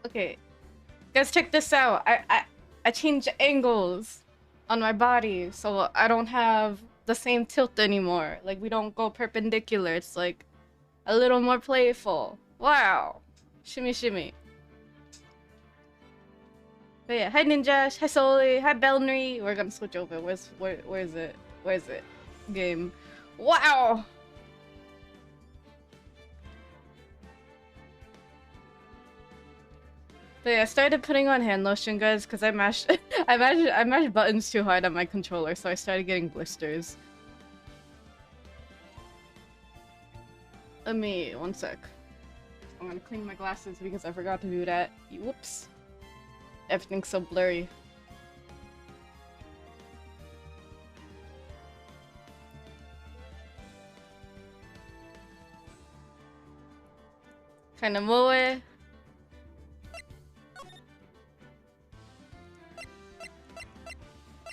Okay, guys, check this out. I changed angles on my body, so I don't have the same tilt anymore. Like, we don't go perpendicular. It's like a little more playful. Wow. Shimmy, shimmy. But yeah, hi Ninja, hi Soli, hi Belnry. We're gonna switch over. Where is it? Where is it? Game. Wow. But yeah, I started putting on hand lotion, guys, because I mashed I mashed buttons too hard on my controller, so I started getting blisters. Let me 1 sec. I'm gonna clean my glasses because I forgot to do that. Whoops. Everything's so blurry. Kinda moe.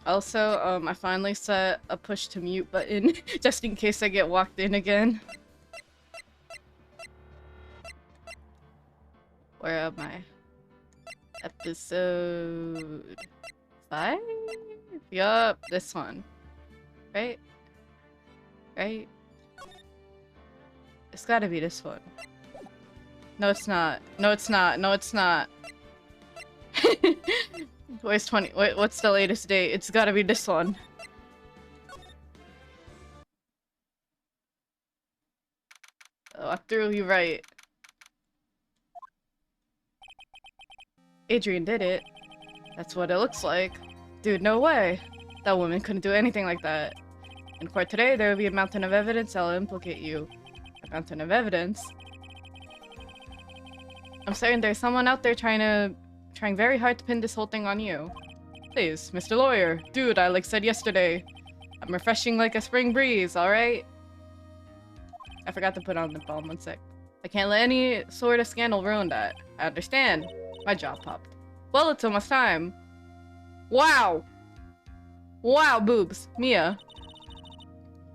Also, I finally set a push to mute button just in case I get walked in again. Where am I? Episode 5? Yup, this one. Right? Right? It's gotta be this one. No, it's not. No, it's not. No, it's not. Where's 20? Wait, what's the latest date? It's gotta be this one. Oh, I threw you right. Adrian did it. That's what it looks like. Dude, no way. That woman couldn't do anything like that. In court today, there will be a mountain of evidence that will implicate you. A mountain of evidence? I'm certain there's someone out there trying very hard to pin this whole thing on you. Please, Mr. Lawyer. Dude, I said yesterday. I'm refreshing like a spring breeze, alright? I forgot to put on the balm, 1 sec. I can't let any sort of scandal ruin that. I understand. My jaw popped. Well, it's almost time. Wow! Wow, boobs. Mia.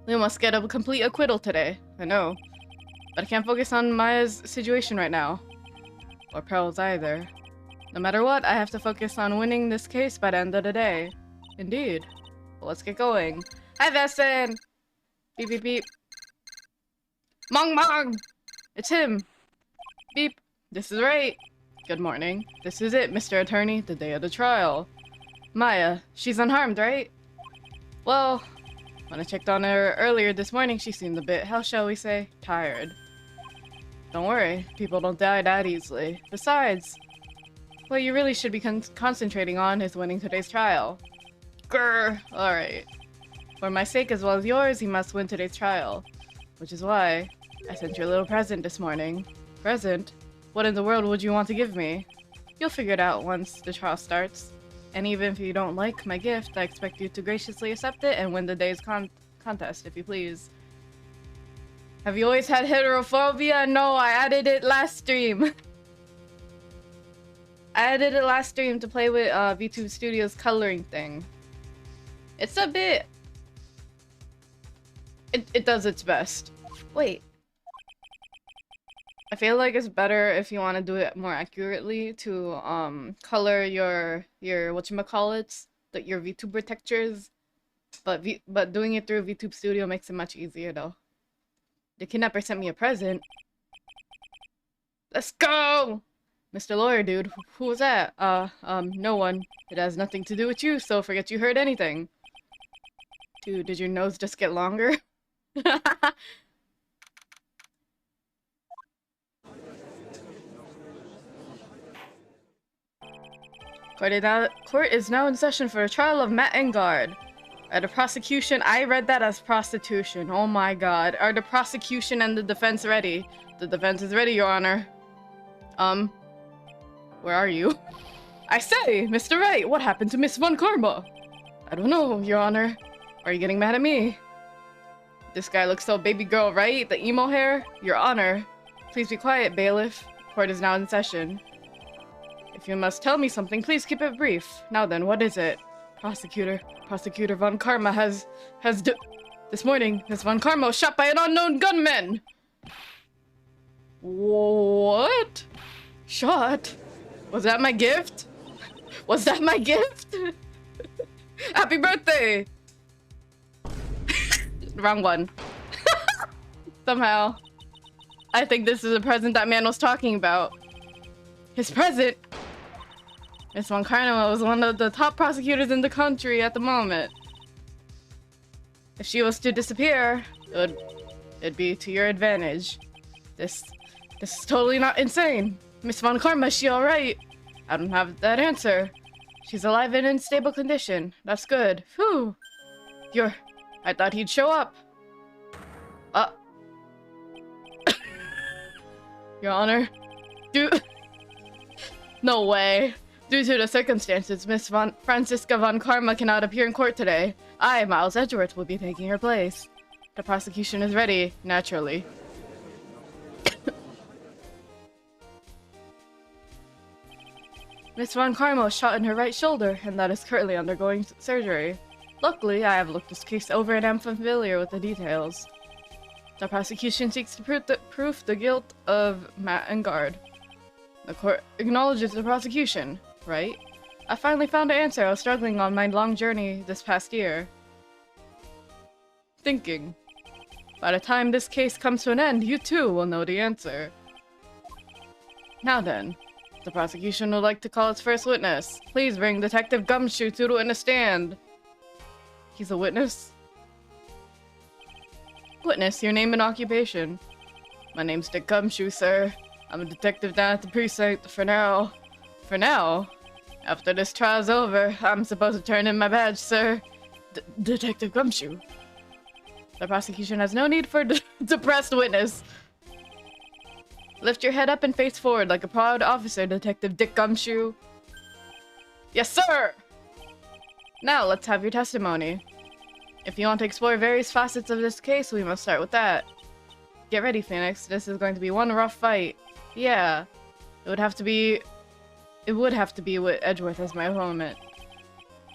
We must get a complete acquittal today. I know. But I can't focus on Maya's situation right now. Or Pearl's either. No matter what, I have to focus on winning this case by the end of the day. Indeed. Well, let's get going. Hi, Vesson! Beep, beep, beep. Mong Mong! It's him! Beep. This is right. Good morning. This is it, Mr. Attorney, the day of the trial. Maya, she's unharmed, right? Well, when I checked on her earlier this morning, she seemed a bit, how shall we say, tired. Don't worry, people don't die that easily. Besides, what you really should be concentrating on is winning today's trial. Grr! Alright. For my sake as well as yours, you must win today's trial. Which is why I sent you a little present this morning. Present? What in the world would you want to give me? You'll figure it out once the trial starts. And even if you don't like my gift, I expect you to graciously accept it and win the day's contest, if you please. Have you always had heterophobia? No, I added it last stream. I added it last stream to play with VTube Studios coloring thing. It's a bit... It does its best. Wait. I feel like it's better if you want to do it more accurately to color your whatchamacallits, your VTuber textures. But doing it through VTube Studio makes it much easier though. The kidnapper sent me a present. Let's go! Mr. Lawyer, dude. Who was that? No one. It has nothing to do with you, so forget you heard anything. Dude, did your nose just get longer? Court is now in session for a trial of Matt Engard. Are the prosecution... I read that as prostitution. Oh my god. Are the prosecution and the defense ready? The defense is ready, Your Honor. Where are you? I say, Mr. Wright, what happened to Miss Von Karma? I don't know, Your Honor. Are you getting mad at me? This guy looks so baby girl, right? The emo hair? Your Honor. Please be quiet, bailiff. Court is now in session. If you must tell me something, please keep it brief. Now then, what is it? Prosecutor Von Karma has this morning, Miss Von Karma was shot by an unknown gunman! What? Shot? Was that my gift? Was that my gift? Happy birthday! Wrong one. Somehow. I think this is the present that man was talking about. His present? Miss Von Karma was one of the top prosecutors in the country at the moment. If she was to disappear, it'd be to your advantage. This is totally not insane. Miss Von Karma, is she alright? I don't have that answer. She's alive and in stable condition. That's good. Whew. I thought he'd show up. Your Honor. No way. Due to the circumstances, Miss Franziska Von Karma cannot appear in court today. I, Miles Edgeworth, will be taking her place. The prosecution is ready, naturally. Miss Von Karma was shot in her right shoulder, and that is currently undergoing surgery. Luckily, I have looked this case over and am familiar with the details. The prosecution seeks to prove the guilt of Matt and Guard. The court acknowledges the prosecution, right? I finally found an answer I was struggling on my long journey this past year. Thinking. By the time this case comes to an end, you too will know the answer. Now then, the prosecution would like to call its first witness. Please bring Detective Gumshoe to the witness stand. He's a witness? Witness, your name and occupation. My name's Dick Gumshoe, sir. I'm a detective down at the precinct for now. For now? After this trial's over, I'm supposed to turn in my badge, sir. Detective Gumshoe. The prosecution has no need for a depressed witness. Lift your head up and face forward like a proud officer, Detective Dick Gumshoe. Yes, sir! Now, let's have your testimony. If you want to explore various facets of this case, we must start with that. Get ready, Phoenix. This is going to be one rough fight. Yeah. It would have to be with Edgeworth as my opponent.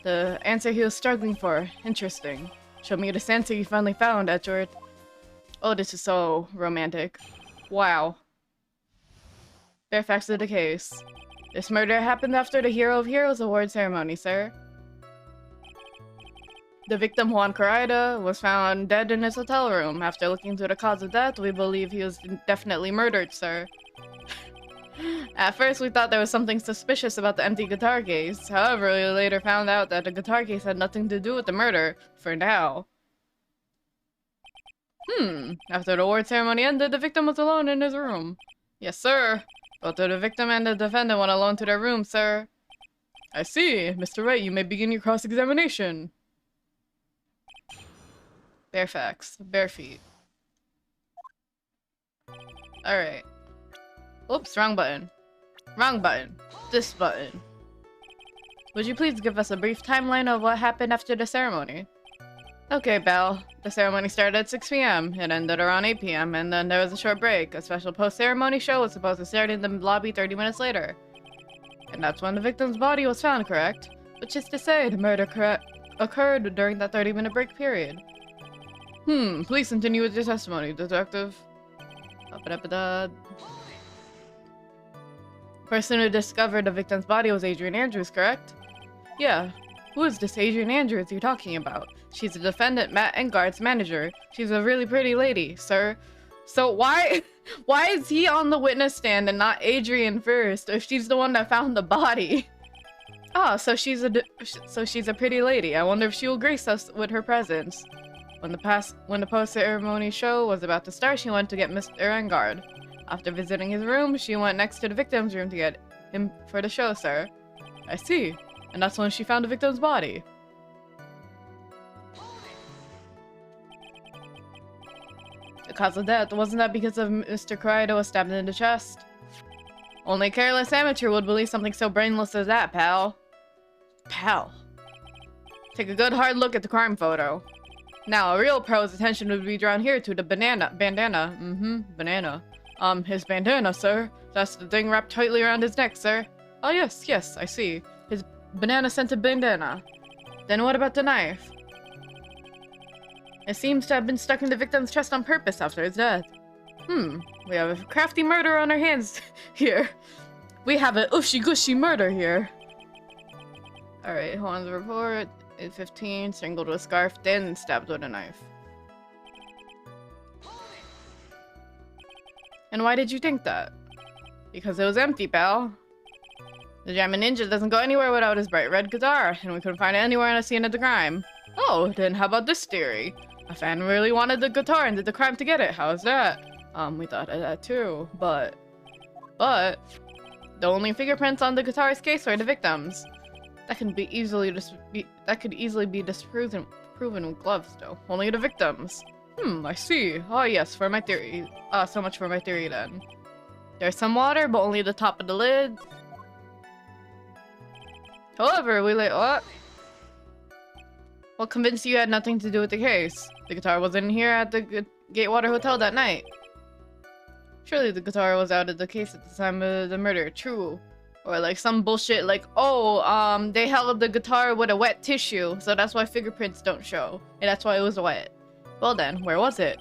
The answer he was struggling for. Interesting. Show me this answer you finally found, Edgeworth. Oh, this is so romantic. Wow. Bare facts of the case. This murder happened after the Hero of Heroes award ceremony, sir. The victim, Juan Corrida, was found dead in his hotel room. After looking into the cause of death, we believe he was definitely murdered, sir. At first, we thought there was something suspicious about the empty guitar case. However, we later found out that the guitar case had nothing to do with the murder, for now. After the award ceremony ended, the victim was alone in his room. Yes, sir. Both the victim and the defendant went alone to their room, sir. I see. Mr. Wright, you may begin your cross-examination. Bare facts. Bare feet. Alright. Oops, wrong button. Wrong button. This button. Would you please give us a brief timeline of what happened after the ceremony? Okay, Belle. The ceremony started at 6 p.m. It ended around 8 p.m. and then there was a short break. A special post-ceremony show was supposed to start in the lobby 30 minutes later. And that's when the victim's body was found, correct? Which is to say, the murder occurred during that 30-minute break period. Please continue with your testimony, Detective. Person who discovered the victim's body was Adrian Andrews, correct? Yeah. Who is this Adrian Andrews you're talking about? She's the defendant Matt Engard's manager. She's a really pretty lady, sir. So why is he on the witness stand and not Adrian first, if she's the one that found the body? Ah, so she's a pretty lady. I wonder if she will grace us with her presence. When the post-ceremony show was about to start, she went to get Mr. Engard. After visiting his room, she went next to the victim's room to get him for the show, sir. I see. And that's when she found the victim's body. The cause of death, wasn't that because of Mr. Corrida was stabbed in the chest? Only a careless amateur would believe something so brainless as that, pal. Pal. Take a good hard look at the crime photo. Now, a real pro's attention would be drawn here to the bandana. Banana. His bandana, sir. That's the thing wrapped tightly around his neck, sir. Oh, yes, I see. His banana-scented bandana. Then what about the knife? It seems to have been stuck in the victim's chest on purpose after his death. We have a crafty murder on our hands here. We have an ushi-gushi murder here. Alright, Juan's report. 8:15, strangled with a scarf, then stabbed with a knife. And why did you think that? Because it was empty, pal. The Jammin' Ninja doesn't go anywhere without his bright red guitar, and we couldn't find it anywhere on the scene of the crime. Oh, then how about this theory? A fan really wanted the guitar and did the crime to get it. How's that? We thought of that too, but the only fingerprints on the guitar's case were the victims. That could easily be disproven with gloves, though. Only the victims. I see. Oh yes, for my theory. So much for my theory then. There's some water, but only the top of the lid. However, what convinced you had nothing to do with the case? The guitar wasn't here at the Gatewater Hotel that night. Surely the guitar was out of the case at the time of the murder. True. Or like some bullshit like, oh, they held the guitar with a wet tissue, so that's why fingerprints don't show. And that's why it was wet. Well then, where was it?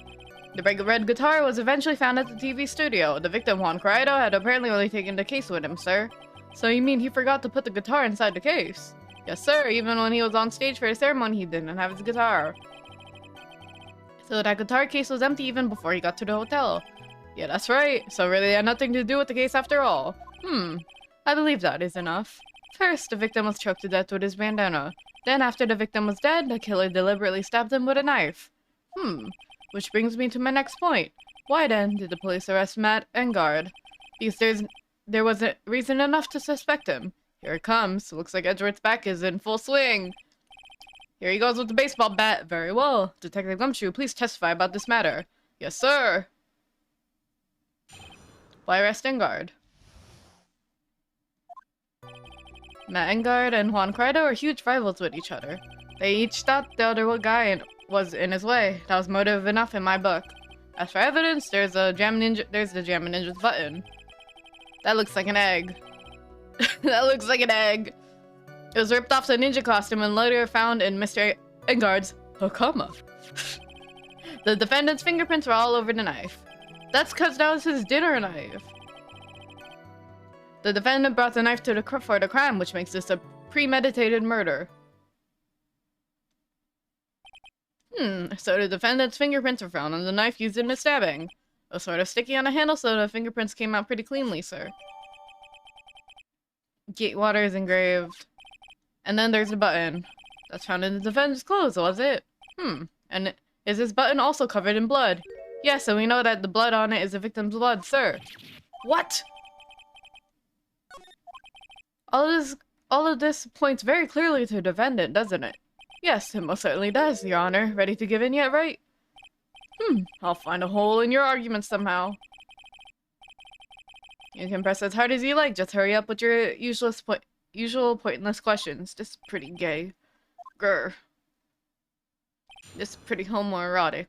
The bright red guitar was eventually found at the TV studio. The victim, Juan Corrado, had apparently only taken the case with him, sir. So you mean he forgot to put the guitar inside the case? Yes, sir. Even when he was on stage for the ceremony, he didn't have his guitar. So that guitar case was empty even before he got to the hotel. Yeah, that's right. So really had nothing to do with the case after all. I believe that is enough. First, the victim was choked to death with his bandana. Then, after the victim was dead, the killer deliberately stabbed him with a knife. Which brings me to my next point. Why then did the police arrest Matt Engard? Because there wasn't reason enough to suspect him. Here it comes. Looks like Edward's back is in full swing. Here he goes with the baseball bat. Very well. Detective Gumshoe, please testify about this matter. Yes, sir. Why arrest Engard? Matt Engard and Juan Corrado are huge rivals with each other. They each thought the other guy was in his way. That was motive enough in my book. As for evidence, there's the Jammin' Ninja's button. That looks like an egg. That looks like an egg. It was ripped off the ninja costume and later found in Mr. Engard's hakama. The defendant's fingerprints were all over the knife. That's because that was his dinner knife. The defendant brought the knife for the crime, which makes this a premeditated murder. So the defendant's fingerprints were found on the knife used in the stabbing. It was sort of sticky on the handle, so the fingerprints came out pretty cleanly, sir. Gatewater is engraved. And then there's a button. That's found in the defendant's clothes, was it? And is this button also covered in blood? Yes, so we know that the blood on it is the victim's blood, sir. What? All of this points very clearly to the defendant, doesn't it? Yes, it most certainly does, Your Honor. Ready to give in yet, right? I'll find a hole in your argument somehow. You can press as hard as you like, just hurry up with your usual pointless questions. This is pretty gay. Grr. This is pretty homoerotic.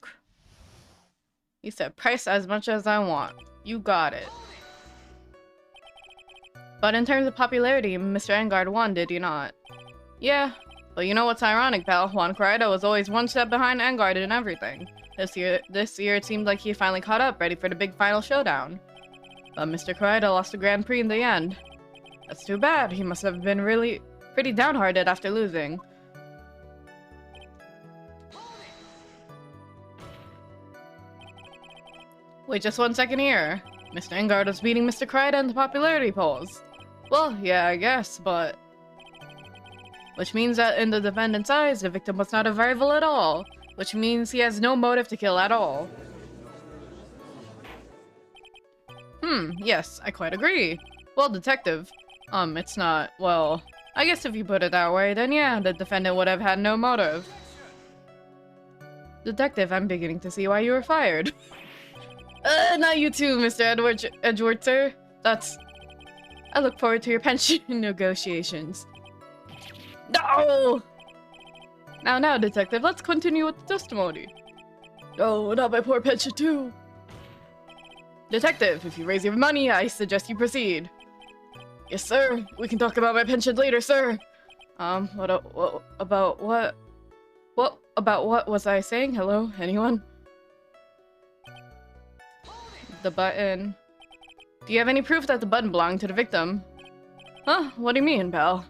He said, price as much as I want. You got it. But in terms of popularity, Mr. Engard won, did he not? Yeah. But you know what's ironic, pal? Juan Corrado was always one step behind Engard in everything. This year it seemed like he finally caught up, ready for the big final showdown. But Mr. Corrado lost the Grand Prix in the end. That's too bad. He must have been really pretty downhearted after losing. Wait just 1 second here. Mr. Engard was beating Mr. Corrado in the popularity polls. Well, yeah, I guess, but... Which means that in the defendant's eyes, the victim was not a rival at all. Which means he has no motive to kill at all. Yes, I quite agree. Well, detective, it's not, well, I guess if you put it that way, then yeah, the defendant would have had no motive. Detective, I'm beginning to see why you were fired. Not you too, Mr. Edward, sir. I look forward to your pension negotiations. No! Now, detective, let's continue with the testimony. Oh, not my poor pension too. Detective, if you raise your money, I suggest you proceed. Yes, sir. We can talk about my pension later, sir. What about what was I saying? Hello? Anyone? The button. Do you have any proof that the button belonged to the victim? Huh? What do you mean, pal?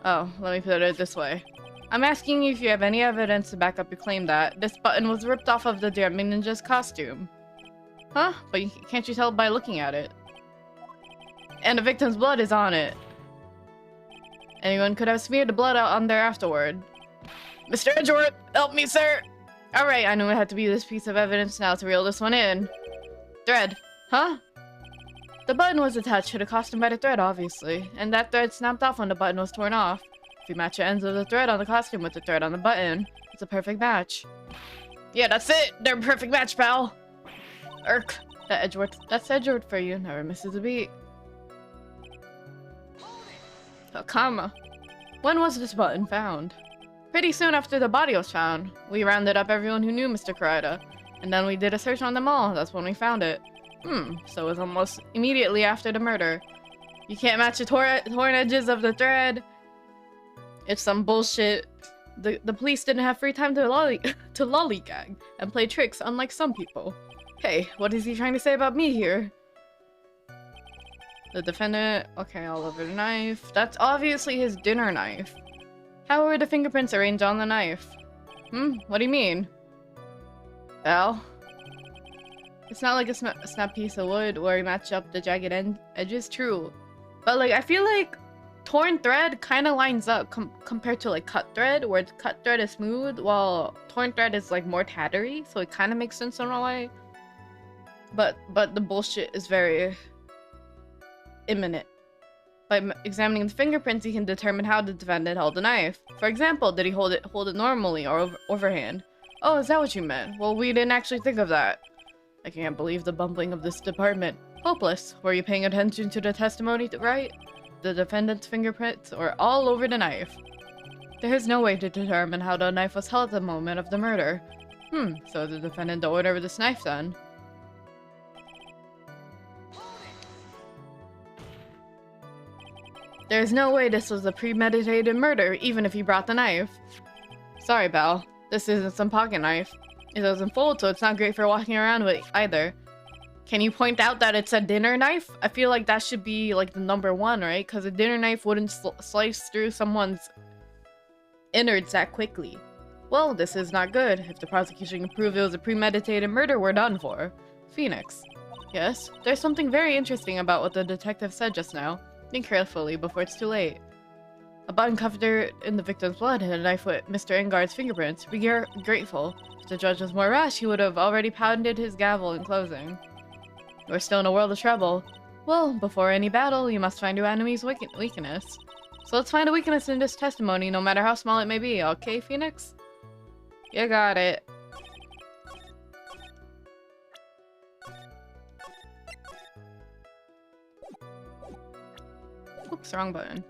Oh, let me put it this way. I'm asking you if you have any evidence to back up your claim that this button was ripped off of the Diamond Ninja's costume. Huh? But can't you tell by looking at it? And the victim's blood is on it. Anyone could have smeared the blood out on there afterward. Mr. Edgeworth, help me, sir! Alright, I knew it had to be this piece of evidence now to reel this one in. Thread. Huh? The button was attached to the costume by the thread, obviously, and that thread snapped off when the button was torn off. If you match the ends of the thread on the costume with the thread on the button, it's a perfect match. Yeah, that's it! They're a perfect match, pal! Irk. That's Edgeworth for you, never misses a beat. Oh, comma. When was this button found? Pretty soon after the body was found. We rounded up everyone who knew Mr. Kurita, and then we did a search on them all. That's when we found it. So it was almost immediately after the murder. You can't match the torn edges of the thread. It's some bullshit. The police didn't have free time to lollygag and play tricks, unlike some people. Hey, what is he trying to say about me here? The defendant... Okay, all over the knife. That's obviously his dinner knife. How were the fingerprints arranged on the knife? What do you mean? Well... It's not like a snap piece of wood where you match up the jagged edges, true. But like, I feel like torn thread kind of lines up compared to like cut thread, where cut thread is smooth, while torn thread is like more tattery, so it kind of makes sense in a way. But the bullshit is very imminent. By examining the fingerprints, you can determine how the defendant held the knife. For example, did he hold it normally or overhand? Oh, is that what you meant? Well, we didn't actually think of that. I can't believe the bumbling of this department. Hopeless. Were you paying attention to the testimony, right? The defendant's fingerprints are all over the knife. There is no way to determine how the knife was held at the moment of the murder. So the defendant the owner of this knife then? There's no way this was a premeditated murder, even if he brought the knife. Sorry, pal. This isn't some pocket knife. It doesn't fold, so it's not great for walking around with either. Can you point out that it's a dinner knife? I feel like that should be like the number one, right? Because a dinner knife wouldn't slice through someone's innards that quickly. Well, this is not good. If the prosecution can prove it was a premeditated murder, we're done for. Phoenix. Yes? There's something very interesting about what the detective said just now. Think carefully before it's too late. A button covered in the victim's blood and a knife with Mr. Engard's fingerprints. Be grateful. If the judge was more rash, he would have already pounded his gavel in closing. We're still in a world of trouble. Well, before any battle, you must find your enemy's weakness. So let's find a weakness in this testimony, no matter how small it may be, okay, Phoenix? You got it. Oops, wrong button.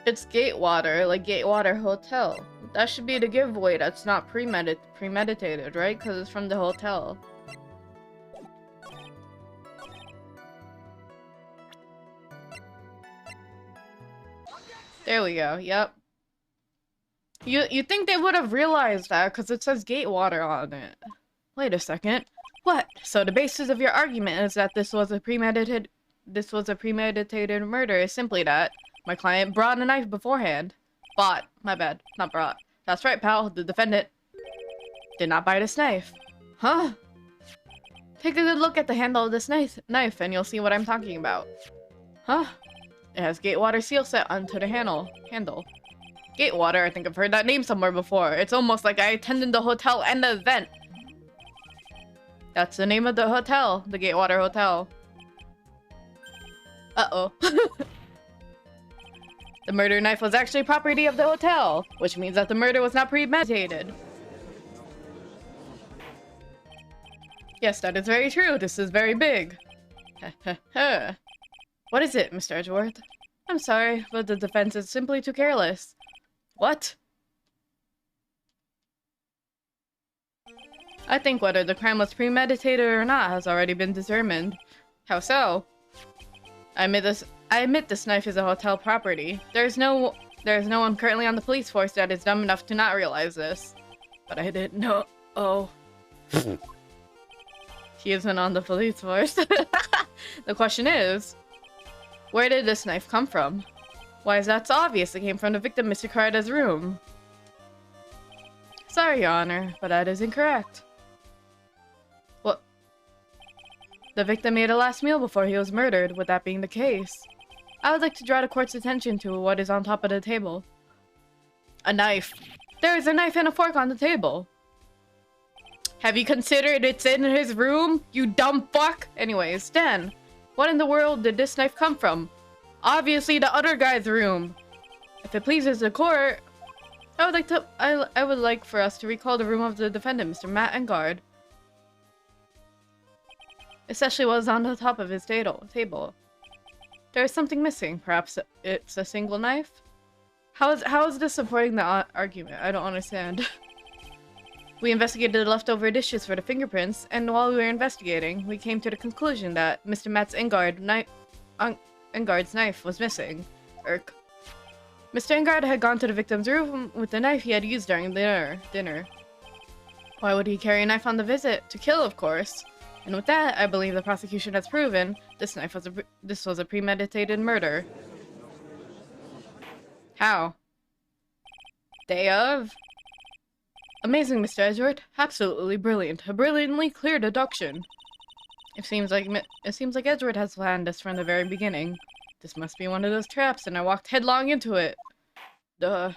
It's Gatewater, like Gatewater Hotel. That should be the giveaway that's not premeditated, right? Because it's from the hotel. There we go, yep. You think they would have realized that because it says Gatewater on it. Wait a second. What? So the basis of your argument is that this was a premeditated murder is simply that my client brought a knife beforehand. Bought. My bad. Not brought. That's right, pal. The defendant did not buy this knife. Huh? Take a good look at the handle of this knife and you'll see what I'm talking about. Huh? It has Gatewater seal set onto the handle. Gatewater, I think I've heard that name somewhere before. It's almost like I attended the hotel and the event. That's the name of the hotel. The Gatewater Hotel. Uh-oh. The murder knife was actually property of the hotel, which means that the murder was not premeditated. Yes, that is very true. This is very big. What is it, Mr. Edgeworth? I'm sorry, but the defense is simply too careless. What? I think whether the crime was premeditated or not has already been determined. How so? I admit this knife is a hotel property. There's no one currently on the police force that is dumb enough to not realize this. But I didn't know. Oh. He isn't on the police force. The question is, where did this knife come from? Why is that so obvious? It came from the victim, Mr. Karida's room. Sorry, Your Honor, but that is incorrect. What? The victim ate a last meal before he was murdered, with that being the case. I would like to draw the court's attention to what is on top of the table. A knife. There is a knife and a fork on the table. Have you considered it's in his room, you dumb fuck? Anyways, then, what in the world did this knife come from? Obviously the other guy's room. If it pleases the court, I would like for us to recall the room of the defendant, Mr. Matt Engard. Especially what was on the top of his table. There is something missing. Perhaps it's a single knife? How is this supporting the argument? I don't understand. We investigated the leftover dishes for the fingerprints, and while we were investigating, we came to the conclusion that Mr. Matt's Engard's knife was missing. Irk. Mr. Engard had gone to the victim's room with the knife he had used during dinner. Why would he carry a knife on the visit? To kill, of course. And with that, I believe the prosecution has proven this was a premeditated murder. How? Day of? Amazing, Mr. Edgeworth. Absolutely brilliant. A brilliantly clear deduction. It seems like Edgeworth has planned this from the very beginning. This must be one of those traps, and I walked headlong into it. Duh.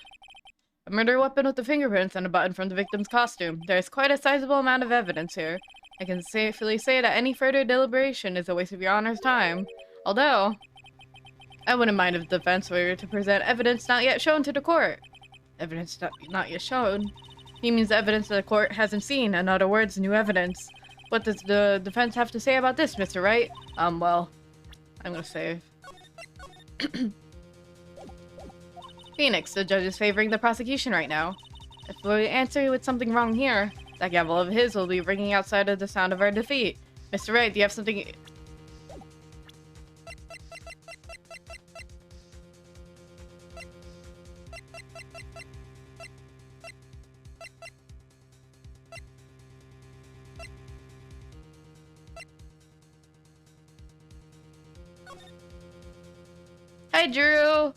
A murder weapon with the fingerprints and a button from the victim's costume. There's quite a sizable amount of evidence here. I can safely say that any further deliberation is a waste of Your Honor's time. Although, I wouldn't mind if the defense were to present evidence not yet shown to the court. Evidence not yet shown? He means evidence that the court hasn't seen. In other words, new evidence. What does the defense have to say about this, Mr. Wright? Well, I'm gonna save. Phoenix, the judge is favoring the prosecution right now. If we answer with something wrong here, that gavel of his will be ringing outside of the sound of our defeat. Mr. Wright, do you have something... Hi, Drew!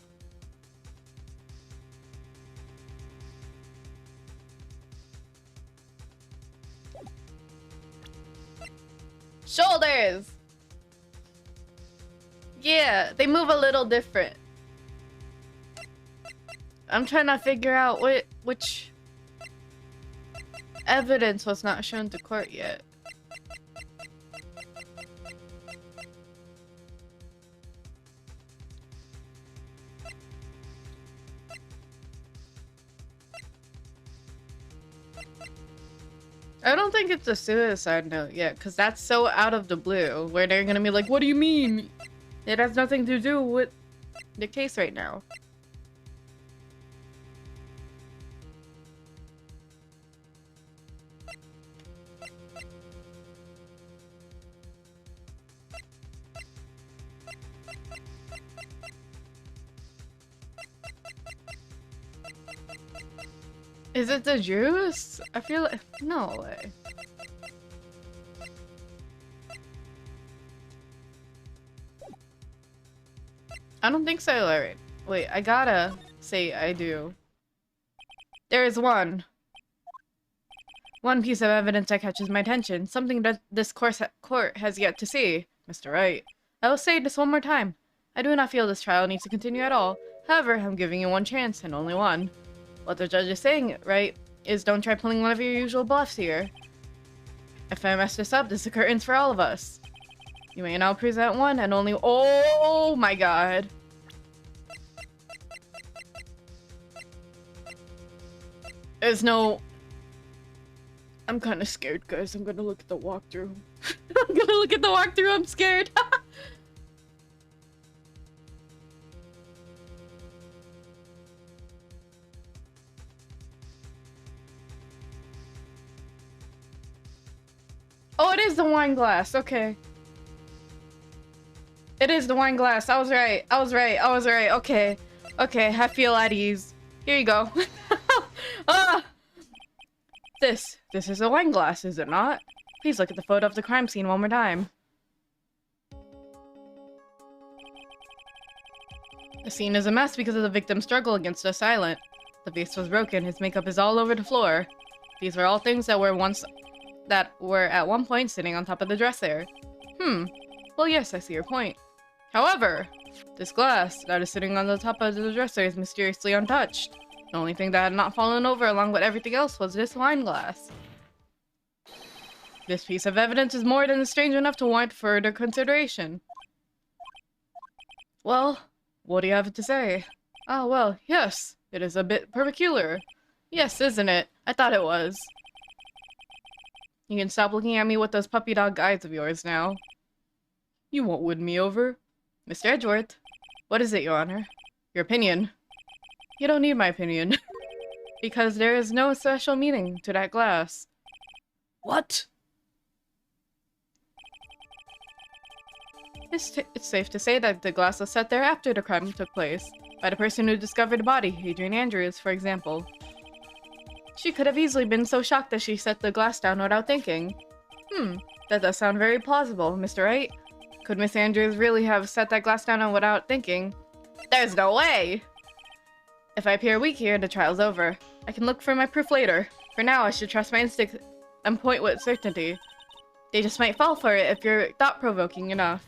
Shoulders! Yeah, they move a little different. I'm trying to figure out which evidence was not shown to court yet. I don't think it's a suicide note yet, because that's so out of the blue, where they're gonna be like, what do you mean? It has nothing to do with the case right now. Is it the juice? I feel like... No way. I don't think so, Larry. Wait, I gotta say I do. There is one piece of evidence that catches my attention. Something that this court has yet to see. Mr. Wright. I will say this one more time. I do not feel this trial needs to continue at all. However, I'm giving you one chance, and only one. What the judge is saying, right, is don't try pulling one of your usual bluffs here. If I mess this up, this is the curtains for all of us. You may now present one and only— Oh my god. There's no... I'm kind of scared, guys. I'm gonna look at the walkthrough. I'm gonna look at the walkthrough. I'm scared. Oh, it is the wine glass. Okay. It is the wine glass. I was right. I was right. I was right. Okay. Okay, I feel at ease. Here you go. Ah! This is a wine glass, is it not? Please look at the photo of the crime scene one more time. The scene is a mess because of the victim's struggle against the silent. The vase was broken, his makeup is all over the floor. These were all things that were at one point sitting on top of the dresser. Well yes, I see your point. However, this glass that is sitting on the top of the dresser is mysteriously untouched. The only thing that had not fallen over along with everything else was this wine glass. This piece of evidence is more than strange enough to warrant further consideration. Well, what do you have to say? Ah, well, yes, it is a bit peculiar. Yes, isn't it? I thought it was. You can stop looking at me with those puppy dog eyes of yours now. You won't win me over. Mr. Edgeworth, what is it, Your Honor? Your opinion. You don't need my opinion. Because there is no special meaning to that glass. What? It's safe to say that the glass was set there after the crime took place. By the person who discovered the body, Adrian Andrews, for example. She could have easily been so shocked that she set the glass down without thinking. That does sound very plausible, Mr. Wright. Could Miss Andrews really have set that glass down without thinking? There's no way! If I appear weak here, the trial's over. I can look for my proof later. For now, I should trust my instinct and point with certainty. They just might fall for it if you're thought-provoking enough.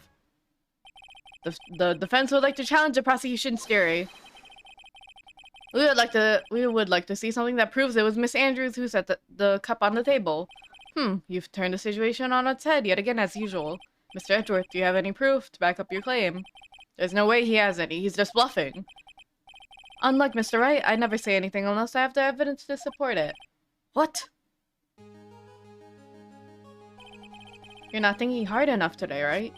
The defense would like to challenge the prosecution's theory. We would like to see something that proves it was Miss Andrews who set the cup on the table. You've turned the situation on its head yet again as usual. Mr. Edgeworth, do you have any proof to back up your claim? There's no way he has any, he's just bluffing. Unlike Mr. Wright, I never say anything unless I have the evidence to support it. What? You're not thinking hard enough today, right?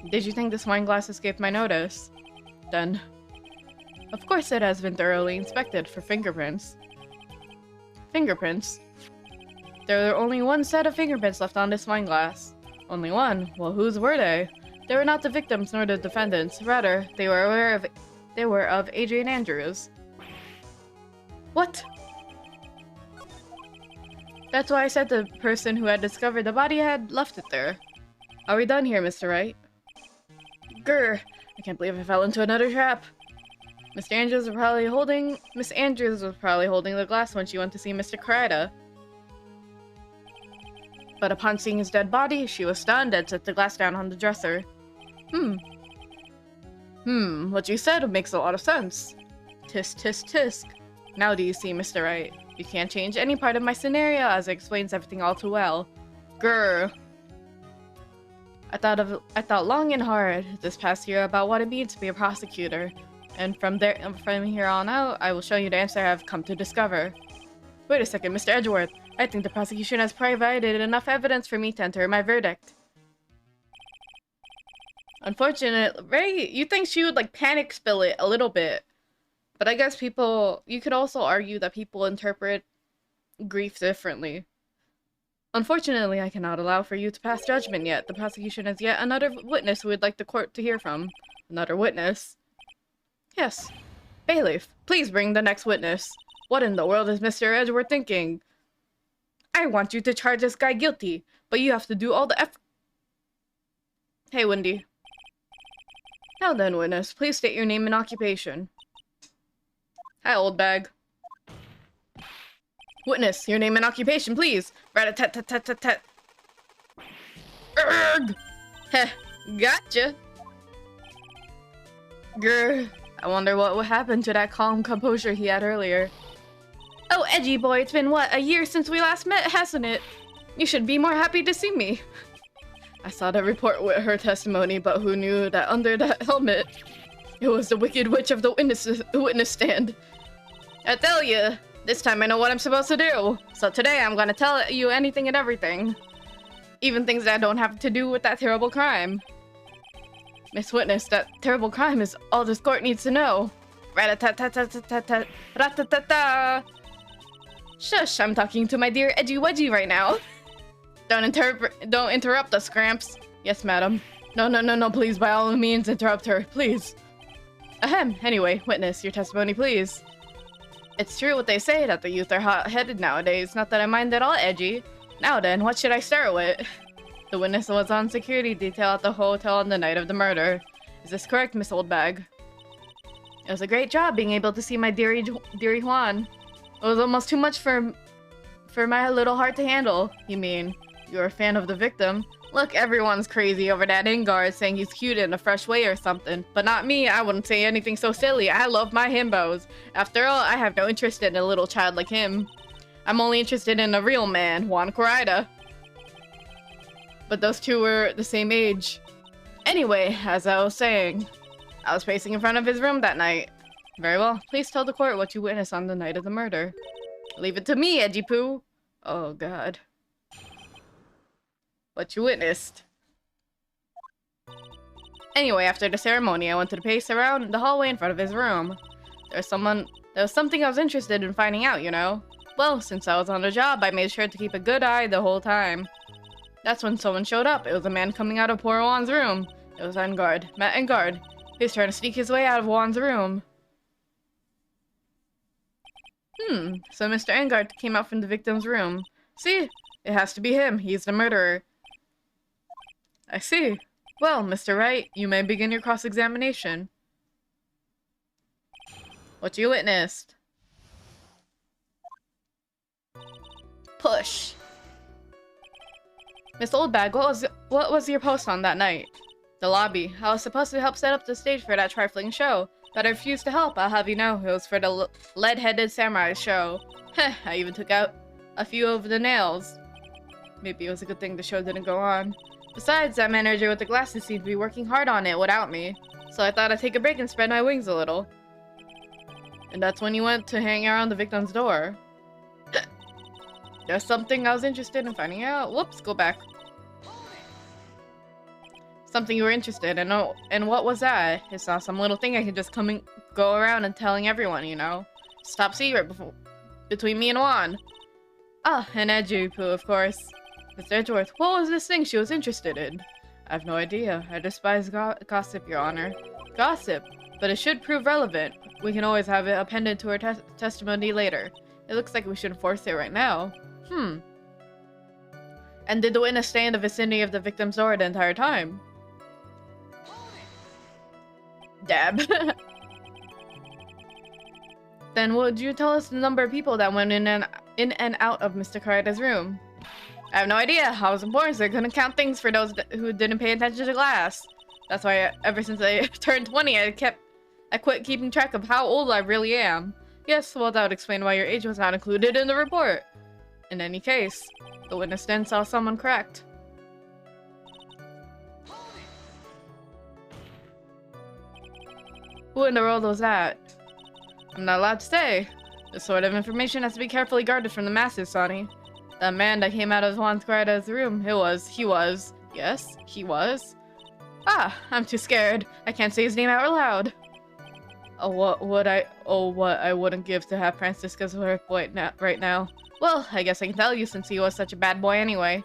Did you think this wine glass escaped my notice? Then, of course it has been thoroughly inspected for fingerprints. Fingerprints? There are only one set of fingerprints left on this wine glass. Only one? Well, whose were they? They were not the victims nor the defendants. Rather, they were of Adrian Andrews. What? That's why I said the person who had discovered the body had left it there. Are we done here, Mr. Wright? Grr! I can't believe I fell into another trap. Miss Andrews was probably holding the glass when she went to see Mr. Karada. But upon seeing his dead body, she was stunned and set the glass down on the dresser. What you said makes a lot of sense. Tisk, tisk, tisk. Now do you see, Mr. Wright? You can't change any part of my scenario as it explains everything all too well. Grr. I thought long and hard this past year about what it means to be a prosecutor. And from here on out, I will show you the answer I have come to discover. Wait a second, Mr. Edgeworth. I think the prosecution has provided enough evidence for me to enter my verdict. Unfortunately, right? You think she would like panic spill it a little bit. But I guess you could also argue that people interpret grief differently. Unfortunately, I cannot allow for you to pass judgment yet. The prosecution has yet another witness who would like the court to hear from. Another witness? Yes. Bailiff, please bring the next witness. What in the world is Mr. Edgeworth thinking? I want you to charge this guy guilty, but you have to do all the effort. Hey, Wendy. Now then, witness, please state your name and occupation. Hi, old bag. Witness, your name and occupation, please. Rat-a-tat-tat-tat-tat-tat. Urgh! Heh, gotcha. Grr. I wonder what would happen to that calm composure he had earlier. Oh, Edgy boy, it's been, what, a year since we last met, hasn't it? You should be more happy to see me. I saw the report with her testimony, but who knew that under that helmet, it was the Wicked Witch of the witness stand. I tell you, this time I know what I'm supposed to do. So today I'm gonna tell you anything and everything. Even things that don't have to do with that terrible crime. Miss Witness, that terrible crime is all this court needs to know. Rat-a-tat-tat-tat-tat-tat, rat-a-ta-ta. Shush, I'm talking to my dear Edgy Wedgie right now. Don't interrupt us, Gramps. Yes, madam. No, please, by all means, interrupt her, please. Ahem, anyway, witness, your testimony, please. It's true what they say, that the youth are hot-headed nowadays. Not that I mind at all edgy. Now then, what should I start with? The witness was on security detail at the hotel on the night of the murder. Is this correct, Miss Oldbag? It was a great job being able to see my dearie Juan. It was almost too much for my little heart to handle. You mean, you're a fan of the victim? Look, everyone's crazy over that Ingard saying he's cute in a fresh way or something. But not me, I wouldn't say anything so silly. I love my himbos. After all, I have no interest in a little child like him. I'm only interested in a real man, Juan Corrida. But those two were the same age. Anyway, as I was saying, I was pacing in front of his room that night. Very well, please tell the court what you witnessed on the night of the murder. Leave it to me, Edgy Poo. Oh god. What you witnessed. Anyway, after the ceremony, I went to pace around the hallway in front of his room. There was something I was interested in finding out, you know? Well, since I was on the job, I made sure to keep a good eye the whole time. That's when someone showed up. It was a man coming out of poor Juan's room. It was Engard. Matt Engard. He was trying to sneak his way out of Juan's room. So Mr. Engard came out from the victim's room. See? It has to be him. He's the murderer. I see. Well, Mr. Wright, you may begin your cross-examination. What you witnessed? Push. Miss Oldbag, what was your post on that night? The lobby. I was supposed to help set up the stage for that trifling show, but I refused to help. I'll have you know, it was for the lead-headed samurai show. Heh, I even took out a few of the nails. Maybe it was a good thing the show didn't go on. Besides, that manager with the glasses seemed to be working hard on it without me, so I thought I'd take a break and spread my wings a little. And that's when you went to hang around the victim's door. There's something I was interested in finding out. Whoops, go back. Something you were interested in. Oh, and what was that? It's not some little thing I can just go around and telling everyone, you know? It's top secret between me and Juan. Ah, and Edgy Poo, of course. Mr. Edgeworth, what was this thing she was interested in? I have no idea. I despise gossip, Your Honor. Gossip? But it should prove relevant. We can always have it appended to her testimony later. It looks like we should enforce it right now. And did the witness stay in the vicinity of the victim's door the entire time? Dab. Then would you tell us the number of people that went in and out of Mr. Corrida's room? I have no idea. How was important, so I couldn't count things for those who didn't pay attention to class. That's why ever since I turned 20, I quit keeping track of how old I really am. Yes, well, that would explain why your age was not included in the report. In any case, the witness then saw someone correct. Who in the world was that? I'm not allowed to say. This sort of information has to be carefully guarded from the masses, Sonny. That man that came out of Juan Corrida's room, he was. Yes, he was. Ah, I'm too scared. I can't say his name out loud. Oh, what I wouldn't give to have Francisca's report right now. Well, I guess I can tell you since he was such a bad boy anyway.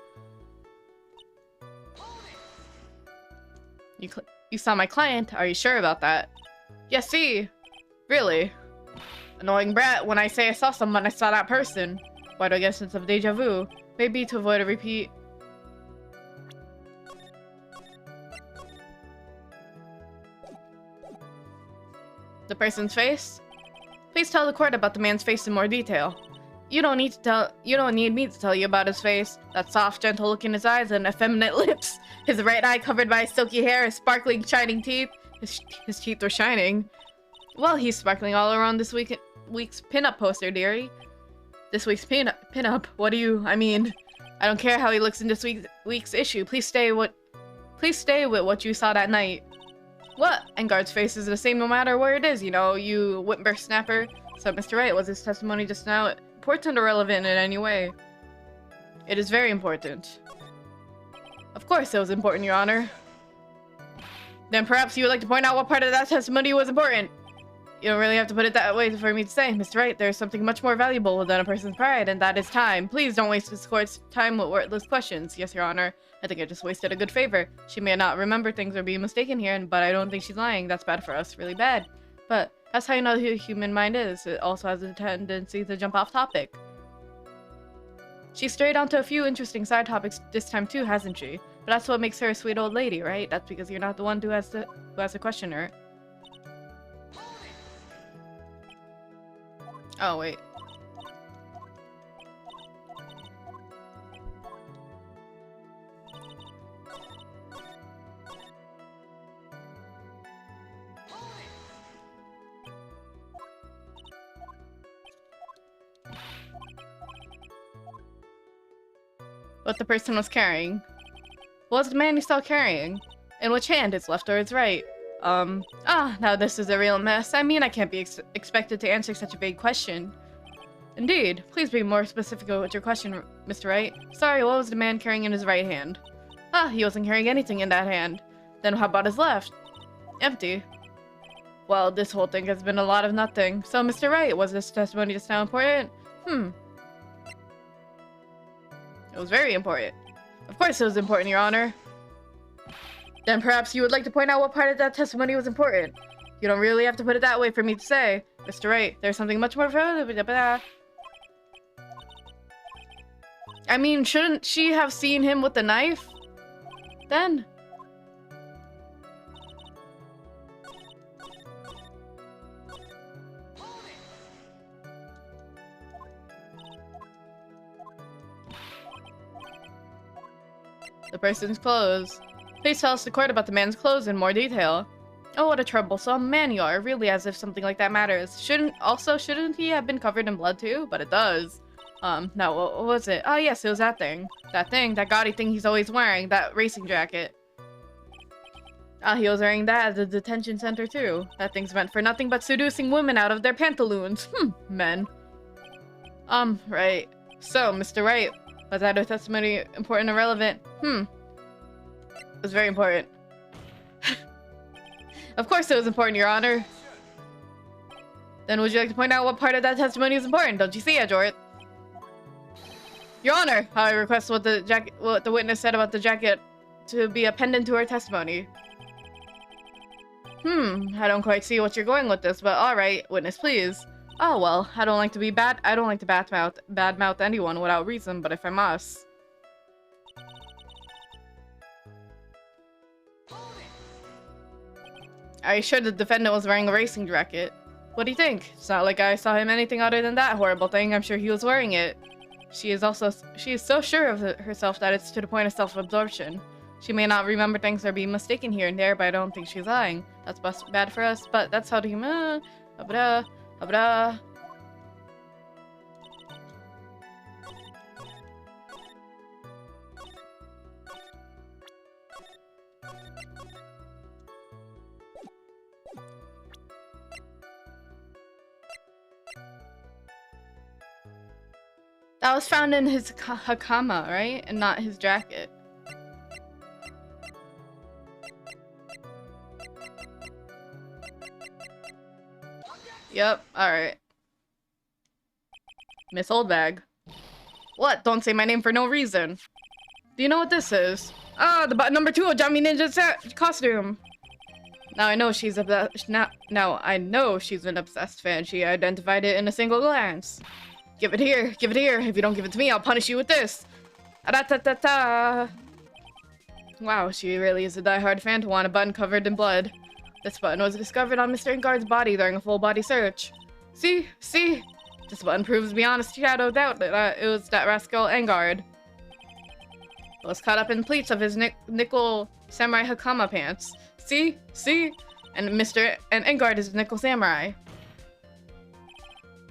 You saw my client, are you sure about that? Yes, see? Really? Annoying brat, when I say I saw someone, I saw that person. Why do I get a sense of deja vu? Maybe to avoid a repeat. The person's face? Please tell the court about the man's face in more detail. You don't need me to tell you about his face. That soft, gentle look in his eyes and effeminate lips. His right eye covered by silky hair, his sparkling, shining teeth. His teeth were shining. Well, he's sparkling all around this week's pinup poster, dearie. This week's pinup? What do you... I mean... I don't care how he looks in this week's issue. Please stay with what you saw that night. What? Engard's face is the same no matter where it is, you know, you whippersnapper. So, Mr. Wright, was his testimony just now important or relevant in any way? It is very important. Of course it was important, Your Honor. Then perhaps you would like to point out what part of that testimony was important. You don't really have to put it that way for me to say. Mr. Wright, there's something much more valuable than a person's pride, and that is time. Please don't waste this court's time with wordless questions. Yes, Your Honor. I think I just wasted a good favor. She may not remember things or be mistaken here, but I don't think she's lying. That's bad for us. Really bad. But That's how you know who the human mind is. It also has a tendency to jump off topic. She strayed onto a few interesting side topics this time too, hasn't she? But that's what makes her a sweet old lady, right? That's because you're not the one who has to question her. Oh, wait. What the person was carrying. What was the man you saw carrying? In which hand? His left or his right? Now this is a real mess. I mean, I can't be expected to answer such a vague question. Indeed. Please be more specific with your question, Mr. Wright. Sorry, what was the man carrying in his right hand? He wasn't carrying anything in that hand. Then how about his left? Empty. Well, this whole thing has been a lot of nothing. So, Mr. Wright, was this testimony just now important? It was very important. Of course it was important, Your Honor. Then perhaps you would like to point out what part of that testimony was important. You don't really have to put it that way for me to say. Mr. Wright, there's something much more... I mean, shouldn't she have seen him with the knife? Then... the person's clothes. Please tell us the court about the man's clothes in more detail. Oh, what a troublesome man you are, really, as if something like that matters. Shouldn't he have been covered in blood too? But it does. Now, what was it? Oh, yes, it was that thing. That gaudy thing he's always wearing, that racing jacket. He was wearing that at the detention center too. That thing's meant for nothing but seducing women out of their pantaloons. Men. Right. So, Mr. Wright, was that a testimony important or relevant? It was very important. Of course it was important, Your Honor. Then would you like to point out what part of that testimony is important? Don't you see, Edgeworth? Your Honor, I request what the witness said about the jacket to be a pendant to her testimony. I don't quite see what you're going with this, but alright, witness please. Oh well, I don't like to badmouth anyone without reason, but if I must. Are you sure the defendant was wearing a racing jacket? What do you think? It's not like I saw him anything other than that horrible thing. I'm sure he was wearing it. She is so sure of herself that it's to the point of self-absorption. She may not remember things or be mistaken here and there, but I don't think she's lying. That's bad for us, but that's how the human... Abra. That was found in his hakama, right? And not his jacket. Yep, alright. Miss Oldbag. What? Don't say my name for no reason. Do you know what this is? The number 2 Ojami Ninja's costume. Now I know she's now I know she's an obsessed fan. She identified it in a single glance. Give it here. Give it here. If you don't give it to me, I'll punish you with this. Ra-ta-ta-ta. Wow, she really is a die-hard fan to want a button covered in blood. This button was discovered on Mr. Engard's body during a full-body search. See? This button proves beyond a shadow of doubt that it was that rascal Engard. It was caught up in pleats of his nickel samurai hakama pants. See? And Engard is nickel samurai.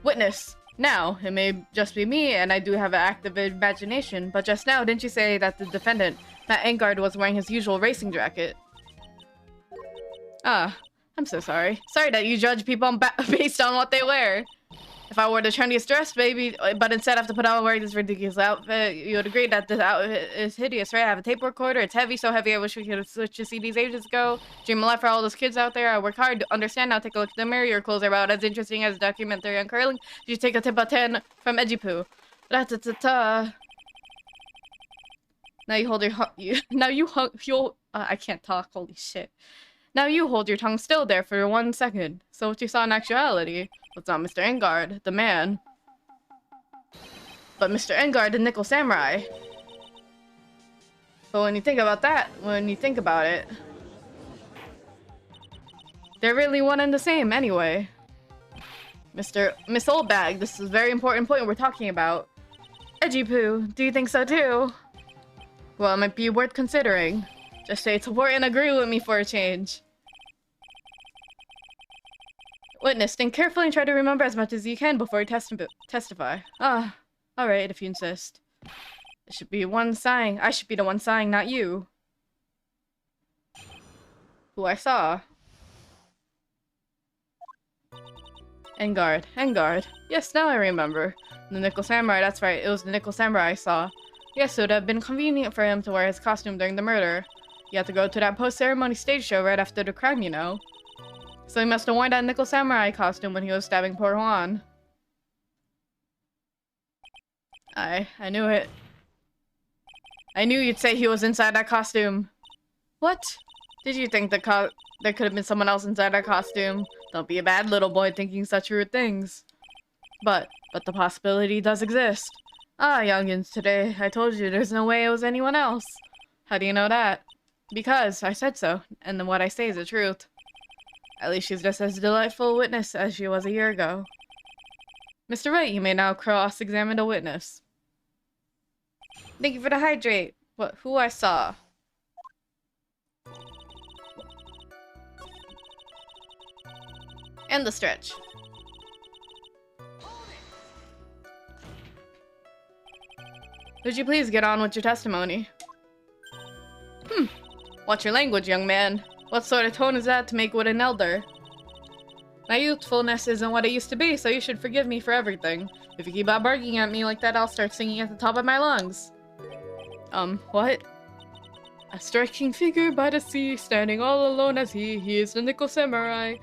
Witness. Now, it may just be me, and I do have an active imagination, but just now, didn't you say that the defendant, Matt Engard, was wearing his usual racing jacket? I'm so sorry. Sorry that you judge people based on what they wear. If I wore the trendiest dress, baby, but instead I have to put on wearing this ridiculous outfit, you would agree that this outfit is hideous, right? I have a tape recorder. It's heavy, so heavy I wish we could have switched to CDs ages ago. Dream a life for all those kids out there. I work hard to understand now. Take a look at the mirror. Your clothes are about as interesting as a documentary on curling. You take a tip of 10 from Edgy-Poo. Ra-ta-ta-ta. Now you hold your... I can't talk. Holy shit. Now you hold your tongue still there for 1 second. So what you saw in actuality was not Mr. Engard, the man, but Mr. Engard, the Nickel Samurai. But when you think about it, they're really one and the same anyway. Miss Oldbag, this is a very important point we're talking about. Edgy Poo, do you think so too? Well, it might be worth considering. Just say support and agree with me for a change. Witness, think carefully and try to remember as much as you can before you testify. Ah, alright, if you insist. It should be one sighing. I should be the one sighing, not you. Who I saw. Engard. Yes, now I remember. The Nickel Samurai, that's right. It was the Nickel Samurai I saw. Yes, it would have been convenient for him to wear his costume during the murder. He had to go to that post-ceremony stage show right after the crime, you know. So he must have worn that Nickel Samurai costume when he was stabbing poor Juan. I knew it. I knew you'd say he was inside that costume. What? Did you think there could have been someone else inside that costume? Don't be a bad little boy thinking such rude things. But the possibility does exist. Ah, youngins, today I told you there's no way it was anyone else. How do you know that? Because I said so, and then what I say is the truth. At least she's just as delightful a witness as she was a year ago. Mr. Wright, you may now cross-examine the witness. Thank you for the hydrate. Who I saw? And the stretch. Would you please get on with your testimony? Watch your language, young man. What sort of tone is that to make with an elder? My youthfulness isn't what it used to be, so you should forgive me for everything. If you keep on barking at me like that, I'll start singing at the top of my lungs. What? A striking figure by the sea, standing all alone as he is the Nickel Samurai.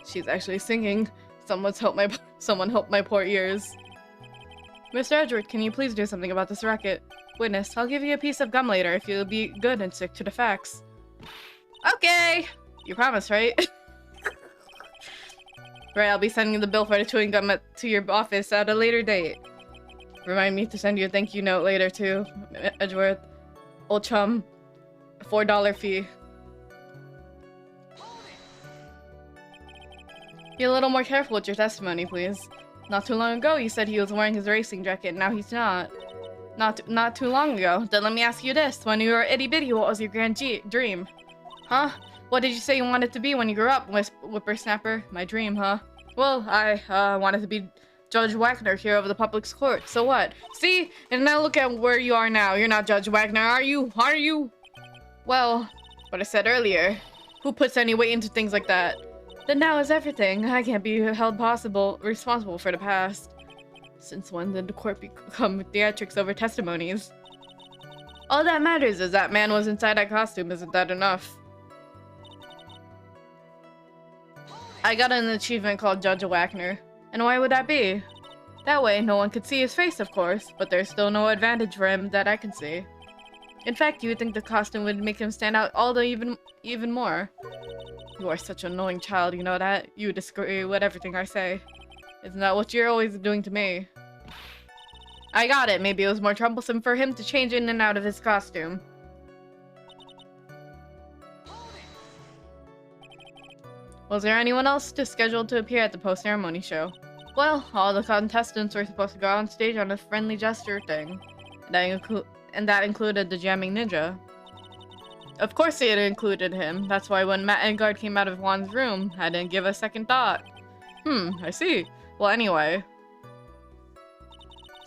She's actually singing. Someone help my poor ears. Mr. Edward, can you please do something about this racket? Witness, I'll give you a piece of gum later if you'll be good and stick to the facts. Okay! You promise, right? Right, I'll be sending the bill for the chewing gum to your office at a later date. Remind me to send you a thank you note later, too, Edgeworth. Old chum. $4 fee. Be a little more careful with your testimony, please. Not too long ago, you said he was wearing his racing jacket, and now he's not. Not too long ago. Then let me ask you this. When you were itty-bitty, what was your grand dream? Huh? What did you say you wanted to be when you grew up, whippersnapper? My dream, huh? Well, I wanted to be Judge Wagner here of the public's court. So what? See? And now look at where you are now. You're not Judge Wagner, are you? Are you? Well, what I said earlier. Who puts any weight into things like that? Then now is everything. I can't be held responsible for the past. Since when did the court become theatrics over testimonies? All that matters is that man was inside that costume. Isn't that enough? I got an achievement called Judge Wagner. And why would that be? That way, no one could see his face, of course, but there's still no advantage for him that I can see. In fact, you would think the costume would make him stand out all the even more. You are such an annoying child, you know that? You disagree with everything I say. Isn't that what you're always doing to me? I got it. Maybe it was more troublesome for him to change in and out of his costume. Was there anyone else scheduled to appear at the post-ceremony show? Well, all the contestants were supposed to go on stage on a friendly gesture thing. And that included the jamming ninja. Of course it included him. That's why when Matt Engard came out of Juan's room, I didn't give a second thought. I see. Well, anyway.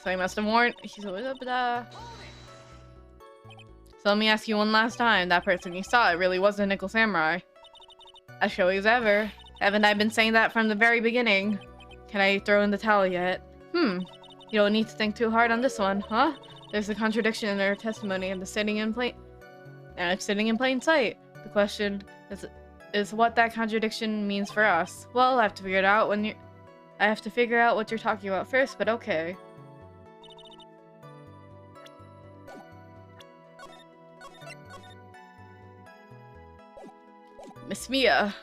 So he must have warned... So let me ask you one last time. That person you saw, it really was the Nickel Samurai. As showy as ever. Haven't I been saying that from the very beginning? Can I throw in the towel yet? You don't need to think too hard on this one, huh? There's a contradiction in their testimony and it's sitting in plain sight. The question is what that contradiction means for us. Well, I have to figure out what you're talking about first, but okay. Miss Mia.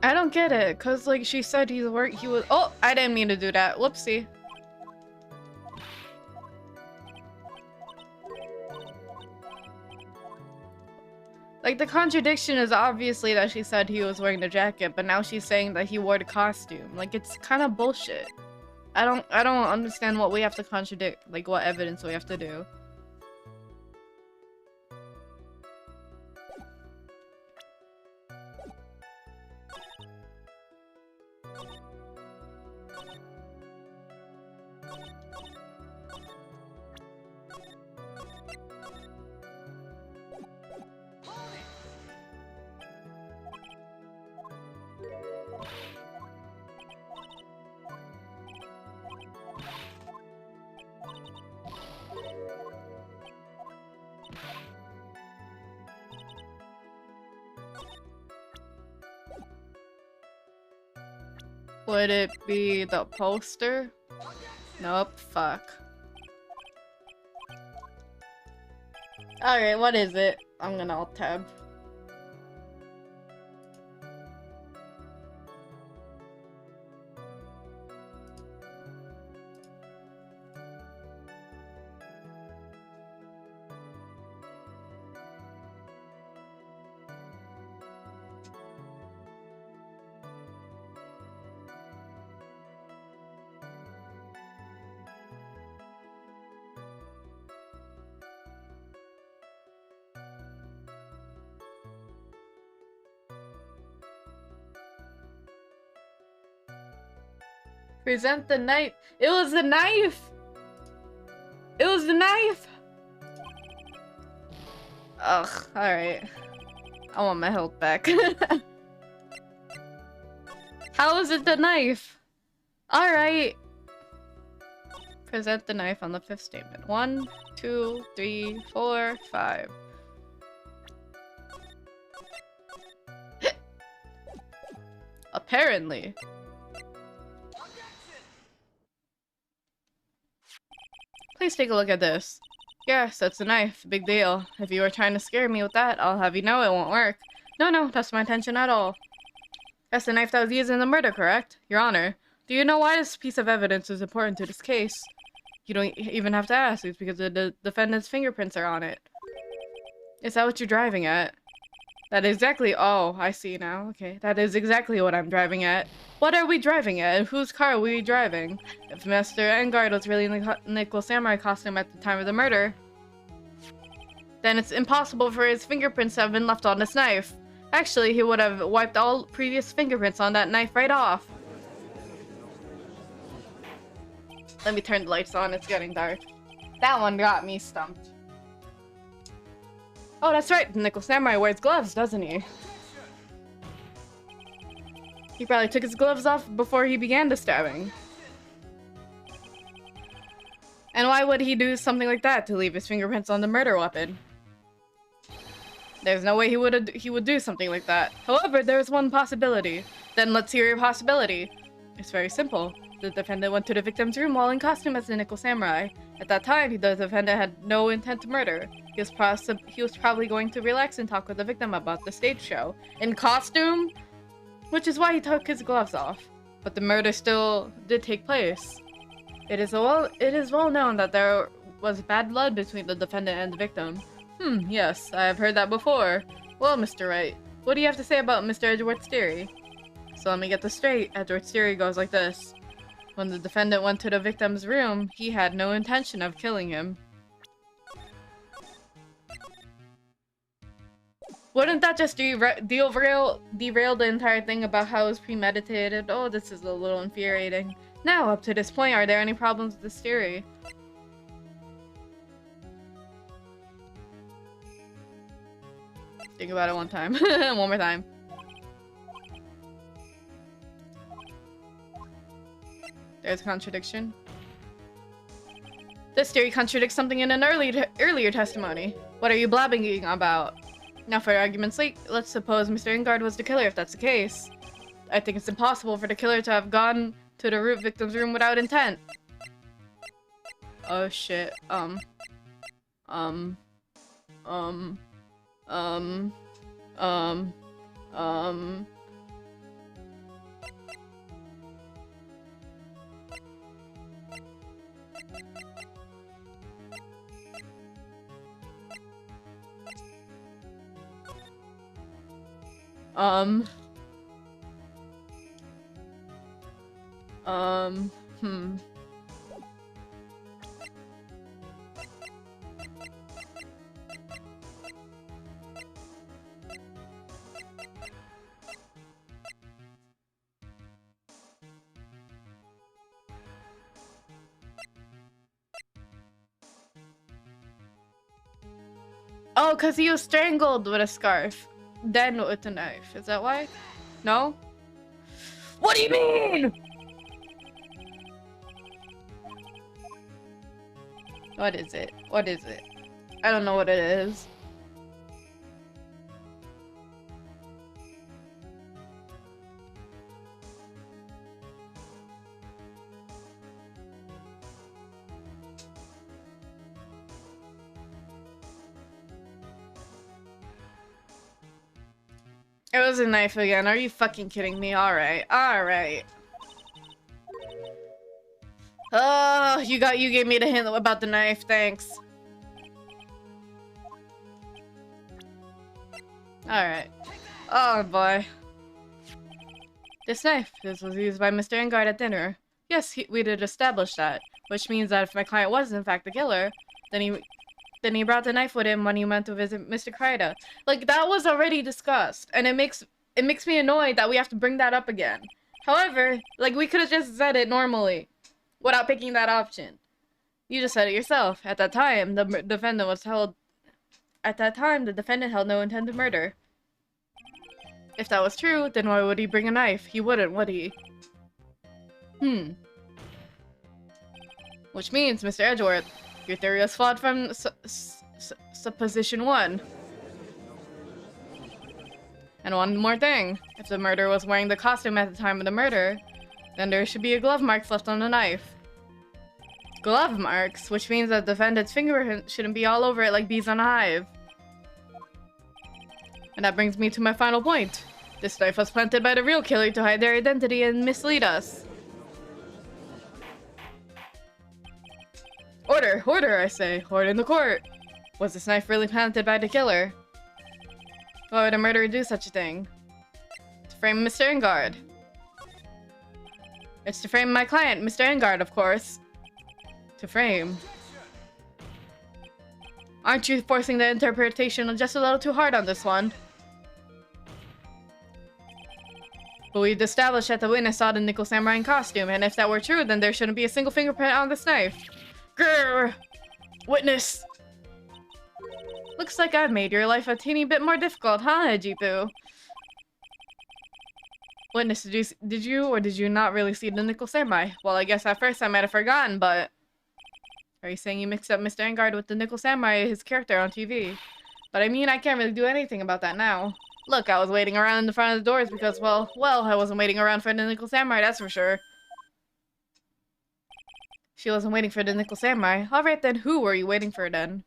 I don't get it, cause like she said he was- Oh, I didn't mean to do that. Whoopsie. Like, the contradiction is obviously that she said he was wearing the jacket, but now she's saying that he wore the costume. Like, it's kind of bullshit. I don't understand what we have to contradict, like what evidence we have to do. Would it be the poster? Nope, fuck. Alright, what is it? I'm gonna alt tab. Present the knife. It was the knife! It was the knife! Ugh, alright. I want my health back. How is it the knife? Alright. Present the knife on the fifth statement. 1, 2, 3, 4, 5. Apparently. Please take a look at this. Yes, that's a knife. Big deal. If you were trying to scare me with that, I'll have you know it won't work. No, that's my intention at all. That's the knife that was used in the murder, correct? Your Honor, do you know why this piece of evidence is important to this case? You don't even have to ask. It's because the defendant's fingerprints are on it. Is that what you're driving at? That is exactly- oh, I see now. Okay, that is exactly what I'm driving at. What are we driving at? Whose car are we driving? If Mr. Engard was really in the Nickel Samurai costume at the time of the murder, then it's impossible for his fingerprints to have been left on this knife. Actually, he would have wiped all previous fingerprints on that knife right off. Let me turn the lights on, it's getting dark. That one got me stumped. Oh, that's right, the Nickel Samurai wears gloves, doesn't he? He probably took his gloves off before he began the stabbing. And why would he do something like that to leave his fingerprints on the murder weapon? There's no way he would do something like that. However, there's one possibility. Then let's hear your possibility. It's very simple. The defendant went to the victim's room while in costume as the Nickel Samurai. At that time, the defendant had no intent to murder. He was probably going to relax and talk with the victim about the stage show. In costume? Which is why he took his gloves off. But the murder still did take place. It is well known that there was bad blood between the defendant and the victim. Yes, I have heard that before. Well, Mr. Wright, what do you have to say about Mr. Edgeworth's theory? So let me get this straight. Edward's theory goes like this. When the defendant went to the victim's room, he had no intention of killing him. Wouldn't that just derail the entire thing about how it was premeditated? Oh, this is a little infuriating. Now, up to this point, are there any problems with this theory? Think about it one time. One more time. There's a contradiction. This theory contradicts something in an earlier testimony. What are you blabbing about? Now, for argument's sake, let's suppose Mr. Ingard was the killer, if that's the case. I think it's impossible for the killer to have gone to the root victim's room without intent. Oh shit, um, um, um, um, um, hmm. Oh, because he was strangled with a scarf. Then with a knife. Is that why? No? What do you mean? What is it? What is it? I don't know what it is. It was a knife again. Are you fucking kidding me? Alright. Alright. Oh, you gave me the hint about the knife. Thanks. Alright. Oh boy. This knife. This was used by Mr. Ingard at dinner. Yes, we did establish that. Which means that if my client was in fact the killer, then he brought the knife with him when he went to visit Mr. Kreida. Like, that was already discussed, and it makes me annoyed that we have to bring that up again. However, like, we could have just said it normally, without picking that option. You just said it yourself. At that time, the defendant held no intent to murder. If that was true, then why would he bring a knife? He wouldn't, would he? Which means, Mr. Edgeworth, your theory was flawed from supposition 1. And one more thing. If the murderer was wearing the costume at the time of the murder, then there should be glove marks left on the knife. Glove marks? Which means that the defendant's fingerprint shouldn't be all over it like bees on a hive. And that brings me to my final point. This knife was planted by the real killer to hide their identity and mislead us. Order! Order, I say. Order in the court. Was this knife really planted by the killer? Why would a murderer do such a thing? To frame Mr. Ingard. It's to frame my client, Mr. Ingard, of course. To frame. Aren't you forcing the interpretation just a little too hard on this one? But we've established that the witness saw the Nickel Samurai in costume, and if that were true, then there shouldn't be a single fingerprint on this knife. Grrr! Witness! Looks like I've made your life a teeny bit more difficult, huh, Ejipu? Witness, did you or did you not really see the Nickel Samurai? Well, I guess at first I might have forgotten, but... Are you saying you mixed up Mr. Ingard with the Nickel Samurai, his character on TV? But I mean, I can't really do anything about that now. Look, I was waiting around in the front of the doors because, well, I wasn't waiting around for the Nickel Samurai, that's for sure. She wasn't waiting for the Nickel Samurai. Alright then, who were you waiting for then?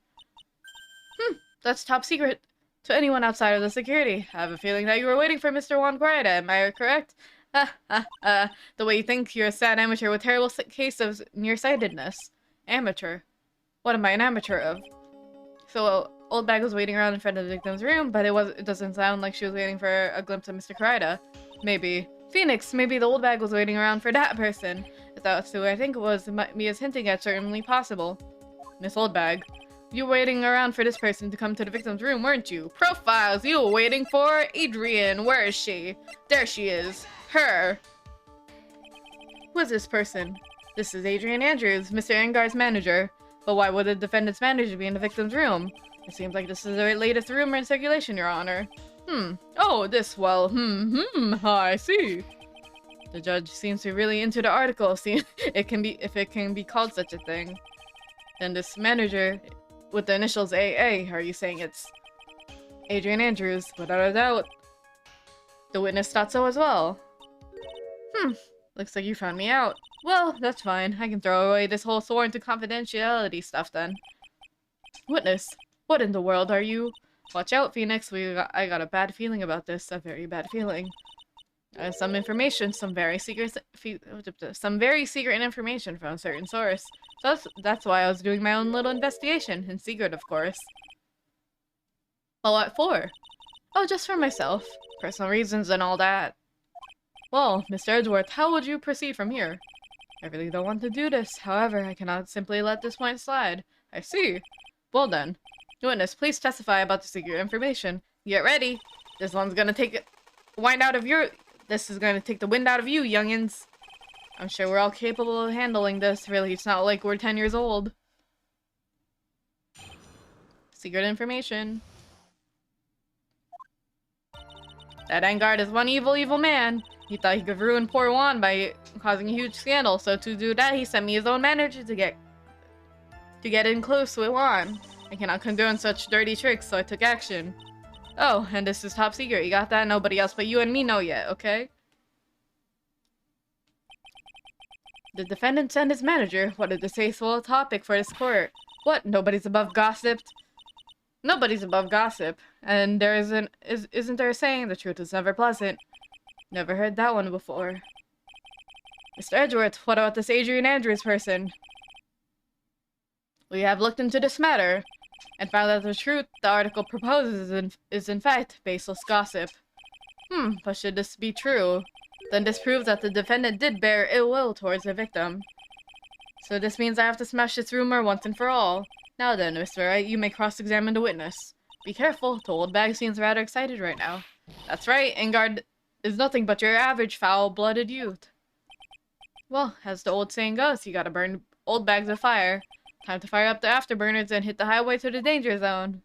That's top secret to anyone outside of the security. I have a feeling that you were waiting for Mr. Juan Guarda, am I correct? The way you think, you're a sad amateur with terrible case of nearsightedness. Amateur? What am I an amateur of? So, Old Bag was waiting around in front of the victim's room, but it doesn't sound like she was waiting for a glimpse of Mr. Kreida. Maybe. Phoenix, maybe the old bag was waiting around for that person. If that's who I think it was, me is hinting at certainly possible. Miss Oldbag, you were waiting around for this person to come to the victim's room, weren't you? Profiles, you were waiting for Adrian. Where is she? There she is. Her. Who is this person? This is Adrian Andrews, Mr. Engar's manager. But why would the defendant's manager be in the victim's room? It seems like this is the latest rumor in circulation, Your Honor. Oh, this, well, I see. The judge seems to be really into the article, if it can be called such a thing. Then this manager, with the initials AA, are you saying it's Adrian Andrews? Without a doubt. The witness thought so as well. Looks like you found me out. Well, that's fine. I can throw away this whole sworn to confidentiality stuff then. Witness, what in the world are you? Watch out, Phoenix. I got a bad feeling about this. A very bad feeling. Some information, some very secret information from a certain source. So that's why I was doing my own little investigation, in secret, of course. Well, what for? Oh, just for myself. Personal reasons and all that. Well, Mr. Edgeworth, how would you proceed from here? I really don't want to do this. However, I cannot simply let this point slide. I see. Well then. Witness, please testify about the secret information. Get ready. This one's gonna take This is gonna take the wind out of you, youngins. I'm sure we're all capable of handling this. Really, it's not like we're 10 years old. Secret information. That Engard is one evil man. He thought he could ruin poor Juan by causing a huge scandal, so to do that, he sent me his own manager to get in close with Juan. I cannot condone such dirty tricks, so I took action. Oh, and this is top secret. You got that? Nobody else but you and me know yet, okay? The defendant sent his manager. What a distasteful topic for this court. What? Nobody's above gossip? Nobody's above gossip. And isn't there a saying, the truth is never pleasant? Never heard that one before. Mr. Edgeworth, what about this Adrian Andrews person? We have looked into this matter, and found that the truth the article proposes is in fact baseless gossip. But should this be true, then this proves that the defendant did bear ill will towards the victim. So this means I have to smash this rumor once and for all. Now then, Mr. Wright, you may cross-examine the witness. Be careful, the old bag seems rather excited right now. That's right, Engard is nothing but your average foul-blooded youth. Well, as the old saying goes, you gotta burn old bags of fire. Time to fire up the afterburners and hit the highway to the danger zone.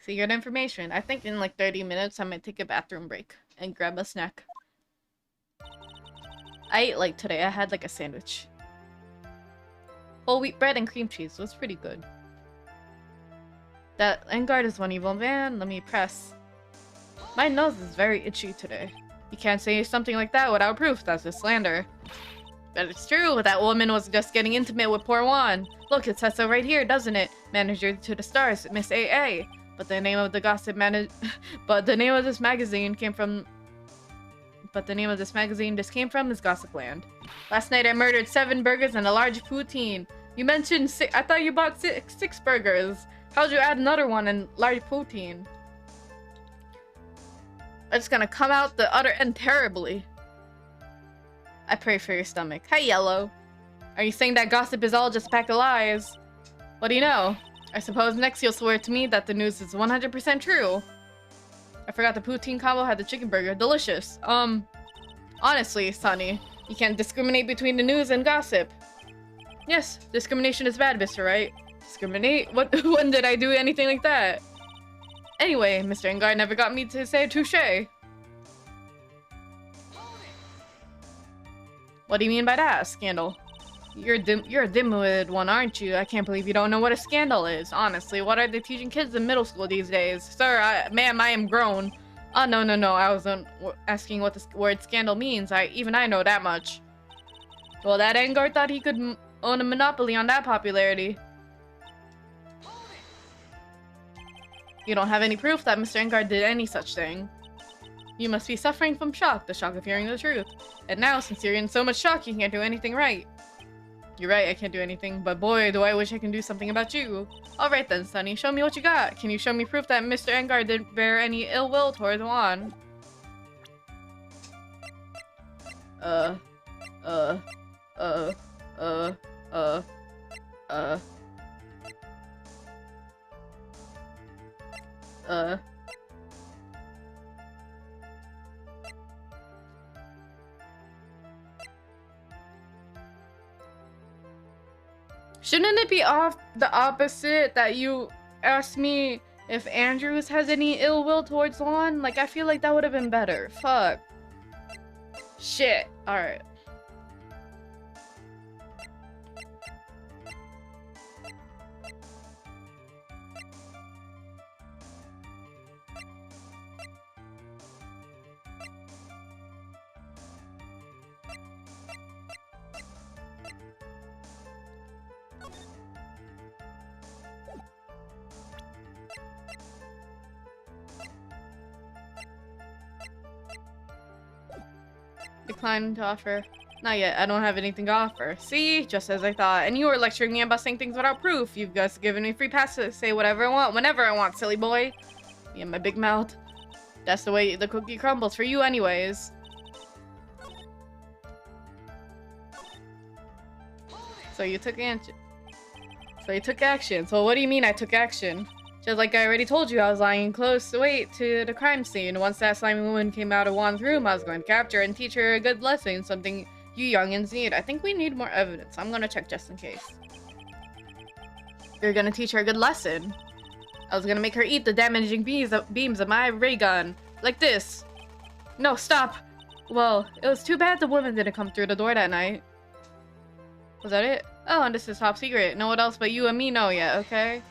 Secret information. I think in like 30 minutes I might take a bathroom break and grab a snack. I ate like today. I had like a sandwich. Whole wheat bread and cream cheese. It was pretty good. That Engard is one evil man. Let me press. My nose is very itchy today. You can't say something like that without proof. That's just slander. But it's true, that woman was just getting intimate with poor Juan. Look, it says so right here, doesn't it? Manager to the stars, Miss AA. But the name of the gossip but the name of this magazine came from... But the name of this magazine this came from is Gossipland. Last night I murdered 7 burgers and a large poutine. You mentioned 6... I thought you bought 6 burgers. How'd you add another one and large poutine? It's gonna come out the other end terribly. I pray for your stomach. Hi, Yellow. Are you saying that gossip is all just a pack of lies? What do you know? I suppose next you'll swear to me that the news is 100% true. I forgot the poutine combo had the chicken burger. Delicious. Honestly, Sonny, you can't discriminate between the news and gossip. Yes, discrimination is bad, Mr. Wright. Discriminate? What? When did I do anything like that? Anyway, Mr. Engard never got me to say touche. What do you mean by that? Scandal? You're a dim-witted one, aren't you? I can't believe you don't know what a scandal is. Honestly, what are they teaching kids in middle school these days? Sir, ma'am, I am grown. Oh, no. I wasn't asking what the word scandal means. Even I know that much. Well, that Engard thought he could own a monopoly on that popularity. You don't have any proof that Mr. Engard did any such thing. You must be suffering from shock, the shock of hearing the truth. And now, since you're in so much shock, you can't do anything right. You're right, I can't do anything, but boy, do I wish I can do something about you. Alright then, Sonny, show me what you got. Can you show me proof that Mr. Engard didn't bear any ill will towards Juan? uh, uh, uh, uh, uh, uh. Shouldn't it be off the opposite that you asked me if Andrews has any ill will towards Lon? Like, I feel like that would have been better. Fuck. Shit. Alright. Decline to offer. Not yet. I don't have anything to offer. See? Just as I thought. And you were lecturing me about saying things without proof. You've just given me free pass to say whatever I want, whenever I want, silly boy. Me and my big mouth. That's the way the cookie crumbles for you anyways. So you took action. So what do you mean I took action? Just like I already told you, I was lying close to wait to the crime scene. Once that slimy woman came out of Juan's room, I was going to capture her and teach her a good lesson, something you youngins need. I think we need more evidence. I'm gonna check just in case. You're gonna teach her a good lesson. I was gonna make her eat the damaging beams of my ray gun. Like this. No, stop. Well, it was too bad the woman didn't come through the door that night. Was that it? Oh, and this is top secret. No one else but you and me know yet, okay?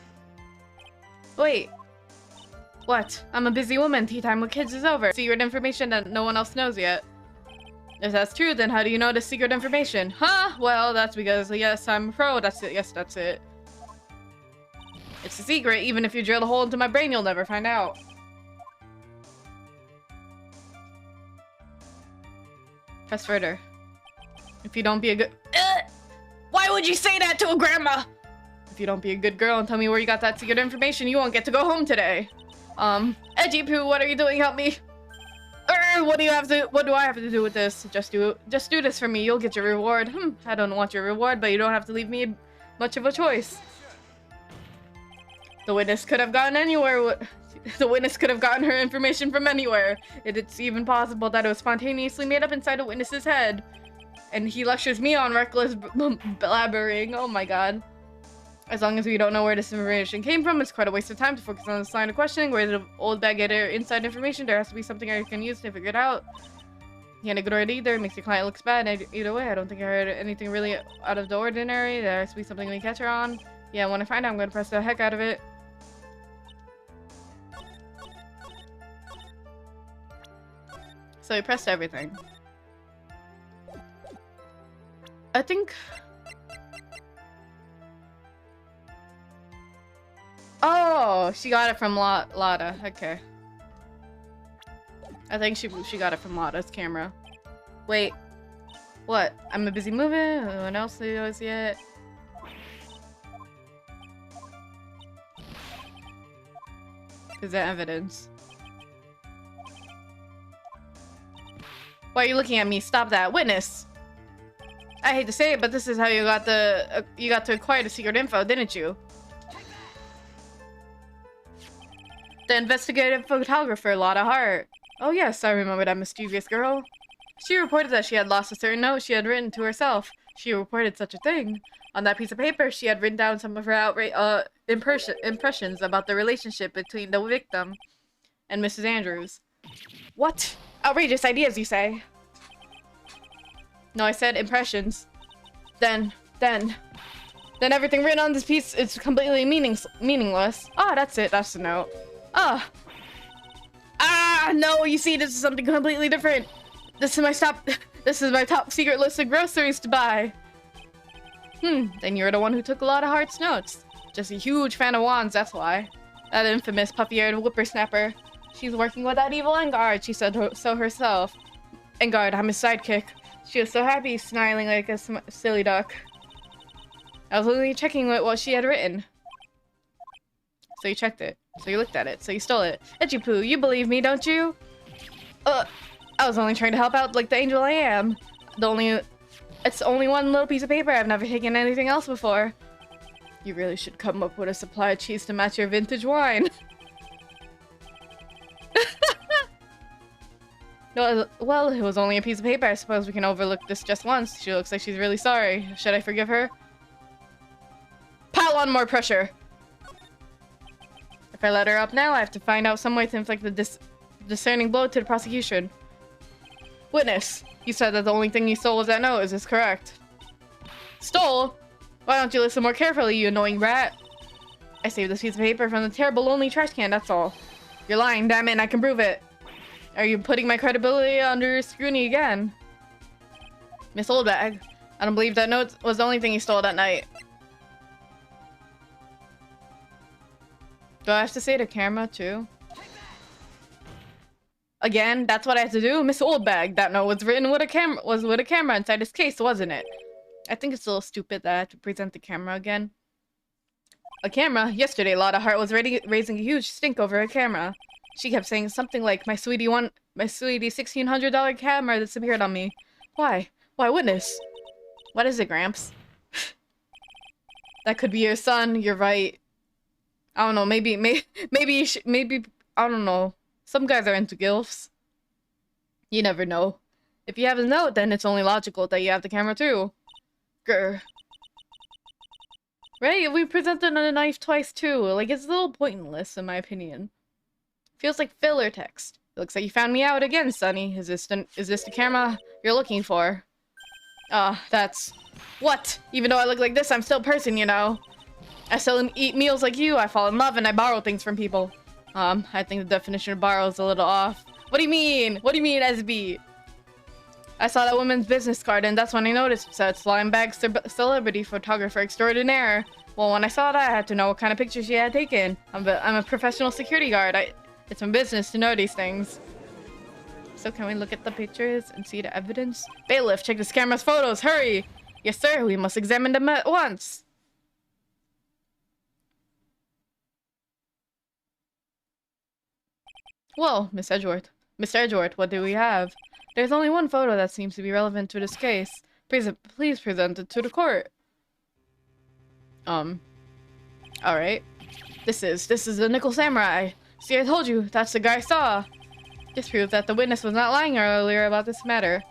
Wait. What? I'm a busy woman. Tea time with kids is over. Secret information that no one else knows yet. If that's true, then how do you know the secret information? Huh? Well, that's because, yes, I'm a pro. That's it. Yes, that's it. It's a secret. Even if you drill a hole into my brain, you'll never find out. Press further. If you don't be a good... Why would you say that to a grandma? If you don't be a good girl and tell me where you got that secret information, you won't get to go home today. Edgy Poo, what are you doing? Help me. What do I have to do with this? Just do this for me. You'll get your reward. I don't want your reward, but you don't have to leave me much of a choice. The witness could have gotten anywhere. The witness could have gotten her information from anywhere. It's even possible that it was spontaneously made up inside the witness's head. And he lectures me on reckless blabbering. Oh my god. As long as we don't know where this information came from, it's quite a waste of time to focus on this line of questioning. Where the old bag get her inside information? There has to be something I can use to figure it out. Can't ignore it either. It makes your client looks bad. Either way, I don't think I heard anything really out of the ordinary. There has to be something we catch her on. Yeah, when I find out, I'm gonna press the heck out of it. So we pressed everything. I think... Oh, she got it from Lada. Okay. I think she got it from Lada's camera. Wait. What? I'm a busy moving? No one else knows yet? Is that evidence? Why are you looking at me? Stop that. Witness! I hate to say it, but this is how you got to acquire the secret info, didn't you? The investigative photographer, Lotta Hart. Oh yes, I remember that mischievous girl. She reported that she had lost a certain note she had written to herself. She reported such a thing. On that piece of paper, she had written down some of her impressions about the relationship between the victim and Mrs. Andrews. What? Outrageous ideas, you say? No, I said impressions. Then everything written on this piece is completely meaningless. Ah, that's it. That's the note. No, you see, this is something completely different. This is my top secret list of groceries to buy. Then you're the one who took a lot of Hart's notes. Just a huge fan of Juan's, that's why. That infamous puffy-eared whippersnapper. She's working with that evil Engard, she said so herself. Engard, I'm his sidekick. She was so happy, smiling like a silly duck. I was only checking what she had written. So you checked it. So you looked at it. So you stole it. Edgy Poo, you believe me, don't you? I was only trying to help out like the angel I am. It's only one little piece of paper. I've never taken anything else before. You really should come up with a supply of cheese to match your vintage wine. No, well, it was only a piece of paper. I suppose we can overlook this just once. She looks like she's really sorry. Should I forgive her? Pile on more pressure. If I let her up now, I have to find out some way to inflict the discerning blow to the prosecution. Witness, you said that the only thing you stole was that note. Is this correct? Stole? Why don't you listen more carefully, you annoying rat? I saved this piece of paper from the terrible lonely trash can, that's all. You're lying, damn it, and I can prove it. Are you putting my credibility under scrutiny again? Miss Oldbag, I don't believe that note was the only thing you stole that night. Do I have to say to camera, too? Again, that's what I have to do? Miss Oldbag, that note was written with a camera inside his case, wasn't it? I think it's a little stupid that I have to present the camera again. A camera? Yesterday, Lotta Hart was raising a huge stink over a camera. She kept saying something like, my sweetie $1,600 camera disappeared on me. Why? Why, witness? What is it, Gramps? That could be your son, you're right. I don't know, maybe, I don't know. Some guys are into gilfs. You never know. If you have a note, then it's only logical that you have the camera too. Grr. Right? We presented a knife twice too. Like, it's a little pointless, in my opinion. Feels like filler text. It looks like you found me out again, Sonny. Is this the camera you're looking for? That's... What? Even though I look like this, I'm still a person, you know. I still eat meals like you, I fall in love, and I borrow things from people. I think the definition of borrow is a little off. What do you mean? What do you mean, SB? I saw that woman's business card, and that's when I noticed it said Slime Bag Celebrity Photographer Extraordinaire. Well, when I saw that, I had to know what kind of pictures she had taken. I'm a professional security guard. It's my business to know these things. So can we look at the pictures and see the evidence? Bailiff, check this camera's photos, hurry! Yes, sir, we must examine them at once. Well, Miss Edgeworth. Mr. Edgeworth, what do we have? There's only one photo that seems to be relevant to this case. Please present it to the court. Alright. This is the Nickel Samurai. See, I told you, that's the guy I saw. This proves that the witness was not lying earlier about this matter.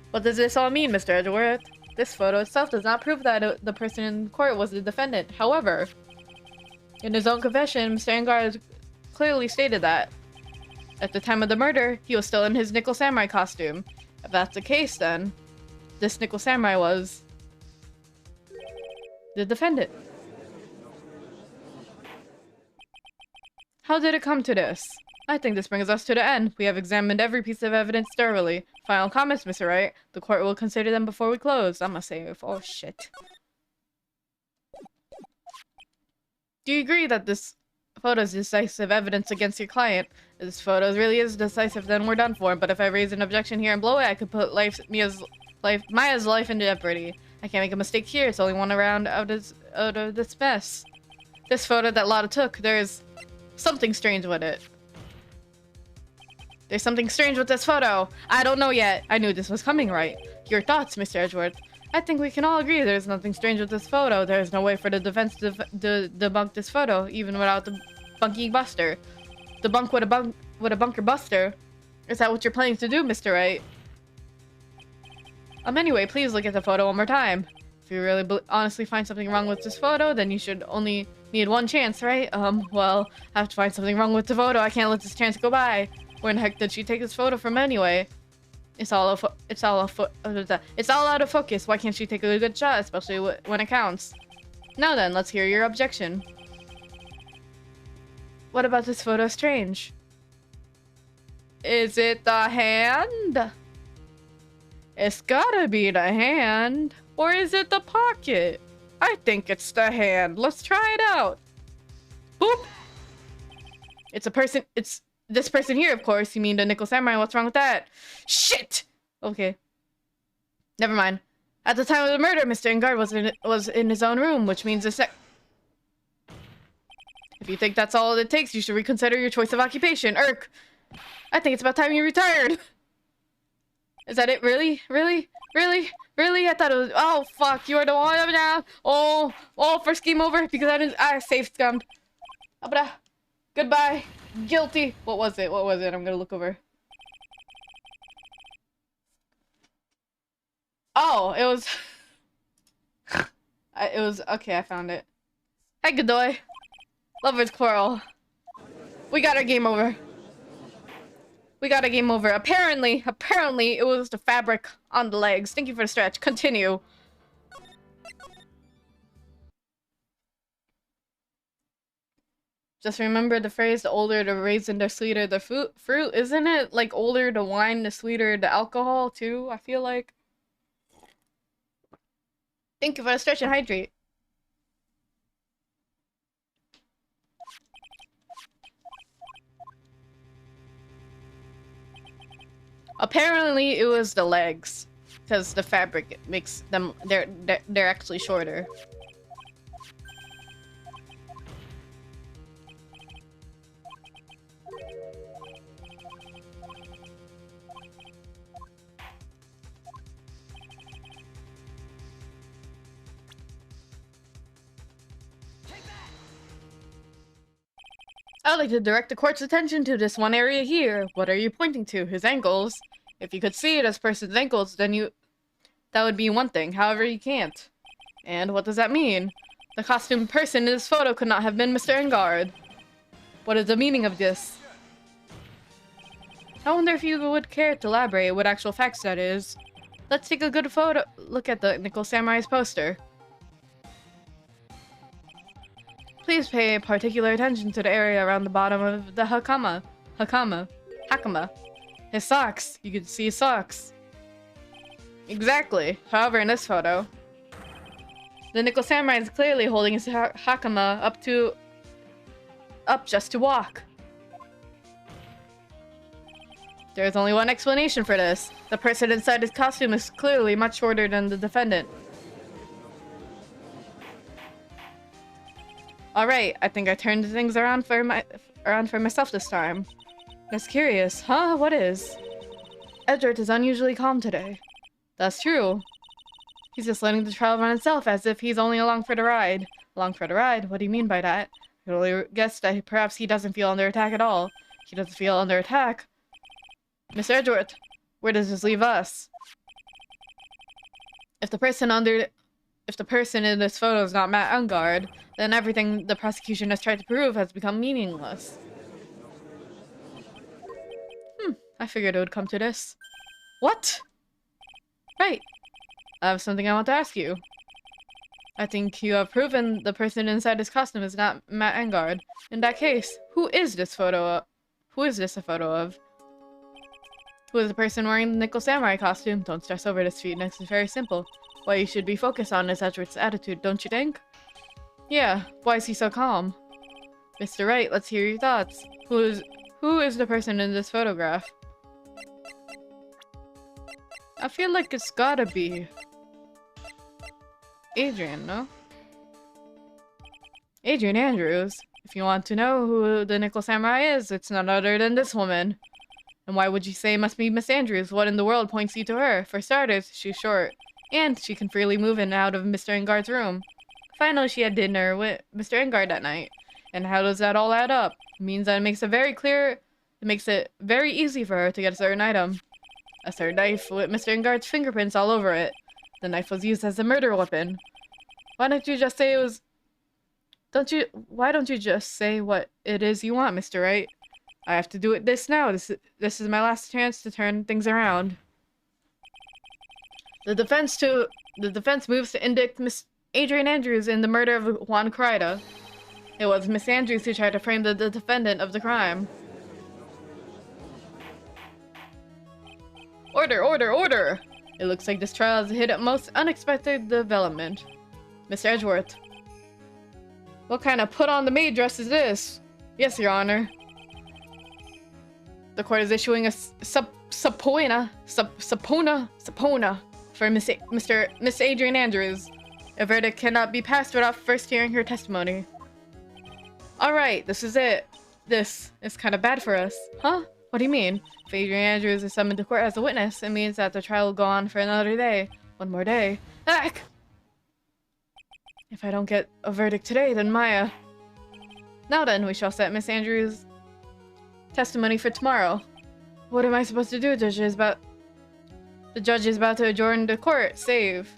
What does this all mean, Mr. Edgeworth? This photo itself does not prove that the person in court was the defendant. However, in his own confession, Mr. Engard clearly stated that at the time of the murder, he was still in his Nickel Samurai costume. If that's the case, then this Nickel Samurai was the defendant. How did it come to this? I think this brings us to the end. We have examined every piece of evidence thoroughly. Final comments, Mr. Wright. The court will consider them before we close. I'm gonna say, oh shit. Do you agree that this photo is decisive evidence against your client? If this photo really is decisive, then we're done for. But if I raise an objection here and blow it, I could put Maya's life into jeopardy. I can't make a mistake here. It's only one round out of this mess. This photo that Lotta took, there's something strange with it. There's something strange with this photo. I don't know yet. I knew this was coming, right? Your thoughts, Mr. Edgeworth? I think we can all agree there's nothing strange with this photo. There's no way for the defense to debunk this photo, even without the bunking buster. Debunk with a bunker buster? Is that what you're planning to do, Mr. Wright? Anyway, please look at the photo one more time. If you really honestly find something wrong with this photo, then you should only need one chance, right? Well, I have to find something wrong with the photo. I can't let this chance go by. Where in the heck did she take this photo from anyway? It's all out of focus. Why can't she take a good shot, especially when it counts? Now then, let's hear your objection. What about this photo strange? Is it the hand? It's gotta be the hand. Or is it the pocket? I think it's the hand. Let's try it out. Boop! It's a person. It's this person here, of course. You mean the Nickel Samurai? What's wrong with that? Shit! Okay. Never mind. At the time of the murder, Mr. Engard was in his own room, which means If you think that's all it takes, you should reconsider your choice of occupation. Irk! I think it's about time you retired. Is that it? Really? Really? Really? Really? I thought it was... Oh, fuck. You are the one now. Oh. Oh, first game over because I safe scummed. Goodbye. Guilty. What was it? What was it? I'm gonna look over. Oh, it was... it was... Okay, I found it. Hey, Godoy. Lover's quarrel. We got our game over. We got a game over. Apparently, it was the fabric on the legs. Thank you for the stretch. Continue. Just remember the phrase, the older the raisin, the sweeter the fruit. Isn't it like older the wine, the sweeter the alcohol too? I feel like. Thank you for the stretch and hydrate. Apparently, it was the legs, because the fabric makes them they're actually shorter. I'd like to direct the court's attention to this one area here. What are you pointing to? His ankles. If you could see it as person's ankles, then that would be one thing. However, you can't. And what does that mean? The costumed person in this photo could not have been Mr. Engard. What is the meaning of this? I wonder if you would care to elaborate what actual facts that is. Let's take a good look at the Nickel Samurai's poster. Please pay particular attention to the area around the bottom of the hakama. His socks. You can see his socks. Exactly. However, in this photo, the Nickel Samurai is clearly holding his hakama up just to walk. There is only one explanation for this. The person inside his costume is clearly much shorter than the defendant. Alright, I think I turned things around for myself this time. That's curious. Huh? What is? Edward is unusually calm today. That's true. He's just letting the trial run itself as if he's only along for the ride. Along for the ride? What do you mean by that? I can only guess that perhaps he doesn't feel under attack at all. He doesn't feel under attack. Mr. Edgeworth, where does this leave us? If the person in this photo is not Matt Ungard, then everything the prosecution has tried to prove has become meaningless. I figured it would come to this. What? Right. I have something I want to ask you. I think you have proven the person inside this costume is not Matt Engard. In that case, who is this a photo of? Who is the person wearing the Nickel Samurai costume? Don't stress over this feat next. It's very simple. What you should be focused on is Edward's attitude, don't you think? Yeah, why is he so calm? Mr. Wright, let's hear your thoughts. Who is the person in this photograph? I feel like it's gotta be Adrian, no? Adrian Andrews. If you want to know who the Nickel Samurai is, it's none other than this woman. And why would you say it must be Miss Andrews? What in the world points you to her? For starters, she's short. And she can freely move in and out of Mr. Engard's room. Finally, she had dinner with Mr. Engard that night. And how does that all add up? It means that it makes it very easy for her to get a certain item. A certain knife with Mr. Engard's fingerprints all over it. The knife was used as a murder weapon. Why don't you just say it was... Why don't you just say what it is you want, Mr. Wright? I have to do it now. This is my last chance to turn things around. The defense moves to indict Miss Adrian Andrews in the murder of Juan Crida. It was Miss Andrews who tried to frame the defendant of the crime. Order, order, order! It looks like this trial has hit a most unexpected development. Mr. Edgeworth. What kind of put-on-the-maid dress is this? Yes, Your Honor. The court is issuing a subpoena for Miss Adrian Andrews. A verdict cannot be passed without first hearing her testimony. Alright, this is it. This is kind of bad for us. Huh? What do you mean? If Adrian Andrews is summoned to court as a witness, it means that the trial will go on for another day. One more day. Heck! If I don't get a verdict today, then Maya... Now then, we shall set Miss Andrews' testimony for tomorrow. What am I supposed to do? The judge is about to adjourn the court. Save.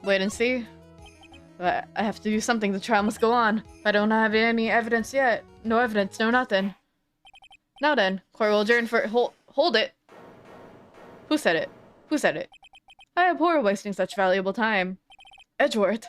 Wait and see. But I have to do something. The trial must go on. I don't have any evidence yet. No evidence, no nothing. Now then, court will adjourn for... Hold it! Who said it? Who said it? I abhor wasting such valuable time. Edgeworth.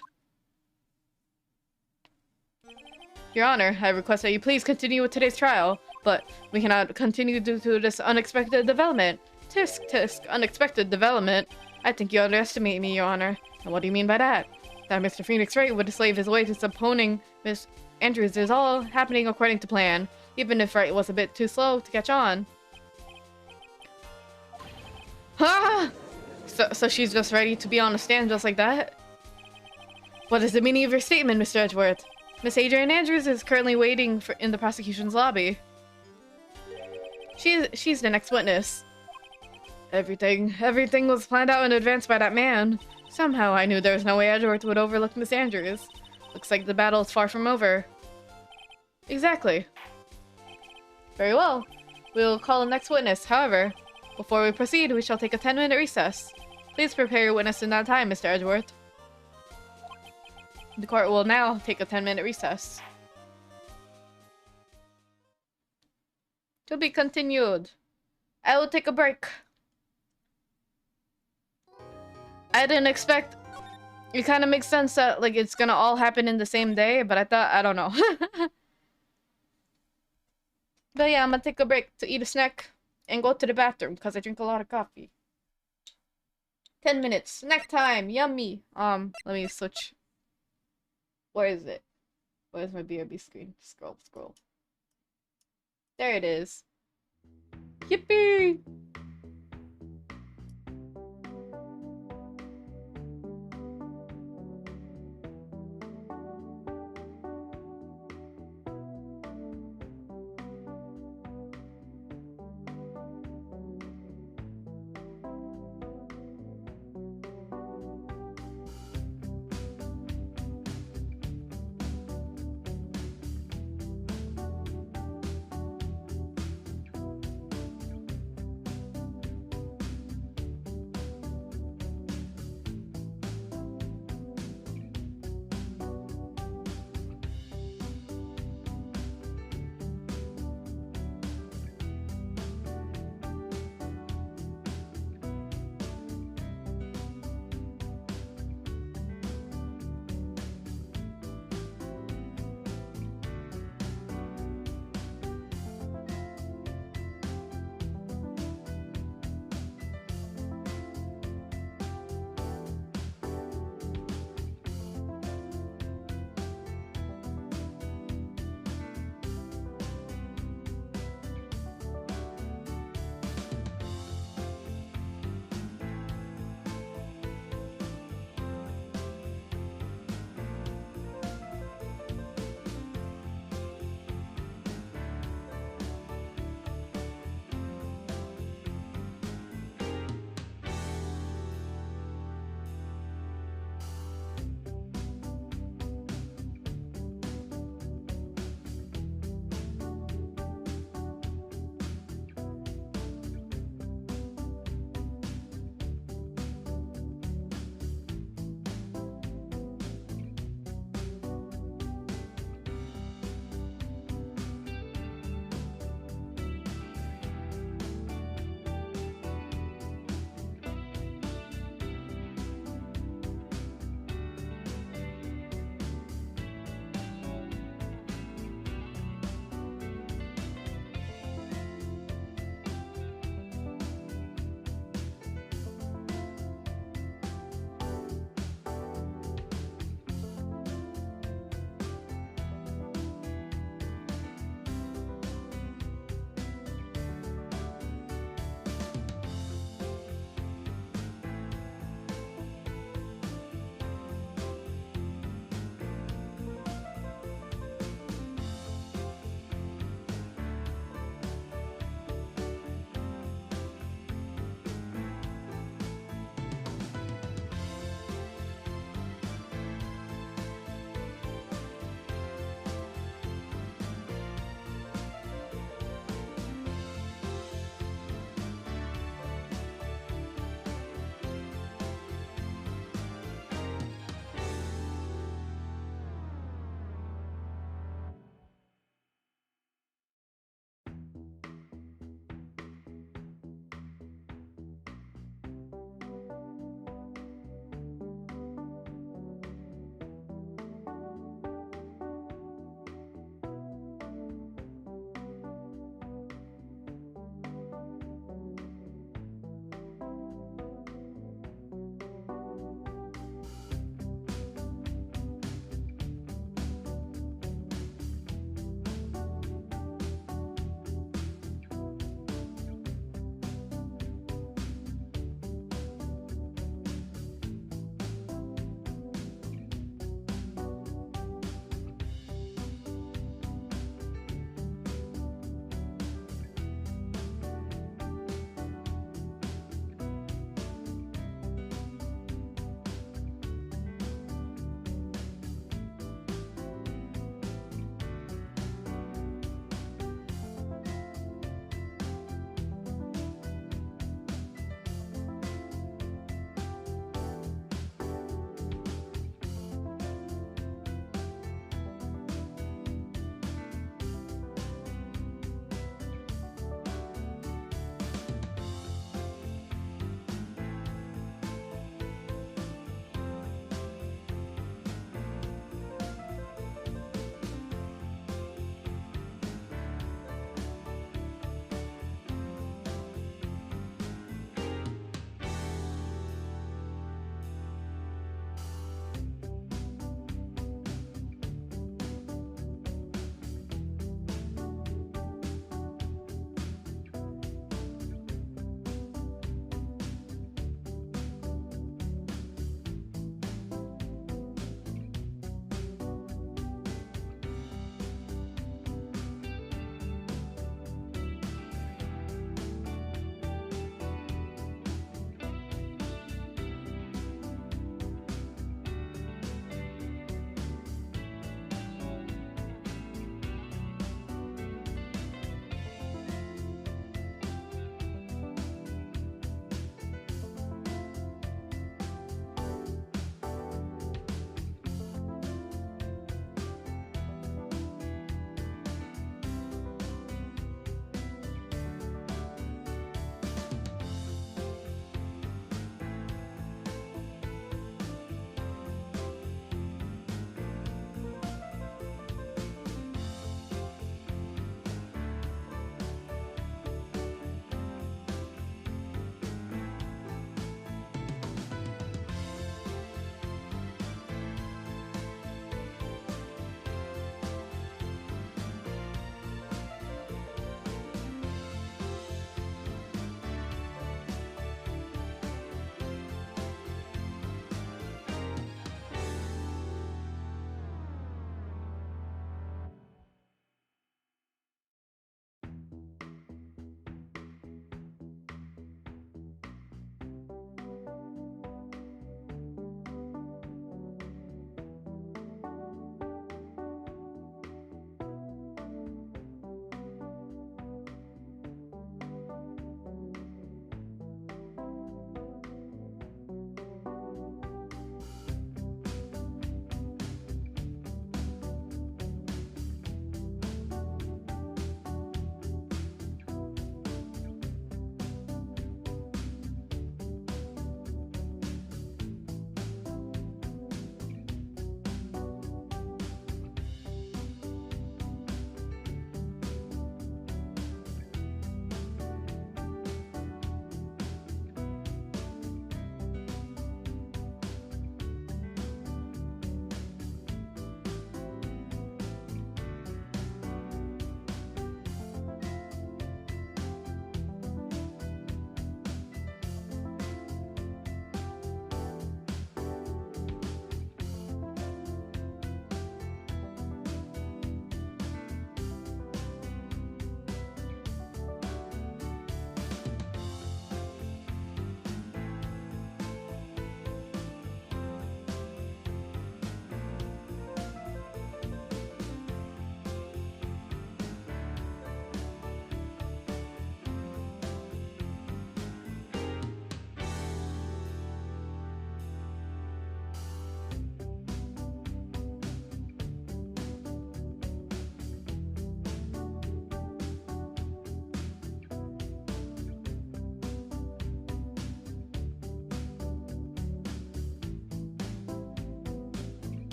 Your Honor, I request that you please continue with today's trial, but we cannot continue due to this unexpected development. Tisk, unexpected development. I think you underestimate me, Your Honor. And what do you mean by that? That Mr. Phoenix Wright would slave his way to subpoenaing Miss Andrews is all happening according to plan, even if Wright was a bit too slow to catch on. Ah! So she's just ready to be on the stand just like that? What is the meaning of your statement, Mr. Edgeworth? Miss Adrian Andrews is currently waiting in the prosecution's lobby. She's the next witness. Everything was planned out in advance by that man. Somehow I knew there was no way Edgeworth would overlook Miss Andrews. Looks like the battle is far from over. Exactly. Very well. We'll call the next witness. However, before we proceed, we shall take a 10-minute recess. Please prepare your witness in that time, Mr. Edgeworth. The court will now take a 10-minute recess. To be continued. I will take a break. I didn't expect... It kind of makes sense that like it's gonna all happen in the same day, but I don't know. But yeah, I'm gonna take a break to eat a snack and go to the bathroom because I drink a lot of coffee. 10 minutes. Snack time. Yummy. Let me switch. Where is it? Where's my BRB screen? Scroll. There it is. Yippee!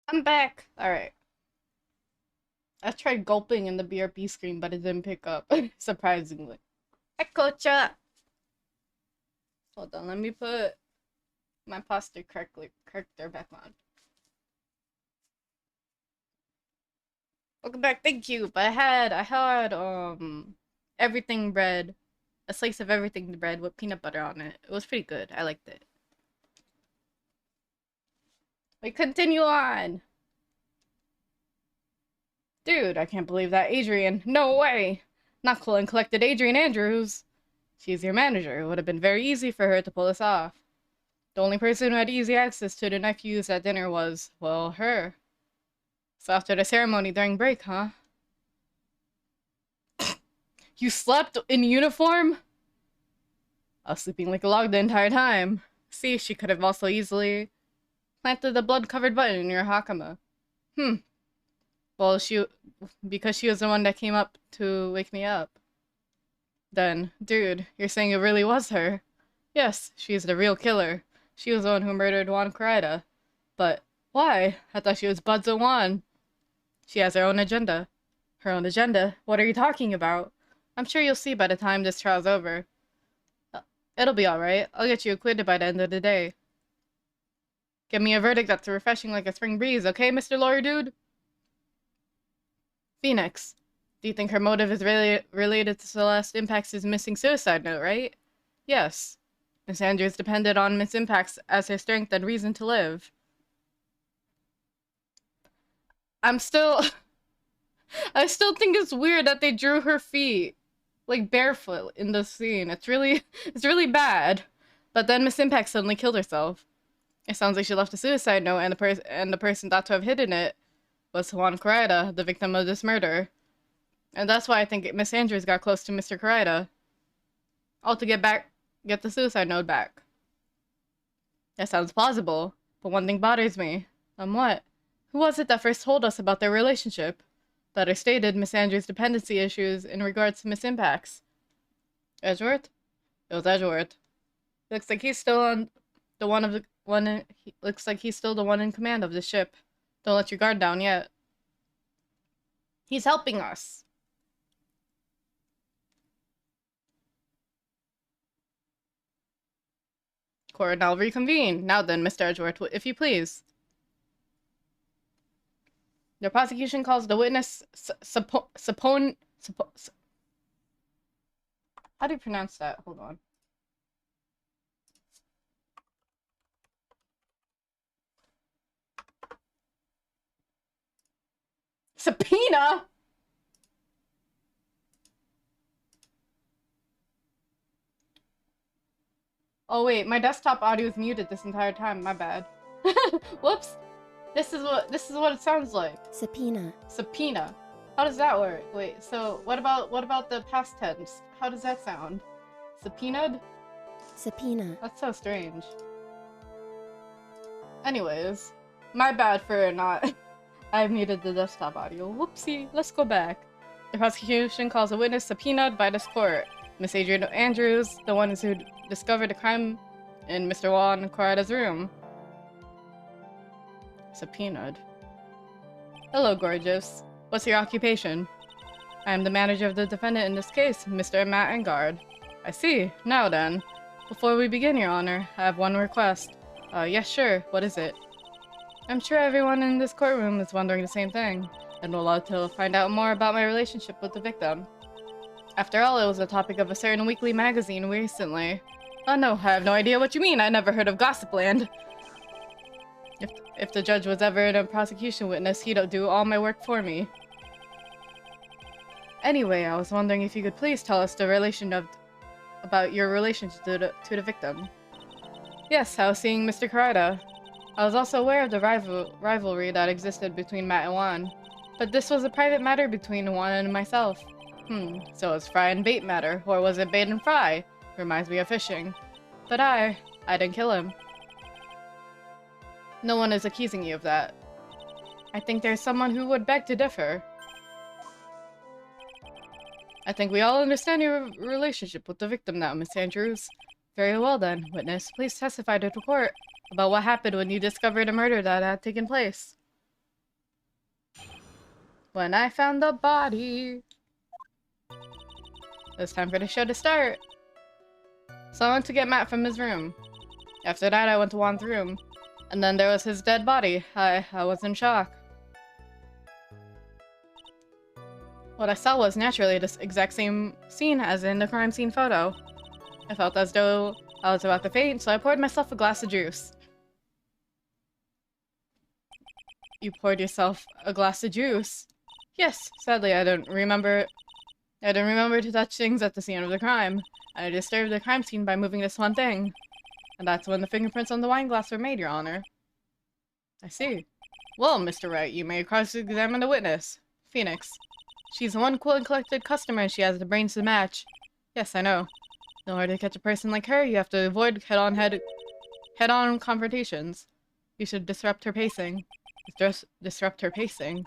I'm back. Alright. I tried gulping in the BRB screen, but it didn't pick up, surprisingly. Hi, Kocha! Hold on, let me put my posture corrector back on. Welcome back, thank you. But I had everything bread, a slice of everything bread with peanut butter on it. It was pretty good. I liked it. We continue on. Dude, I can't believe that Adrian. No way. Not cool and collected Adrian Andrews. She's your manager. It would have been very easy for her to pull this off. The only person who had easy access to the knife used at dinner was, well, her. So after the ceremony during break, huh? You slept in uniform? I was sleeping like a log the entire time. See, she could have also easily planted the blood-covered button in your hakama. Well, because she was the one that came up to wake me up. Then, dude, you're saying it really was her? Yes, she's the real killer. She was the one who murdered Juan Corrida. But why? I thought she was Buds of Juan. She has her own agenda. Her own agenda? What are you talking about? I'm sure you'll see by the time this trial's over. It'll be alright. I'll get you acquitted by the end of the day. Give me a verdict that's refreshing like a spring breeze, okay, Mr. Lawyer Dude? Phoenix. Do you think her motive is really related to Celeste Impact's missing suicide note, right? Yes. Miss Andrews depended on Miss Impact's as her strength and reason to live. I still think it's weird that they drew her feet like barefoot in the scene. It's really bad. But then Miss Impact suddenly killed herself. It sounds like she left a suicide note, and the person thought to have hidden it was Juan Corrida, the victim of this murder. And that's why I think Miss Andrews got close to Mr. Corrida. All to get the suicide note back. That sounds plausible, but one thing bothers me. What? Who was it that first told us about their relationship? That stated Miss Andrews' dependency issues in regards to Miss Impact's. Edgeworth? It was Edgeworth. Looks like he's still looks like he's still the one in command of the ship. Don't let your guard down yet. He's helping us. Court now reconvene. Now then, Mr. Edgeworth, if you please. The prosecution calls the witness how do you pronounce that? Hold on. Subpoena? Oh wait, my desktop audio is muted this entire time. My bad. Whoops. This is what it sounds like. Subpoena. Subpoena. How does that work? Wait, so what about the past tense? How does that sound? Subpoenaed? Subpoena. That's so strange. Anyways, my bad for not I muted the desktop audio. Whoopsie. Let's go back. The prosecution calls a witness subpoenaed by this court. Miss Adrian Andrews, the one who discovered the crime in Mr. Juan Corrida's room. Subpoenaed. Hello, gorgeous. What's your occupation? I am the manager of the defendant in this case, Mr. Matt Engard. I see. Now then. Before we begin, Your Honor, I have one request. Yes, sure. What is it? I'm sure everyone in this courtroom is wondering the same thing, and would love to find out more about my relationship with the victim. After all, it was the topic of a certain weekly magazine recently. Oh no, I have no idea what you mean. I never heard of Gossipland. If the judge was ever a prosecution witness, he'd do all my work for me. Anyway, I was wondering if you could please tell us about your relationship to the victim. Yes, I was seeing Mr. Corrida. I was also aware of the rivalry that existed between Matt and Juan, but this was a private matter between Juan and myself. So it's fry and bait matter, or was it bait and fry? Reminds me of fishing. But I didn't kill him. No one is accusing you of that. I think there's someone who would beg to differ. I think we all understand your relationship with the victim now, Miss Andrews. Very well then, witness. Please testify to the court about what happened when you discovered a murder that had taken place. when I found the body. It's time for the show to start. So I went to get Matt from his room. After that, I went to Juan's room. And then there was his dead body. I was in shock. What I saw was naturally this exact same scene as in the crime scene photo. I felt as though I was about to faint, so I poured myself a glass of juice. You poured yourself a glass of juice? Yes, sadly I don't remember to touch things at the scene of the crime. I disturbed the crime scene by moving this one thing. And that's when the fingerprints on the wine glass were made, Your Honor. I see. Well, Mr. Wright, you may cross-examine the witness. Phoenix. She's one cool and collected customer and she has the brains to match. Yes, I know. In order to catch a person like her, you have to avoid head-on confrontations. You should disrupt her pacing. Disrupt her pacing.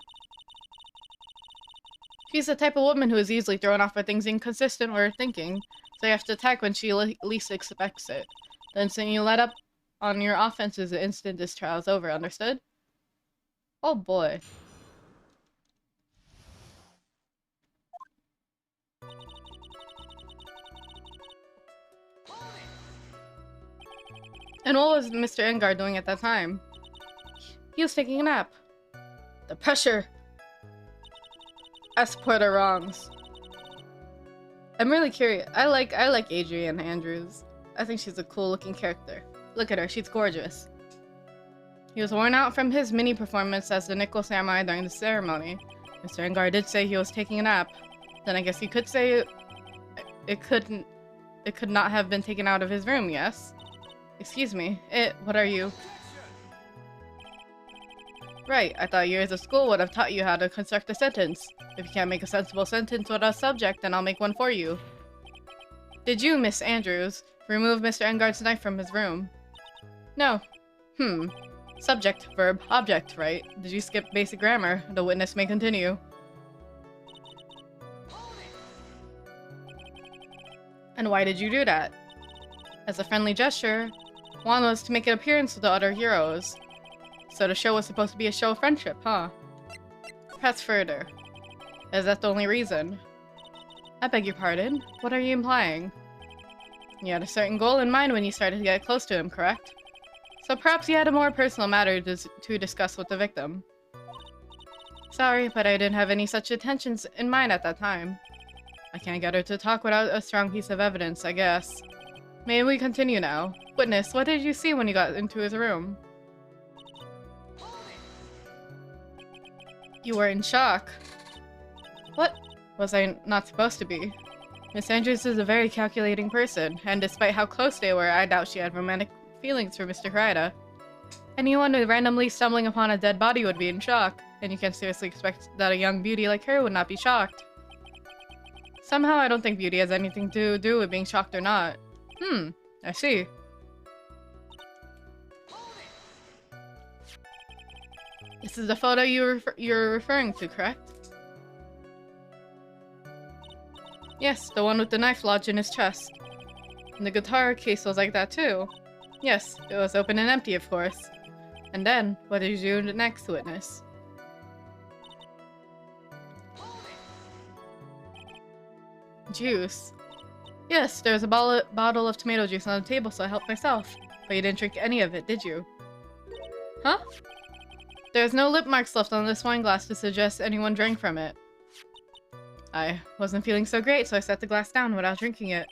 She's the type of woman who is easily thrown off by things inconsistent or her thinking, so you have to attack when she least expects it. The instant you let up on your offense is the instant this trial is over, understood? Oh boy. And what was Mr. Engar doing at that time? He was taking a nap. The pressure! Esport her wrongs. I'm really curious. I like Adrienne Andrews. I think she's a cool-looking character. Look at her, she's gorgeous. He was worn out from his mini-performance as the Nickel Samurai during the ceremony. Mr. Engar did say he was taking a nap. Then I guess you could say it could not have been taken out of his room, yes? Excuse me, what are you? Right, I thought years of school would have taught you how to construct a sentence. If you can't make a sensible sentence without a subject, then I'll make one for you. Did you, Miss Andrews, remove Mr. Engar's knife from his room? No. Subject, verb, object, right? Did you skip basic grammar? The witness may continue. And why did you do that? As a friendly gesture, one was to make an appearance with the other heroes. So the show was supposed to be a show of friendship, huh? Press further. Is that the only reason? I beg your pardon? What are you implying? You had a certain goal in mind when you started to get close to him, correct? So perhaps you had a more personal matter to discuss with the victim. Sorry, but I didn't have any such intentions in mind at that time. I can't get her to talk without a strong piece of evidence, I guess. May we continue now? Witness, what did you see when you got into his room? You were in shock. What? Was I not supposed to be? Miss Andrews is a very calculating person, and despite how close they were, I doubt she had romantic feelings for Mr. Kryda. Anyone who randomly stumbling upon a dead body would be in shock, and you can seriously expect that a young beauty like her would not be shocked. Somehow I don't think beauty has anything to do with being shocked or not. I see. This is the photo you're referring to, correct? Yes, the one with the knife lodged in his chest. And the guitar case was like that too. Yes, it was open and empty, of course. And then, what did you do next, witness? Juice. Yes, there was a bottle of tomato juice on the table, so I helped myself. But you didn't drink any of it, did you? Huh? There's no lip marks left on this wine glass to suggest anyone drank from it. I wasn't feeling so great, so I set the glass down without drinking it.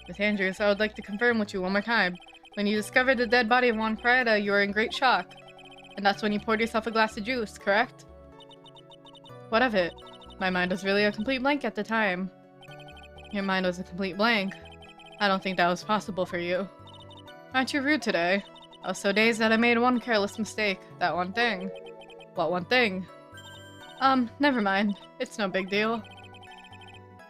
Miss Andrews, I would like to confirm with you one more time. When you discovered the dead body of Juan Kryda, you were in great shock. And that's when you poured yourself a glass of juice, correct? What of it? My mind was really a complete blank at the time. Your mind was a complete blank. I don't think that was possible for you. Aren't you rude today? I was so dazed that I made one careless mistake. That one thing. What one thing? Never mind. It's no big deal.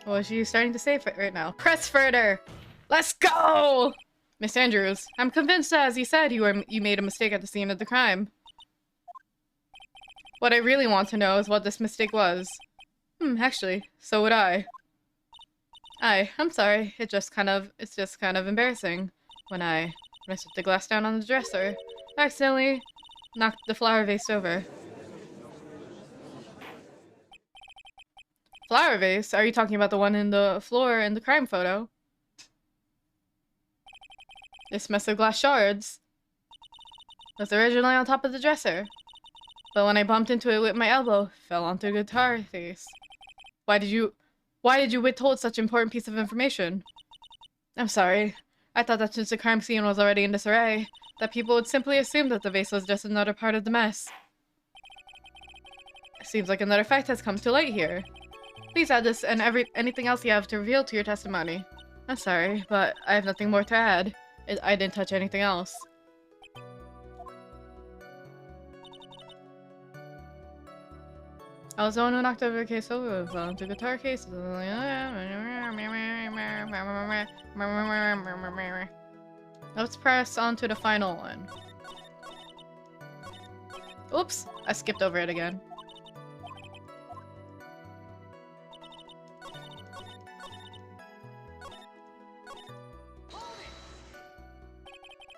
What was you starting to say right now? Press further! Let's go! Miss Andrews, I'm convinced that, as you said, you made a mistake at the scene of the crime. What I really want to know is what this mistake was. Actually, so would I. I'm sorry. It's just kind of embarrassing. When I set the glass down on the dresser, I accidentally knocked the flower vase over. Flower vase? Are you talking about the one in the floor in the crime photo? This mess of glass shards was originally on top of the dresser, but when I bumped into it with my elbow, it fell onto the guitar case. Why did you withhold such important piece of information? I'm sorry. I thought that since the crime scene was already in disarray, that people would simply assume that the vase was just another part of the mess. It seems like another fact has come to light here. Please add this and anything else you have to reveal to your testimony. I'm sorry, but I have nothing more to add. I didn't touch anything else. I was the one who knocked over the case over, fell into the guitar case. Let's press on to the final one. Oops, I skipped over it again.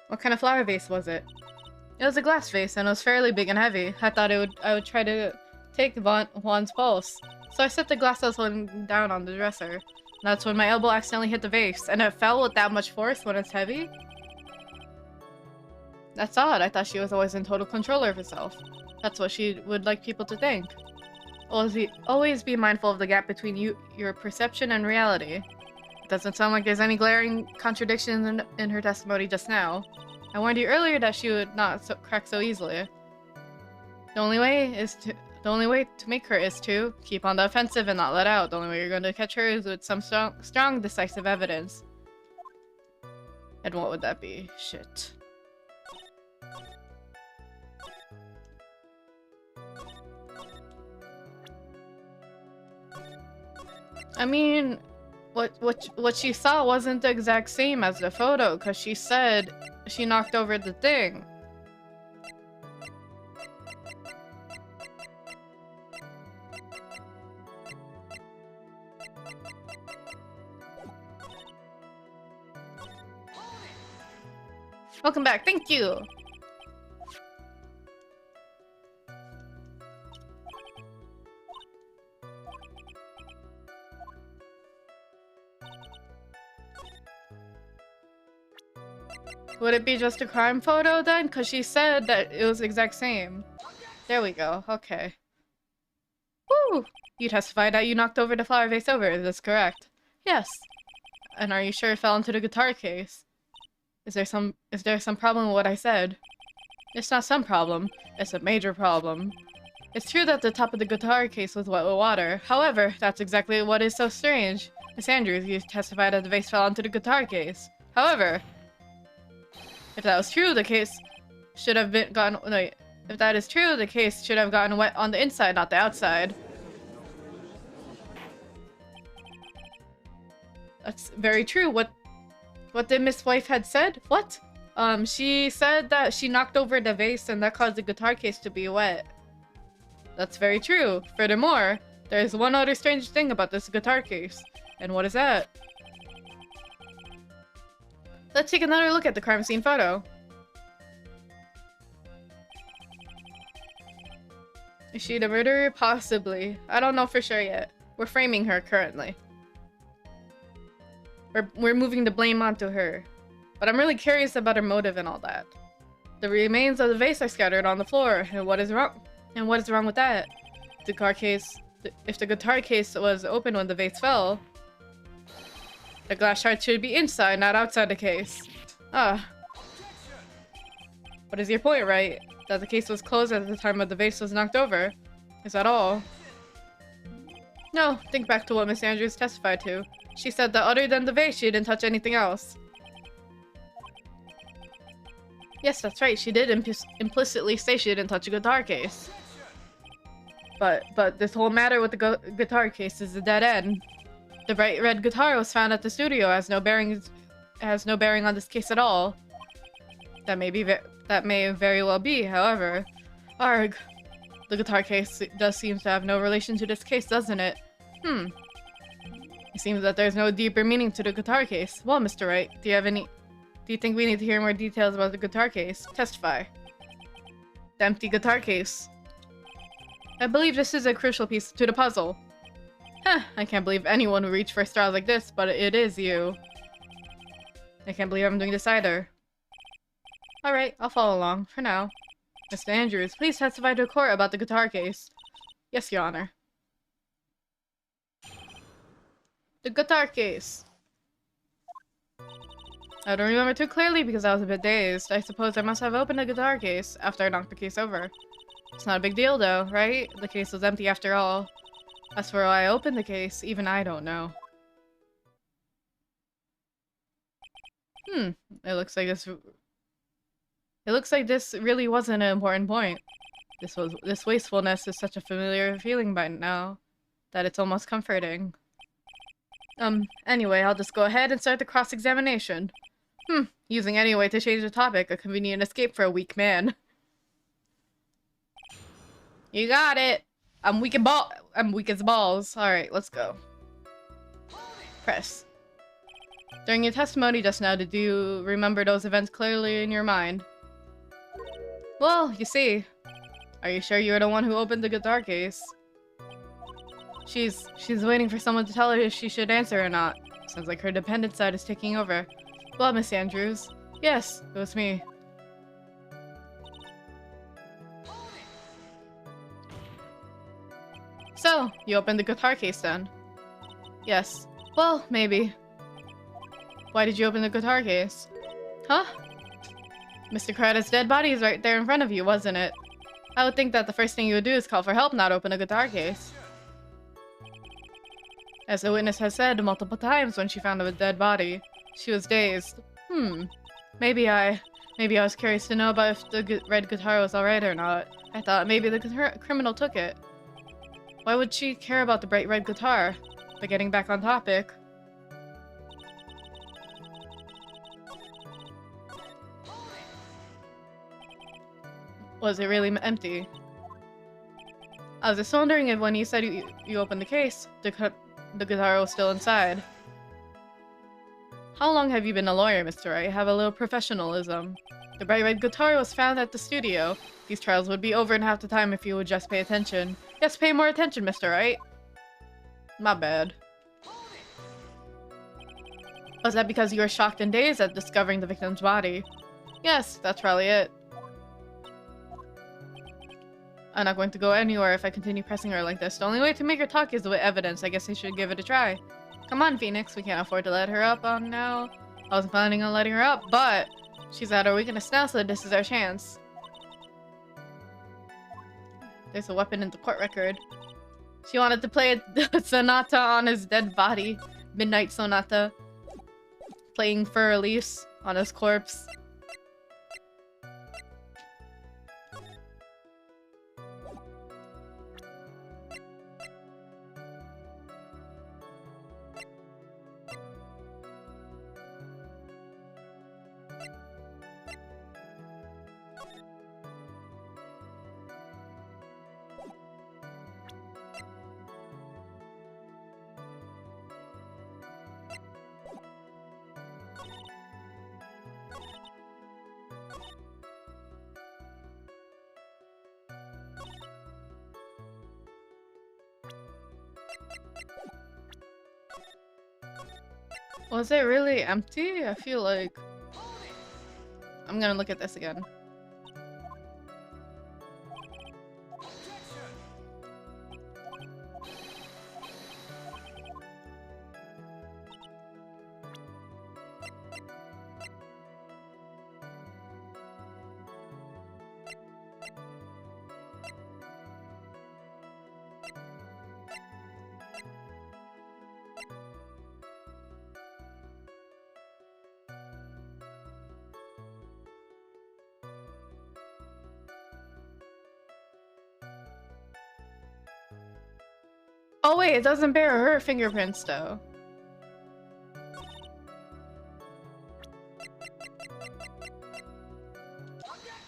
What kind of flower vase was it? It was a glass vase and it was fairly big and heavy. I thought I would try to take Juan's pulse. So I set the glass I was holding down on the dresser. That's when my elbow accidentally hit the vase, and it fell with that much force when it's heavy? That's odd. I thought she was always in total control of herself. That's what she would like people to think. Always be mindful of the gap between your perception and reality. It doesn't sound like there's any glaring contradictions in her testimony just now. I warned you earlier that she would not crack so easily. The only way to make her is to keep on the offensive and not let out. The only way you're going to catch her is with some strong, decisive evidence. And what would that be? Shit. I mean, what she saw wasn't the exact same as the photo, because she said she knocked over the thing. Welcome back, thank you! Would it be just a crime photo then? Because she said that it was the exact same. There we go, okay. Woo! You testified that you knocked over the flower vase over, is this correct? Yes. And are you sure it fell into the guitar case? Is there some problem with what I said? It's not some problem, it's a major problem. It's true that the top of the guitar case was wet with water. However, that's exactly what is so strange. Miss Andrews, you testified that the vase fell into the guitar case. However, if that was true, the case should have gotten wet on the inside, not the outside. That's very true. What did Miss Wife had said? What? She said that she knocked over the vase and that caused the guitar case to be wet. That's very true. Furthermore, there is one other strange thing about this guitar case. And what is that? Let's take another look at the crime scene photo. Is she the murderer? Possibly. I don't know for sure yet. We're framing her currently. We're moving the blame onto her. But I'm really curious about her motive and all that. The remains of the vase are scattered on the floor, and what is wrong? And what is wrong with that? If the guitar case was open when the vase fell, the glass shard should be inside, not outside the case. Ah. What is your point, right? That the case was closed at the time of the vase was knocked over? Is that all? No, think back to what Miss Andrews testified to. She said that other than the vase, she didn't touch anything else. Yes, that's right. She did implicitly say she didn't touch a guitar case. But this whole matter with the guitar case is a dead end. The bright red guitar was found at the studio, has no bearing on this case at all. That may very well be, however. Arg. The guitar case does seem to have no relation to this case, doesn't it? It seems that there's no deeper meaning to the guitar case. Well, Mr. Wright, do you think we need to hear more details about the guitar case? Testify. The empty guitar case. I believe this is a crucial piece to the puzzle. I can't believe anyone would reach for straws like this, but it is you. I can't believe I'm doing this either. Alright, I'll follow along, for now. Mr. Andrews, please testify to court about the guitar case. Yes, Your Honor. The guitar case. I don't remember too clearly because I was a bit dazed. I suppose I must have opened the guitar case after I knocked the case over. It's not a big deal though, right? The case was empty after all. As for why I opened the case, even I don't know. It looks like this really wasn't an important point. This wastefulness is such a familiar feeling by now that it's almost comforting. Anyway, I'll just go ahead and start the cross-examination. Using any way to change the topic, a convenient escape for a weak man. You got it! I'm weak as balls. Alright, let's go. Press. During your testimony just now, did you remember those events clearly in your mind? Well, you see. Are you sure you're the one who opened the guitar case? She's waiting for someone to tell her if she should answer or not. Sounds like her dependent side is taking over. Well, Miss Andrews. Yes, it was me. So, you opened the guitar case then? Yes. Well, maybe. Why did you open the guitar case? Huh? Mr. Corretta's dead body is right there in front of you, wasn't it? I would think that the first thing you would do is call for help, not open a guitar case. As the witness has said multiple times when she found a dead body, she was dazed. Maybe I was curious to know about if the red guitar was alright or not. I thought maybe the criminal took it. Why would she care about the bright red guitar? But getting back on topic. Was it really empty? I was just wondering if when you said you opened the case, the guitar was still inside. How long have you been a lawyer, Mr. Wright? Have a little professionalism. The bright red guitar was found at the studio. These trials would be over in half the time if you would just pay attention. Yes, pay more attention, Mr. Wright. My bad. Was that because you were shocked and dazed at discovering the victim's body? Yes, that's probably it. I'm not going to go anywhere if I continue pressing her like this. The only way to make her talk is with evidence. I guess I should give it a try. Come on, Phoenix. We can't afford to let her up on now. I wasn't planning on letting her up, but she's at her weakness now, so this is our chance. There's a weapon in the court record. She wanted to play a sonata on his dead body. Midnight Sonata. Playing for release on his corpse. Was it really empty? I feel like... I'm gonna look at this again. Oh wait, it doesn't bear her fingerprints though.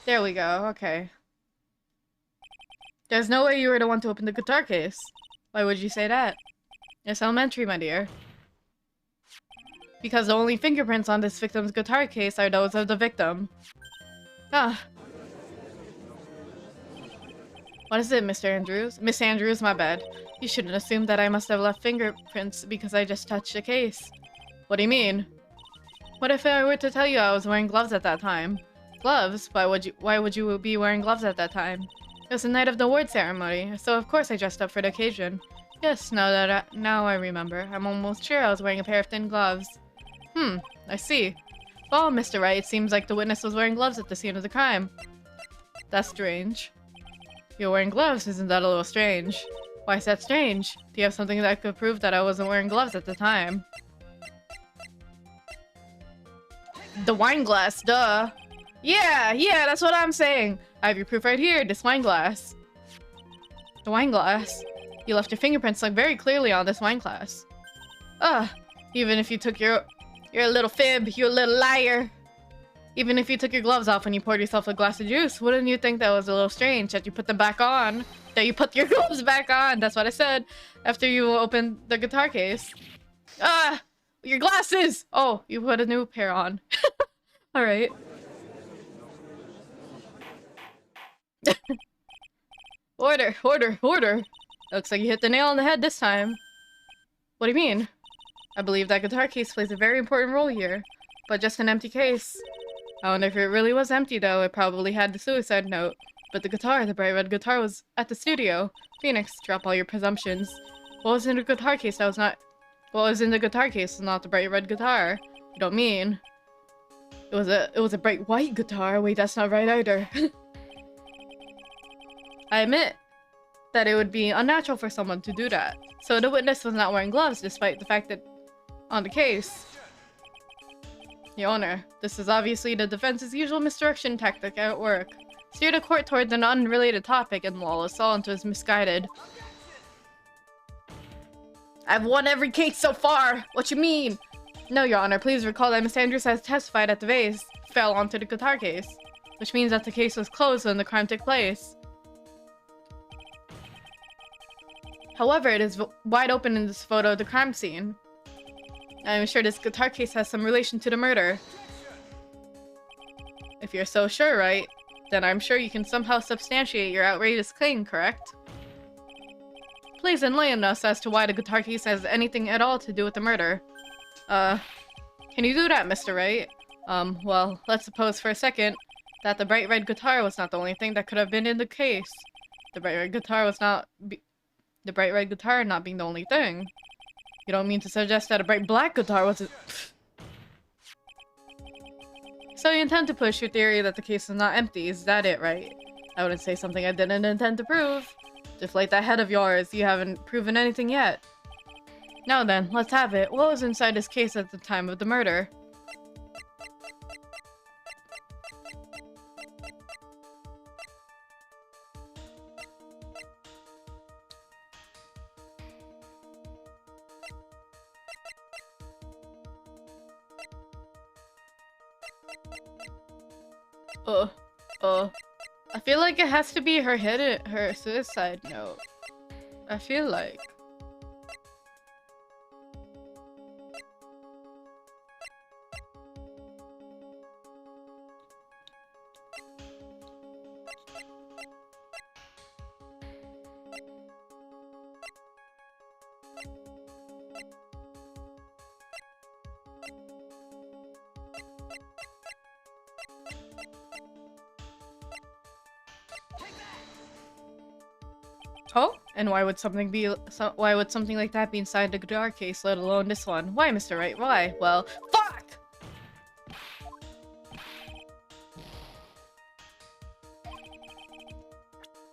There we go, okay. There's no way you were the one to open the guitar case. Why would you say that? It's elementary, my dear. Because the only fingerprints on this victim's guitar case are those of the victim. Ah. What is it, Mr. Andrews? Miss Andrews, my bad. You shouldn't assume that I must have left fingerprints because I just touched the case. What do you mean? What if I were to tell you I was wearing gloves at that time? Gloves? Why would you be wearing gloves at that time? It was the night of the award ceremony, so of course I dressed up for the occasion. Yes, now I remember. I'm almost sure I was wearing a pair of thin gloves. I see. Well, Mr. Wright, it seems like the witness was wearing gloves at the scene of the crime. That's strange. You're wearing gloves, isn't that a little strange? Why is that strange? Do you have something that could prove that I wasn't wearing gloves at the time? The wine glass, duh. Yeah, that's what I'm saying. I have your proof right here, this wine glass. The wine glass? You left your fingerprints like very clearly on this wine glass. Ugh, even if you took you're a little fib, you're a little liar. Even if you took your gloves off when you poured yourself a glass of juice, wouldn't you think that was a little strange that you put them back on? That you put your gloves back on, that's what I said, after you opened the guitar case. Ah, your glasses! Oh, you put a new pair on. Alright. Order. Looks like you hit the nail on the head this time. What do you mean? I believe that guitar case plays a very important role here, but just an empty case. I wonder if it really was empty though, it probably had the suicide note. But the bright red guitar was at the studio. Phoenix, drop all your presumptions. What was in the guitar case that was not... What was in the guitar case was not the bright red guitar? You don't mean... It was a bright white guitar. Wait, that's not right either. I admit that it would be unnatural for someone to do that. So the witness was not wearing gloves despite the fact that on the case. Your Honor, this is obviously the defense's usual misdirection tactic at work. Steer the court towards an unrelated topic and lull us all into his misguided. I've won every case so far! What you mean? No, Your Honor, please recall that Miss Andrews has testified that the vase fell onto the guitar case, which means that the case was closed when the crime took place. However, it is wide open in this photo of the crime scene. I'm sure this guitar case has some relation to the murder. If you're so sure, right? Then I'm sure you can somehow substantiate your outrageous claim, correct? Please enlighten us as to why the guitar case has anything at all to do with the murder. Can you do that, Mr. Wright? Well, let's suppose for a second that the bright red guitar was not the only thing that could have been in the case. The bright red guitar not being the only thing. You don't mean to suggest that a bright black guitar was So you intend to push your theory that the case is not empty, is that it, right? I wouldn't say something I didn't intend to prove. Deflate that head of yours, you haven't proven anything yet. Now then, let's have it. What was inside this case at the time of the murder? I feel like it has to be her suicide note. I feel like. Oh? And why would something like that be inside the guitar case, let alone this one? Why, Mr. Wright? Why? Well, fuck!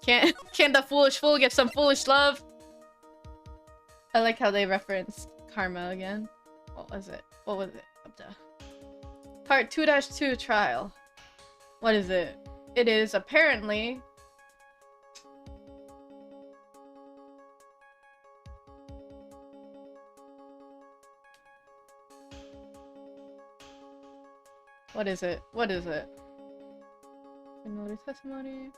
Can't the foolish fool get some foolish love? I like how they referenced karma again. What was it? Up there. Part 2-2 trial. What is it? It is apparently... What is it? Another testimony.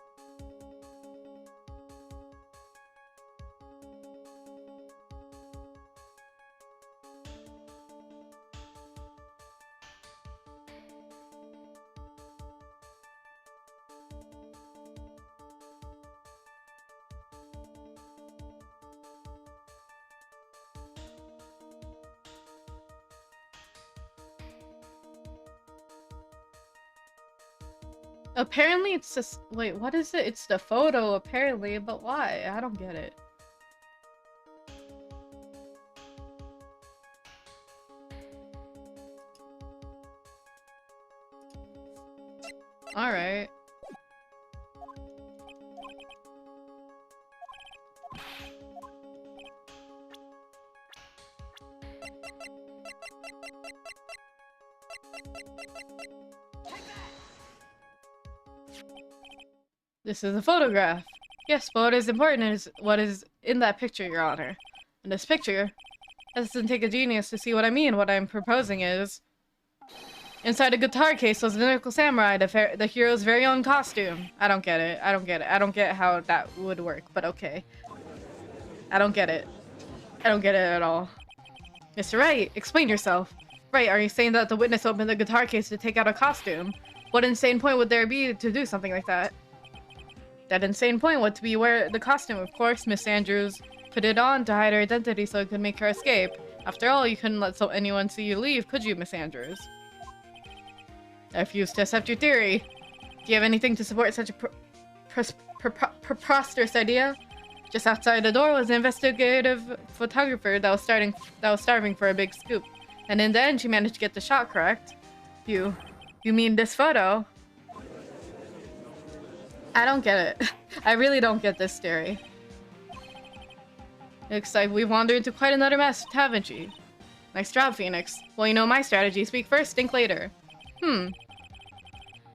Apparently it's just- wait, what is it? It's the photo, apparently, but why? I don't get it. Alright. This is a photograph. Yes, but what is important is what is in that picture, Your Honor. In this picture, it doesn't take a genius to see what I mean. What I'm proposing is... inside a guitar case was the Nickel Samurai, the hero's very own costume. I don't get it. I don't get it. I don't get how that would work, but okay. I don't get it. I don't get it at all. Mr. Wright, explain yourself. Right, are you saying that the witness opened the guitar case to take out a costume? What insane point would there be to do something like that? That insane point would to be wear the costume, of course. Miss Andrews put it on to hide her identity so it could make her escape. After all, you couldn't let anyone see you leave, could you, Miss Andrews? I refuse to accept your theory. Do you have anything to support such a preposterous idea? Just outside the door was an investigative photographer that was starving for a big scoop. And in the end, she managed to get the shot correct. You mean this photo? I don't get it. I really don't get this theory. Looks like we've wandered into quite another mess, haven't we? Nice job, Phoenix. Well, you know my strategy. Speak first, think later.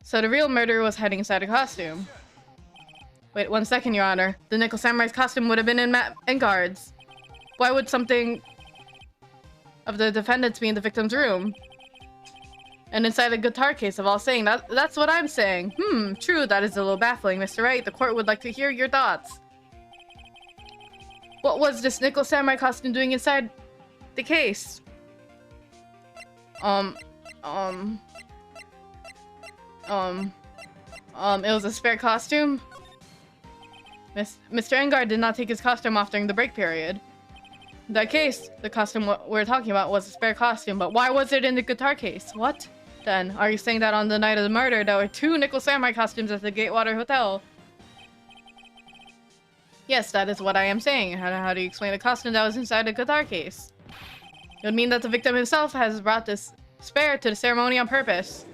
So the real murderer was hiding inside a costume. Wait 1 second, Your Honor. The Nickel Samurai's costume would have been in Engard's. Why would something of the defendants be in the victim's room? And inside the guitar case of all saying, that's what I'm saying. True, that is a little baffling, Mr. Wright. The court would like to hear your thoughts. What was this Nickel Samurai costume doing inside the case? It was a spare costume? Mr. Engard did not take his costume off during the break period. In that case, the costume we're talking about was a spare costume, but why was it in the guitar case? What? Then, are you saying that on the night of the murder, there were 2 Nickel Samurai costumes at the Gatewater Hotel? Yes, that is what I am saying. How do you explain a costume that was inside a guitar case? It would mean that the victim himself has brought this spare to the ceremony on purpose.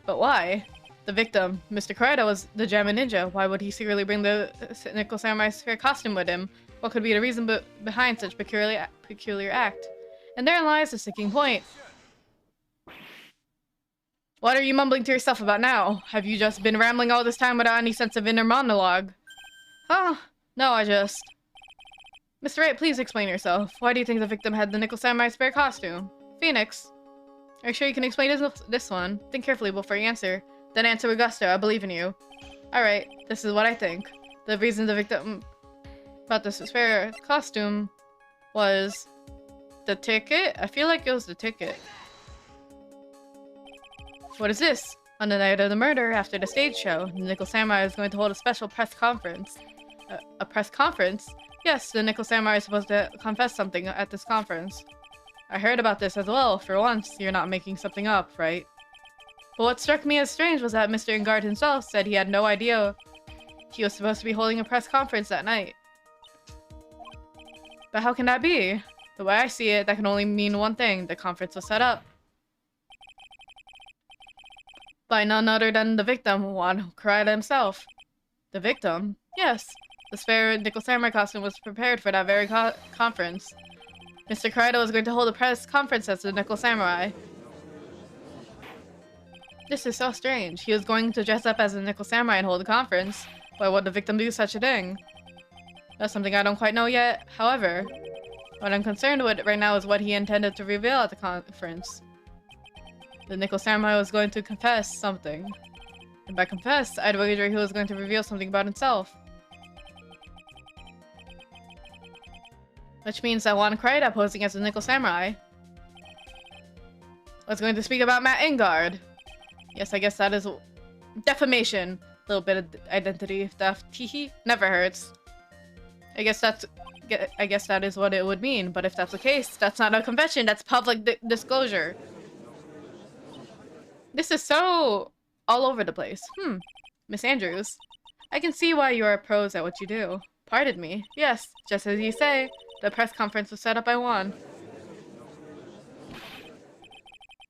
But why? The victim, Mr. Karaita, was the Jammin Ninja. Why would he secretly bring the Nickel Samurai spare costume with him? What could be the reason behind such peculiar act? And therein lies the sticking point. What are you mumbling to yourself about now? Have you just been rambling all this time without any sense of inner monologue? Huh? No, I just... Mr. Wright, please explain yourself. Why do you think the victim had the Nickel Samurai spare costume? Phoenix, are you sure you can explain this one? Think carefully before you answer. Then answer with gusto. I believe in you. Alright, this is what I think. The reason the victim bought this spare costume was the ticket? I feel like it was the ticket. What is this? On the night of the murder, after the stage show, the Nickel Samurai is going to hold a special press conference. A press conference? Yes, the Nickel Samurai is supposed to confess something at this conference. I heard about this as well. For once, you're not making something up, right? But what struck me as strange was that Mr. Engard himself said he had no idea he was supposed to be holding a press conference that night. But how can that be? The way I see it, that can only mean one thing. The conference was set up by none other than the victim, Juan Karaita himself. The victim? Yes. The spare Nickel Samurai costume was prepared for that very conference. Mr. Karaita was going to hold a press conference as the Nickel Samurai. This is so strange. He was going to dress up as a Nickel Samurai and hold a conference. Why would the victim do such a thing? That's something I don't quite know yet. However, what I'm concerned with right now is what he intended to reveal at the conference. The Nickel Samurai was going to confess something. And by confess, I'd wager he was going to reveal something about himself. Which means that Juan Karaita, posing as the Nickel Samurai, was going to speak about Matt Engard. Yes, I guess that is defamation. A little bit of identity theft. Teehee. Never hurts. I guess that is what it would mean. But if that's the case, that's not a confession. That's public disclosure. This is so all over the place. Miss Andrews, I can see why you are pros at what you do. Pardon me. Yes, just as you say, the press conference was set up by Juan.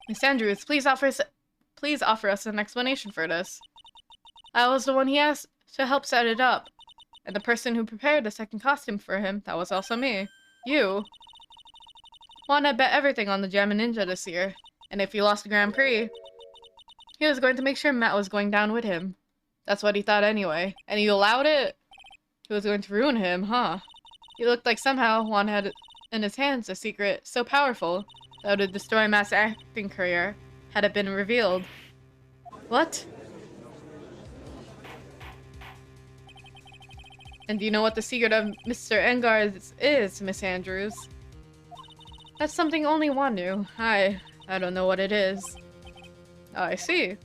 Miss Andrews, please offer us an explanation for this. I was the one he asked to help set it up. And the person who prepared the second costume for him, that was also me. You. Juan had bet everything on the Jammin' Ninja this year. And if he lost the Grand Prix, he was going to make sure Matt was going down with him. That's what he thought anyway. And he allowed it? He was going to ruin him, huh? He looked like somehow Juan had in his hands a secret so powerful that it would destroy Matt's acting career had it been revealed. What? And do you know what the secret of Mr. Engard's is, Miss Andrews? That's something only Juan knew. I don't know what it is. Oh, I see.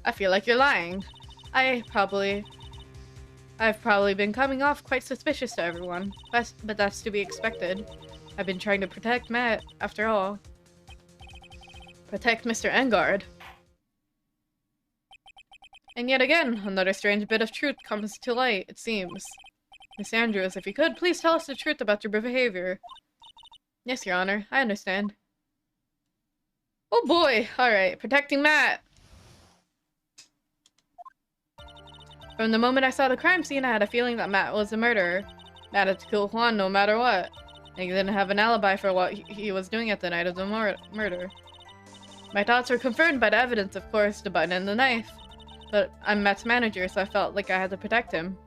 I feel like you're lying. I've probably been coming off quite suspicious to everyone, but that's to be expected. I've been trying to protect Matt, after all. Protect Mr. Engard. And yet again, another strange bit of truth comes to light, it seems. Miss Andrews, if you could, please tell us the truth about your behavior. Yes, Your Honor, I understand. Oh boy! Alright, protecting Matt! From the moment I saw the crime scene, I had a feeling that Matt was the murderer. Matt had to kill Juan no matter what. And he didn't have an alibi for what he was doing at the night of the murder. My thoughts were confirmed by the evidence, of course, the button and the knife. But I'm Matt's manager, so I felt like I had to protect him.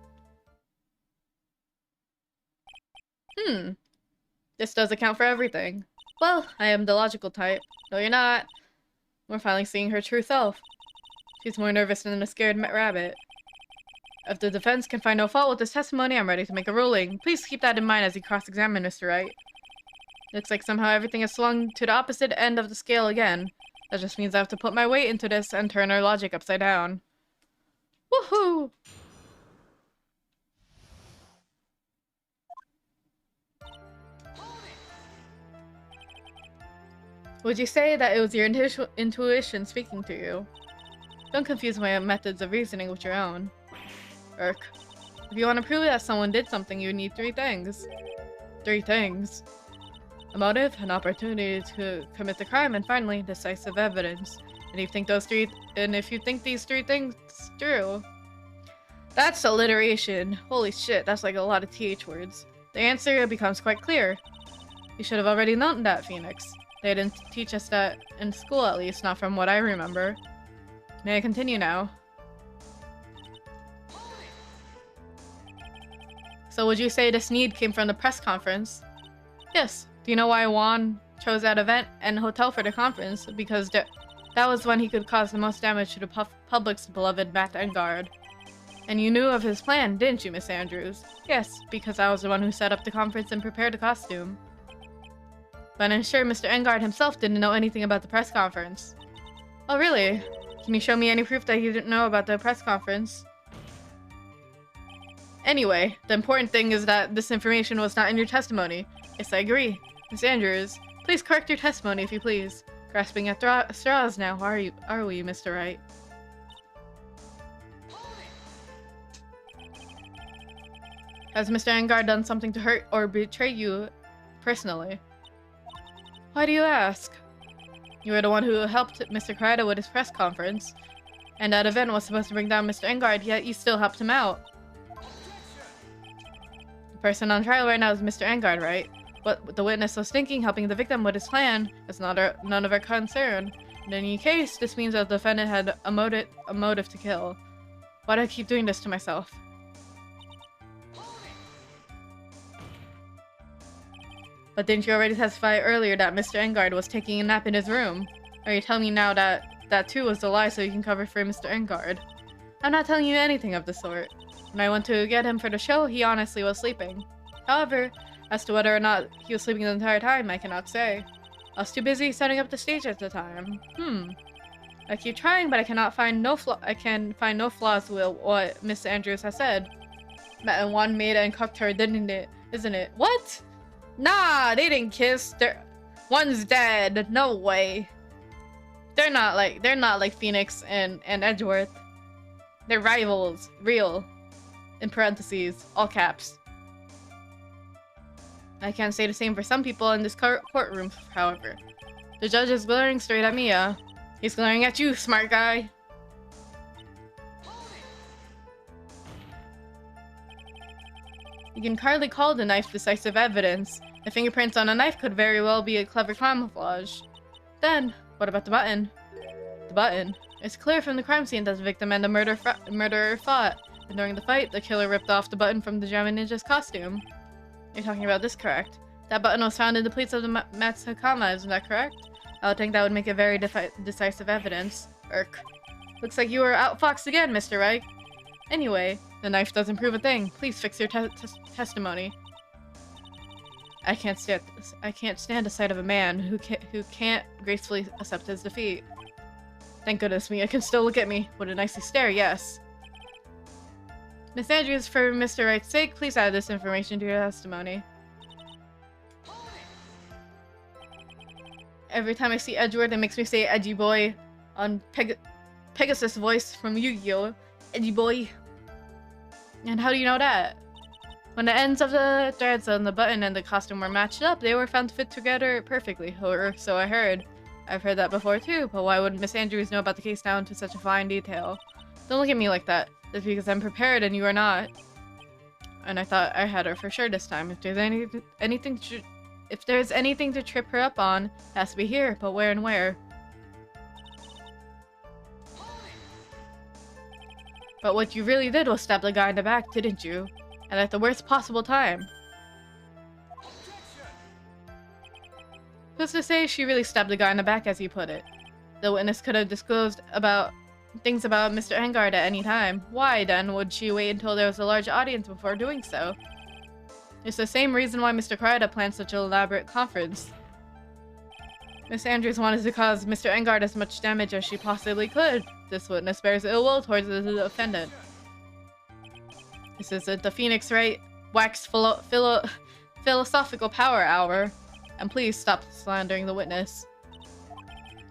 This does account for everything. Well, I am the logical type. No, you're not. We're finally seeing her true self. She's more nervous than a scared rabbit. If the defense can find no fault with this testimony, I'm ready to make a ruling. Please keep that in mind as you cross-examine Mr. Wright. Looks like somehow everything has swung to the opposite end of the scale again. That just means I have to put my weight into this and turn our logic upside down. Woohoo! Would you say that it was your intuition speaking to you? Don't confuse my methods of reasoning with your own. Irk. If you want to prove that someone did something, you need three things. Three things. A motive, an opportunity to commit the crime, and finally, decisive evidence. And if you think these three things true. That's alliteration. Holy shit, that's like a lot of TH words. The answer becomes quite clear. You should have already known that, Phoenix. They didn't teach us that in school, at least, not from what I remember. May I continue now? So would you say this need came from the press conference? Yes. Do you know why Juan chose that event and hotel for the conference? Because that was when he could cause the most damage to the public's beloved Matt Engard. And you knew of his plan, didn't you, Miss Andrews? Yes, because I was the one who set up the conference and prepared the costume. But I'm sure Mr. Engard himself didn't know anything about the press conference. Oh, really? Can you show me any proof that he didn't know about the press conference? Anyway, the important thing is that this information was not in your testimony. Yes, I agree. Miss Andrews, please correct your testimony if you please. Grasping at straws now, are we, Mr. Wright? Has Mr. Engard done something to hurt or betray you personally? Why do you ask? You were the one who helped Mr. Karaita with his press conference. And that event was supposed to bring down Mr. Engard, yet you still helped him out. The person on trial right now is Mr. Engard, right? But the witness was thinking helping the victim with his plan is none of our concern. In any case, this means that the defendant had a motive to kill. Why do I keep doing this to myself? But didn't you already testify earlier that Mr. Engard was taking a nap in his room? Are you telling me now that that too was a lie so you can cover for Mr. Engard? I'm not telling you anything of the sort. When I went to get him for the show, he honestly was sleeping. However, as to whether or not he was sleeping the entire time, I cannot say. I was too busy setting up the stage at the time. I keep trying, but I can find no flaws with what Miss Andrews has said. Matt and Juan made and cuffed her, didn't it? Isn't it? What? Nah, they didn't kiss. One's dead. No way. they're not like Phoenix and Edgeworth. They're rivals, real. In parentheses, all caps. I can't say the same for some people in this courtroom, however. The judge is glaring straight at Mia. He's glaring at you, smart guy. You can hardly call the knife decisive evidence. The fingerprints on a knife could very well be a clever camouflage. Then, what about the button? The button. It's clear from the crime scene that the victim and the murderer fought. And during the fight, the killer ripped off the button from the German ninja's costume. You're talking about this, correct? That button was found in the plates of the Matsukama, isn't that correct? I would think that would make it very decisive evidence. Irk. Looks like you were outfoxed again, Mr. Reich. Anyway, the knife doesn't prove a thing. Please fix your testimony. I can't stand the sight of a man who can't gracefully accept his defeat. Thank goodness Mia can still look at me. What a nicely stare, yes. Miss Andrews, for Mr. Wright's sake, please add this information to your testimony. Every time I see Edgeworth, it makes me say Edgy Boy on Pegasus voice from Yu-Gi-Oh! Edgy Boy. And how do you know that? When the ends of the threads on the button and the costume were matched up, they were found to fit together perfectly, or so I heard. I've heard that before too, but why would Miss Andrews know about the case down to such a fine detail? Don't look at me like that. That's because I'm prepared and you are not. And I thought I had her for sure this time. If there's anything to trip her up on, it has to be here, but where and where? But what you really did was stab the guy in the back, didn't you? And at the worst possible time. Who's to say she really stabbed the guy in the back, as you put it? The witness could have disclosed things about Mr. Engard at any time. Why, then, would she wait until there was a large audience before doing so? It's the same reason why Mr. Karaita planned such an elaborate conference. Miss Andrews wanted to cause Mr. Engard as much damage as she possibly could. This witness bears ill will towards the defendant. This isn't the Phoenix Wright wax philosophical power hour. And please stop slandering the witness.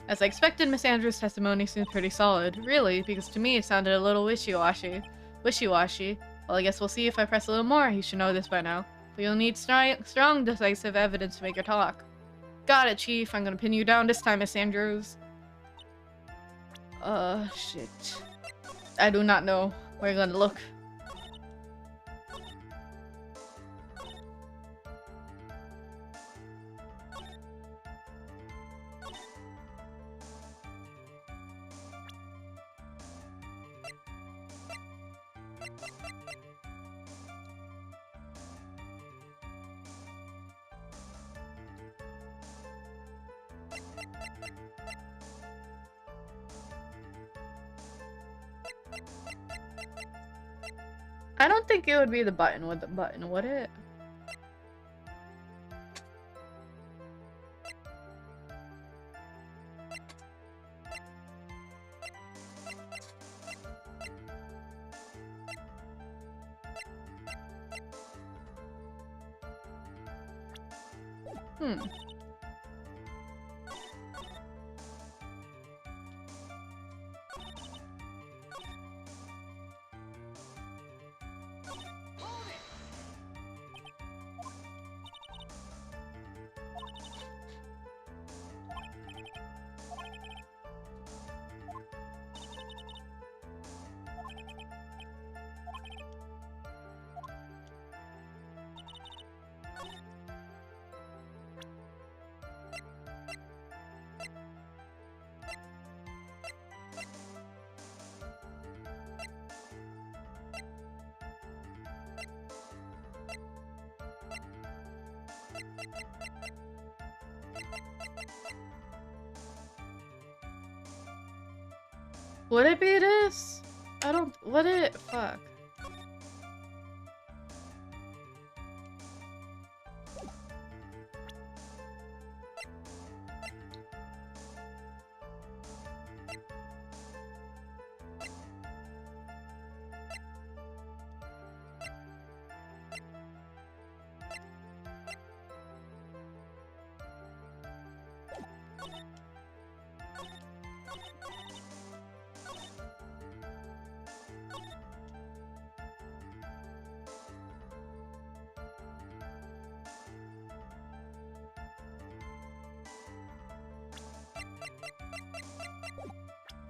As I expected, Miss Andrews' testimony seemed pretty solid. Really, because to me it sounded a little wishy-washy. Wishy-washy? Well, I guess we'll see if I press a little more. You should know this by now. But you'll need strong, decisive evidence to make her talk. Got it, Chief. I'm gonna pin you down this time, Miss Andrews. Shit. I do not know where you're gonna look. I don't think it would be the button with the button, would it? Would it be this? I don't... Would it? Fuck.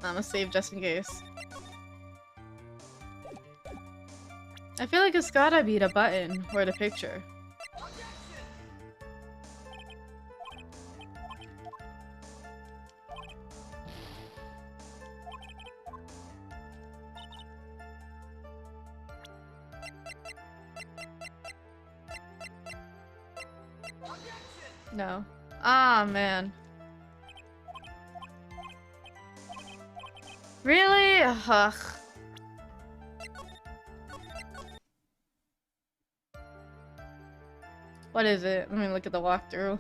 I'ma save just in case. I feel like it's gotta be the button or the picture. No. Ah, man. Really? Ugh. What is it? Let me look at the walkthrough.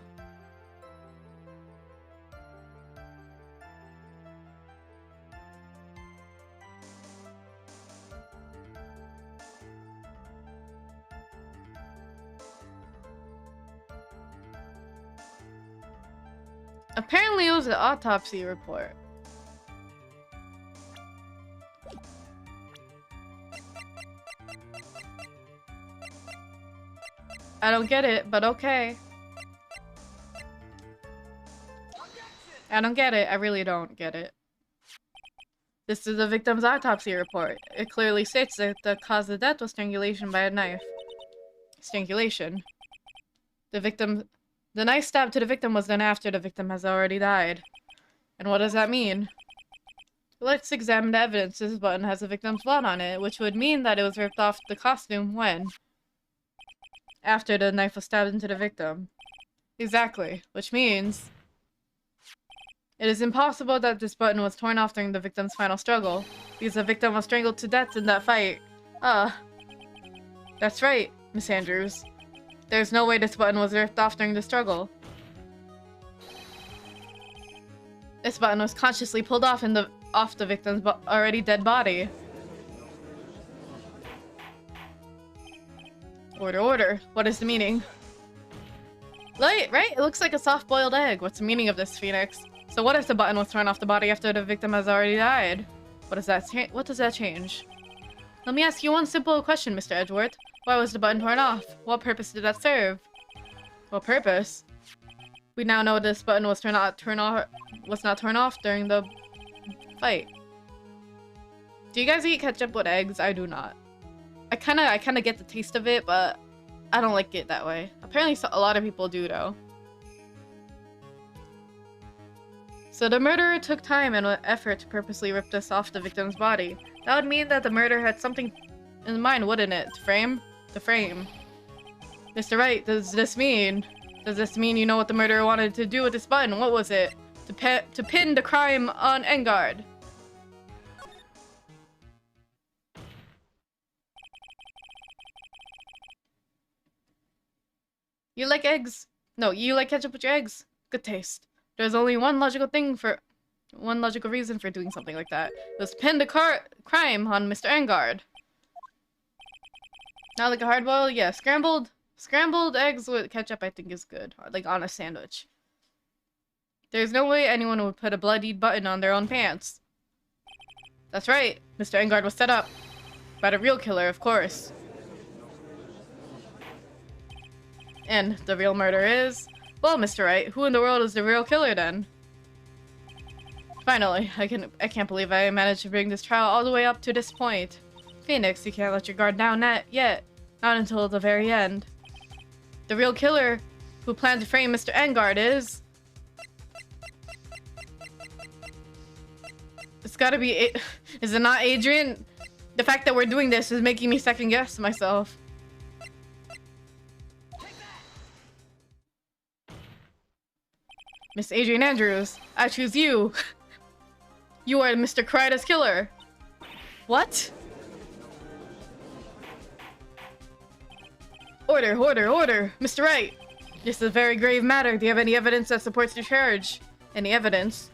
Apparently it was an autopsy report. I don't get it, but okay. I don't get it. I really don't get it. This is the victim's autopsy report. It clearly states that the cause of death was strangulation by a knife. Strangulation. The knife stab to the victim was done after the victim has already died. And what does that mean? Let's examine the evidence. This button has the victim's blood on it, which would mean that it was ripped off the costume when? After the knife was stabbed into the victim. Exactly. Which means it is impossible that this button was torn off during the victim's final struggle, because the victim was strangled to death in that fight. That's right, Miss Andrews. There's no way this button was ripped off during the struggle. This button was consciously pulled off the victim's already dead body. Order, order. What is the meaning? Right? It looks like a soft-boiled egg. What's the meaning of this, Phoenix? So what if the button was torn off the body after the victim has already died? What does that change? Let me ask you one simple question, Mr. Edgeworth. Why was the button torn off? What purpose did that serve? What purpose? We now know this button was not torn off during the fight. Do you guys eat ketchup with eggs? I do not. I kinda get the taste of it, but I don't like it that way. Apparently a lot of people do though. So the murderer took time and effort to purposely rip this off the victim's body. That would mean that the murderer had something in mind, wouldn't it? The frame. Mr. Wright, does this mean you know what the murderer wanted to do with this button? What was it? To pin the crime on Engard. You like eggs? No, you like ketchup with your eggs? Good taste. There's only one logical reason for doing something like that. It was to pin the crime on Mr. Engard. Not like a hard boiled? Yeah, scrambled eggs with ketchup I think is good. Like on a sandwich. There's no way anyone would put a bloodied button on their own pants. That's right. Mr. Engard was set up. By the real killer, of course. And the real murder is... Well, Mr. Wright, who in the world is the real killer then? Finally, I can't believe I managed to bring this trial all the way up to this point. Phoenix, you can't let your guard down yet. Not until the very end. The real killer who planned to frame Mr. Engard is... It's gotta be... Is it not Adrian? The fact that we're doing this is making me second guess myself. Miss Adrian Andrews, I choose you. You are Mr. Karida's killer. What? Order, order, order. Mr. Wright, this is a very grave matter. Do you have any evidence that supports your charge? Any evidence?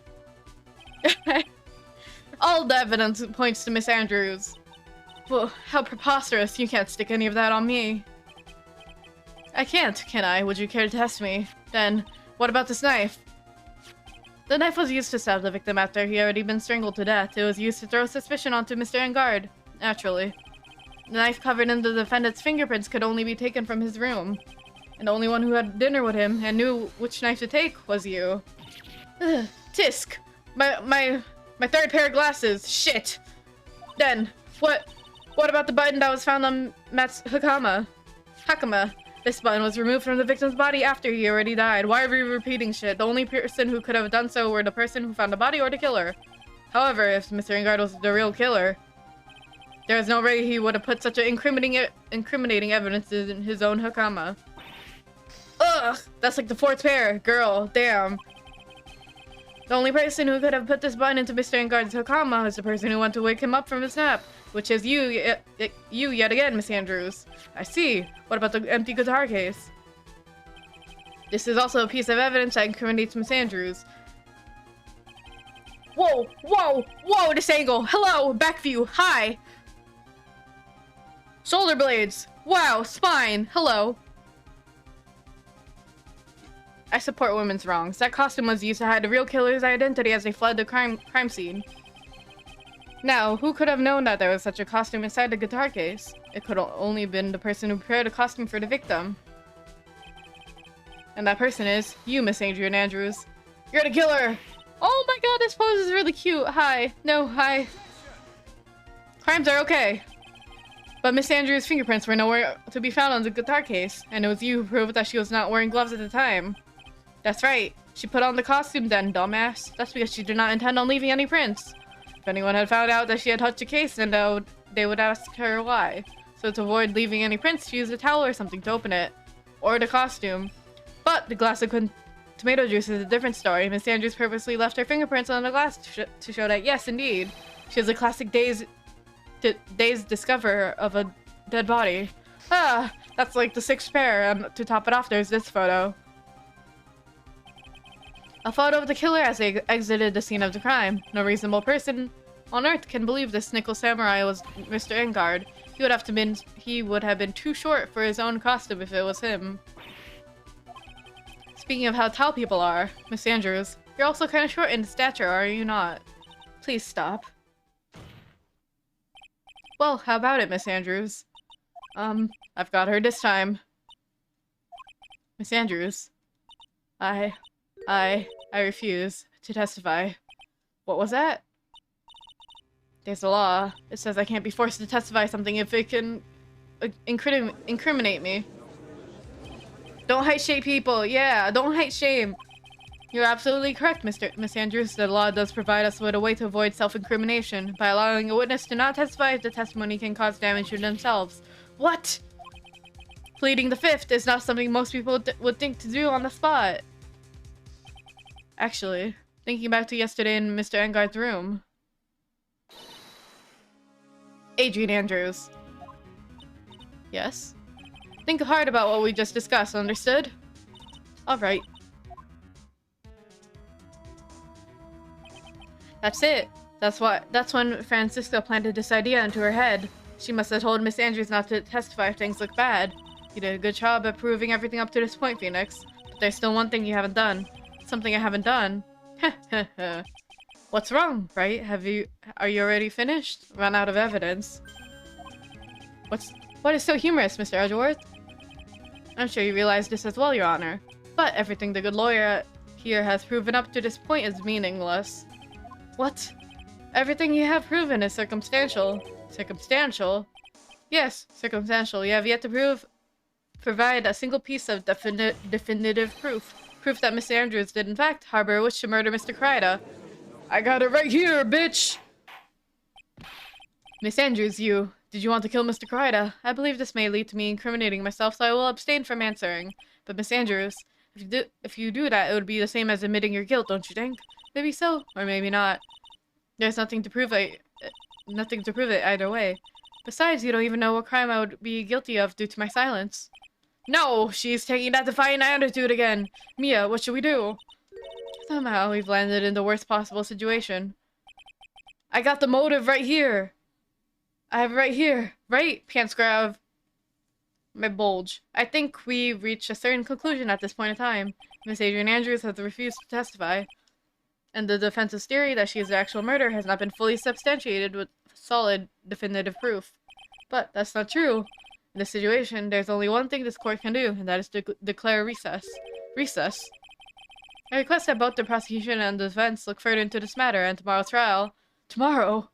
All the evidence points to Miss Andrews. Well, how preposterous. You can't stick any of that on me. I can't, can I? Would you care to test me? Then, what about this knife? The knife was used to stab the victim after he had already been strangled to death. It was used to throw suspicion onto Mr. Engard. Naturally. The knife covered in the defendant's fingerprints could only be taken from his room. And the only one who had dinner with him and knew which knife to take was you. Ugh, Tisk! My third pair of glasses! Shit! Then, what about the button that was found on Matt's Hakama? This button was removed from the victim's body after he already died. Why are we repeating shit? The only person who could have done so were the person who found the body or the killer. However, if Mr. Ingard was the real killer, there is no way he would have put such an incriminating evidence in his own Hakama. Ugh! That's like the fourth pair. Girl, damn. The only person who could have put this button into Mr. Ingard's Hakama is the person who went to wake him up from his nap, which is you yet again, Miss Andrews. I see. What about the empty guitar case? This is also a piece of evidence that incriminates Miss Andrews. Whoa, whoa, whoa, this angle. Hello, back view, hi. Shoulder blades. Wow, spine. Hello. I support women's wrongs. That costume was used to hide the real killer's identity as they fled the crime scene. Now, who could have known that there was such a costume inside the guitar case? It could have only been the person who prepared the costume for the victim. And that person is you, Miss Adrian Andrews. You're the killer! Oh my god, this pose is really cute. Hi. No, hi. Crimes are okay. But Miss Andrews' fingerprints were nowhere to be found on the guitar case, and it was you who proved that she was not wearing gloves at the time. That's right. She put on the costume then, dumbass. That's because she did not intend on leaving any prints. If anyone had found out that she had touched the case, then they would ask her why. So to avoid leaving any prints, she used a towel or something to open it. Or the costume. But the glass of tomato juice is a different story. Miss Andrews purposely left her fingerprints on the glass to show that, yes, indeed, she was a classic day's discoverer of a dead body. Ah, that's like the sixth pair, and to top it off, there's this photo. A photo of the killer as they exited the scene of the crime. No reasonable person on Earth can believe this nickel samurai was Mr. Ingard. He would have been too short for his own costume if it was him. Speaking of how tall people are, Miss Andrews, you're also kind of short in stature, are you not? Please stop. Well, how about it, Miss Andrews? I've got her this time. Miss Andrews, I refuse to testify. What was that? There's a law. It says I can't be forced to testify something if it can incriminate me. Don't height shame people. Yeah, don't height shame. You're absolutely correct, Miss Andrews. The law does provide us with a way to avoid self-incrimination by allowing a witness to not testify if the testimony can cause damage to themselves. What? Pleading the fifth is not something most people would think to do on the spot. Actually, thinking back to yesterday in Mr. Engard's room. Adrian Andrews. Yes? Think hard about what we just discussed, understood? Alright. That's it. That's when Francisca planted this idea into her head. She must have told Miss Andrews not to testify if things look bad. You did a good job at proving everything up to this point, Phoenix. But there's still one thing you haven't done. Something I haven't done. What's wrong, right? Are you already finished? Run out of evidence. What is so humorous, Mr. Edgeworth? I'm sure you realize this as well, Your Honor. But everything the good lawyer here has proven up to this point is meaningless. What? Everything you have proven is circumstantial. Circumstantial? Yes, circumstantial. You have yet to provide a single piece of definitive proof. Proof that Miss Andrews did in fact harbor a wish to murder Mr. Kryda. I got it right here, bitch! Miss Andrews, did you want to kill Mr. Kryda? I believe this may lead to me incriminating myself, so I will abstain from answering. But Miss Andrews, if you do that, it would be the same as admitting your guilt, don't you think? Maybe so, or maybe not. There's nothing to prove it either way. Besides, you don't even know what crime I would be guilty of due to my silence. No, she's taking that defiant attitude again. Mia, what should we do? Somehow, we've landed in the worst possible situation. I got the motive right here. I have it right here. Right? Pants grab. My bulge. I think we reached a certain conclusion at this point in time. Miss Adrian Andrews has refused to testify. And the defense's theory that she is the actual murderer has not been fully substantiated with solid, definitive proof. But that's not true. In this situation, there's only one thing this court can do, and that is to declare recess. Recess? I request that both the prosecution and the defense look further into this matter and tomorrow's trial. Tomorrow?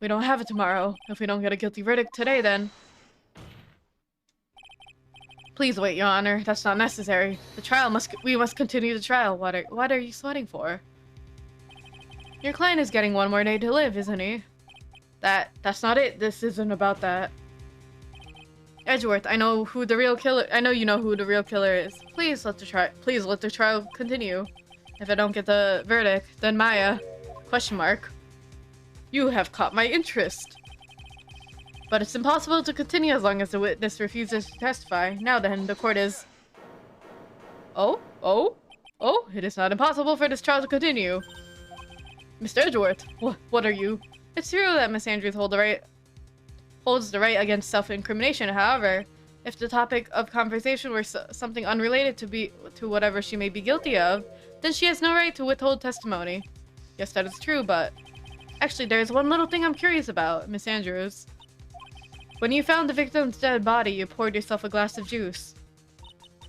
We don't have it tomorrow. If we don't get a guilty verdict today, then... Please wait, Your Honor. That's not necessary. We must continue the trial. What are you sweating for? Your client is getting one more day to live, isn't he? That's not it. This isn't about that. Edgeworth, I know you know who the real killer is. Please let the trial continue. If I don't get the verdict, then Maya... Question mark. You have caught my interest. But it's impossible to continue as long as the witness refuses to testify. Now then, the court is... Oh, it is not impossible for this trial to continue. Mr. Edgeworth, what are you? It's true that Miss Andrews holds the right against self-incrimination. However, if the topic of conversation were something unrelated to whatever she may be guilty of, then she has no right to withhold testimony. Yes, that is true, but... Actually, there's one little thing I'm curious about, Miss Andrews. When you found the victim's dead body, you poured yourself a glass of juice.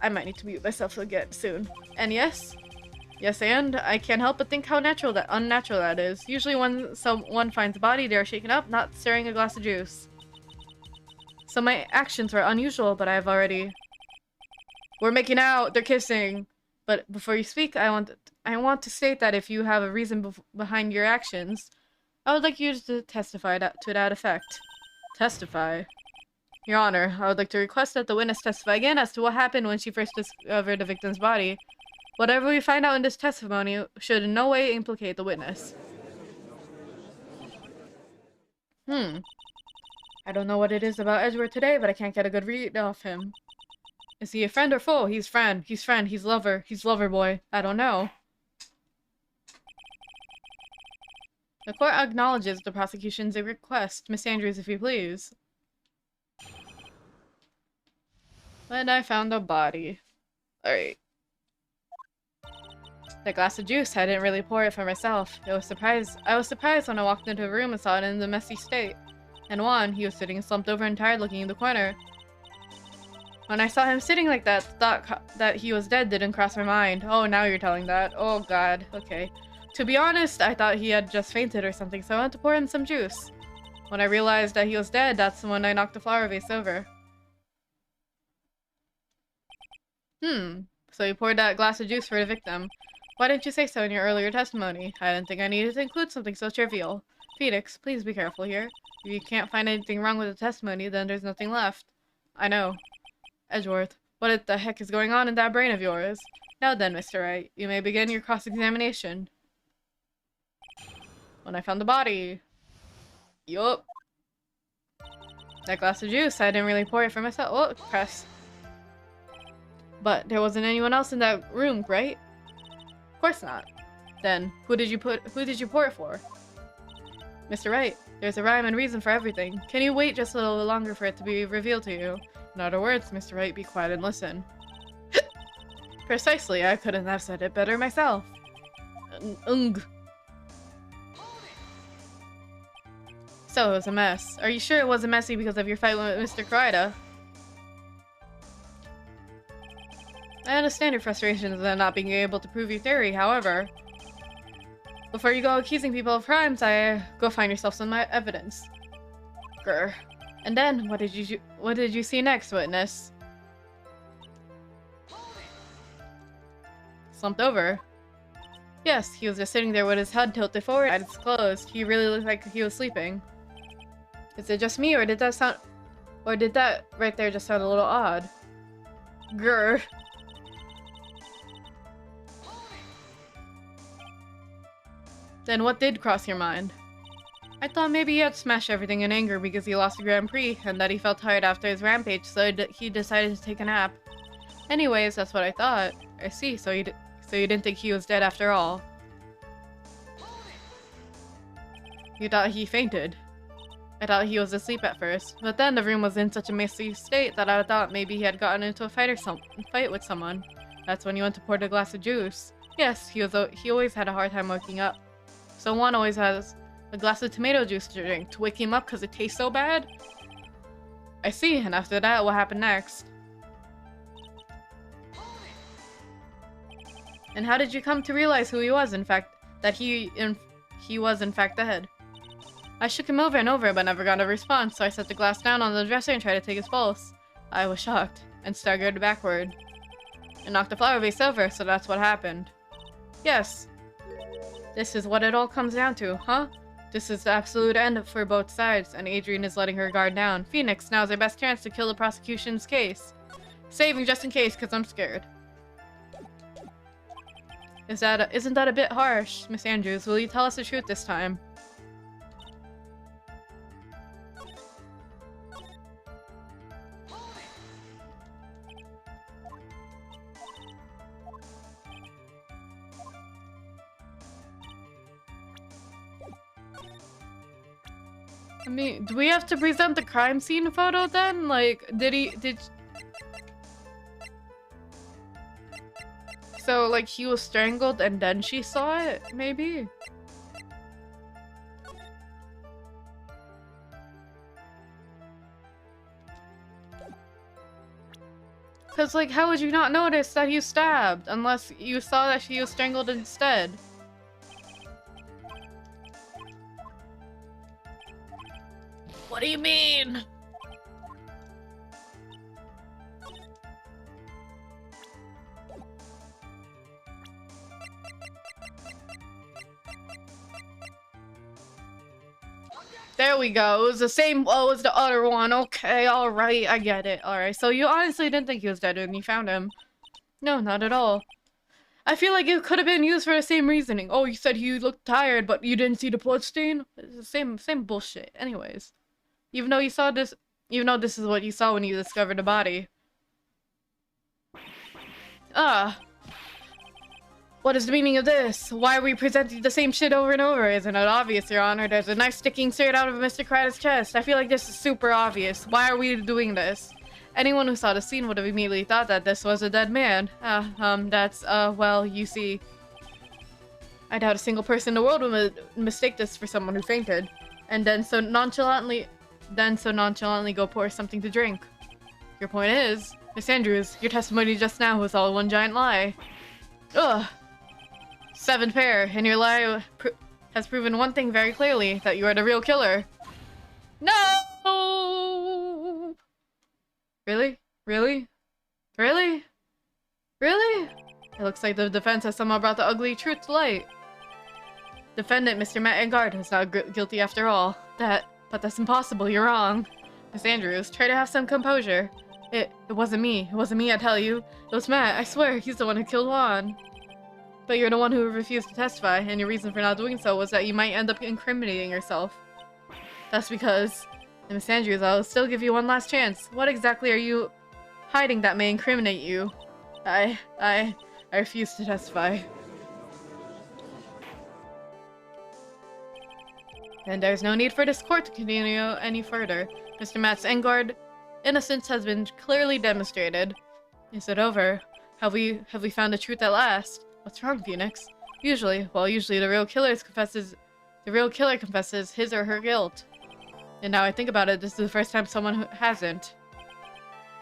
I might need to mute myself again soon. And yes, and I can't help but think how unnatural that is. Usually when someone finds a body, they are shaken up, not stirring a glass of juice. So my actions were unusual, but We're making out, they're kissing. But before you speak, I want to state that if you have a reason behind your actions, I would like you to testify to that effect. Testify? Your Honor, I would like to request that the witness testify again as to what happened when she first discovered the victim's body. Whatever we find out in this testimony should in no way implicate the witness. I don't know what it is about Edgeworth today, but I can't get a good read off him. Is he a friend or foe? He's friend. He's lover. He's lover boy. I don't know. The court acknowledges the prosecution's request. Miss Andrews, if you please. When I found a body. Alright. The glass of juice, I didn't really pour it for myself. I was surprised when I walked into the room and saw it in the messy state. And Juan, he was sitting slumped over and tired looking in the corner. When I saw him sitting like that, the thought that he was dead didn't cross my mind. Oh, now you're telling that. Oh god, okay. To be honest, I thought he had just fainted or something, so I went to pour him some juice. When I realized that he was dead, that's when I knocked the flower vase over. So you poured that glass of juice for the victim. Why didn't you say so in your earlier testimony? I didn't think I needed to include something so trivial. Phoenix, please be careful here. If you can't find anything wrong with the testimony, then there's nothing left. I know. Edgeworth, what the heck is going on in that brain of yours? Now then, Mr. Wright, you may begin your cross-examination. When I found the body. Yup. That glass of juice, I didn't really pour it for myself. Oh, press. But there wasn't anyone else in that room, right? Of course not. Then, who did you pour it for? Mr. Wright, there's a rhyme and reason for everything. Can you wait just a little longer for it to be revealed to you? In other words, Mr. Wright, be quiet and listen. Precisely, I couldn't have said it better myself. So it was a mess. Are you sure it wasn't messy because of your fight with Mr. Karaida? I understand your frustrations at not being able to prove your theory, however. Before you go accusing people of crimes, go find yourself some evidence. Grr. And then, what did you see next, witness? Slumped over. Yes, he was just sitting there with his head tilted forward and eyes closed. He really looked like he was sleeping. Is it just me, or did that right there just sound a little odd? Grr. Then what did cross your mind? I thought maybe he had smashed everything in anger because he lost the Grand Prix, and that he felt tired after his rampage, so he decided to take a nap. Anyways, that's what I thought. I see, so you didn't think he was dead after all. You thought he fainted. I thought he was asleep at first, but then the room was in such a messy state that I thought maybe he had gotten into a fight with someone. That's when you went to pour the glass of juice. Yes, he always had a hard time waking up. So Juan always has a glass of tomato juice to drink to wake him up because it tastes so bad? I see, and after that, what happened next? And how did you come to realize who he was, in fact, that he was in fact dead? I shook him over and over, but never got a response, so I set the glass down on the dresser and tried to take his pulse. I was shocked, and staggered backward. And knocked the flower vase over, so that's what happened. Yes. This is what it all comes down to, huh? This is the absolute end for both sides, and Adrian is letting her guard down. Phoenix, now's our best chance to kill the prosecution's case. Saving just in case, because I'm scared. Isn't that a bit harsh, Miss Andrews? Will you tell us the truth this time? I mean, do we have to present the crime scene photo then? Like, So, like, he was strangled and then she saw it, maybe? Because, like, how would you not notice that he was stabbed unless you saw that he was strangled instead? What do you mean? There we go. It was the same as the other one. Okay, alright, I get it. Alright, so you honestly didn't think he was dead when you found him? No, not at all. I feel like it could have been used for the same reasoning. Oh, you said he looked tired, but you didn't see the bloodstain? It's the same bullshit. Anyways. Even though this is what you saw when you discovered the body. What is the meaning of this? Why are we presenting the same shit over and over? Isn't it obvious, Your Honor? There's a knife sticking straight out of Mr. Crichton's chest. I feel like this is super obvious. Why are we doing this? Anyone who saw the scene would have immediately thought that this was a dead man. Well, you see. I doubt a single person in the world would mistake this for someone who fainted. And then so nonchalantly go pour something to drink. Your point is, Miss Andrews, your testimony just now was all one giant lie. Ugh. 7 pair, and your lie has proven one thing very clearly, that you are the real killer. No! Really? Really? Really? Really? It looks like the defense has somehow brought the ugly truth to light. Defendant, Mr. Matt Engard, is not guilty after all. But that's impossible, you're wrong. Miss Andrews, try to have some composure. It wasn't me. It wasn't me, I tell you. It was Matt, I swear, he's the one who killed Juan. But you're the one who refused to testify, and your reason for not doing so was that you might end up incriminating yourself. That's because... Miss Andrews, I'll still give you one last chance. What exactly are you hiding that may incriminate you? I refuse to testify. And there's no need for this court to continue any further. Mr. Matt Engard's innocence has been clearly demonstrated. Is it over? Have we found the truth at last? What's wrong, Phoenix? Usually the real killer confesses his or her guilt. And now I think about it, this is the first time someone hasn't.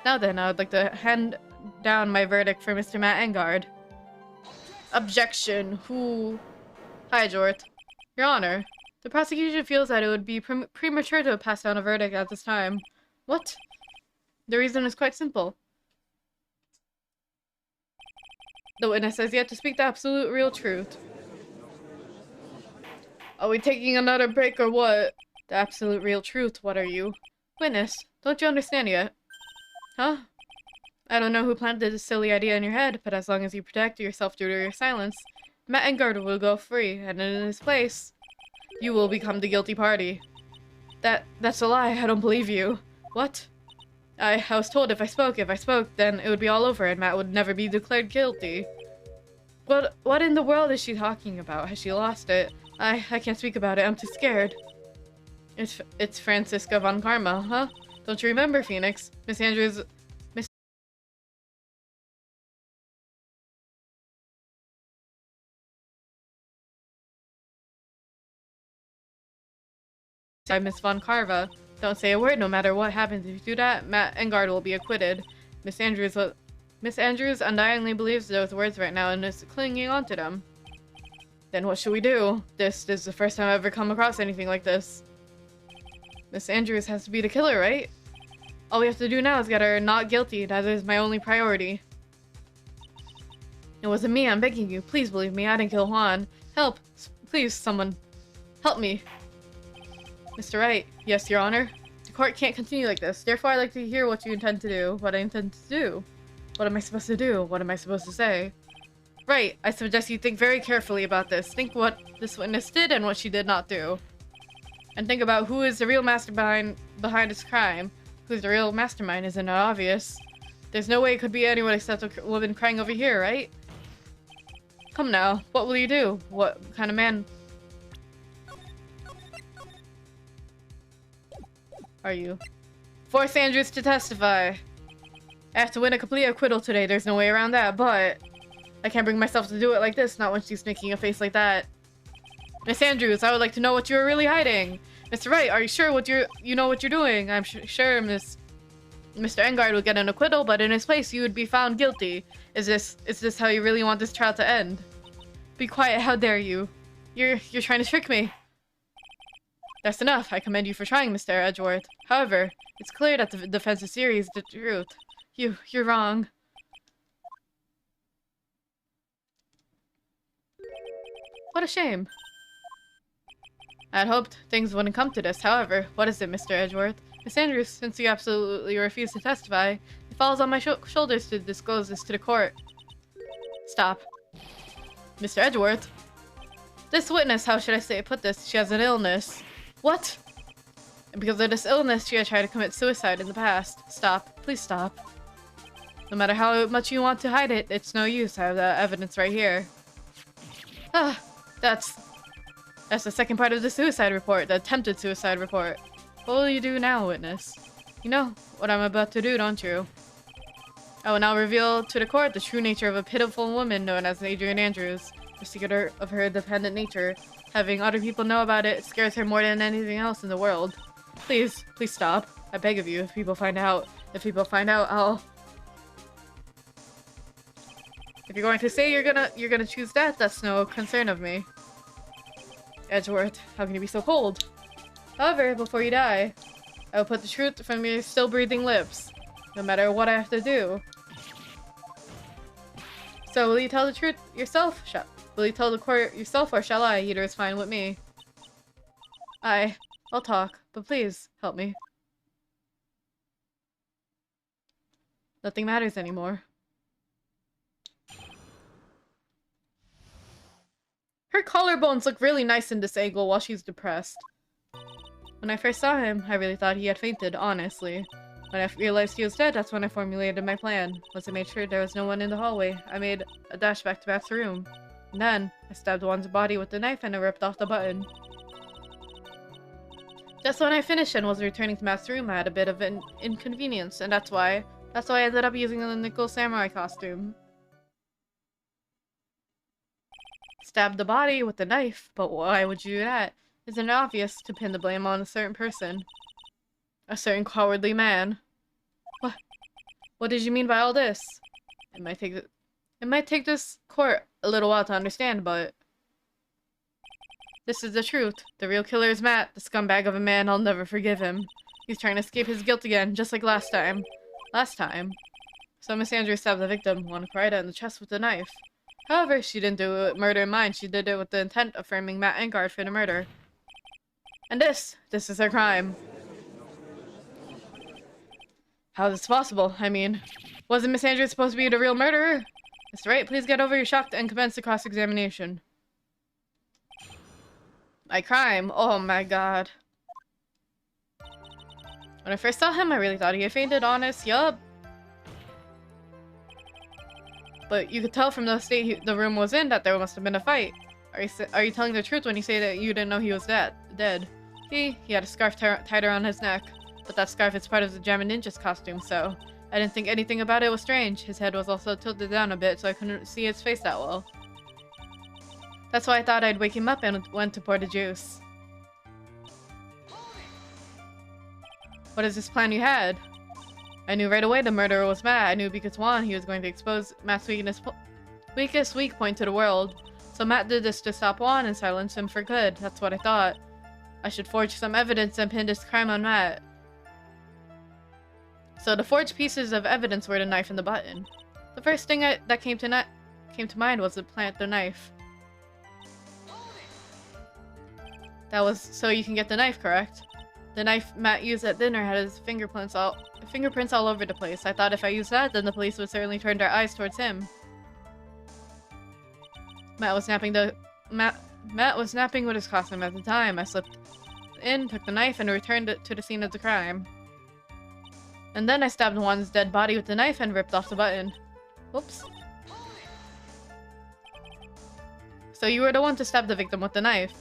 Now then, I would like to hand down my verdict for Mr. Matt Engard. Objection. Who? Hi, Jort. Your Honor, the prosecution feels that it would be premature to pass down a verdict at this time. What? The reason is quite simple. The witness has yet to speak the absolute real truth. Are we taking another break or what? The absolute real truth, what are you? Witness, don't you understand yet? Huh? I don't know who planted this silly idea in your head, but as long as you protect yourself due to your silence, Matt Engard will go free, and in his place, you will become the guilty party. That's a lie, I don't believe you. What? I was told if I spoke, then it would be all over and Matt would never be declared guilty. What in the world is she talking about? Has she lost it? I can't speak about it, I'm too scared. It's Francisca von Karma, huh? Don't you remember, Phoenix? Miss Andrews... Miss Von Carva. Don't say a word, no matter what happens. If you do that, Matt Engard will be acquitted. Miss Andrews, Miss Andrews undyingly believes those words right now and is clinging onto them. Then what should we do? This is the first time I've ever come across anything like this. Miss Andrews has to be the killer, right? All we have to do now is get her not guilty. That is my only priority. It wasn't me, I'm begging you. Please believe me, I didn't kill Juan. Help! Please, someone. Help me. Mr. Wright. Yes, Your Honor. The court can't continue like this. Therefore, I'd like to hear what you intend to do. What I intend to do. What am I supposed to do? What am I supposed to say? Right. I suggest you think very carefully about this. Think what this witness did and what she did not do. And think about who is the real mastermind behind this crime. Who's the real mastermind? Isn't it obvious? There's no way it could be anyone except a woman crying over here, right? Come now. What will you do? What kind of man are you? Force Andrews to testify. I have to win a complete acquittal today. There's no way around that, but I can't bring myself to do it like this, not when she's making a face like that. Miss Andrews, I would like to know what you're really hiding. Mr. Wright, are you sure you know what you're doing? I'm sure Mr. Engard would get an acquittal, but in his place, you would be found guilty. Is this how you really want this trial to end? Be quiet, how dare you? You're trying to trick me. That's enough. I commend you for trying, Mr. Edgeworth. However, it's clear that the defense is serious the truth. You're wrong. What a shame. I had hoped things wouldn't come to this. However, what is it, Mr. Edgeworth? Miss Andrews, since you absolutely refuse to testify, it falls on my shoulders to disclose this to the court. Stop. Mr. Edgeworth? This witness, how should I put this? She has an illness. What? And because of this illness, she had tried to commit suicide in the past. Stop. Please stop. No matter how much you want to hide it, it's no use. I have the evidence right here. Ah, that's the second part of the suicide report, the attempted suicide report. What will you do now, witness? You know what I'm about to do, don't you? I will now reveal to the court the true nature of a pitiful woman known as Adrian Andrews. The secret of her dependent nature. Having other people know about it scares her more than anything else in the world. Please stop. I beg of you, if people find out, I'll... If you're going to say you're gonna choose that, that's no concern of me. Edgeworth, how can you be so cold? However, before you die, I will put the truth from your still breathing lips, no matter what I have to do. So, will you tell the truth yourself? Will you tell the court yourself, or shall I? Either is fine with me. I'll talk, but please, help me. Nothing matters anymore. Her collarbones look really nice in this angle while she's depressed. When I first saw him, I really thought he had fainted, honestly. When I realized he was dead, that's when I formulated my plan. Once I made sure there was no one in the hallway, I made a dash back to Matt's room. And then, I stabbed Juan's body with the knife and I ripped off the button. Just when I finished and was returning to Matt's room, I had a bit of an inconvenience, and that's why I ended up using the nickel samurai costume. Stabbed the body with the knife, but why would you do that? Isn't it obvious to pin the blame on a certain person? A certain cowardly man. What did you mean by all this? It might take this court a little while to understand, but... This is the truth. The real killer is Matt, the scumbag of a man. I'll never forgive him. He's trying to escape his guilt again, just like last time. So Miss Andrews stabbed the victim, Juan Corrida, in the chest with a knife. However, she didn't do it murder in mind. She did it with the intent of framing Matt Engard for the murder. And this is her crime. How is this possible? I mean, wasn't Miss Andrews supposed to be the real murderer? Mr. Wright, please get over your shock and commence the cross-examination. My crime? Oh my god. When I first saw him, I really thought he had fainted, honest, yup. But you could tell from the state the room was in that there must have been a fight. Are you telling the truth when you say that you didn't know he was dead? He had a scarf tied around his neck. But that scarf is part of the Jammin' Ninja's costume, so I didn't think anything about it was strange. His head was also tilted down a bit, so I couldn't see his face that well. That's why I thought I'd wake him up and went to pour the juice. What is this plan you had? I knew right away the murderer was Matt. I knew because one, he was going to expose Matt's weakest weak point to the world. So Matt did this to stop Juan and silence him for good. That's what I thought. I should forge some evidence and pin this crime on Matt. So the forged pieces of evidence were the knife and the button. The first thing that came to mind was to plant the knife. That was so you can get the knife, correct? The knife Matt used at dinner had his fingerprints all over the place. I thought if I used that, then the police would certainly turn their eyes towards him. Matt was napping with his costume at the time. I slipped in, took the knife, and returned it to the scene of the crime. And then I stabbed Juan's dead body with the knife and ripped off the button. Whoops. So you were the one to stab the victim with the knife.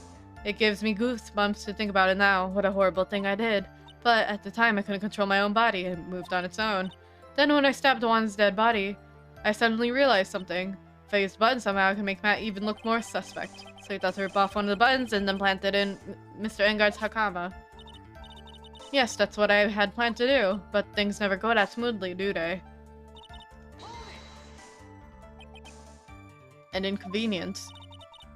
It gives me goosebumps to think about it now. What a horrible thing I did. But at the time, I couldn't control my own body. It moved on its own. Then when I stabbed Juan's dead body, I suddenly realized something. If I used the button somehow, I could make Matt even look more suspect. So he thought to rip off one of the buttons and then plant it in Mr. Engard's hakama. Yes, that's what I had planned to do. But things never go that smoothly, do they? An inconvenience.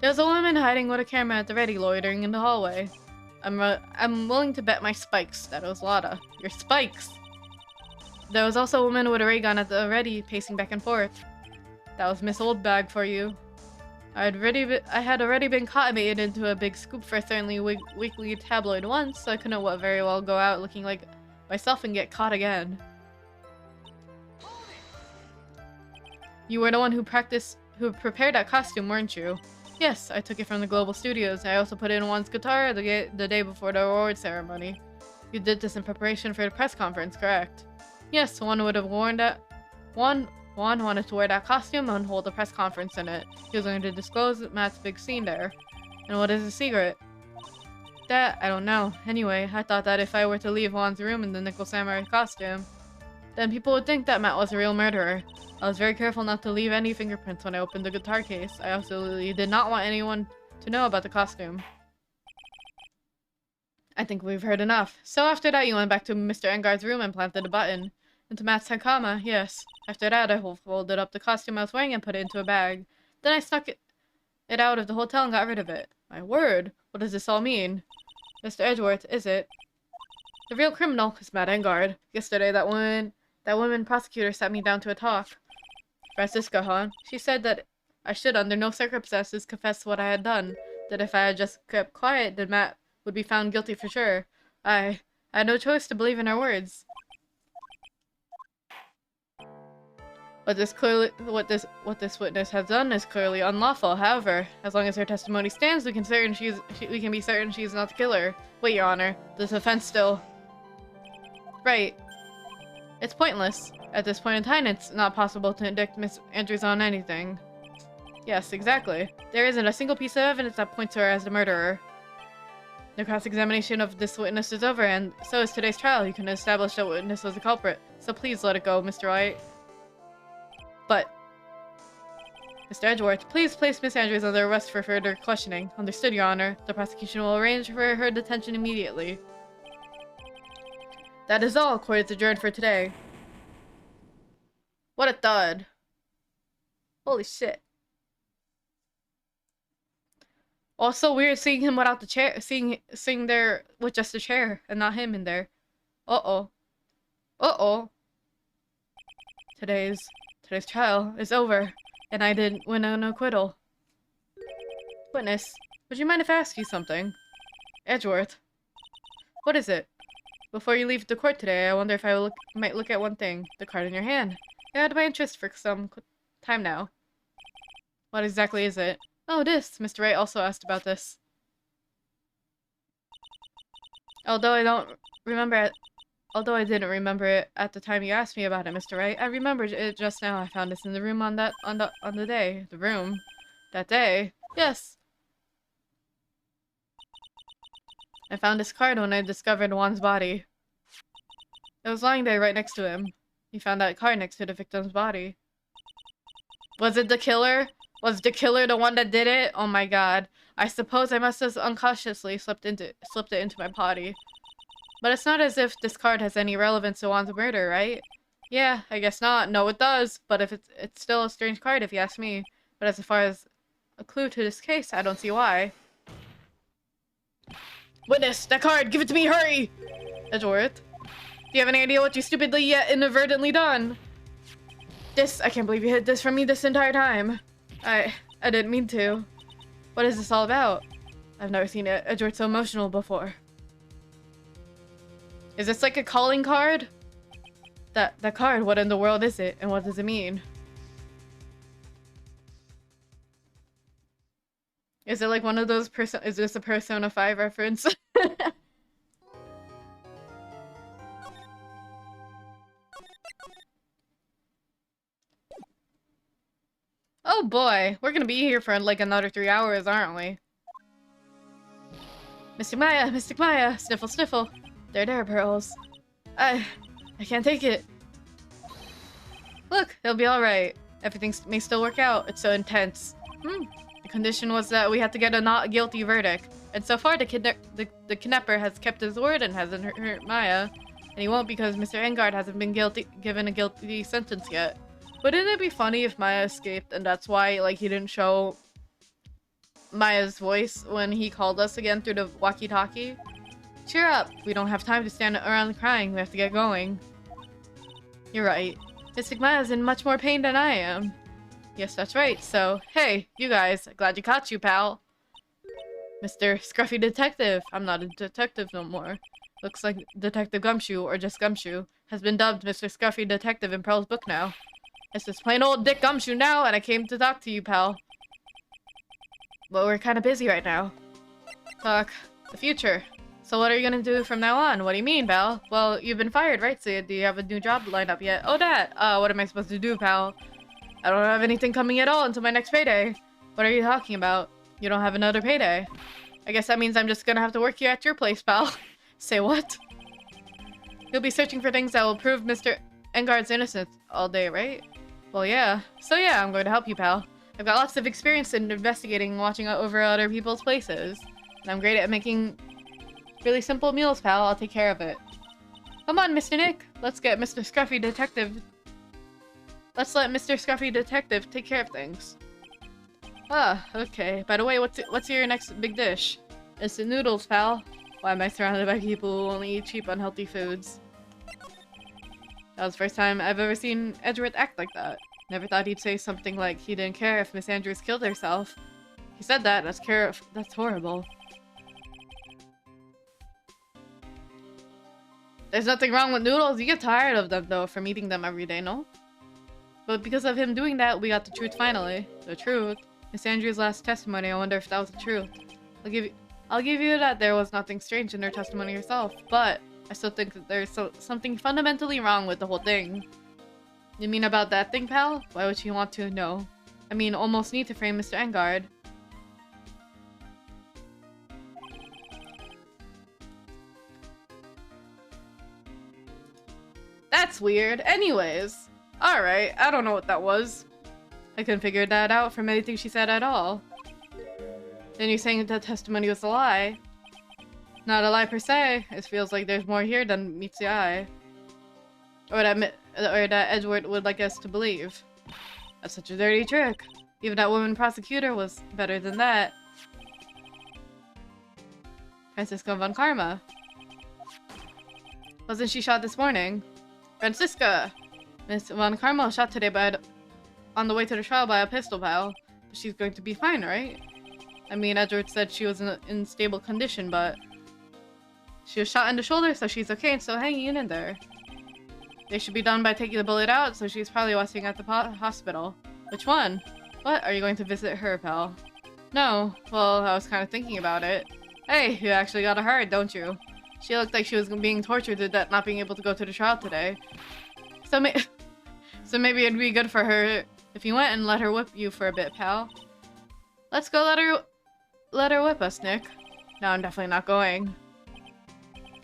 There's a woman hiding with a camera at the ready, loitering in the hallway. I'm willing to bet my spikes that it was Lotta. Your spikes! There was also a woman with a ray gun at the ready, pacing back and forth. That was Miss Oldbag for you. I had already been caught and made into a big scoop for a certainly weekly tabloid once, so I couldn't very well go out looking like myself and get caught again. You were the one who prepared that costume, weren't you? Yes, I took it from the Global Studios. I also put it in Juan's guitar the day before the award ceremony. You did this in preparation for the press conference, correct? Yes, Juan would have worn that. Juan wanted to wear that costume and hold a press conference in it. He was going to disclose Matt's big scene there. And what is the secret? That, I don't know. Anyway, I thought that if I were to leave Juan's room in the Nickel Samurai costume, then people would think that Matt was a real murderer. I was very careful not to leave any fingerprints when I opened the guitar case. I absolutely did not want anyone to know about the costume. I think we've heard enough. So after that, you went back to Mr. Engard's room and planted a button. Into Matt's hakama, yes. After that, I folded up the costume I was wearing and put it into a bag. Then I snuck it out of the hotel and got rid of it. My word, what does this all mean? Mr. Edgeworth, is it? The real criminal is Matt Engard. Yesterday, that woman prosecutor sat me down to a talk. Francisca, huh? She said that I should, under no circumstances, confess what I had done. That if I had just kept quiet, then Matt would be found guilty for sure. I had no choice to believe in her words. What this witness has done is clearly unlawful. However, as long as her testimony stands, we can be certain she's not the killer. Wait, Your Honor, this offense still. Right. It's pointless. At this point in time, it's not possible to indict Miss Andrews on anything. Yes, exactly. There isn't a single piece of evidence that points to her as the murderer. The cross-examination of this witness is over, and so is today's trial. You can establish that witness was the culprit. So please let it go, Mr. White. But, Mr. Edgeworth, please place Miss Andrews under arrest for further questioning. Understood, Your Honor. The prosecution will arrange for her detention immediately. That is all. Court is adjourned for today. What a thud. Holy shit. Also weird seeing him without the chair, seeing there with just a chair and not him in there. Uh-oh. Uh-oh. Today's trial is over, and I didn't win an acquittal. Witness, would you mind if I ask you something? Edgeworth. What is it? Before you leave the court today, I wonder if I might look at one thing. The card in your hand. I had my interest for some time now. What exactly is it? Oh, this. Mr. Wright also asked about this. Although I didn't remember it at the time you asked me about it, Mr. Wright, I remembered it just now. I found this in the room on the day. The room. That day. Yes. I found this card when I discovered Juan's body. It was lying there right next to him. He found that card next to the victim's body. Was it the killer? Was the killer the one that did it? Oh my god. I suppose I must have unconsciously slipped it into my body. But it's not as if this card has any relevance to Juan's murder, right? Yeah, I guess not. No, it does. But if it's still a strange card if you ask me. But as far as a clue to this case, I don't see why. Witness, that card! Give it to me, hurry! Edgeworth. Do you have any idea what you stupidly yet inadvertently done? I can't believe you hid this from me this entire time. I didn't mean to. What is this all about? I've never seen Edgeworth so emotional before. Is this like a calling card? That card, what in the world is it, and what does it mean? Is it like one of those is this a Persona 5 reference? Oh boy, we're gonna be here for like another 3 hours, aren't we? Mystic Maya, sniffle sniffle. There, pearls. I can't take it. Look, it'll be alright. Everything may still work out. It's so intense. The condition was that we had to get a not guilty verdict. And so far, the kidnapper has kept his word and hasn't hurt Maya. And he won't because Mr. Engard hasn't been given a guilty sentence yet. Wouldn't it be funny if Maya escaped and that's why, like, he didn't show Maya's voice when he called us again through the walkie-talkie? Cheer up! We don't have time to stand around crying. We have to get going. You're right. Mystic Maya's in much more pain than I am. Yes, that's right. So, hey, you guys. Glad you caught you, pal. Mr. Scruffy Detective. I'm not a detective no more. Looks like Detective Gumshoe, or just Gumshoe, has been dubbed Mr. Scruffy Detective in Pearl's book now. It's just plain old Dick Gumshoe now, and I came to talk to you, pal. But we're kind of busy right now. Talk the future. So what are you gonna do from now on? What do you mean, pal? Well, you've been fired, right? So do you have a new job lined up yet? Oh, that. What am I supposed to do, pal? I don't have anything coming at all until my next payday. What are you talking about? You don't have another payday. I guess that means I'm just gonna have to work here at your place, pal. Say what? You'll be searching for things that will prove Mr. Engard's innocence all day, right? Well, yeah. So yeah, I'm going to help you, pal. I've got lots of experience in investigating and watching over other people's places. And I'm great at making really simple meals, pal. I'll take care of it. Come on, Mr. Nick. Let's get Mr. Scruffy Detective. Let's let Mr. Scruffy Detective take care of things. Ah, okay. By the way, what's your next big dish? Instant noodles, pal. Why am I surrounded by people who only eat cheap, unhealthy foods? That was the first time I've ever seen Edgeworth act like that. Never thought he'd say something like he didn't care if Miss Andrews killed herself. He said that, that's horrible. There's nothing wrong with noodles. You get tired of them, though, from eating them every day, no? But because of him doing that, we got the truth finally. The truth? Miss Andrews' last testimony, I wonder if that was the truth. I'll give you that there was nothing strange in her testimony herself, but I still think that there's something fundamentally wrong with the whole thing. You mean about that thing, pal? Why would she want to know? I mean, almost need to frame Mr. Engard. That's weird. Anyways. Alright, I don't know what that was. I couldn't figure that out from anything she said at all. Then you're saying that testimony was a lie. Not a lie per se. It feels like there's more here than meets the eye. Or that Edgeworth would like us to believe. That's such a dirty trick. Even that woman prosecutor was better than that. Francisca von Karma. Wasn't she shot this morning? Francisca! Miss von Karma was shot today on the way to the trial by a pistol, pal. But she's going to be fine, right? I mean, Edgeworth said she was in stable condition, but she was shot in the shoulder, so she's okay and still hanging in there. They should be done by taking the bullet out, so she's probably watching at the hospital. Which one? What? Are you going to visit her, pal? No. Well, I was kind of thinking about it. Hey, you actually got a heart, don't you? She looked like she was being tortured to death not being able to go to the trial today. So maybe it'd be good for her if you went and let her whip you for a bit, pal. Let's go let her whip us, Nick. No, I'm definitely not going.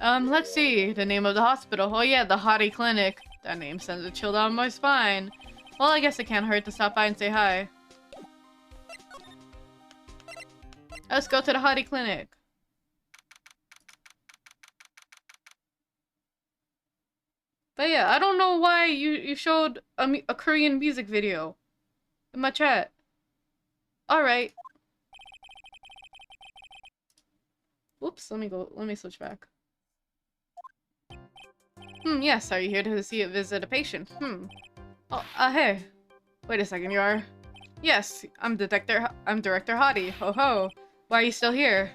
Let's see. The name of the hospital. Oh yeah, the Hottie Clinic. That name sends a chill down my spine. Well, I guess it can't hurt to stop by and say hi. Let's go to the Hottie Clinic. But yeah, I don't know why you showed a Korean music video in my chat. Alright. Whoops, let me switch back. Yes, are you here to visit a patient? Oh, hey. Wait a second, you are? Yes, I'm Director Hottie. Ho ho. Why are you still here?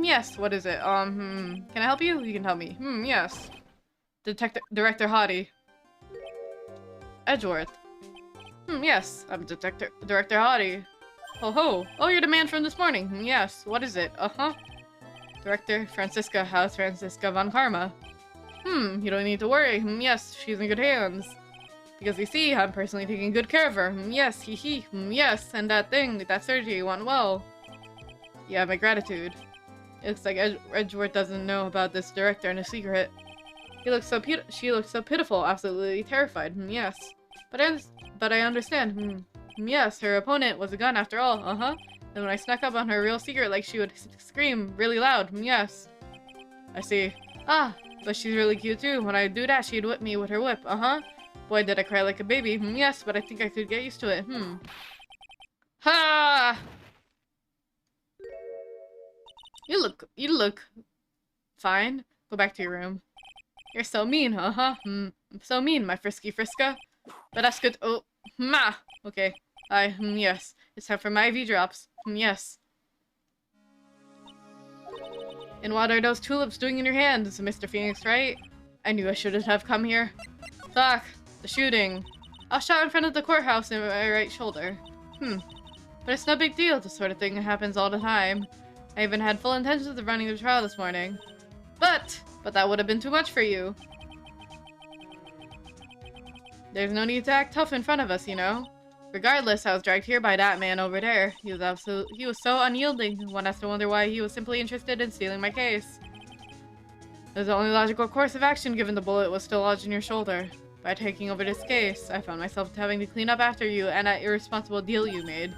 Yes, what is it? Can I help you? You can tell me. Yes. Director Hottie. Edgeworth. Yes, I'm Director Hottie. Ho ho. Oh, you're the man from this morning. Yes, what is it? Uh-huh. Director Francisca, how's Francisca von Karma? You don't need to worry. Yes, she's in good hands. Because you see, I'm personally taking good care of her. Yes, hee. Yes, and that surgery went well. You have my gratitude. It looks like Edgeworth doesn't know about this director in a secret. She looks so pitiful, absolutely terrified. Yes. But I understand. Yes, her opponent was a gun after all. Uh-huh. And when I snuck up on her real secret, like she would scream really loud. Yes. I see. Ah, but she's really cute too. When I do that, she'd whip me with her whip. Uh-huh. Boy, did I cry like a baby. Yes, but I think I could get used to it. Ha! You look fine. Go back to your room. You're so mean, uh-huh. So mean, my frisky Friska. But that's good. Oh, okay. Yes. It's time for my IV drops. Yes. And what are those tulips doing in your hands, Mr. Phoenix, right? I knew I shouldn't have come here. Fuck. The shooting. I was shot in front of the courthouse in my right shoulder. But it's no big deal. This sort of thing happens all the time. I even had full intentions of running the trial this morning. But that would have been too much for you. There's no need to act tough in front of us, you know? Regardless, I was dragged here by that man over there. He was so unyielding. One has to wonder why he was simply interested in stealing my case. It was the only logical course of action given the bullet was still lodged in your shoulder. By taking over this case, I found myself having to clean up after you and that irresponsible deal you made.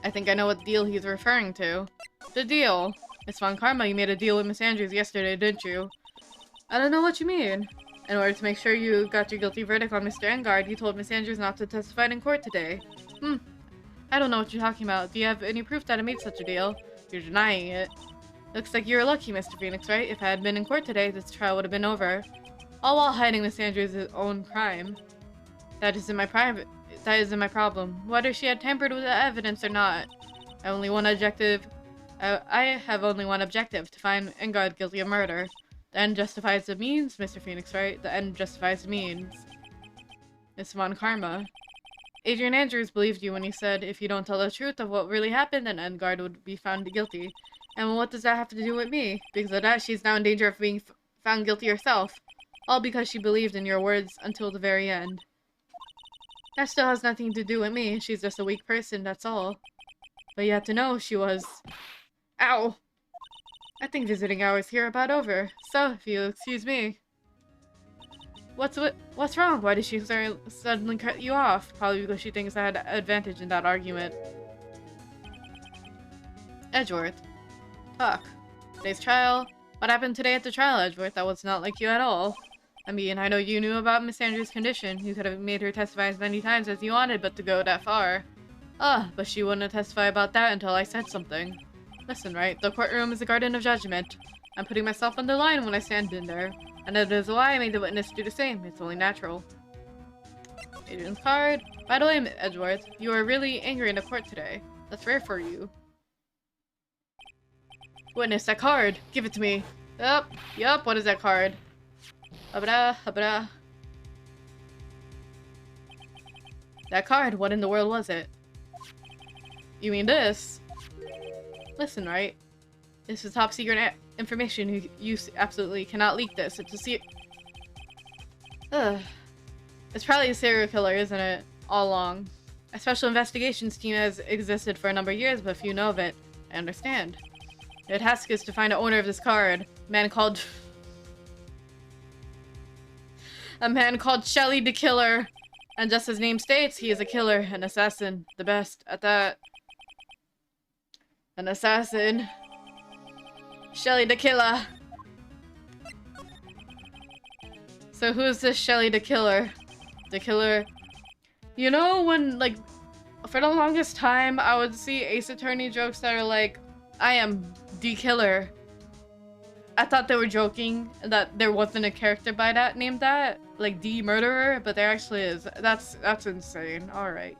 I think I know what deal he's referring to. The deal. Miss Von Karma, you made a deal with Miss Andrews yesterday, didn't you? I don't know what you mean. In order to make sure you got your guilty verdict on Mr. Engard, you told Miss Andrews not to testify in court today. I don't know what you're talking about. Do you have any proof that I made such a deal? You're denying it. Looks like you're lucky, Mr. Phoenix, right? If I had been in court today, this trial would have been over. All while hiding Miss Andrews' own crime. That isn't my problem. Whether she had tampered with the evidence or not. I have only one objective, to find Engard guilty of murder. The end justifies the means, Mr. Phoenix, right? The end justifies the means. Miss Von Karma. Adrian Andrews believed you when you said if you don't tell the truth of what really happened, then Engard would be found guilty. And what does that have to do with me? Because of that, she's now in danger of being found guilty herself. All because she believed in your words until the very end. That still has nothing to do with me. She's just a weak person, that's all. But you have to know she was... Ow! I think visiting hours here are about over. So, if you'll excuse me. What's wrong? Why did she suddenly cut you off? Probably because she thinks I had an advantage in that argument. Edgeworth. Talk. Today's trial. What happened today at the trial, Edgeworth? That was not like you at all. I mean, I know you knew about Miss Andrews' condition. You could have made her testify as many times as you wanted, but to go that far. But she wouldn't testify about that until I said something. Listen, right? The courtroom is a garden of judgment. I'm putting myself on the line when I stand in there. And that is why I made the witness do the same. It's only natural. Adrian's card. By the way, Edgeworth, you are really angry in the court today. That's rare for you. Witness, that card. Give it to me. Yup, what is that card? Habra. That card, what in the world was it? You mean this? Listen, right? This is top secret information. You absolutely cannot leak this. It's a It's probably a serial killer, isn't it? All along. A special investigations team has existed for a number of years, but few know of it. I understand. The task is to find the owner of this card. A man called Shelly the Killer. And just as his name states, he is a killer, an assassin. The best at that. An assassin. Shelly the Killer. So who's this Shelly the Killer? The Killer... You know when, like, for the longest time, I would see Ace Attorney jokes that are like, I am the Killer. I thought they were joking that there wasn't a character by that named that, like the Murderer, but there actually is. That's insane. All right.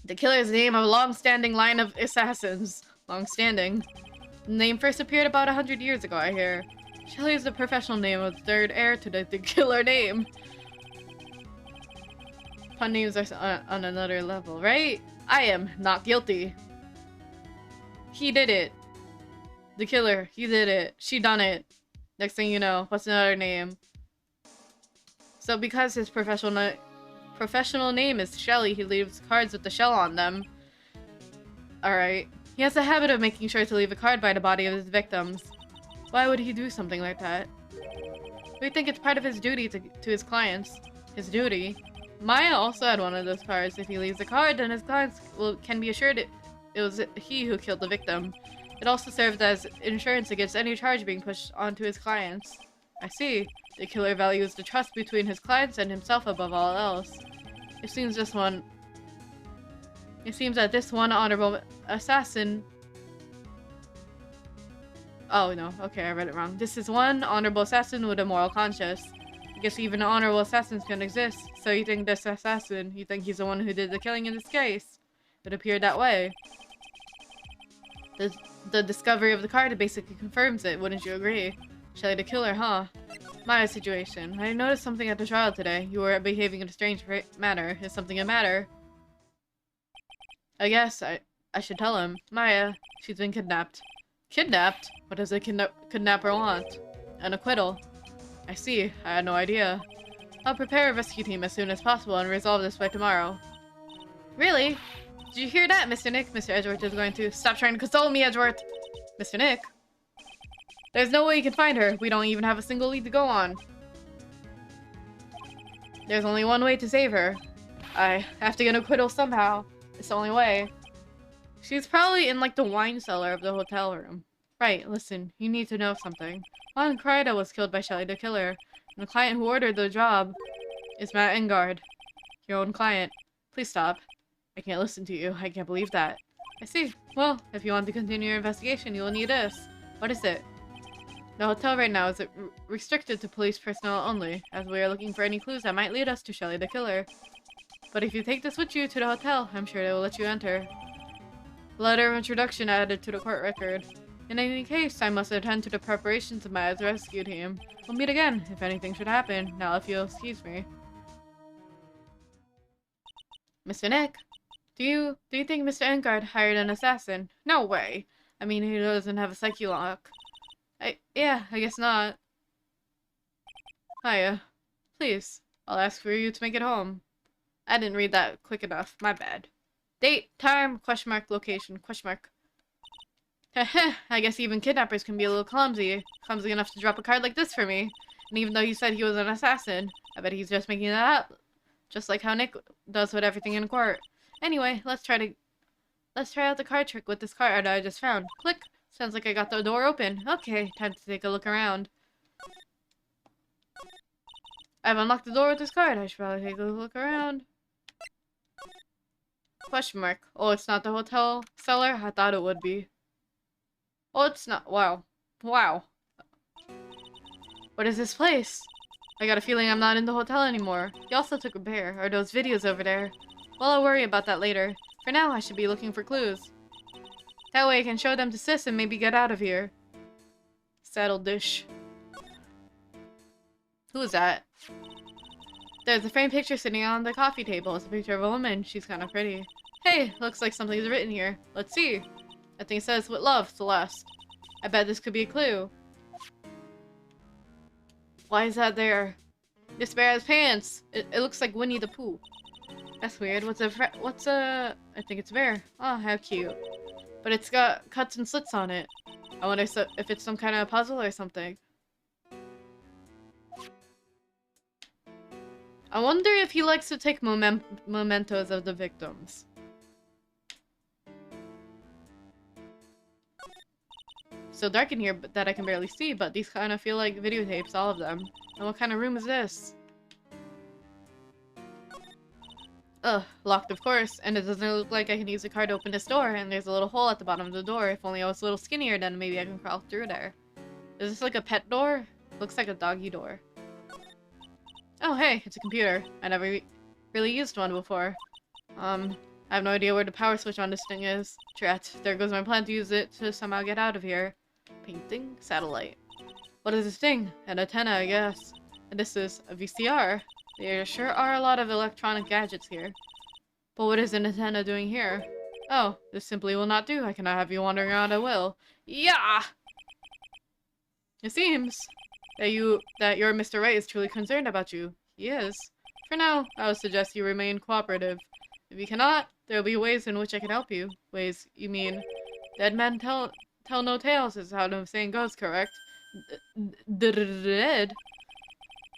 The Killer is the name of a long-standing line of assassins. Long-standing. The name first appeared about 100 years ago, I hear. Shelly is the professional name of the third heir to the Killer name. Pun names are on another level, right? I am not guilty. He did it. The Killer, he did it. She done it. Next thing you know, what's another name? So because his professional name is Shelly, he leaves cards with the shell on them. Alright. He has a habit of making sure to leave a card by the body of his victims. Why would he do something like that? We think it's part of his duty to his clients. His duty? Maya also had one of those cards. If he leaves a card, then his clients can be assured it was he who killed the victim. It also served as insurance against any charge being pushed onto his clients. I see. The Killer values the trust between his clients and himself above all else. It seems that this one honorable assassin... Oh no, okay, I read it wrong. This is one honorable assassin with a moral conscience. I guess even honorable assassins can exist. So you think this assassin, you think he's the one who did the killing in this case? It appeared that way. The discovery of the card basically confirms it, wouldn't you agree? Shelly the Killer, huh? My situation. I noticed something at the trial today. You were behaving in a strange manner. Is something a matter? I guess I should tell him. Maya, she's been kidnapped. Kidnapped? What does a kidnapper want? An acquittal. I see. I had no idea. I'll prepare a rescue team as soon as possible and resolve this by tomorrow. Really? Did you hear that, Mr. Nick? Mr. Edgeworth is going to... Stop trying to console me, Edgeworth! Mr. Nick? There's no way you can find her. We don't even have a single lead to go on. There's only one way to save her. I have to get an acquittal somehow. It's the only way. She's probably in, like, the wine cellar of the hotel room. Right, listen. You need to know something. Juan Crida was killed by Shelly the Killer. And the client who ordered the job is Matt Engard. Your own client. Please stop. I can't listen to you. I can't believe that. I see. Well, if you want to continue your investigation, you will need this. What is it? The hotel right now is restricted to police personnel only, as we are looking for any clues that might lead us to Shelly the Killer. But if you take this with you to the hotel, I'm sure they will let you enter. Letter of introduction added to the court record. In any case, I must attend to the preparations of Maya's rescue team. We'll meet again, if anything should happen. Now if you'll excuse me. Mr. Nick? Do you think Mr. Engard hired an assassin? No way. I mean, he doesn't have a psyche lock. Yeah, I guess not. Hiya. Please, I'll ask for you to make it home. I didn't read that quick enough. My bad. Date, time, question mark, location, question mark. Heh, I guess even kidnappers can be a little clumsy. Clumsy enough to drop a card like this for me. And even though you said he was an assassin, I bet he's just making that up. Just like how Nick does with everything in court. Anyway, let's try out the card trick with this card I just found. Click. Sounds like I got the door open. Okay, time to take a look around. I've unlocked the door with this card. I should probably take a look around. Question mark. Oh, it's not the hotel cellar? I thought it would be. Oh, it's not. Wow. Wow. What is this place? I got a feeling I'm not in the hotel anymore. He also took a bear. Are those videos over there? Well, I'll worry about that later. For now, I should be looking for clues. That way I can show them to Sis and maybe get out of here. Saddle dish. Who is that? There's a framed picture sitting on the coffee table. It's a picture of a woman. She's kind of pretty. Hey, looks like something's written here. Let's see. I think it says, with love, Celeste. I bet this could be a clue. Why is that there? This bear has pants. It looks like Winnie the Pooh. That's weird. I think it's a bear. Oh, how cute. But it's got cuts and slits on it. I wonder if it's some kind of puzzle or something. I wonder if he likes to take mementos of the victims. So dark in here that I can barely see, but these kind of feel like videotapes, all of them. And what kind of room is this? Ugh, locked of course, and it doesn't look like I can use a card to open this door, and there's a little hole at the bottom of the door. If only I was a little skinnier, then maybe I can crawl through there. Is this like a pet door? Looks like a doggy door. Oh hey, it's a computer. I never really used one before. I have no idea where the power switch on this thing is. Drat, there goes my plan to use it to somehow get out of here. Painting? Satellite. What is this thing? An antenna, I guess. And this is a VCR. There sure are a lot of electronic gadgets here. But what is an antenna doing here? Oh, this simply will not do. I cannot have you wandering around at will. Yeah! It seems that your Mr. Right is truly concerned about you. He is. For now, I would suggest you remain cooperative. If you cannot, there will be ways in which I can help you. Ways, you mean, dead men tell no tales is how the saying goes, correct? Dead?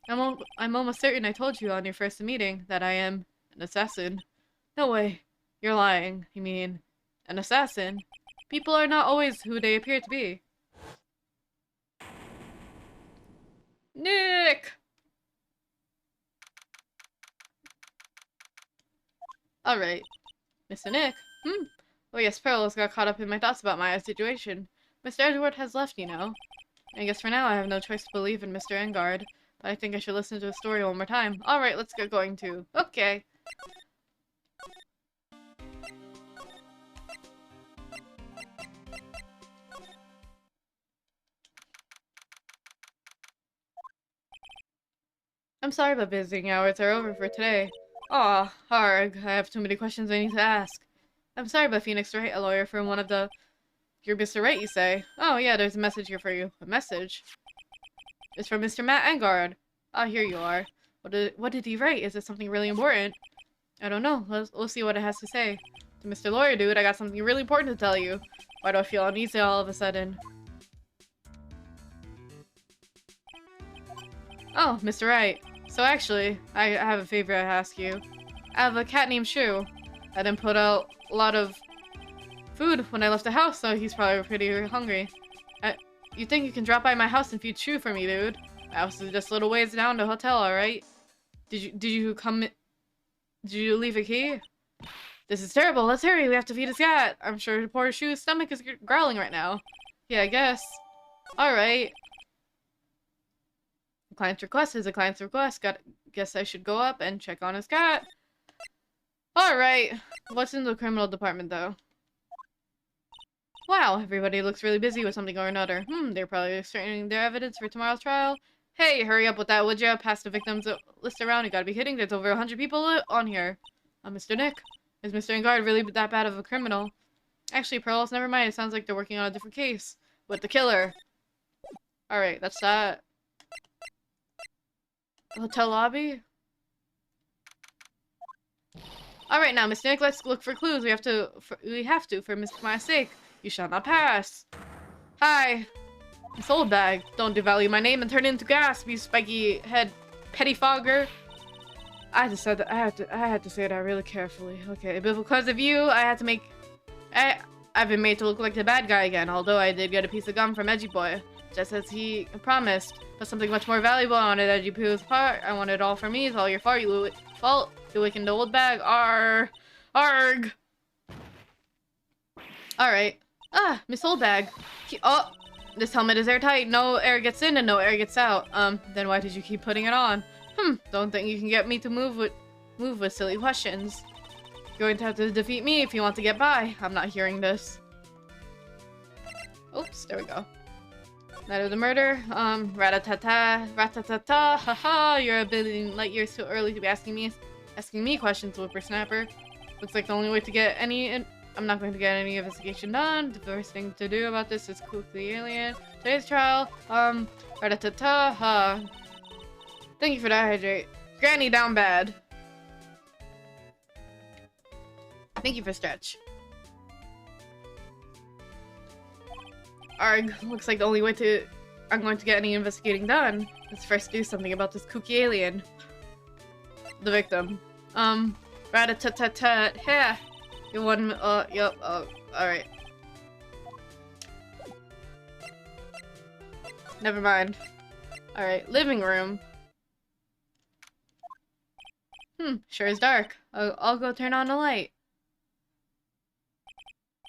I'm almost certain I told you on your first meeting that I am an assassin. No way. You're lying. You mean, an assassin? People are not always who they appear to be. Nick! Alright. Mr. Nick? Oh yes, Pearls got caught up in my thoughts about my situation. Mr. Edward has left, you know. I guess for now I have no choice to believe in Mr. Engard. But I think I should listen to the story one more time. Alright, let's get going too. Okay. I'm sorry, but visiting hours are over for today. Aw, Harg, I have too many questions I need to ask. I'm sorry, but Phoenix Wright, a lawyer from one of the... You're Mr. Wright, you say? Oh, yeah, there's a message here for you. A message? It's from Mr. Matt Engard. Ah, here you are. What did he write? Is it something really important? I don't know. We'll see what it has to say. To Mr. Lawyer, dude, I got something really important to tell you. Why do I feel uneasy all of a sudden? Oh, Mr. Wright. So actually, I have a favor to ask you. I have a cat named Shu. I didn't put out a lot of food when I left the house, so he's probably pretty hungry. You think you can drop by my house and feed Shu for me, dude? My house is just a little ways down the hotel, alright? Did you leave a key? This is terrible. Let's hurry. We have to feed his cat. I'm sure poor Shu's stomach is growling right now. Yeah, I guess. Alright. A client's request is a client's request. Guess I should go up and check on his cat. Alright. What's in the criminal department, though? Wow, everybody looks really busy with something or another. They're probably straightening their evidence for tomorrow's trial. Hey, hurry up with that, would ya? Pass the victims list around. You gotta be kidding. There's over 100 people on here. Mr. Nick, is Mr. Engard really that bad of a criminal? Actually, Pearls, never mind. It sounds like they're working on a different case. With the killer. Alright, that's that. Hotel lobby? Alright now, Mr. Nick, let's look for clues. We have to, for my sake. You shall not pass. Hi. This old bag. Don't devalue my name and turn it into gas, you spiky head pettifogger. I just said that I had to say that really carefully. Okay, but because of you, I've been made to look like the bad guy again, although I did get a piece of gum from Edgy Boy. Just as he promised. But something much more valuable on it, Edgy Poo's part. I want it all for me. It's all your fault. You wicked old bag. Arg. Alright. Ah, Miss Oldbag. Oh, this helmet is airtight. No air gets in and no air gets out. Then why did you keep putting it on? Don't think you can get me to move with silly questions. You're going to have to defeat me if you want to get by. I'm not hearing this. Oops, there we go. Night of the murder. Ratatata, haha, you're a billion light years too early to be asking me questions, whippersnapper. Looks like the only way to get I'm not going to get any investigation done. The first thing to do about this is cook the alien. Today's trial, ratatata, ha. Thank you for that, Hydrate. Granny down bad. Thank you for stretch. Arg, looks like the only way I'm going to get any investigating done is first do something about this kooky alien. The victim. Ratatata, yeah. You one, yep, alright. Never mind. Alright, living room. Sure is dark. I'll go turn on the light.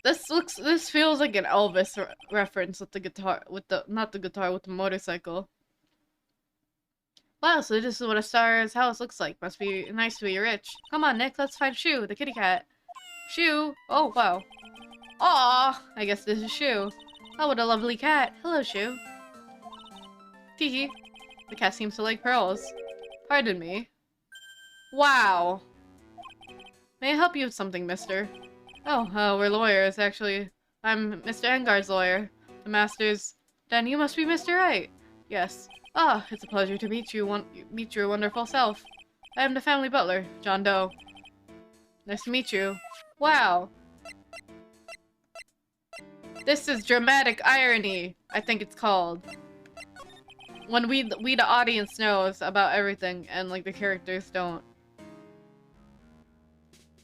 This feels like an Elvis reference with the guitar, not the guitar, with the motorcycle. Wow, so this is what a star's house looks like. Must be nice to be rich. Come on, Nick, let's find Shu, the kitty cat. Shu! Oh, wow. Aw, I guess this is Shu. Oh, what a lovely cat. Hello, Shu. Teehee. The cat seems to like pearls. Pardon me. Wow. May I help you with something, mister? Oh, we're lawyers, actually. I'm Mr. Engard's lawyer. The master's... Then you must be Mr. Wright. Yes. Ah, it's a pleasure to meet you, meet your wonderful self. I am the family butler, John Doe. Nice to meet you. Wow. This is dramatic irony, I think it's called. When we the audience knows about everything and like the characters don't.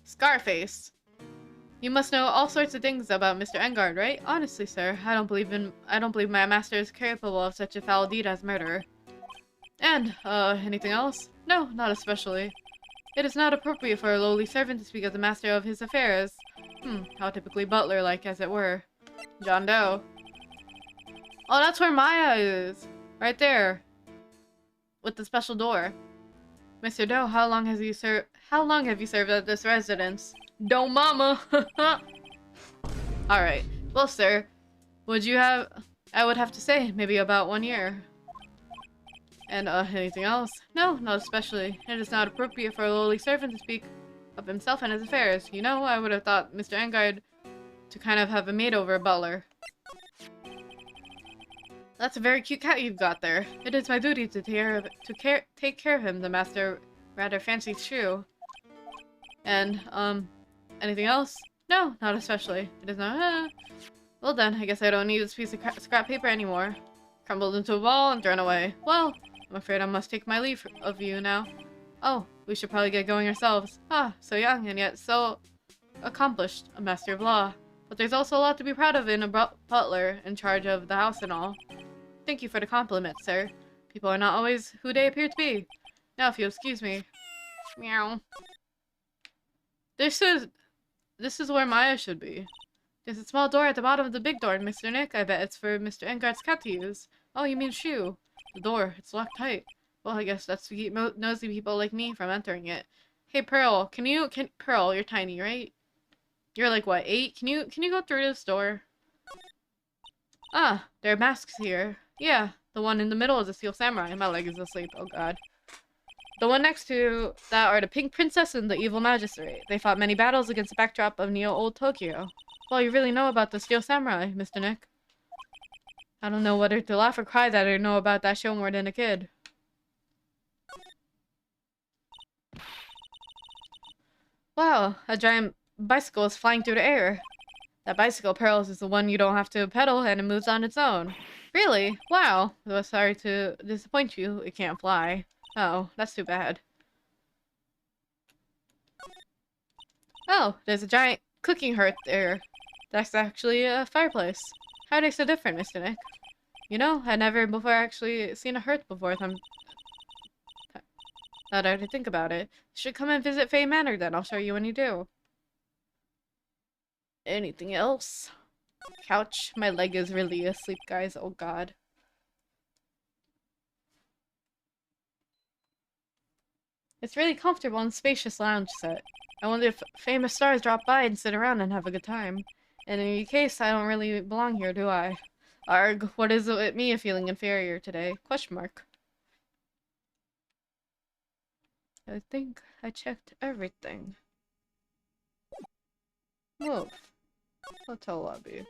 Scarface. You must know all sorts of things about Mr. Engard, right? Honestly, sir, I don't believe my master is capable of such a foul deed as murder. And, anything else? No, not especially. It is not appropriate for a lowly servant to speak of the master of his affairs. How typically butler-like, as it were. John Doe. Oh, that's where Maya is! Right there. With the special door. Mr. Doe, how long have you served at this residence? Doe mama! Alright. Well, sir, I would have to say, maybe about 1 year. And, anything else? No, not especially. It is not appropriate for a lowly servant to speak of himself and his affairs. You know, I would have thought Mr. Engard to kind of have a maid over a butler. That's a very cute cat you've got there. It is my duty to take care of him, the master rather fancies Shu. And, anything else? No, not especially. It is not, Well then, I guess I don't need this piece of scrap paper anymore. Crumbled into a ball and thrown away. Well, I'm afraid I must take my leave of you now. Oh, we should probably get going ourselves. Ah, so young and yet so accomplished, a master of law. But there's also a lot to be proud of in a butler in charge of the house and all. Thank you for the compliment, sir. People are not always who they appear to be. Now, if you'll excuse me. Meow. This is where Maya should be. There's a small door at the bottom of the big door, Mr. Nick. I bet it's for Mr. Engard's cat to use. Oh, you mean Shu. The door, it's locked tight. Well, I guess that's to keep nosy people like me from entering it. Hey, Pearl, Pearl, you're tiny, right? You're like, what, 8? Can you go through this door? Ah, there are masks here. Yeah, the one in the middle is a steel samurai. My leg is asleep, oh god. The one next to that are the Pink Princess and the Evil Magistrate. They fought many battles against the backdrop of Neo-Old Tokyo. Well, you really know about the Steel Samurai, Mr. Nick. I don't know whether to laugh or cry that I know about that show more than a kid. Wow, a giant bicycle is flying through the air. That bicycle, Pearls, is the one you don't have to pedal and it moves on its own. Really? Wow. Well, sorry to disappoint you. It can't fly. Oh, that's too bad. Oh, there's a giant cooking hearth there. That's actually a fireplace. How are they so different, Mr. Nick? You know, I never before actually seen a hearth before. Now that I think about it. You should come and visit Faye Manor then. I'll show you when you do. Anything else? Couch. My leg is really asleep, guys. Oh god. It's really comfortable and spacious lounge set. I wonder if famous stars drop by and sit around and have a good time. In any case, I don't really belong here, do I? Arg, what is it with me feeling inferior today? Question mark. I think I checked everything. Move. Hotel lobby.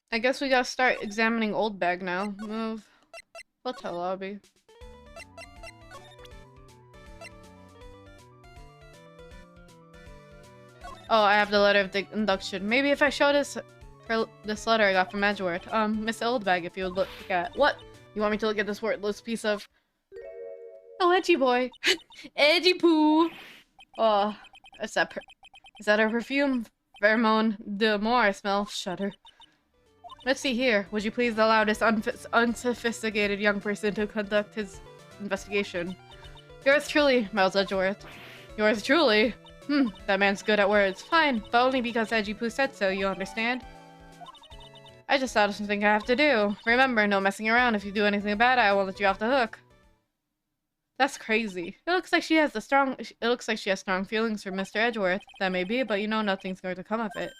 I guess we gotta start examining old bag now. Move. Hotel lobby. Oh, I have the letter of the induction. Maybe if I show this letter I got from Edgeworth. Miss Oldbag, if you would look at what? You want me to look at this worthless piece of... Oh, edgy boy. Edgy poo. Oh, is that her perfume? Pheromone de more I smell. Shudder. Let's see here. Would you please allow this unsophisticated young person to conduct his investigation? Yours truly, Miles Edgeworth. Yours truly? That man's good at words. Fine, but only because Edgy said so, you understand? I just thought of something I have to do. Remember, no messing around. If you do anything bad, I won't let you off the hook. That's crazy. It looks like she has strong feelings for Mr. Edgeworth. That may be, but you know nothing's going to come of it.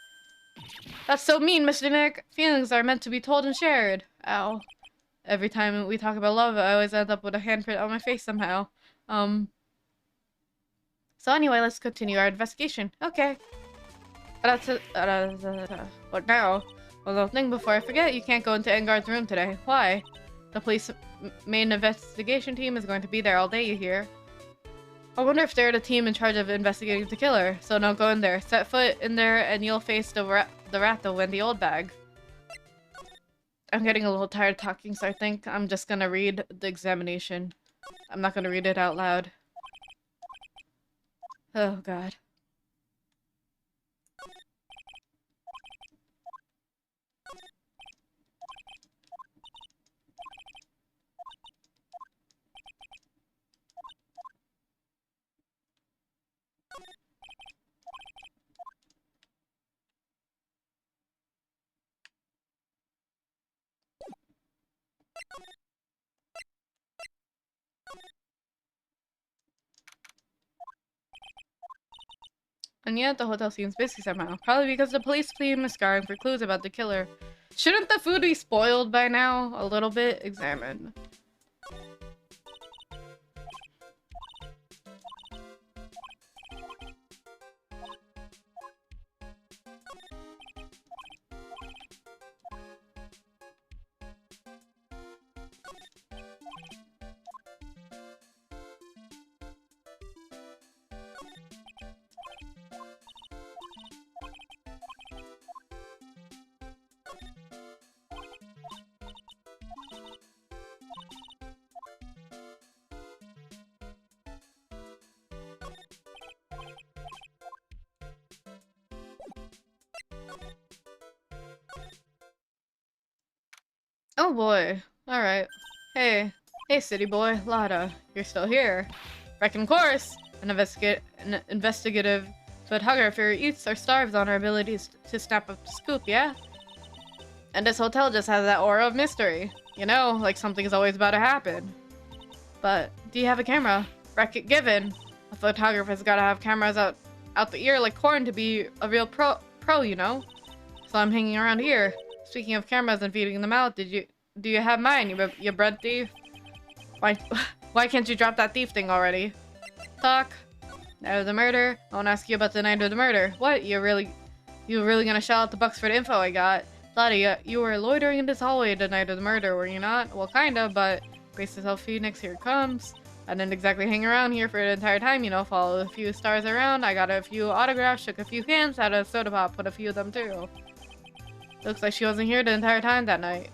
That's so mean, Mr. Nick. Feelings are meant to be told and shared. Ow. Every time we talk about love, I always end up with a handprint on my face somehow. So anyway, let's continue our investigation. Okay. What now? Well, the thing before I forget, you can't go into Engard's room today. Why? The police main investigation team is going to be there all day, you hear? I wonder if they're the team in charge of investigating the killer. So don't go in there. Set foot in there and you'll face the rat that went the old bag. I'm getting a little tired talking, so I think I'm just gonna read the examination. I'm not gonna read it out loud. Oh god. And yet, the hotel seems busy somehow. Probably because the police team is scouring for clues about the killer. Shouldn't the food be spoiled by now? A little bit? Examine. Oh boy. Alright. Hey. Hey, city boy. Lada. You're still here. Reckon course. An investigative photographer eats or starves on our abilities to snap up the scoop, yeah? And this hotel just has that aura of mystery. You know, like something's always about to happen. But, do you have a camera? Bracket given. A photographer's gotta have cameras out the ear like corn to be a real pro, you know? So I'm hanging around here. Speaking of cameras and feeding them out, do you have mine, you bread thief? Why can't you drop that thief thing already? Talk. Night of the murder. I want to ask you about the night of the murder. What? You really gonna shell out the bucks for the info I got? Lottie, you were loitering in this hallway the night of the murder, were you not? Well, kinda, but brace yourself, Phoenix, here it comes. I didn't exactly hang around here for the entire time, you know, follow a few stars around. I got a few autographs, shook a few hands, had a soda pop, put a few of them too. Looks like she wasn't here the entire time that night.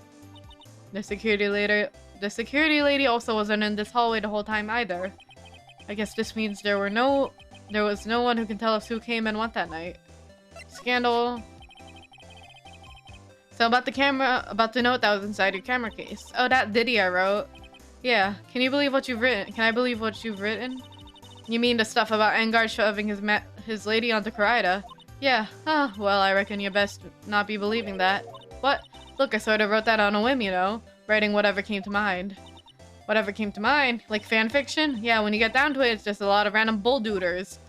The security lady also wasn't in this hallway the whole time either. I guess this means there was no one who can tell us who came and went that night. Scandal. So about the note that was inside your camera case. Oh, that ditty I wrote. Yeah, can you believe what you've written? Can I believe what you've written? You mean the stuff about Engard shoving his lady onto Karida? Yeah, well, I reckon you best not be believing that. What? Look, I sort of wrote that on a whim, you know? Writing whatever came to mind. Whatever came to mind? Like fan fiction? Yeah, when you get down to it, it's just a lot of random bulldooders.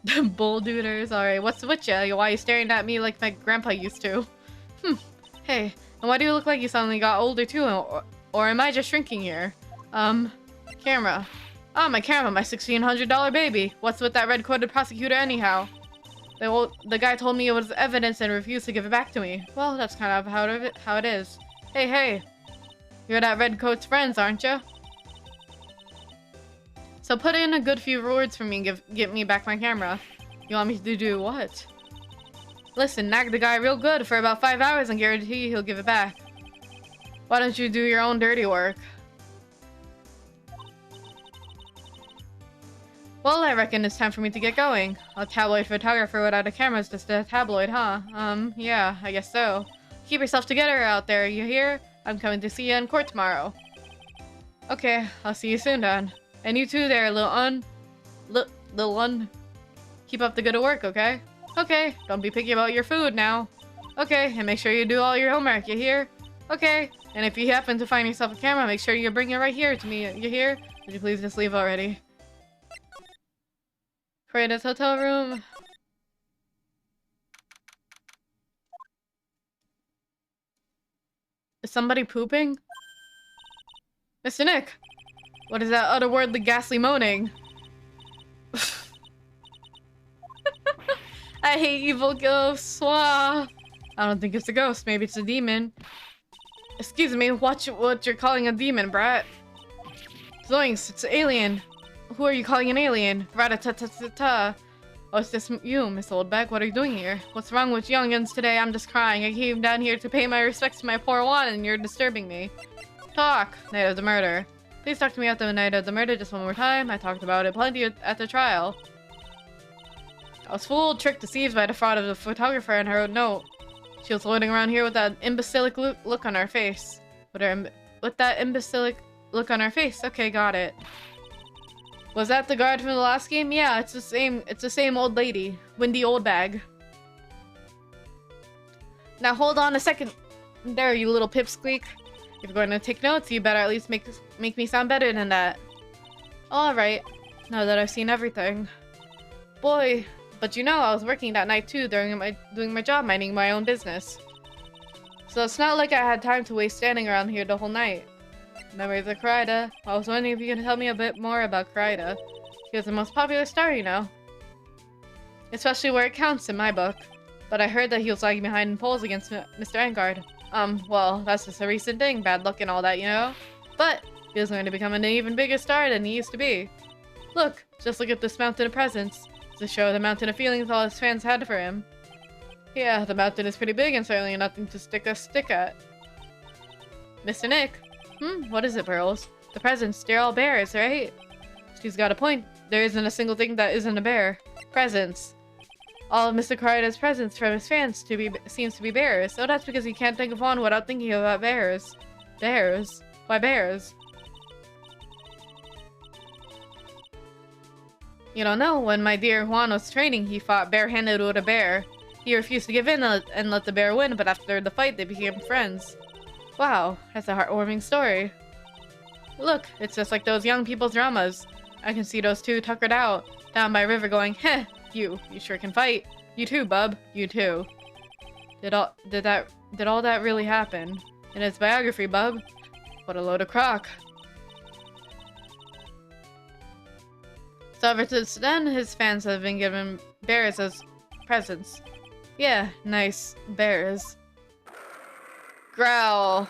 Bulldooders? Alright, what's with ya? Why are you staring at me like my grandpa used to? Hey, and why do you look like you suddenly got older too? Or am I just shrinking here? Camera. Oh, my camera, my $1,600 baby. What's with that red-coated prosecutor anyhow? The guy told me it was evidence and refused to give it back to me. Well, that's kind of how it is. Hey. You're that red coat's friends, aren't you? So put in a good few words for me and get me back my camera. You want me to do what? Listen, nag the guy real good for about 5 hours and guarantee he'll give it back. Why don't you do your own dirty work? Well, I reckon it's time for me to get going. A tabloid photographer without a camera is just a tabloid, huh? Yeah, I guess so. Keep yourself together out there, you hear? I'm coming to see you in court tomorrow. Okay, I'll see you soon, then. And you too there, little one. Keep up the good work, okay? Okay, don't be picky about your food now. Okay, and make sure you do all your homework, you hear? Okay, and if you happen to find yourself a camera, make sure you bring it right here to me, you hear? Would you please just leave already? Creative hotel room. Is somebody pooping? Mr. Nick! What is that otherworldly ghastly moaning? I hate evil ghosts. Wah. I don't think it's a ghost. Maybe it's a demon. Excuse me, watch what you're calling a demon, brat. Zoinks, it's an alien. Who are you calling an alien? Rat-a-ta-ta-ta-ta. Oh, it's just you, Miss Oldbag. What are you doing here? What's wrong with youngins today? I'm just crying. I came down here to pay my respects to my poor one, and you're disturbing me. Talk. Night of the murder. Please talk to me at the night of the murder just one more time. I talked about it plenty at the trial. I was fooled, tricked, deceived by the fraud of the photographer and her note. She was floating around here with that imbecilic look on her face. With that imbecilic look on her face. Okay, got it. Was that the guard from the last game? Yeah, it's the same old lady. Windy Oldbag. Now hold on a second. There, you little pipsqueak. If you're going to take notes, you better at least make me sound better than that. Alright, now that I've seen everything. Boy, but you know, I was working that night too, doing my job, minding my own business. So it's not like I had time to waste standing around here the whole night. Memories of Karida. I was wondering if you could tell me a bit more about Karida. He was the most popular star, you know. Especially where it counts in my book. But I heard that he was lagging behind in polls against Mr. Engard. Well, that's just a recent thing, bad luck and all that, you know? But he was going to become an even bigger star than he used to be. Look, just look at this mountain of presents. To show the mountain of feelings all his fans had for him. Yeah, the mountain is pretty big and certainly nothing to stick a stick at. Mr. Nick? What is it, Pearls? The presents, they're all bears, right? She's got a point. There isn't a single thing that isn't a bear. Presents. All of Mr. Karida's presents from his fans seems to be bears. So that's because he can't think of one without thinking about bears. Bears? Why bears? You don't know, when my dear Juan was training, he fought barehanded with a bear. He refused to give in and let the bear win, but after the fight, they became friends. Wow, that's a heartwarming story. Look, it's just like those young people's dramas. I can see those two tuckered out, down by river going, heh, you sure can fight. You too, bub, you too. Did all that really happen? In his biography, bub? What a load of crock. So ever since then, his fans have been given bears as presents. Yeah, nice bears. Growl.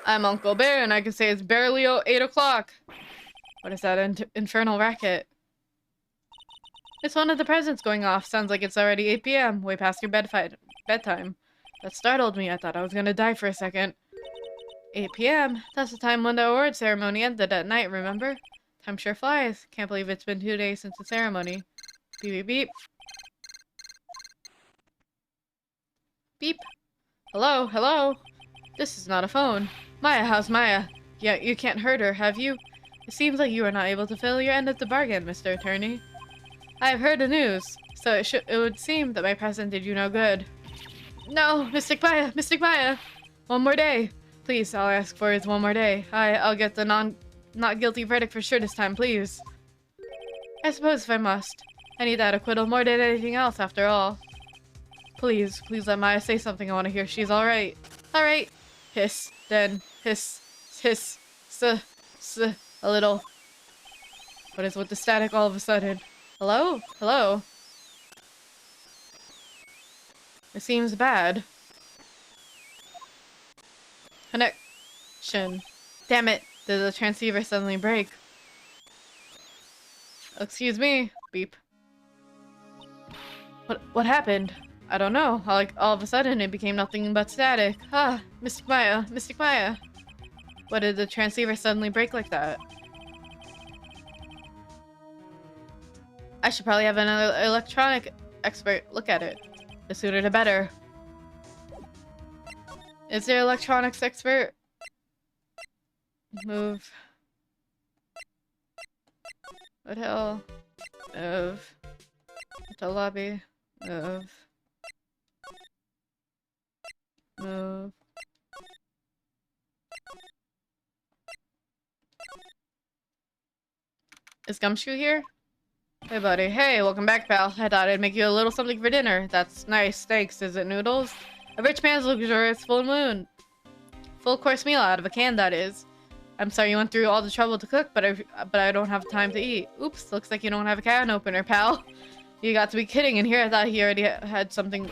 I'm Uncle Bear, and I can say it's barely 8 o'clock. What is that infernal racket? It's one of the presents going off. Sounds like it's already 8 p.m., way past your bedtime. That startled me. I thought I was gonna die for a second. 8 p.m.? That's the time when the award ceremony ended at night, remember? Time sure flies. Can't believe it's been 2 days since the ceremony. Beep beep beep. Beep. Hello, hello. This is not a phone. Maya, how's Maya? Yeah, you can't hurt her, have you? It seems like you are not able to fill your end of the bargain, Mr. Attorney. I have heard the news, so it would seem that my present did you no good. No, Mystic Maya, Mystic Maya! One more day. Please, all I ask for is one more day. I'll get the not guilty verdict for sure this time, please. I suppose if I must. I need that acquittal more than anything else, after all. Please let Maya say something. I want to hear she's alright. Alright. Hiss, then hiss, hiss, a little. What is with the static all of a sudden? Hello? Hello? It seems bad. Connection. Damn it. Did the transceiver suddenly break? Excuse me. Beep. What happened? I don't know. All of a sudden it became nothing but static. Ah, Mystic Maya, Mystic Maya. What did the transceiver suddenly break like that? I should probably have another electronic expert look at it. The sooner the better. Is there electronics expert? Move. What the hell? Move. Hotel lobby. Move. Move. Is Gumshoe here? Hey, buddy. Hey, welcome back, pal. I thought I'd make you a little something for dinner. That's nice. Thanks. Is it noodles? A rich man's luxurious full moon. Full course meal out of a can, that is. I'm sorry you went through all the trouble to cook, but I don't have time to eat. Oops, looks like you don't have a can opener, pal. You got to be kidding. In here, I thought he already had something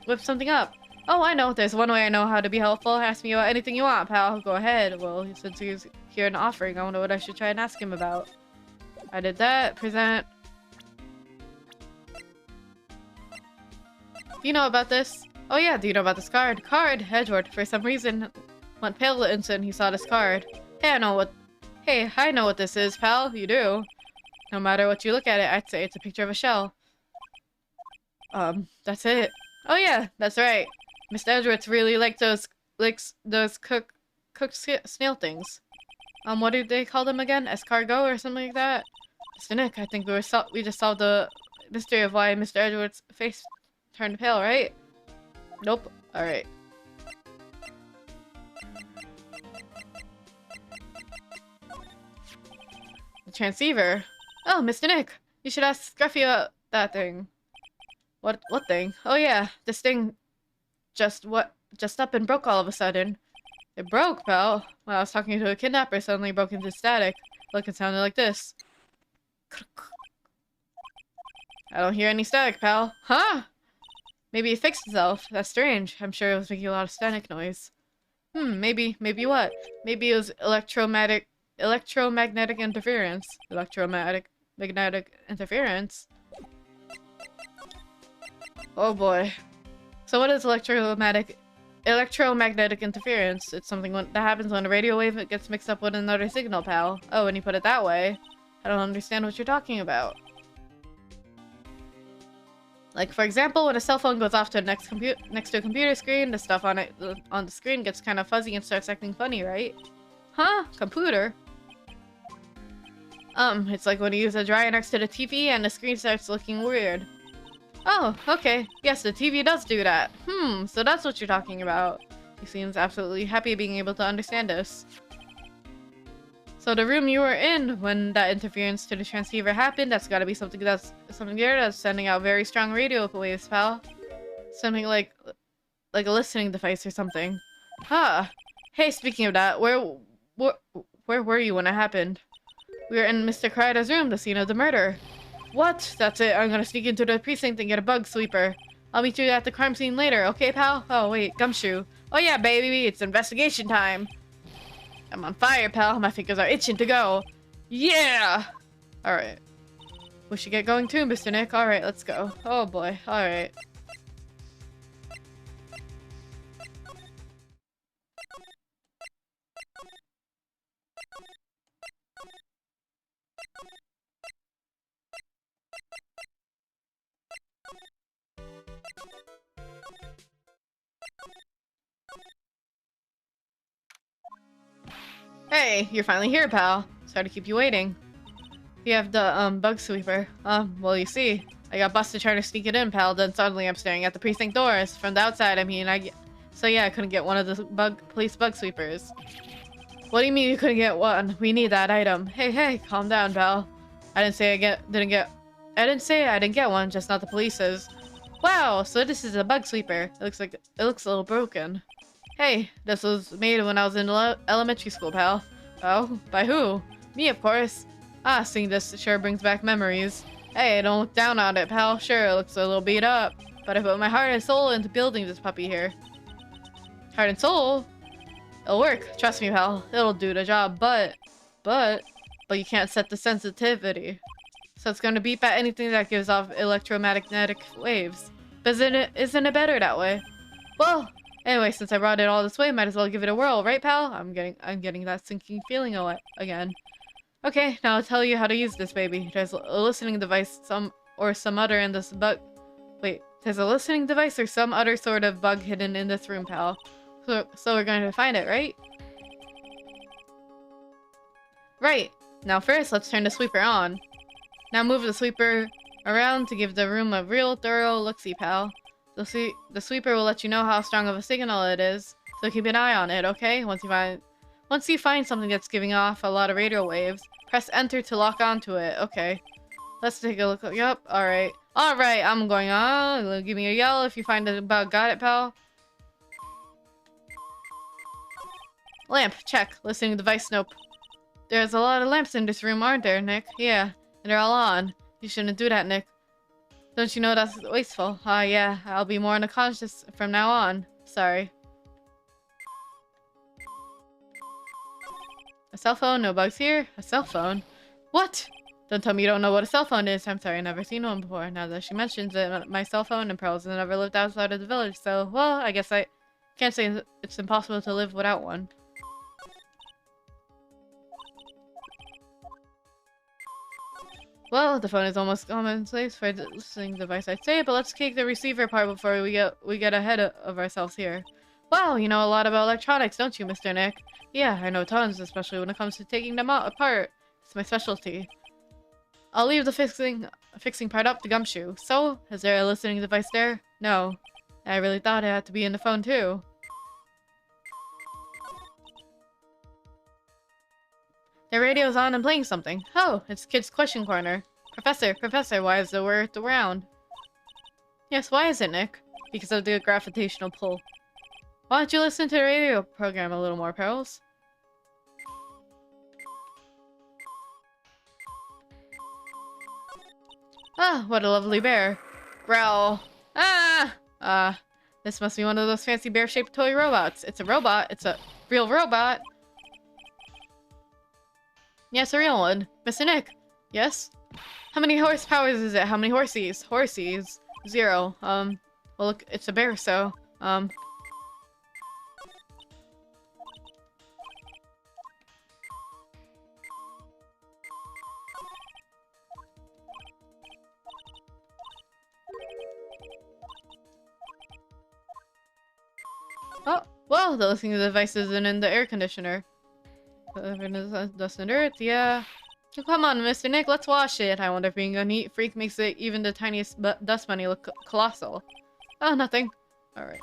whipped something up. Oh, I know. There's one way I know how to be helpful. Ask me about anything you want, pal. Go ahead. Well, since he's here and offering, I wonder what I should try and ask him about. I did that. Present. Do you know about this? Oh yeah, do you know about this card? Card? Edward, for some reason, went pale the instant he saw this card. Hey, I know what this is, pal. You do. No matter what you look at it, I'd say it's a picture of a shell. That's it. Oh yeah, that's right. Mr. Edwards really liked those cooked snail things. What did they call them again? Escargot or something like that? Mr. Nick, I think we just solved the mystery of why Mr. Edwards' face turned pale, right? Nope. Alright. The transceiver? Oh, Mr. Nick! You should ask Scruffy about that thing. What thing? Oh yeah, this thing just up and broke all of a sudden. It broke, pal. When I was talking to a kidnapper, suddenly broke into static. Look, it sounded like this. I don't hear any static, pal. Huh? Maybe it fixed itself. That's strange. I'm sure it was making a lot of static noise. Maybe what? Maybe it was electromagnetic interference. Magnetic interference? Oh boy. So what is electromagnetic interference? It's something that happens when a radio wave gets mixed up with another signal, pal. Oh, and you put it that way. I don't understand what you're talking about. Like, for example, when a cell phone goes off to next to a computer screen, the stuff on the screen gets kind of fuzzy and starts acting funny, right? Huh? Computer? It's like when you use a dryer next to the TV and the screen starts looking weird. Oh, okay. Yes, the TV does do that. So that's what you're talking about. He seems absolutely happy being able to understand us. So the room you were in when that interference to the transceiver happened, that's gotta be something there that's sending out very strong radio waves, pal. Something like a listening device or something. Huh. Hey, speaking of that, where were you when it happened? We were in Mr. Karida's room, the scene of the murder. What? That's it. I'm gonna sneak into the precinct and get a bug sweeper. I'll meet you at the crime scene later, okay, pal? Oh, wait, Gumshoe. Oh yeah, baby, it's investigation time. I'm on fire, pal. My fingers are itching to go. Yeah! Alright. We should get going too, Mr. Nick. Alright, let's go. Oh boy. Alright. Hey, you're finally here, pal. Sorry to keep you waiting. You have the, bug sweeper. Well, you see, I got busted trying to sneak it in, pal, then suddenly I'm staring at the precinct doors. From the outside, I mean, so yeah, I couldn't get one of the police bug sweepers. What do you mean you couldn't get one? We need that item. Hey, calm down, pal. I didn't say I didn't get one, just not the police's. Wow, so this is a bug sweeper. It looks a little broken. Hey, this was made when I was in elementary school, pal. Oh, by who? Me, of course. Ah, seeing this sure brings back memories. Hey, don't look down on it, pal. Sure, it looks a little beat up, but I put my heart and soul into building this puppy here. Heart and soul? It'll work. Trust me, pal. It'll do the job, but you can't set the sensitivity. So it's gonna beep at anything that gives off electromagnetic waves. But isn't it better that way? Well, anyway, since I brought it all this way, might as well give it a whirl, right, pal? I'm getting that sinking feeling again. Okay, now I'll tell you how to use this baby. There's a listening device, some other in this bug. Wait, there's a listening device or some other sort of bug hidden in this room, pal. So we're going to find it, right? Right. Now first, let's turn the sweeper on. Now move the sweeper around to give the room a real thorough look-see, pal. The sweeper will let you know how strong of a signal it is, so keep an eye on it, okay? Once you find something that's giving off a lot of radio waves, press enter to lock onto it. Okay. Let's take a look. Yup, alright. Alright, I'm going on. Give me a yell if you find the bug. Got it, pal? Lamp, check. Listening device, nope. There's a lot of lamps in this room, aren't there, Nick? Yeah, and they're all on. You shouldn't do that, Nick. Don't you know that's wasteful? Yeah, I'll be more unconscious from now on. Sorry. A cell phone? No bugs here? A cell phone? What? Don't tell me you don't know what a cell phone is. I'm sorry, I've never seen one before. Now that she mentions it, my cell phone and Pearls has never lived outside of the village, so, well, I guess I can't say it's impossible to live without one. Well, the phone is almost commonplace for a listening device, I'd say, but let's take the receiver part before we get ahead of ourselves here. Wow, you know a lot about electronics, don't you, Mr. Nick? Yeah, I know tons, especially when it comes to taking them apart. It's my specialty. I'll leave the fixing part up to Gumshoe. So, is there a listening device there? No. I really thought it had to be in the phone too. The radio's on and playing something. Oh, it's Kid's Question Corner. Professor, why is the Earth around? Yes, why is it, Nick? Because of the gravitational pull. Why don't you listen to the radio program a little more, Pearls? Ah, what a lovely bear. Growl. This must be one of those fancy bear-shaped toy robots. It's a robot. It's a real robot. Yes, a real one. Mr. Nick. Yes? How many horsepowers is it? How many horsies? Horsies. 0. Well, look, it's a bear, so, Oh, well, the listening device isn't in the air conditioner. Dust and dirt, yeah. Oh, come on, Mr. Nick, let's wash it. I wonder if being a neat freak makes it even the tiniest dust bunny look colossal. Oh, nothing. Alright.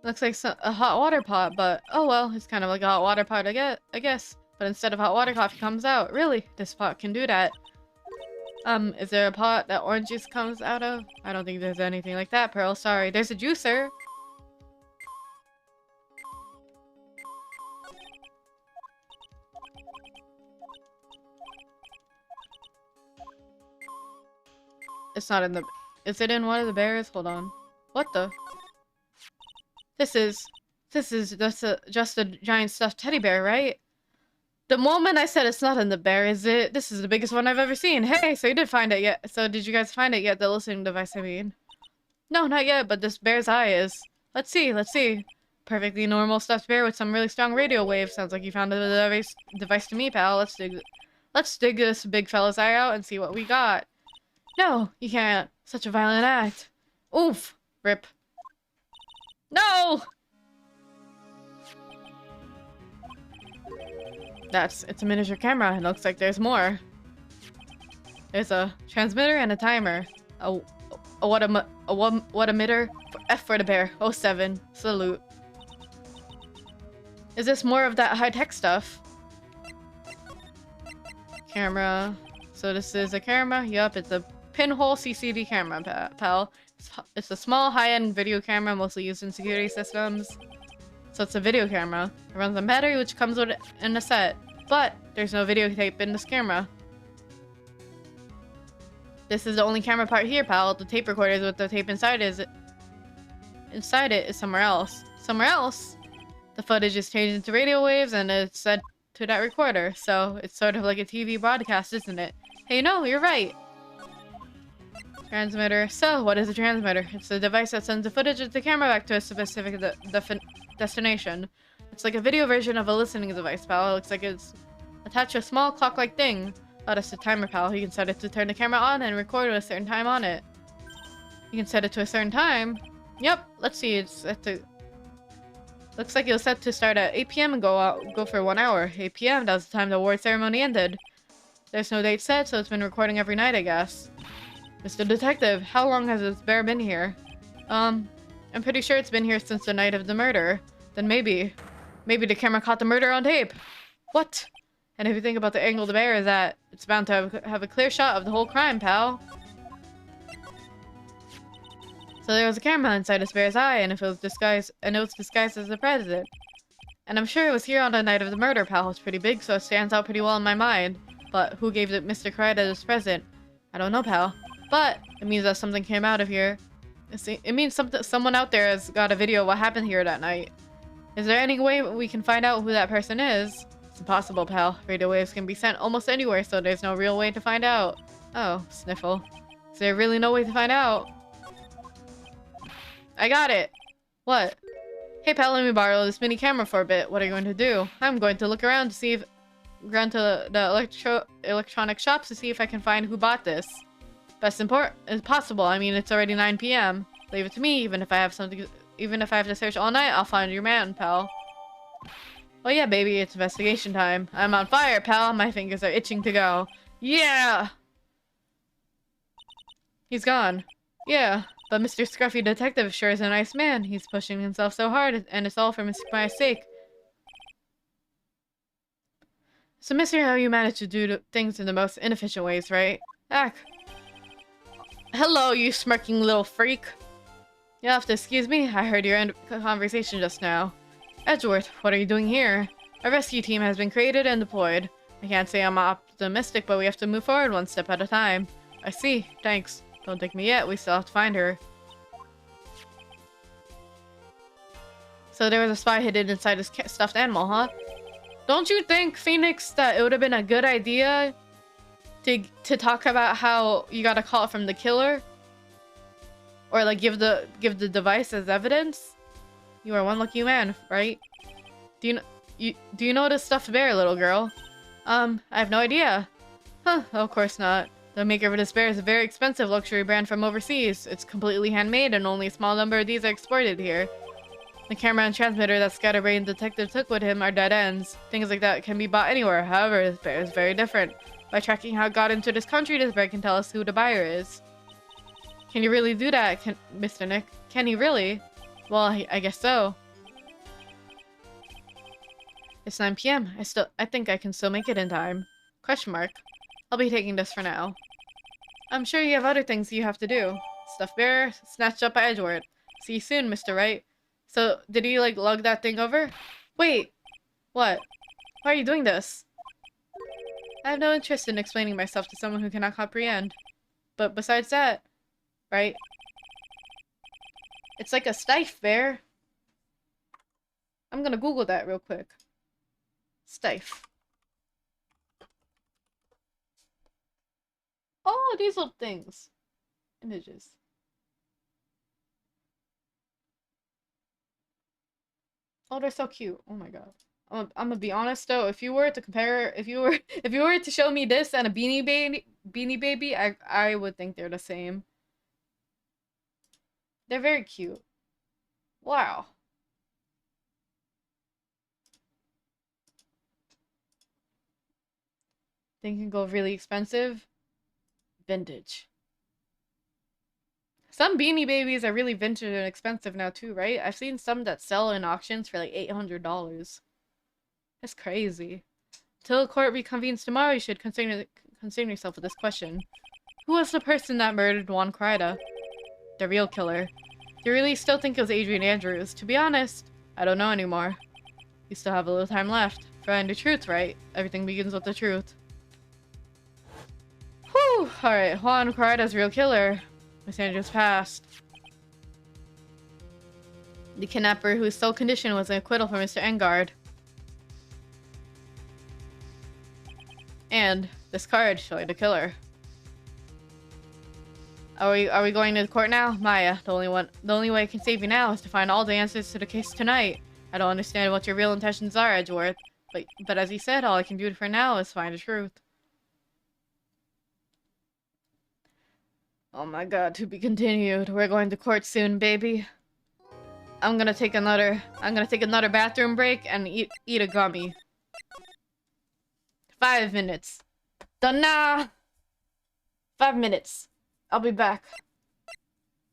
Looks like a hot water pot, but oh well, it's kind of like a hot water pot, I guess. But instead of hot water, coffee comes out. Really? This pot can do that. Is there a pot that orange juice comes out of? I don't think there's anything like that, Pearl. Sorry. There's a juicer. It's not in the... Is it in one of the bears? Hold on. What the... This is just a giant stuffed teddy bear, right? The moment I said it's not in the bear, is it? This is the biggest one I've ever seen. Hey, so you did find it yet? So did you guys find it yet? The listening device, I mean. No, not yet, but this bear's eye is. Let's see. Perfectly normal stuffed bear with some really strong radio waves. Sounds like you found a device to me, pal. Let's dig this big fella's eye out and see what we got. No, you can't. Such a violent act. Oof. Rip. No! It's a miniature camera. It looks like there's more. There's a transmitter and a timer. What emitter? F for the bear. 07. Salute. Is this more of that high-tech stuff? Camera. So this is a camera? Yup, it's a pinhole CCD camera, pal. It's a small, high-end video camera mostly used in security systems. So it's a video camera. It runs on battery, which comes with in a set. But there's no videotape in this camera. This is the only camera part here, pal. The tape recorder with the tape inside it is somewhere else. Somewhere else? The footage is changed into radio waves and it's sent to that recorder. So it's sort of like a TV broadcast, isn't it? Hey, no, you're right. Transmitter. So, what is a transmitter? It's a device that sends the footage of the camera back to a specific destination. It's like a video version of a listening device, pal. It looks like it's attached to a small clock-like thing. Oh, that's the timer, pal. You can set it to turn the camera on and record at a certain time on it. You can set it to a certain time. Yep, let's see. It's set to... Looks like it was set to start at 8 p.m. and go for 1 hour. 8 p.m. That was the time the award ceremony ended. There's no date set, so it's been recording every night, I guess. Mr. Detective, how long has this bear been here? I'm pretty sure it's been here since the night of the murder. Then maybe the camera caught the murder on tape. What? And if you think about the angle the bear is at, it's bound to have a clear shot of the whole crime, pal. So there was a camera inside this bear's eye, and it was disguised as the president. And I'm sure it was here on the night of the murder, pal. It's pretty big, so it stands out pretty well in my mind. But who gave it Mr. Kryda as present? I don't know, pal. But it means that something came out of here. It means someone out there has got a video of what happened here that night. Is there any way we can find out who that person is? It's impossible, pal. Radio waves can be sent almost anywhere, so there's no real way to find out. Oh, sniffle. Is there really no way to find out? I got it! What? Hey, pal, let me borrow this mini camera for a bit. What are you going to do? I'm going to look around to see if... Around to the electronic shops to see if I can find who bought this. Best as possible. I mean, it's already 9 p.m. Leave it to me. Even if I have to search all night, I'll find your man, pal. Oh yeah, baby, it's investigation time. I'm on fire, pal. My fingers are itching to go. Yeah! He's gone. Yeah, but Mr. Scruffy Detective sure is a nice man. He's pushing himself so hard, and it's all for my sake. It's a mystery how you manage to do things in the most inefficient ways, right? Ack. Hello, you smirking little freak. You'll have to excuse me. I heard your conversation just now. Edgeworth, what are you doing here? A rescue team has been created and deployed. I can't say I'm optimistic, but we have to move forward one step at a time. I see. Thanks. Don't take me yet. We still have to find her. So there was a spy hidden inside this stuffed animal, huh? Don't you think, Phoenix, that it would have been a good idea to talk about how you got a call from the killer? Or like give the device as evidence? You are one lucky man, right? Do you know this stuffed bear, little girl? I have no idea. Huh, of course not. The maker of this bear is a very expensive luxury brand from overseas. It's completely handmade and only a small number of these are exported here. The camera and transmitter that Scatterbrain Detective took with him are dead ends. Things like that can be bought anywhere. However, this bear is very different. By tracking how it got into this country, this bear can tell us who the buyer is. Can you really do that, Mr. Nick? Can he really? Well, I guess so. It's 9 p.m. I think I can still make it in time. Question mark. I'll be taking this for now. I'm sure you have other things you have to do. Stuffed bear, snatched up by Edgeworth. See you soon, Mr. Wright. So, did he, like, lug that thing over? Wait! What? Why are you doing this? I have no interest in explaining myself to someone who cannot comprehend. But besides that, right? It's like a stiff bear. I'm gonna Google that real quick. Stiff. Oh, these little things. Images. Oh, they're so cute. Oh my god. I'm gonna be honest though. If you were to show me this and a Beanie Baby, I would think they're the same. They're very cute. Wow. They can go really expensive. Vintage. Some Beanie Babies are really vintage and expensive now too, right? I've seen some that sell in auctions for like $800. That's crazy. Till the court reconvenes tomorrow, you should concern yourself with this question. Who was the person that murdered Juan Kryda? The real killer. Do you really still think it was Adrian Andrews? To be honest, I don't know anymore. You still have a little time left. Find the truth, right? Everything begins with the truth. Whew! Alright, Juan Corrida's real killer. Miss Andrews passed. The kidnapper whose sole condition was an acquittal for Mr. Engard. And this card showing the killer. Are we going to the court now? Maya, the only way I can save you now is to find all the answers to the case tonight. I don't understand what your real intentions are, Edgeworth. But as you said, all I can do for now is find the truth. Oh my god, to be continued. We're going to court soon, baby. I'm gonna take another bathroom break and eat a gummy. 5 minutes. Done now. 5 minutes. I'll be back.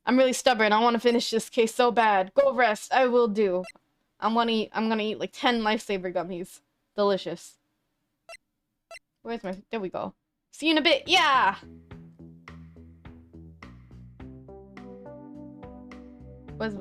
I'm really stubborn. I want to finish this case so bad. Go rest. I will do. I'm gonna eat like 10 lifesaver gummies. Delicious. Where's my... There we go. See you in a bit. Yeah! Where's...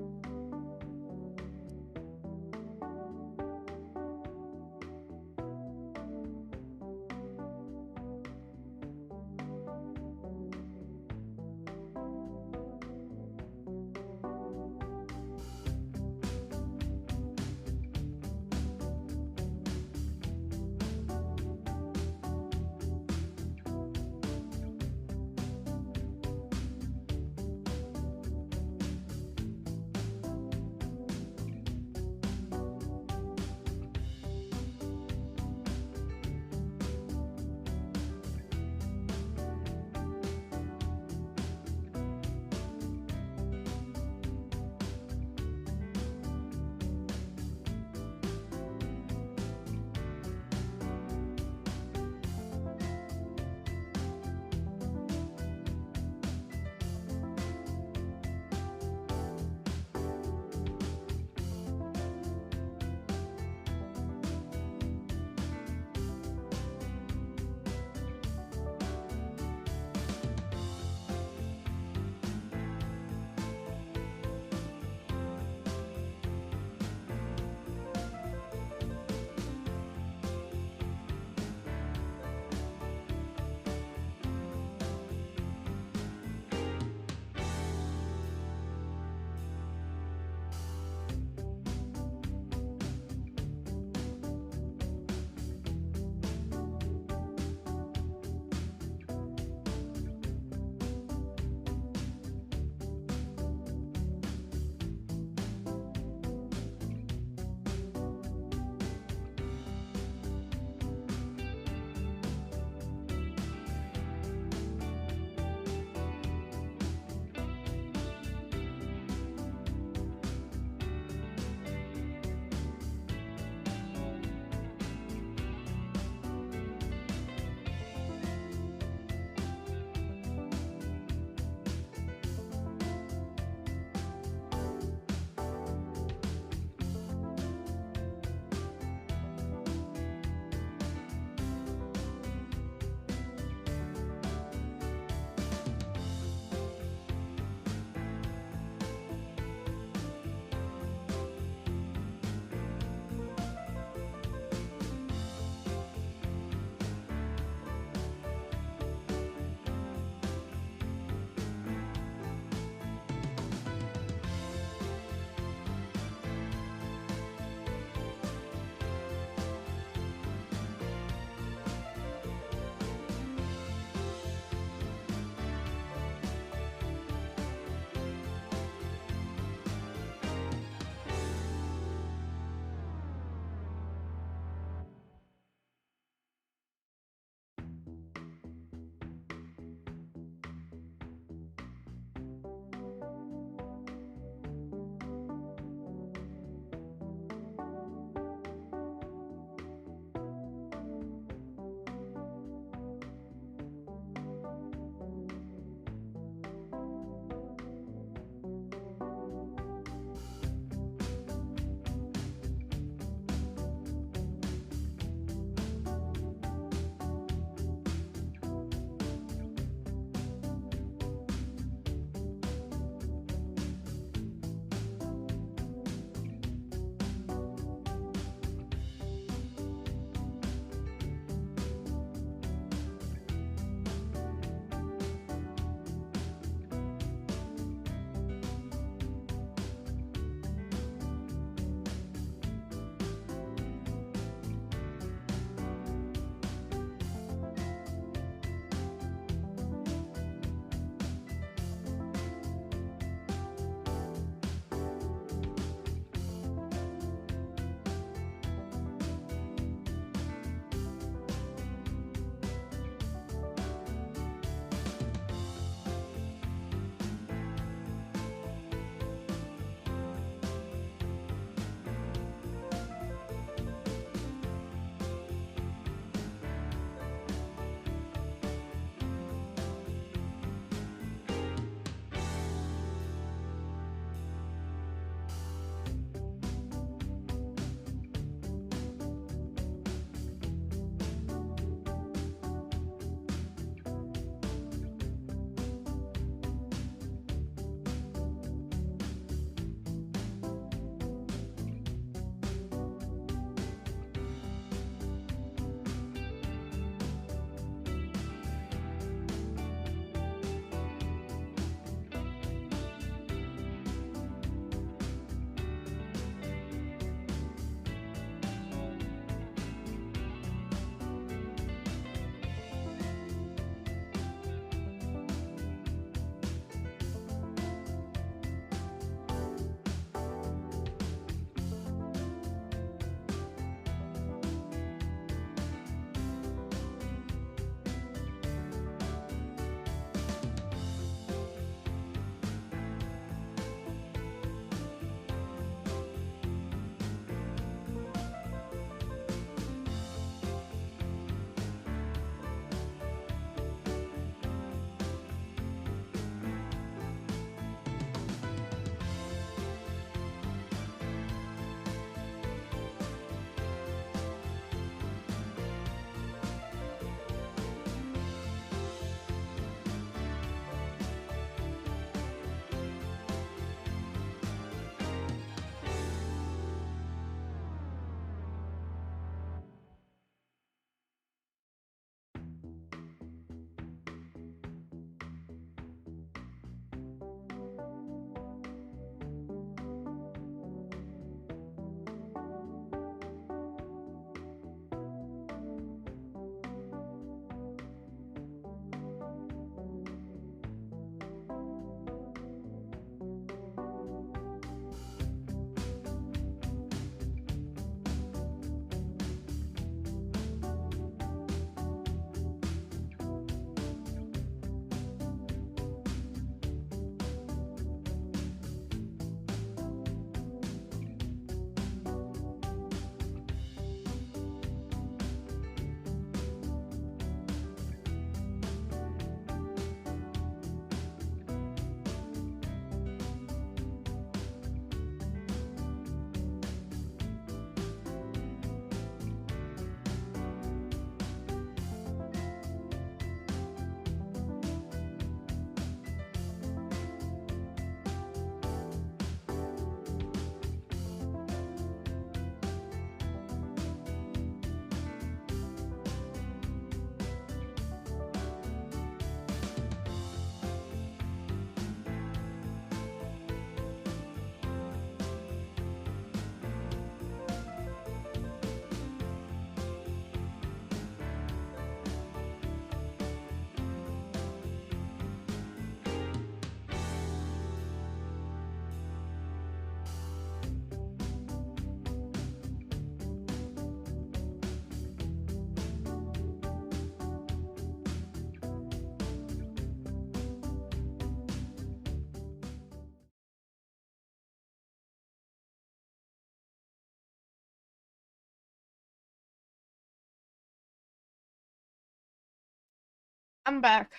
I'm back.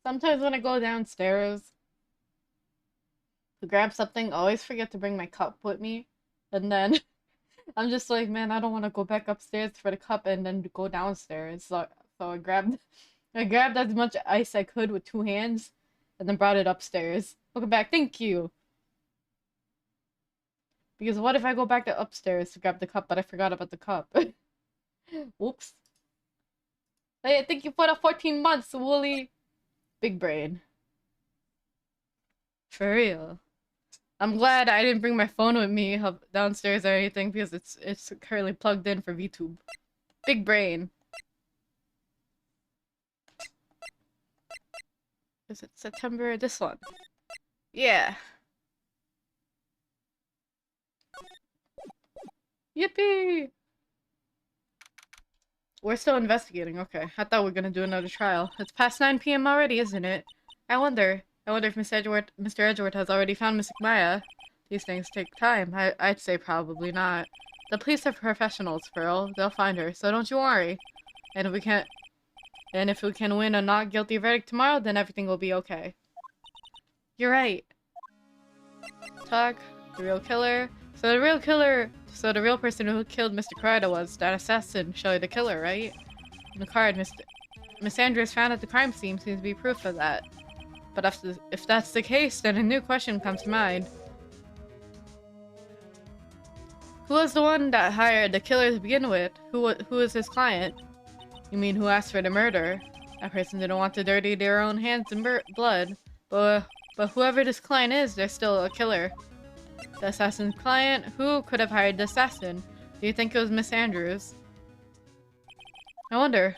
Sometimes when I go downstairs to grab something, I always forget to bring my cup with me. And then I'm just like, man, I don't want to go back upstairs for the cup and then go downstairs. So I grabbed as much ice I could with 2 hands and then brought it upstairs. Welcome back. Thank you. Because what if I go back to upstairs to grab the cup, but I forgot about the cup? Whoops. Hey, thank you for the 14 months, Wooly. Big brain. For real. I'm glad I didn't bring my phone with me downstairs or anything because it's currently plugged in for VTube. Big brain. Is it September? This one. Yeah. Yippee! We're still investigating, okay. I thought we were gonna do another trial. It's past 9 p.m. already, isn't it? I wonder if Mr. Edgeworth has already found Miss Maya. These things take time. I'd say probably not. The police are professionals, Pearl. They'll find her, so don't you worry. And if we can win a not guilty verdict tomorrow, then everything will be okay. You're right. Talk. The real killer. So the real person who killed Mr. Corrado was that assassin, Shelly the killer, right? In the card, Miss Andrews found at the crime scene seems to be proof of that. But if that's the case, then a new question comes to mind. Who was the one that hired the killer to begin with? Who was his client? You mean who asked for the murder? That person didn't want to dirty their own hands in blood. But whoever this client is, they're still a killer. The assassin's client? Who could have hired the assassin? Do you think it was Miss Andrews? I wonder.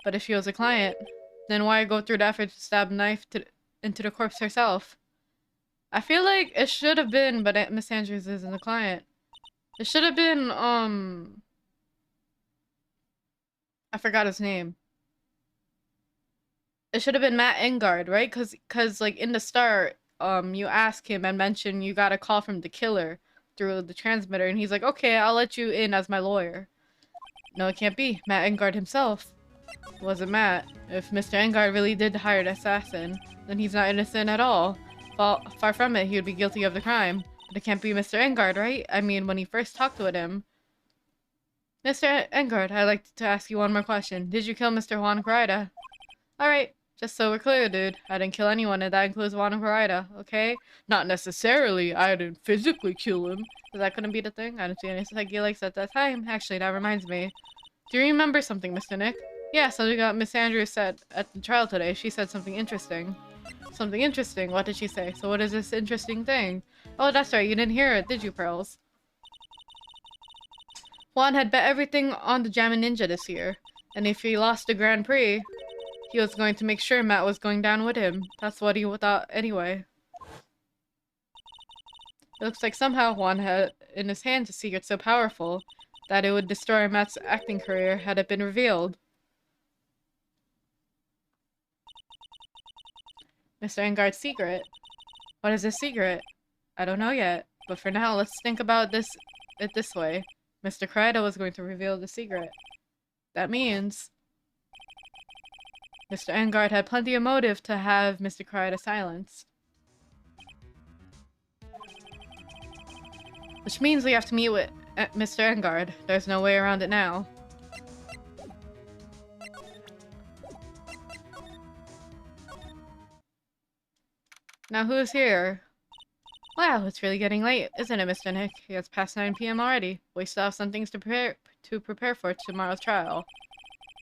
But if she was a client, then why go through the effort to stab a knife into the corpse herself? I feel like it should have been, but Miss Andrews isn't a client. It should have been, I forgot his name. It should have been Matt Engard, right? Cause like in the start, you ask him and mention you got a call from the killer through the transmitter, and he's like, okay, I'll let you in as my lawyer. No, it can't be. Matt Engard himself. It wasn't Matt. If Mr. Engard really did hire the assassin, then he's not innocent at all. Far from it, he would be guilty of the crime. But it can't be Mr. Engard, right? I mean, when he first talked with him. Mr. Engard, I'd like to ask you one more question. Did you kill Mr. Juan Corrida? Alright, just so we're clear, dude. I didn't kill anyone, and that includes Juan Corrida, okay? Not necessarily. I didn't physically kill him. Because that couldn't be the thing. I didn't see any psychedelics at that time. Actually, that reminds me. Do you remember something, Mr. Nick? Yeah, something that Miss Andrews said at the trial today. She said something interesting. Something interesting? What did she say? So what is this interesting thing? Oh, that's right. You didn't hear it, did you, Pearls? Juan had bet everything on the Jammin' Ninja this year. And if he lost the Grand Prix, he was going to make sure Matt was going down with him. That's what he thought anyway. It looks like somehow Juan had in his hands a secret so powerful that it would destroy Matt's acting career had it been revealed. Mr. Engard's secret? What is his secret? I don't know yet, but for now, let's think about it this way. Mr. Corrida was going to reveal the secret. That means Mr. Engard had plenty of motive to have Mr. Corrida silenced. Which means we have to meet with Mr. Engard. There's no way around it now. Now who's here? Wow, it's really getting late, isn't it, Mr. Nick? It's past 9 p.m. already. We still have some things to prepare for tomorrow's trial.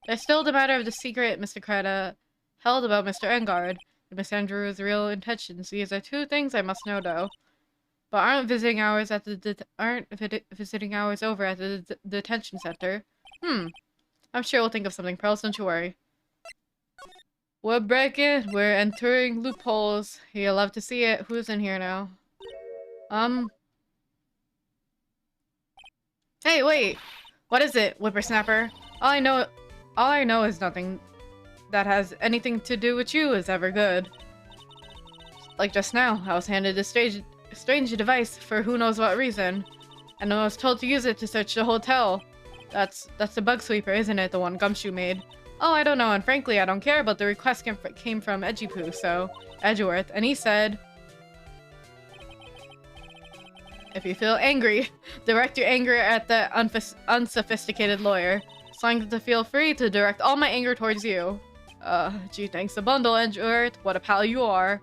There's still the matter of the secret Mr. Corrida held about Mr. Engard and Miss Andrews' real intentions. These are 2 things I must know, though. But aren't visiting hours over at the detention center? I'm sure we'll think of something, Pearls. Don't you worry. We're breaking. We're entering loopholes. You'll love to see it. Who's in here now? Hey, wait. What is it, whippersnapper? All I know is nothing that has anything to do with you is ever good. Like just now, I was handed this strange device for who knows what reason, and I was told to use it to search the hotel. That's the bug sweeper, isn't it? The one Gumshoe made. Oh, I don't know, and frankly, I don't care, but the request came from Edgipoo, so Edgeworth, and he said, if you feel angry, direct your anger at the unsophisticated lawyer. Telling to feel free to direct all my anger towards you. Gee, thanks a bundle, Edgeworth. What a pal you are.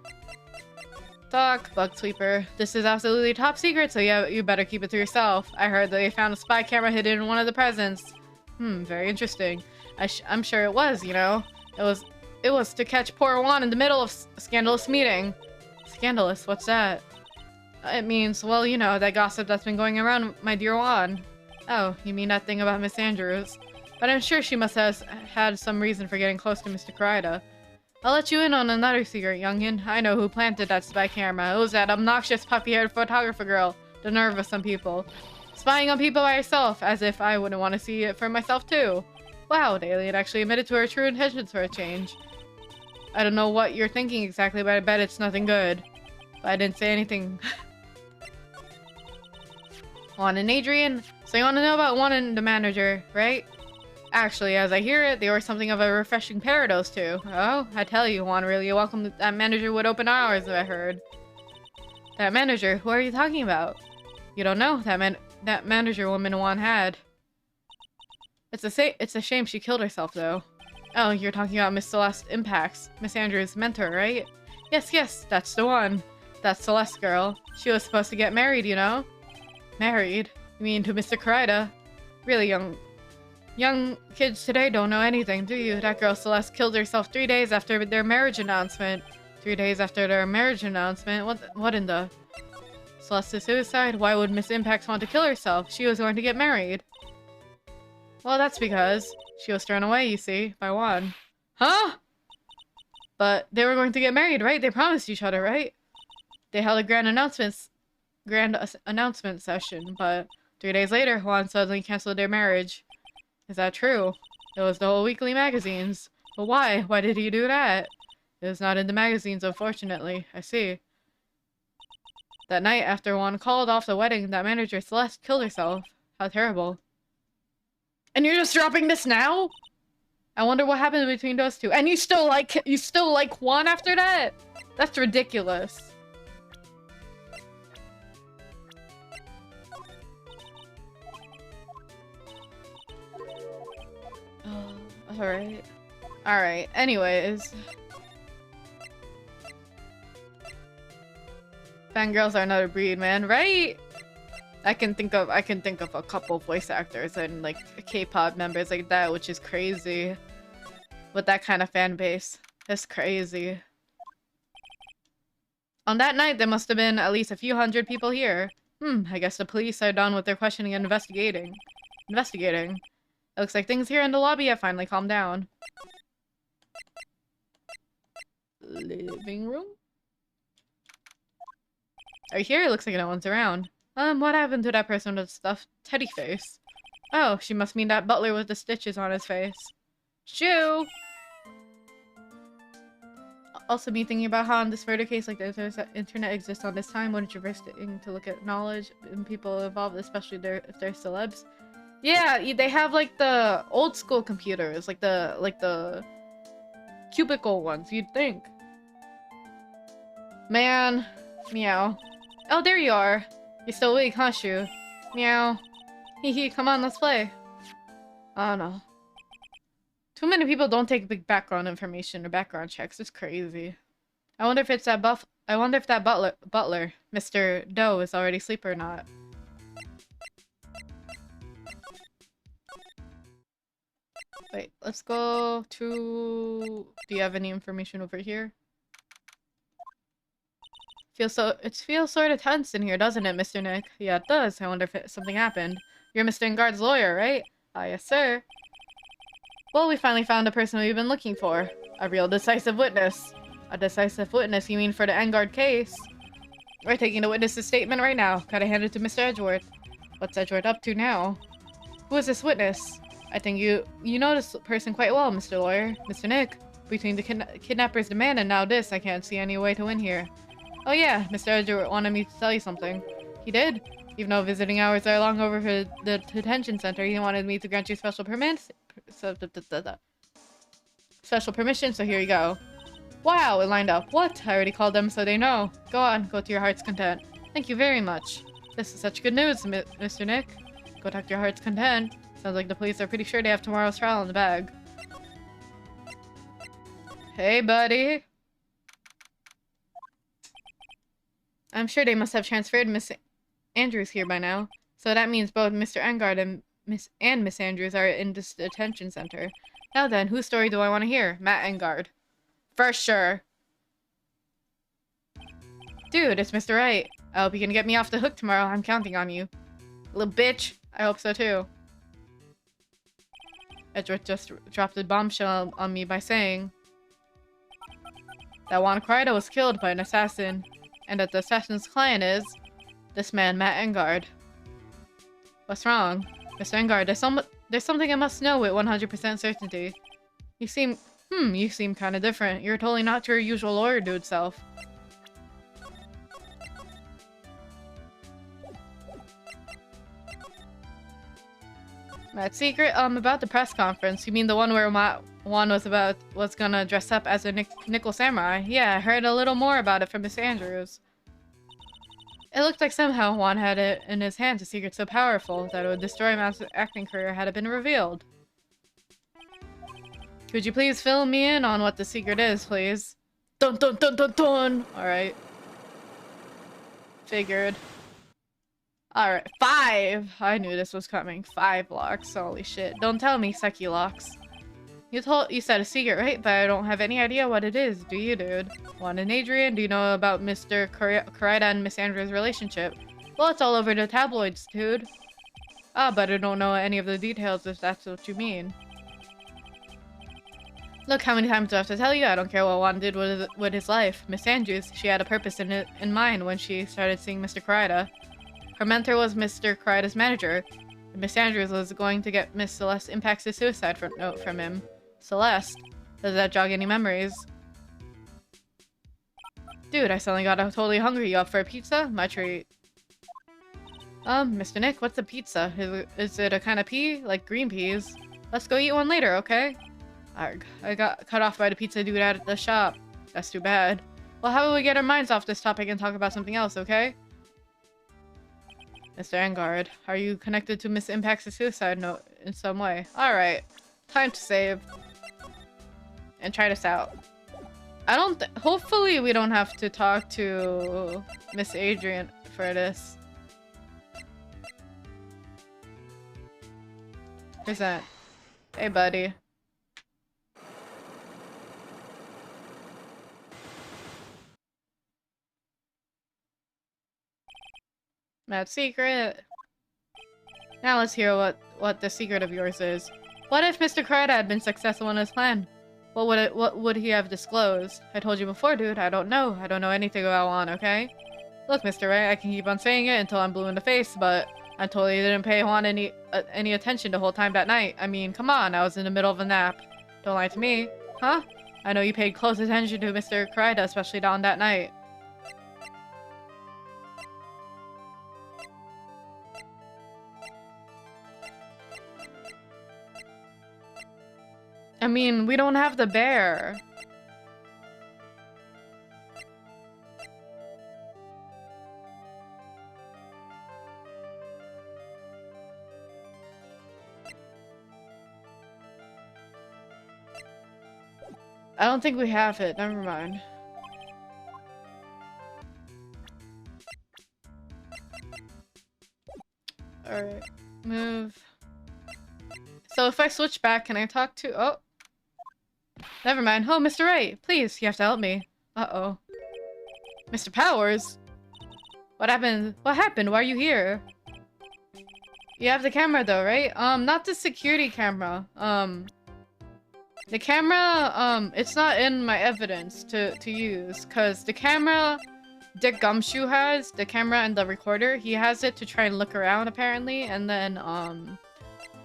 Doc, Bug Sweeper, this is absolutely top secret, so yeah, you better keep it to yourself. I heard that they found a spy camera hidden in one of the presents. Very interesting. I'm sure it was, you know. It was to catch poor Juan in the middle of a scandalous meeting. Scandalous? What's that? It means, well, you know, that gossip that's been going around, my dear Juan. Oh, you mean that thing about Miss Andrews? But I'm sure she must have had some reason for getting close to Mr. Karida. I'll let you in on another secret, youngin. I know who planted that spy camera. It was that obnoxious puffy-haired photographer girl. The nerve of some people. Spying on people by herself, as if I wouldn't want to see it for myself too. Wow, the alien actually admitted to her true intentions for a change. I don't know what you're thinking exactly, but I bet it's nothing good. But I didn't say anything. Juan and Adrian? So you want to know about Juan and the manager, right? Actually, as I hear it, they were something of a refreshing pair, those two. Oh, I tell you, Juan really welcomed that manager with open arms, I heard. That manager? Who are you talking about? You don't know? That manager woman Juan had. It's a shame she killed herself, though. Oh, you're talking about Miss Celeste Impacts, Miss Andrews' mentor, right? Yes, that's the one. That Celeste girl. She was supposed to get married, you know? Married? You mean to Mr. Karida? Really, young kids today don't know anything, do you? That girl Celeste killed herself 3 days after their marriage announcement. 3 days after their marriage announcement? What in the... Celeste's suicide? Why would Miss Impacts want to kill herself? She was going to get married. Well, that's because she was thrown away, you see, by Juan. Huh? But they were going to get married, right? They promised each other, right? They held a grand announcement session, but 3 days later, Juan suddenly canceled their marriage. Is that true? It was the whole weekly magazines. But why? Why did he do that? It was not in the magazines, unfortunately. I see. That night, after Juan called off the wedding, that manager Celeste killed herself. How terrible. And you're just dropping this now? I wonder what happened between those two. And you still like Juan after that? That's ridiculous. Alright. Alright, anyways. Fangirls are another breed, man, right? I can think of a couple voice actors and like K-pop members like that, which is crazy. With that kind of fan base. That's crazy. On that night, there must have been at least a few hundred people here. I guess the police are done with their questioning and investigating. It looks like things here in the lobby have finally calmed down. Living room? Are you here? It looks like no one's around. What happened to that person with the stuffed teddy face? Oh, she must mean that butler with the stitches on his face. Shoo! Also me thinking about how in this murder case, like the internet exists on this time, wouldn't you risk it to look at knowledge and people involved, especially if they're celebs? Yeah, they have like the old school computers, like the cubicle ones, you'd think. Man. Meow. Oh, there you are. You're still awake, huh, Shu? Meow. Hee hee, come on, let's play. Oh no. Too many people don't take big background information or background checks. It's crazy. I wonder if it's that butler, Mr. Doe, is already asleep or not. Wait, let's go to... Do you have any information over here? It feels sort of tense in here, doesn't it, Mr. Nick? Yeah, it does. I wonder if something happened. You're Mr. Engard's lawyer, right? Ah, yes, sir. Well, we finally found the person we've been looking for. A real decisive witness. A decisive witness, you mean for the Engard case? We're taking the witness's statement right now. Gotta hand it to Mr. Edgeworth. What's Edgeworth up to now? Who is this witness? I think you know this person quite well, Mr. Lawyer. Mr. Nick. Between the kidnapper's demand and now this, I can't see any way to win here. Oh yeah, Mr. Edgeworth wanted me to tell you something. He did? Even though visiting hours are long over for the detention center, he wanted me to grant you special permits. special permission, so here you go. Wow, it lined up. What? I already called them so they know. Go on, go to your heart's content. Thank you very much. This is such good news, Mr. Nick. Go talk to your heart's content. Sounds like the police are pretty sure they have tomorrow's trial in the bag. Hey, buddy. I'm sure they must have transferred Miss Andrews here by now. So that means both Mr. Engard and Miss Andrews are in this detention center. Now then, whose story do I want to hear? Matt Engard. For sure. Dude, it's Mr. Wright. I hope you can get me off the hook tomorrow. I'm counting on you. Little bitch. I hope so too. Edgeworth just dropped a bombshell on me by saying that Juan Crida was killed by an assassin, and that the assassin's client is this man, Matt Engard. What's wrong? Mr. Engard, there's something I must know with 100% certainty. You seem kind of different. You're totally not your usual lawyer dude self. Matt's secret? About the press conference. You mean the one where Juan was gonna dress up as a nickel samurai? Yeah, I heard a little more about it from Miss Andrews. It looked like somehow Juan had it in his hands, a secret so powerful that it would destroy Matt's acting career had it been revealed. Could you please fill me in on what the secret is, please? Dun dun dun dun dun! Alright. Figured. Alright, 5! I knew this was coming. 5 locks, holy shit. Don't tell me, sucky locks. You said a secret, right? But I don't have any idea what it is, do you, dude? Juan and Adrian, do you know about Mr. Crida and Miss Andrews' relationship? Well, it's all over the tabloids, dude. Ah, but I don't know any of the details if that's what you mean. Look, how many times do I have to tell you? I don't care what Juan did with his life. Miss Andrews, she had a purpose in mind when she started seeing Mr. Crida. Her mentor was Mr. Crida's manager. And Miss Andrews was going to get Miss Celeste Impacts' suicide note from him. Celeste? Does that jog any memories? Dude, I suddenly got totally hungry. You up for a pizza? My treat. Mr. Nick, what's a pizza? Is it a kind of pea? Like green peas? Let's go eat one later, okay? Arg. I got cut off by the pizza dude at the shop. That's too bad. Well, how about we get our minds off this topic and talk about something else, okay? Mr. Engard, are you connected to Miss Impact's suicide note in some way? Alright. Time to save. And try this out. Hopefully we don't have to talk to Miss Adrian for this. Present. Hey, buddy. Mad secret. Now let's hear what the secret of yours is. What if Mr. Crida had been successful in his plan? What would he have disclosed? I told you before, dude. I don't know. I don't know anything about Juan, okay? Look, Mr. Wright, I can keep on saying it until I'm blue in the face, but I totally didn't pay Juan any attention the whole time that night. I mean, come on, I was in the middle of a nap. Don't lie to me. Huh? I know you paid close attention to Mr. Crida, especially on that night. I mean, we don't have the bear. I don't think we have it. Never mind. Alright. Move. So if I switch back, can I talk to... Oh. Never mind. Oh, Mr. Wright, please, you have to help me. Uh-oh. Mr. Powers? What happened? What happened? Why are you here? You have the camera though, right? Not the security camera. The camera, it's not in my evidence to use, because the camera Dick Gumshoe has, the camera and the recorder, he has it to try and look around apparently, and then,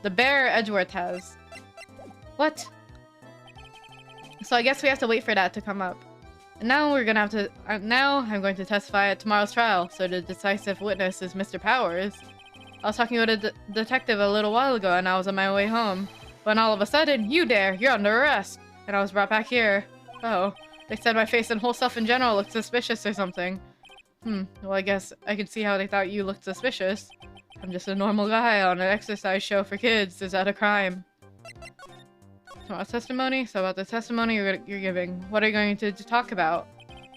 the bear Edgeworth has. What? So I guess we have to wait for that to come up. And now we're gonna have to, now I'm going to testify at tomorrow's trial, so the decisive witness is Mr. Powers. I was talking with a detective a little while ago and I was on my way home. When all of a sudden, you're under arrest. and I was brought back here. Oh, they said my face and whole self in general looked suspicious or something. Well, I guess I can see how they thought you looked suspicious. I'm just a normal guy on an exercise show for kids. Is that a crime? So about testimony? So about the testimony you're giving, what are you going to talk about?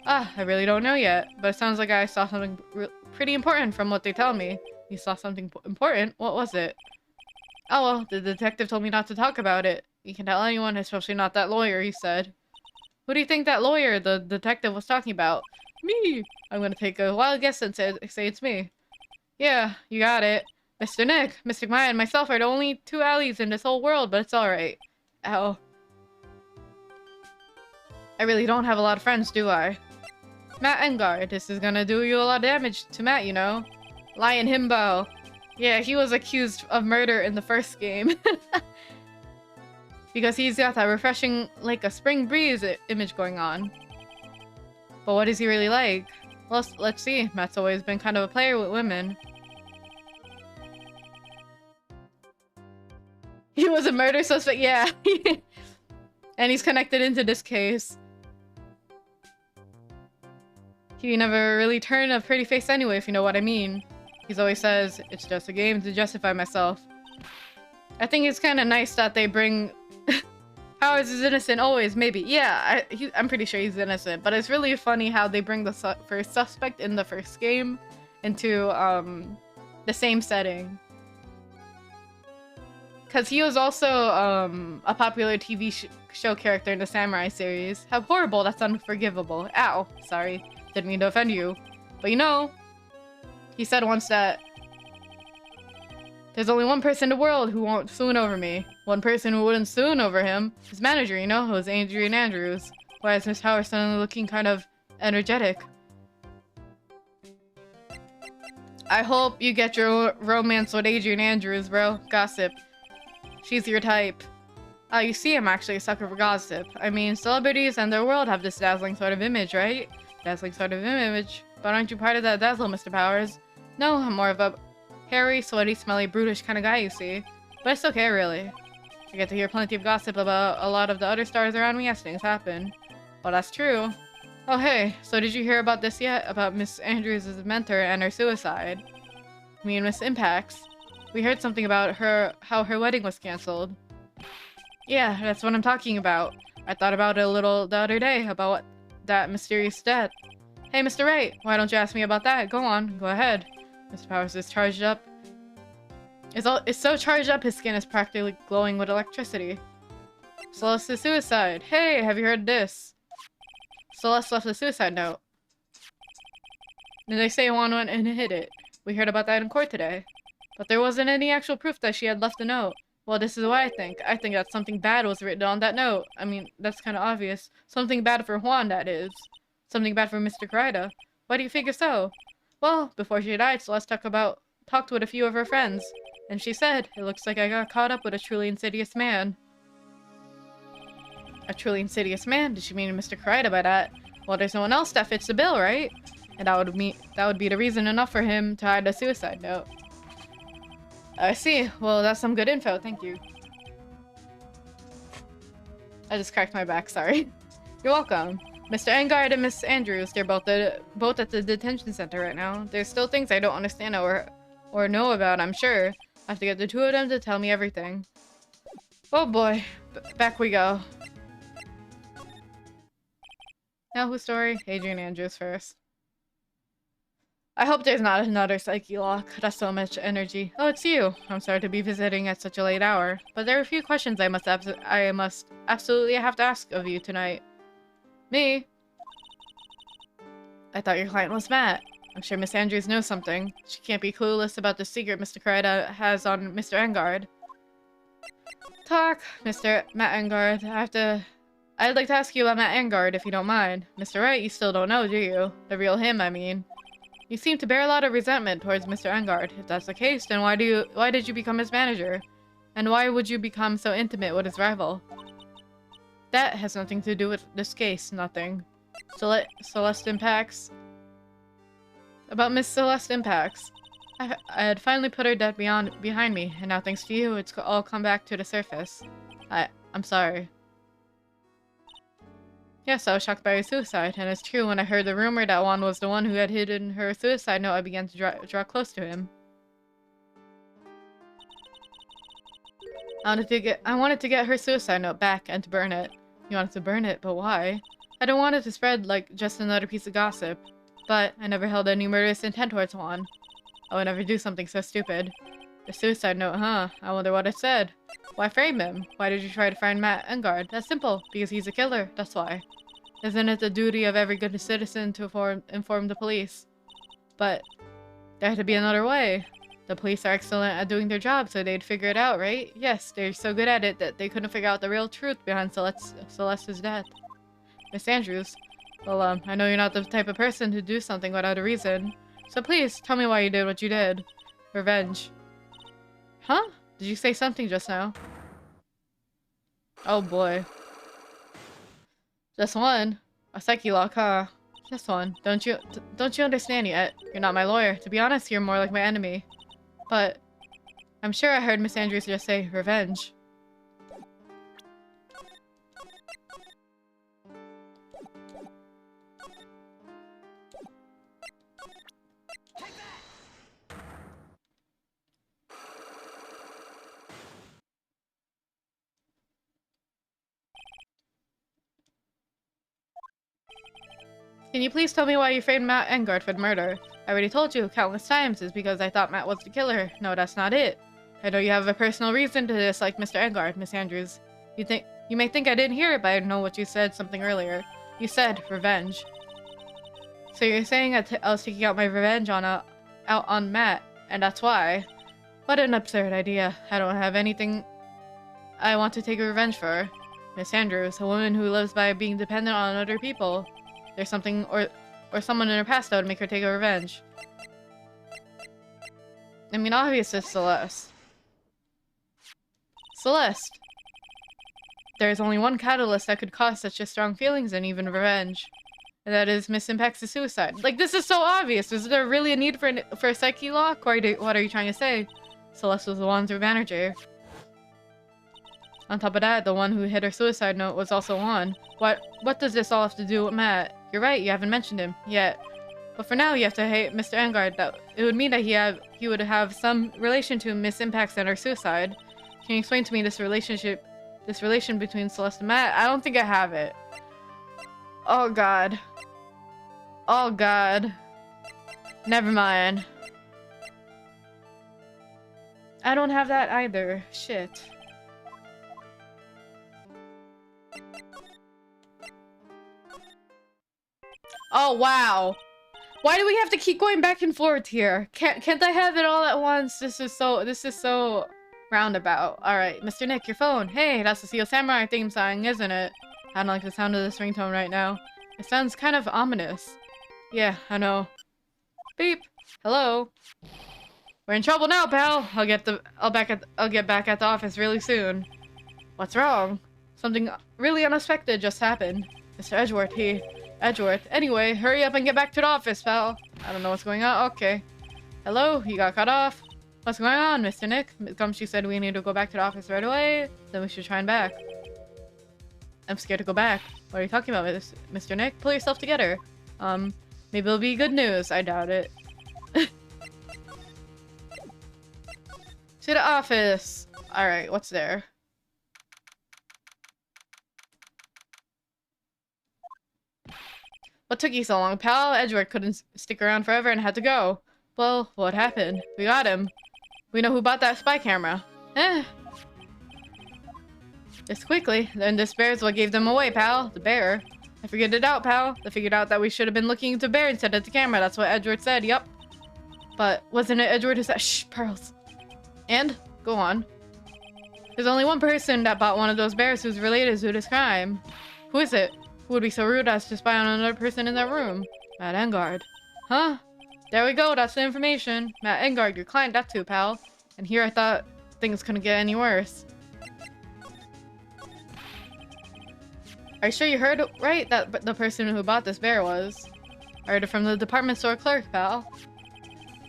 I really don't know yet, but it sounds like I saw something pretty important from what they tell me. You saw something important? What was it? Oh well, the detective told me not to talk about it. You can tell anyone, especially not that lawyer, he said. Who do you think that lawyer the detective was talking about? Me! I'm gonna take a wild guess and say it's me. Yeah, you got it. Mr. Nick, Mr. Maya, and myself are the only two alleys in this whole world, but it's alright. Ow. I really don't have a lot of friends, do I? Matt Engard, this is gonna do you a lot of damage to Matt, you know? Lion Himbo. Yeah, he was accused of murder in the first game. Because he's got that refreshing, like a spring breeze image going on. But what is he really like? Well, let's see. Matt's always been kind of a player with women. He was a murder suspect, yeah. And he's connected into this case. He never really turned a pretty face anyway, if you know what I mean. He always says, it's just a game to justify myself. I think it's kind of nice that they bring... Powers is innocent always, maybe. Yeah, I'm pretty sure he's innocent. But it's really funny how they bring the first suspect in the first game into the same setting. Because he was also a popular TV show character in the Samurai series. How horrible, that's unforgivable. Ow, sorry. Didn't mean to offend you. But you know, he said once that there's only one person in the world who won't swoon over me. One person who wouldn't swoon over him. His manager, you know, who was Adrian Andrews. Why is Miss Howard suddenly looking kind of energetic? I hope you get your romance with Adrian Andrews, bro. Gossip. She's your type. You see, I'm actually a sucker for gossip. I mean, celebrities and their world have this dazzling sort of image, right? Dazzling sort of image. But aren't you part of that dazzle, Mr. Powers? No, I'm more of a hairy, sweaty, smelly, brutish kind of guy, you see. But it's okay, really. I get to hear plenty of gossip about a lot of the other stars around me as things happen. Well, that's true. Oh, hey, so did you hear about this yet? About Miss Andrews' mentor and her suicide? Me and Miss Impax. We heard something about how her wedding was cancelled. Yeah, that's what I'm talking about. I thought about it a little the other day, about that mysterious death. Hey, Mr. Wright, why don't you ask me about that? Go on, go ahead. Mr. Powers is charged up. It's so charged up his skin is practically glowing with electricity. Celeste's suicide. Hey, have you heard this? Celeste left a suicide note. And they say Juan went and hid it. We heard about that in court today. But there wasn't any actual proof that she had left a note. Well, this is what I think. I think that something bad was written on that note. I mean, that's kind of obvious. Something bad for Juan, that is. Something bad for Mr. Karida. Why do you figure so? Well, before she died, Celeste talked with a few of her friends. And she said, it looks like I got caught up with a truly insidious man. A truly insidious man? Did she mean Mr. Karida by that? Well, there's no one else that fits the bill, right? And that would be the reason enough for him to hide a suicide note. I see. Well, that's some good info. Thank you. I just cracked my back. Sorry. You're welcome. Mr. Engard and Miss Andrews, they're both at the detention center right now. There's still things I don't understand or know about, I'm sure. I have to get the two of them to tell me everything. Oh boy. Back we go. Now whose story? Adrian Andrews first. I hope there's not another psyche lock. That's so much energy. Oh, it's you. I'm sorry to be visiting at such a late hour, but there are a few questions I must absolutely have to ask of you tonight. Me? I thought your client was Matt. I'm sure Miss Andrews knows something. She can't be clueless about the secret Mr. Karida has on Mr. Engard. Talk, Mr. Matt Engard. I'd like to ask you about Matt Engard, if you don't mind. Mr. Wright, you still don't know, do you? The real him, I mean. You seem to bear a lot of resentment towards Mr. Engard. If that's the case, then why did you become his manager? And why would you become so intimate with his rival? That has nothing to do with this case, nothing. Celeste Impax. About Miss Celeste Impax. I had finally put her death behind me, and now thanks to you, it's all come back to the surface. I'm sorry. Yes, I was shocked by her suicide, and it's true, when I heard the rumor that Juan was the one who had hidden her suicide note, I began to draw close to him. I wanted to get her suicide note back and to burn it. You wanted to burn it, but why? I don't want it to spread like just another piece of gossip. But I never held any murderous intent towards Juan. I would never do something so stupid. The suicide note, huh? I wonder what it said. Why frame him? Why did you try to find Matt Engard? That's simple. Because he's a killer. That's why. Isn't it the duty of every good citizen to inform the police? But there had to be another way. The police are excellent at doing their job, so they'd figure it out, right? Yes, they're so good at it that they couldn't figure out the real truth behind Celeste's death. Miss Andrews, well, I know you're not the type of person to do something without a reason. So please, tell me why you did what you did. Revenge. Huh? Did you say something just now? Oh boy. Just one? A psyche lock, huh? Just one. Don't you understand yet? You're not my lawyer. To be honest, you're more like my enemy. But I'm sure I heard Miss Andrews just say revenge. Can you please tell me why you framed Matt Engard for the murder? I already told you countless times it's because I thought Matt was the killer. No, that's not it. I know you have a personal reason to dislike Mr. Engard, Miss Andrews. You may think I didn't hear it, but I know what you said something earlier. You said revenge. So you're saying I was taking out my revenge out on Matt, and that's why? What an absurd idea. I don't have anything I want to take revenge for. Miss Andrews, a woman who lives by being dependent on other people. There's something or someone in her past that would make her take a revenge. I mean, obviously it's Celeste. Celeste! There's only one catalyst that could cause such a strong feelings and even revenge. And that is Miss Impact's suicide. Like, this is so obvious! Is there really a need for a psyche lock? Or what are you trying to say? Celeste was the one's manager. On top of that, the one who hid her suicide note was also Juan. What does this all have to do with Matt? You're right, you haven't mentioned him yet. But for now, you have to hate Mr. Engard. That it would mean that he would have some relation to Miss Impact's and her suicide. Can you explain to me this relation between Celeste and Matt? I don't think I have it. Oh god. Oh god. Never mind. I don't have that either. Shit. Oh wow. Why do we have to keep going back and forth here? Can't I have it all at once? This is so roundabout. Alright, Mr. Nick, your phone. Hey, that's the Steel Samurai theme song, isn't it? I don't like the sound of this ringtone right now. It sounds kind of ominous. Yeah, I know. Beep. Hello. We're in trouble now, pal. I'll get back at the office really soon. What's wrong? Something really unexpected just happened. Mr. Edgeworth. Anyway, hurry up and get back to the office, pal. I don't know what's going on. Okay. Hello? You got cut off? What's going on, Mr. Nick? Gumshoe said we need to go back to the office right away. Then we should try and back. I'm scared to go back. What are you talking about, Mr. Nick? Pull yourself together. Maybe it'll be good news. I doubt it. To the office. Alright, what's there? What took you so long, pal? Edgeworth couldn't stick around forever and had to go. Well, what happened? We got him. We know who bought that spy camera. Just quickly. Then this bear's what gave them away, pal. The bear. I figured it out, pal. I figured out that we should have been looking into bear instead of the camera. That's what Edgeworth said, yup. But wasn't it Edgeworth who said— Shh, Pearls. And? Go on. There's only one person that bought one of those bears who's related to this crime. Who is it? Who would be so rude as to spy on another person in that room? Matt Engard. Huh? There we go, that's the information. Matt Engard, your client, that too, pal. And here I thought things couldn't get any worse. Are you sure you heard it right? That the person who bought this bear was? I heard it from the department store clerk, pal.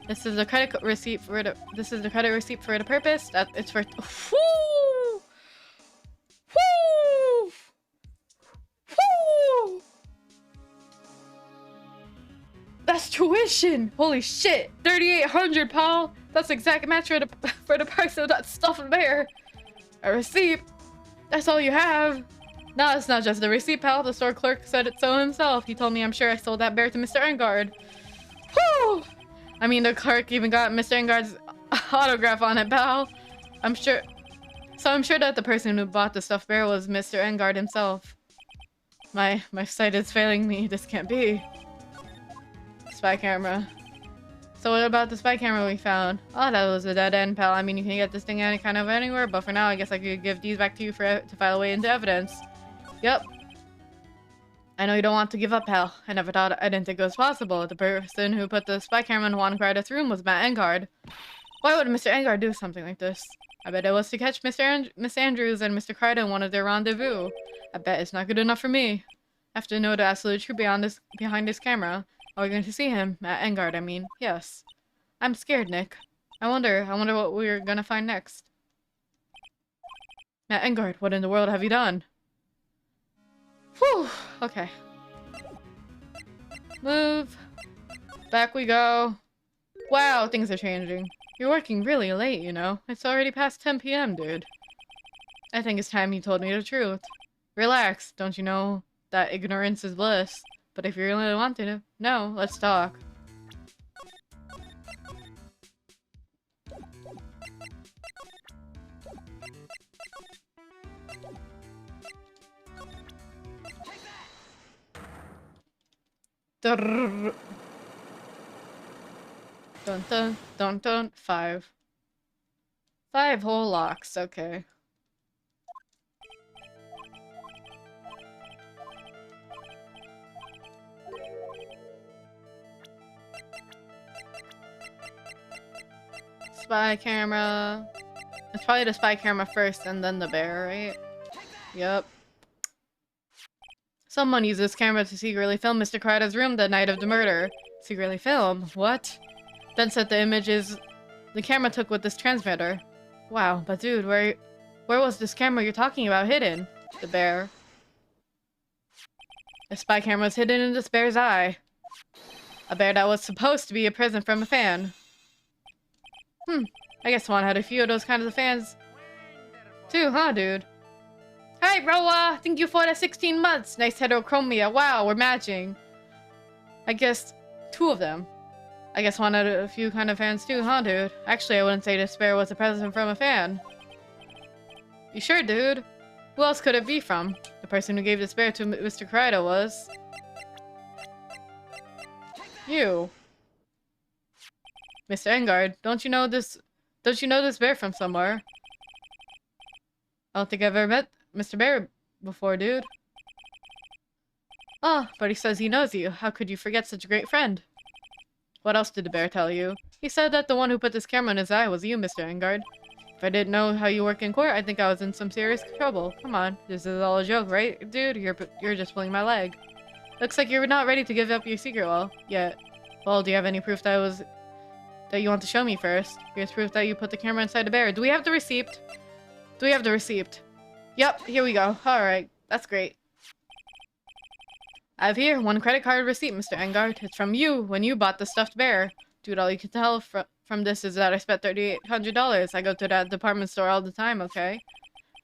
This is the credit receipt for the purpose. That it's for— Woo! Woo! Woo! Tuition! Holy shit! 3,800, pal! That's the exact match for the price of that stuffed bear. A receipt? That's all you have? No, it's not just a receipt, pal. The store clerk said it so himself. He told me I'm sure I sold that bear to Mr. Engard. Whew! I mean, the clerk even got Mr. Engard's autograph on it, pal. I'm sure that the person who bought the stuffed bear was Mr. Engard himself. My sight is failing me. This can't be. Spy camera. So what about the spy camera we found? Oh, that was a dead end, pal. I mean, you can get this thing any kind of anywhere, but for now, I guess I could give these back to you to file away into evidence. Yep. I know you don't want to give up, pal. I didn't think it was possible. The person who put the spy camera in Juan Crichton's room was Matt Engard. Why would Mr. Engard do something like this? I bet it was to catch Miss Andrews and Mr. Crichton in one of their rendezvous. I bet it's not good enough for me. I have to know the absolute truth behind this camera. Are we going to see him? Matt Engard, I mean. Yes. I'm scared, Nick. I wonder what we're gonna find next. Matt Engard, what in the world have you done? Whew. Okay. Move. Back we go. Wow, things are changing. You're working really late, you know. It's already past 10 p.m., dude. I think it's time you told me the truth. Relax. Don't you know that ignorance is bliss? But if you really want to know, let's talk. Dun dun dun dun. 5. 5 whole locks, okay. Spy camera. It's probably the spy camera first and then the bear, right? Yep. Someone used this camera to secretly film Mr. Crichton's room the night of the murder. Secretly film? What? Then set the images the camera took with this transmitter. Wow, but dude, where was this camera you're talking about hidden? The bear. The spy camera was hidden in this bear's eye. A bear that was supposed to be a present from a fan. I guess Swan had a few of those kinds of fans too, huh, dude? Hi, Roa! Thank you for the 16 months! Nice heterochromia. Wow, we're matching. I guess 2 of them. I guess Swan had a few kind of fans too, huh, dude? Actually, I wouldn't say this bear was a present from a fan. You sure, dude? Who else could it be from? The person who gave this bear to Mr. Crichton was... you. Mr. Engard, don't you know this bear from somewhere? I don't think I've ever met Mr. Bear before, dude. Oh, but he says he knows you. How could you forget such a great friend? What else did the bear tell you? He said that the one who put this camera in his eye was you, Mr. Engard. If I didn't know how you work in court, I think I was in some serious trouble. Come on, this is all a joke, right, dude? You're just pulling my leg. Looks like you're not ready to give up your secret yet. Well, do you have any proof that you want to show me first? Here's proof that you put the camera inside the bear. Do we have the receipt? Do we have the receipt? Yep, here we go. Alright, that's great. I have here 1 credit card receipt, Mr. Engard. It's from you when you bought the stuffed bear. Dude, all you can tell from this is that I spent $3,800. I go to that department store all the time, okay?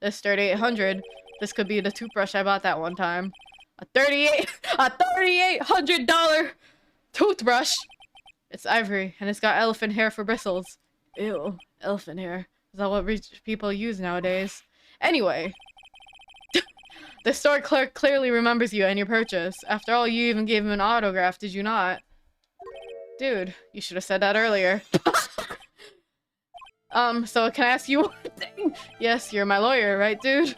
This $3,800. This could be the toothbrush I bought that one time. A $3,800 toothbrush! It's ivory, and it's got elephant hair for bristles. Ew, elephant hair. Is that what rich people use nowadays? Anyway. The store clerk clearly remembers you and your purchase. After all, you even gave him an autograph, did you not? Dude, you should have said that earlier. So can I ask you one thing? Yes, you're my lawyer, right, dude?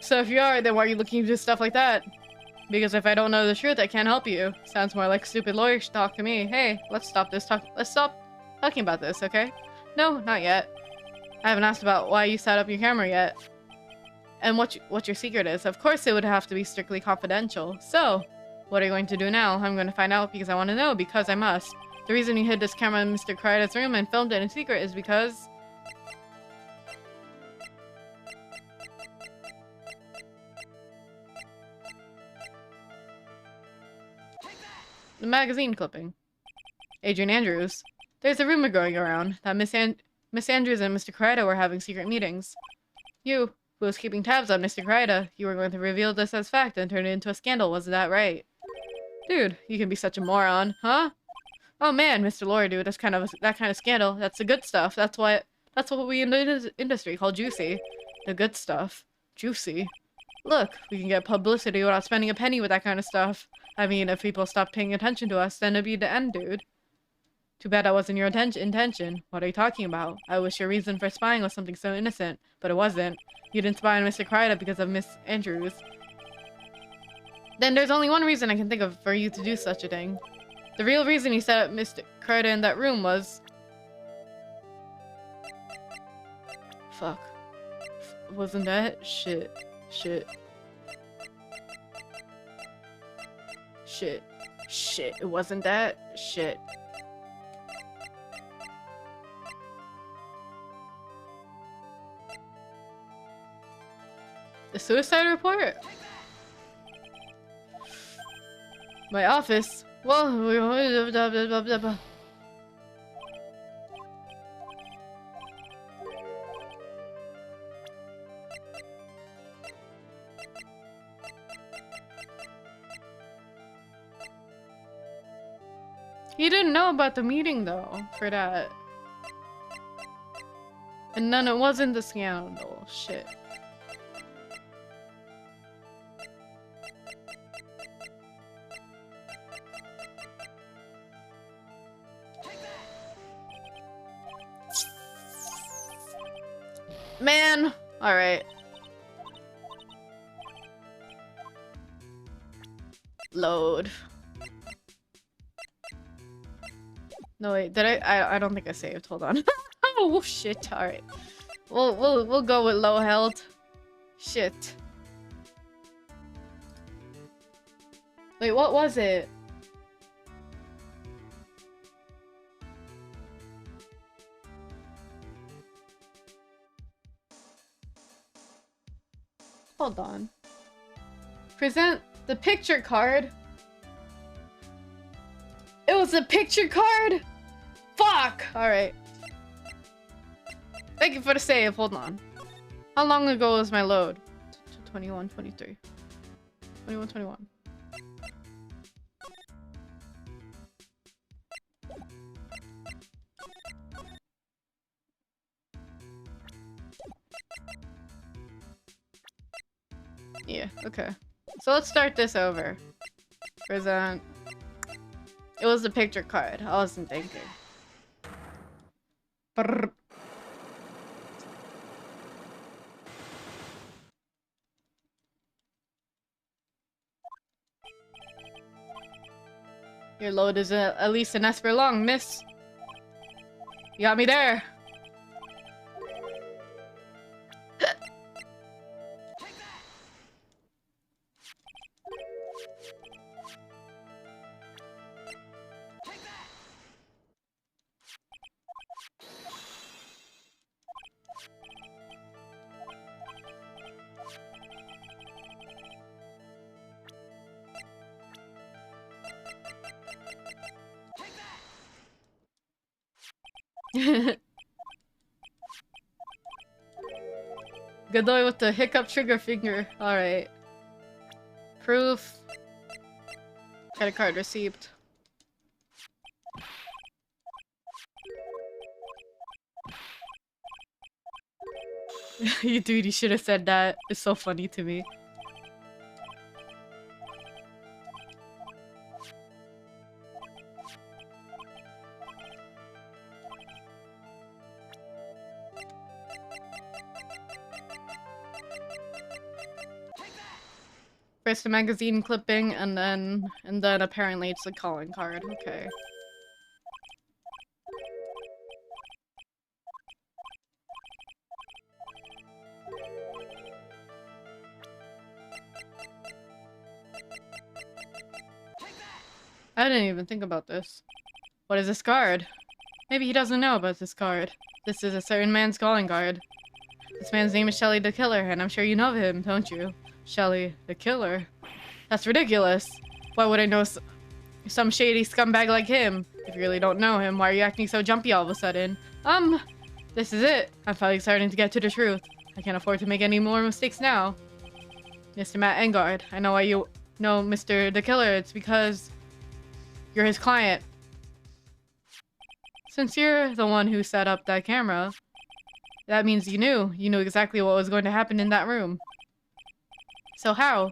So if you are, then why are you looking into stuff like that? Because if I don't know the truth, I can't help you. Sounds more like stupid lawyer talk to me. Hey, let's stop talking about this, okay? No, not yet. I haven't asked about why you set up your camera yet. And what your secret is. Of course it would have to be strictly confidential. So, what are you going to do now? I'm going to find out because I want to know, because I must. The reason you hid this camera in Mr. Crichton's room and filmed it in secret is because... the magazine clipping. Adrian Andrews. There's a rumor going around that Miss Andrews and Mr. Coretta were having secret meetings. You, who was keeping tabs on Mr. Coretta, you were going to reveal this as fact and turn it into a scandal, wasn't that right? Dude, you can be such a moron, huh? Oh man, Mr. Lawyer, dude, that kind of scandal. That's the good stuff. That's what we in the industry call juicy. The good stuff. Juicy. Look, we can get publicity without spending a penny with that kind of stuff. I mean, if people stop paying attention to us, then it'd be the end, dude. Too bad that wasn't your intention. What are you talking about? I wish your reason for spying was something so innocent, but it wasn't. You didn't spy on Mr. Kryda because of Miss Andrews. Then there's only one reason I can think of for you to do such a thing. The real reason you set up Mr. Kryda in that room was... Fuck. Wasn't that? Shit. Shit. Shit. Shit. It wasn't that? Shit. The suicide report? My office? Well, he didn't know about the meeting though, for that. And then it wasn't the scandal. Shit. Man! Alright. Load. No wait, did I don't think I saved. Hold on. Oh shit, alright. We'll go with low health. Shit. Wait, what was it? Hold on. Present the picture card. It was a picture card? Fuck! Alright. Thank you for the save. Hold on. How long ago was my load? 21, 23. 21, 21. Yeah, okay. So let's start this over. Present. It was a picture card. I wasn't thinking. Brrr. Your load is at least an esper long, miss. You got me there. Godoy with the hiccup trigger finger. Alright. Proof. Credit card receipt. You dude, you should have said that. It's so funny to me. First a magazine clipping, and then apparently it's a calling card. Okay. I didn't even think about this. What is this card? Maybe he doesn't know about this card. This is a certain man's calling card. This man's name is Shelly the Killer, and I'm sure you know him, don't you? Shelly the Killer? That's ridiculous. Why would I know some shady scumbag like him? If you really don't know him, why are you acting so jumpy all of a sudden? This is it. I'm finally starting to get to the truth. I can't afford to make any more mistakes now. Mr. Matt Engard, I know why you know Mr. the Killer. It's because you're his client. Since you're the one who set up that camera, that means you knew. You knew exactly what was going to happen in that room. So how?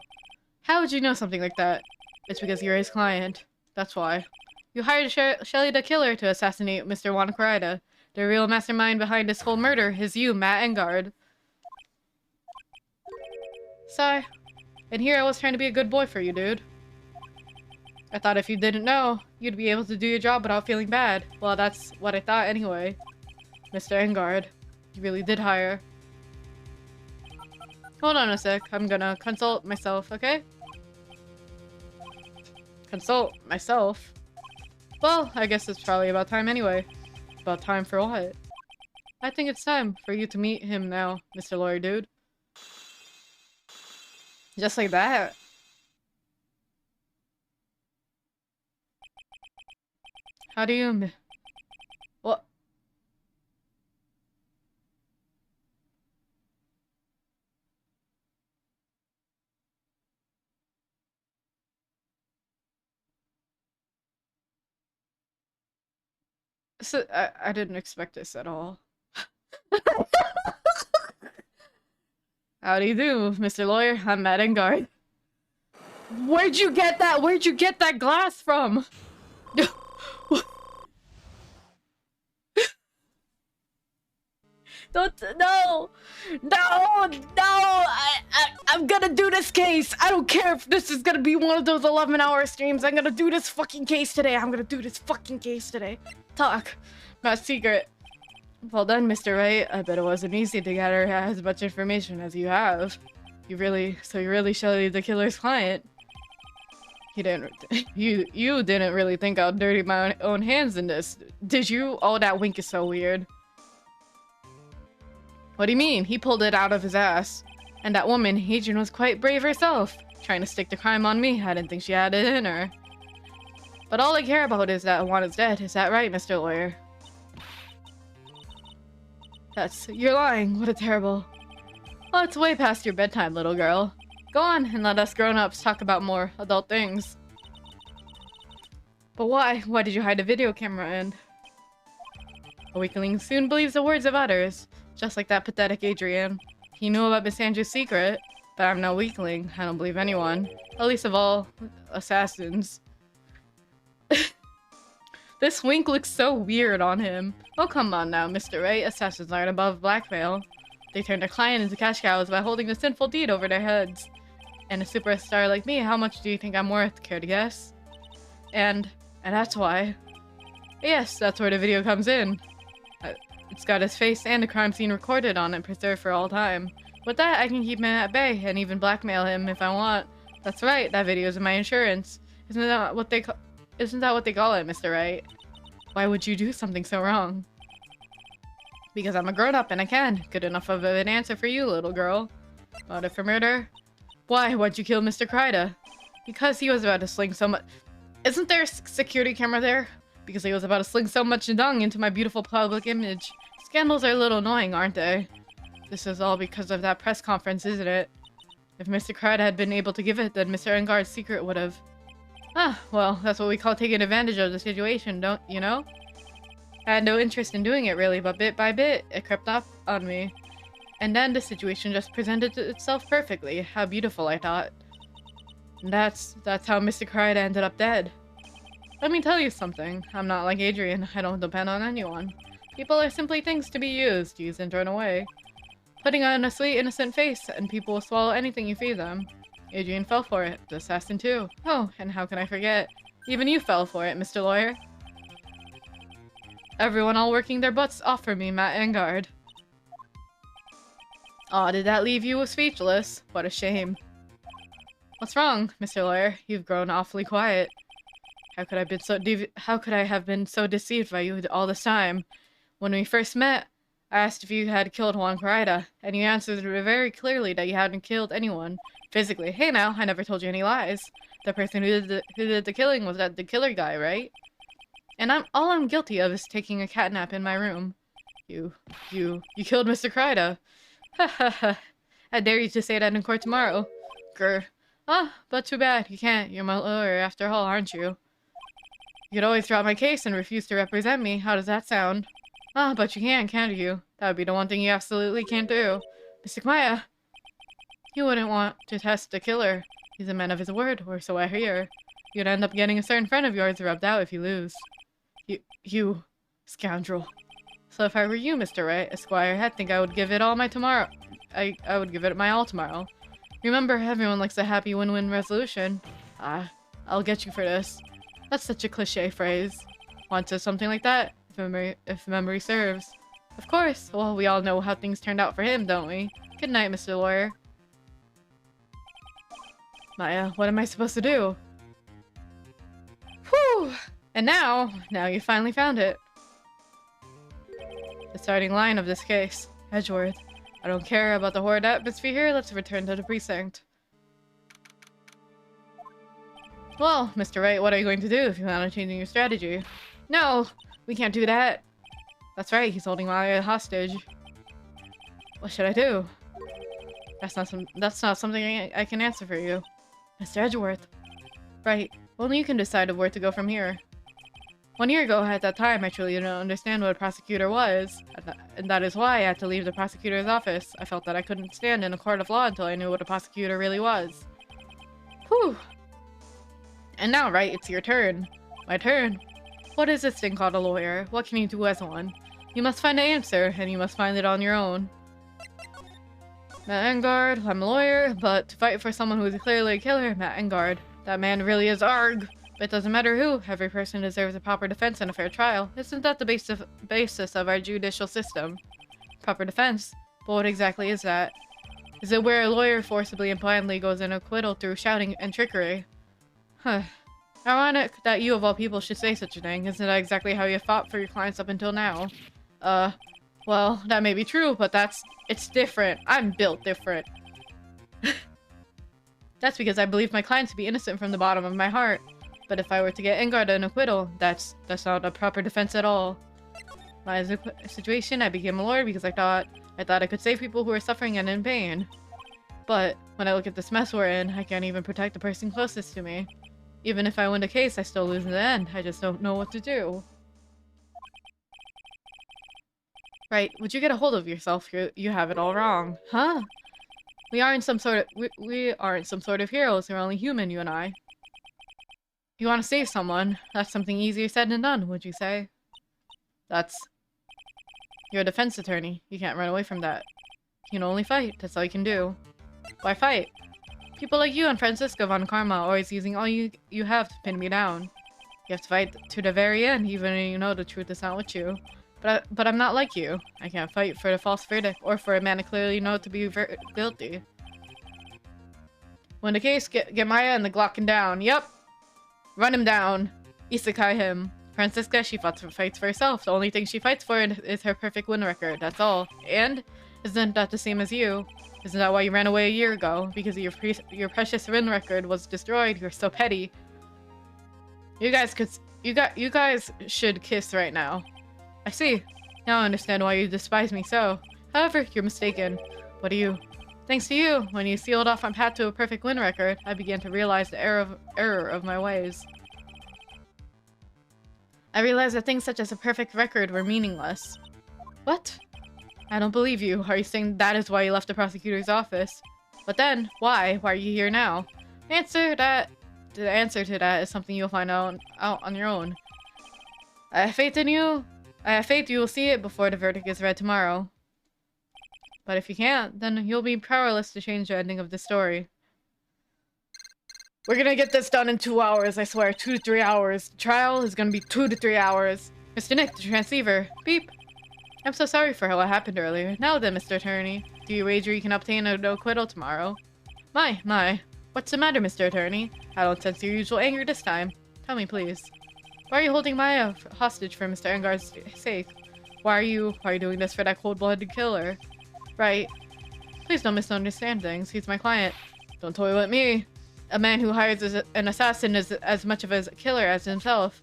How would you know something like that? It's because you're his client. That's why. You hired Shelly the Killer to assassinate Mr. Wanakarida. The real mastermind behind this whole murder is you, Matt Engard. Sigh. And here I was trying to be a good boy for you, dude. I thought if you didn't know, you'd be able to do your job without feeling bad. Well, that's what I thought anyway. Mr. Engard, you really did hire. Hold on a sec. I'm gonna consult myself, okay? Consult myself? Well, I guess it's probably about time anyway. About time for what? I think it's time for you to meet him now, Mr. Lawyer Dude. Just like that. How do you... What? So, I didn't expect this at all. How do you do, Mr. Lawyer? I'm Matt Engard. Where'd you get that? Where'd you get that glass from? No! I'm gonna do this case! I don't care if this is gonna be one of those 11-hour streams. I'm gonna do this fucking case today. Talk. My secret. Well done, Mr. Wright. I bet it wasn't easy to gather as much information as you have. You really Shelly the Killer's client. You didn't really think I'd dirty my own hands in this, did you? Oh, that wink is so weird. What do you mean? He pulled it out of his ass. And that woman, Adrian, was quite brave herself. Trying to stick the crime on me. I didn't think she had it in her. But all I care about is that Juana's dead. Is that right, Mr. Lawyer? You're lying. What a terrible... Oh, it's way past your bedtime, little girl. Go on and let us grown-ups talk about more adult things. But why? Why did you hide a video camera in? A weakling soon believes the words of others. Just like that pathetic Adrian. He knew about Miss Andrew's secret, but I'm no weakling. I don't believe anyone. At least of all assassins. This wink looks so weird on him. Oh, come on now, Mr. Wright. Assassins aren't above blackmail. They turn their client into cash cows by holding the sinful deed over their heads. And a superstar like me, how much do you think I'm worth? Care to guess? And that's why. Yes, that's where the video comes in. It's got his face and the crime scene recorded on it, preserved for all time. With that, I can keep him at bay and even blackmail him if I want. That's right, that video is my insurance. Isn't that what they call it, Mr. Wright? Why would you do something so wrong? Because I'm a grown-up and I can. Good enough of an answer for you, little girl. Motive for murder? Why'd you kill Mr. Kryda? Because he was about to sling so much... Isn't there a security camera there? Because he was about to sling so much dung into my beautiful public image. Scandals are a little annoying, aren't they? This is all because of that press conference, isn't it? If Mr. Kryda had been able to give it, then Mr. Engard's secret would have... Ah, well, that's what we call taking advantage of the situation, don't you know? I had no interest in doing it, really, but bit by bit, it crept up on me. And then the situation just presented itself perfectly. How beautiful, I thought. And that's how Mr. Kryda ended up dead. Let me tell you something. I'm not like Adrian. I don't depend on anyone. People are simply things to be used and thrown away. Putting on a sweet, innocent face, and people will swallow anything you feed them. Adrian fell for it. The assassin too. Oh, and how can I forget? Even you fell for it, Mr. Lawyer. Everyone all working their butts off for me, Matt Engard. Aw, did that leave you speechless? What a shame. What's wrong, Mr. Lawyer? You've grown awfully quiet. How could I have been so deceived by you all this time? When we first met, I asked if you had killed Juan Carida, and you answered very clearly that you hadn't killed anyone. Physically. Hey now, I never told you any lies. The person who did the killing was that the killer guy, right? And all I'm guilty of is taking a cat nap in my room. You killed Mr. Kryda. Ha ha ha. I dare you to say that in court tomorrow. Grr. Ah, but too bad. You can't. You're my lawyer after all, aren't you? You could always drop my case and refuse to represent me. How does that sound? Ah, but you can't you? That would be the one thing you absolutely can't do. Mr. Maya, you wouldn't want to test the killer. He's a man of his word, or so I hear. You'd end up getting a certain friend of yours rubbed out if you lose. You scoundrel. So if I were you, Mr. Wright, Esquire, I think I would give it all my tomorrow. I would give it my all tomorrow. Remember, everyone likes a happy win-win resolution. Ah, I'll get you for this. That's such a cliche phrase. Want to something like that? If memory serves. Of course. Well, we all know how things turned out for him, don't we? Good night, Mr. Lawyer. Maya, what am I supposed to do? Whew! And now you finally found it. The starting line of this case. Edgeworth. I don't care about the horrid atmosphere here. Let's return to the precinct. Well, Mr. Wright, what are you going to do if you plan on changing your strategy? No, we can't do that. That's right, he's holding Maya hostage. What should I do? That's not something I can answer for you. Mr. Edgeworth. Right, only you can decide where to go from here. 1 year ago, at that time, I truly didn't understand what a prosecutor was, and that is why I had to leave the prosecutor's office. I felt that I couldn't stand in a court of law until I knew what a prosecutor really was. Whew. And now, right, it's your turn. My turn. What is this thing called a lawyer? What can you do as one? You must find an answer, and you must find it on your own. Matt Engard, I'm a lawyer, but to fight for someone who is clearly a killer, Matt Engard. That man really is ARG. But it doesn't matter who, every person deserves a proper defense and a fair trial. Isn't that the basis of our judicial system? Proper defense? But what exactly is that? Is it where a lawyer forcibly and blindly goes in acquittal through shouting and trickery? Huh. Ironic that you of all people should say such a thing. Isn't that exactly how you fought for your clients up until now? Well, that may be true, but it's different. I'm built different. That's because I believe my clients to be innocent from the bottom of my heart. But if I were to get Engard an acquittal, that's not a proper defense at all. My situation, I became a lawyer because I thought I could save people who are suffering and in pain. But when I look at this mess we're in, I can't even protect the person closest to me. Even if I win the case, I still lose in the end. I just don't know what to do. Right, would you get a hold of yourself? You have it all wrong. Huh? We aren't some sort of heroes. We're only human, you and I. You want to save someone, that's something easier said than done, would you say? You're a defense attorney. You can't run away from that. You can only fight. That's all you can do. Why fight? People like you and Francisco von Karma are always using all you have to pin me down. You have to fight to the very end, even when you know the truth is not with you. But I'm not like you. I can't fight for the false verdict or for a man I clearly know to be guilty. Win the case, get Maya and the Glocken down. Yep. Run him down. Isekai him. Francisca, she fights for herself. The only thing she fights for is her perfect win record. That's all. And isn't that the same as you? Isn't that why you ran away a year ago? Because your precious win record was destroyed. You're so petty. You guys should kiss right now. I see. Now I understand why you despise me so. However, you're mistaken. Thanks to you, when you sealed off my path to a perfect win record, I began to realize the error of my ways. I realized that things such as a perfect record were meaningless. What? I don't believe you. Are you saying that is why you left the prosecutor's office? But then, why? Why are you here now? The answer to that is something you'll find out on your own. I have faith in you. I have faith you will see it before the verdict is read tomorrow. But if you can't, then you'll be powerless to change the ending of the story. We're gonna get this done in 2 hours, I swear. 2 to 3 hours. The trial is gonna be 2 to 3 hours. Mr. Nick, the transceiver. Beep. I'm so sorry for what happened earlier. Now then, Mr. Attorney. Do you wager you can obtain an acquittal tomorrow? My. What's the matter, Mr. Attorney? I don't sense your usual anger this time. Tell me, please. Why are you holding Maya hostage for Mr. Engard's sake? Why are you doing this for that cold-blooded killer? Right. Please don't misunderstand things. He's my client. Don't toy with me. A man who hires an assassin is as much of a killer as himself.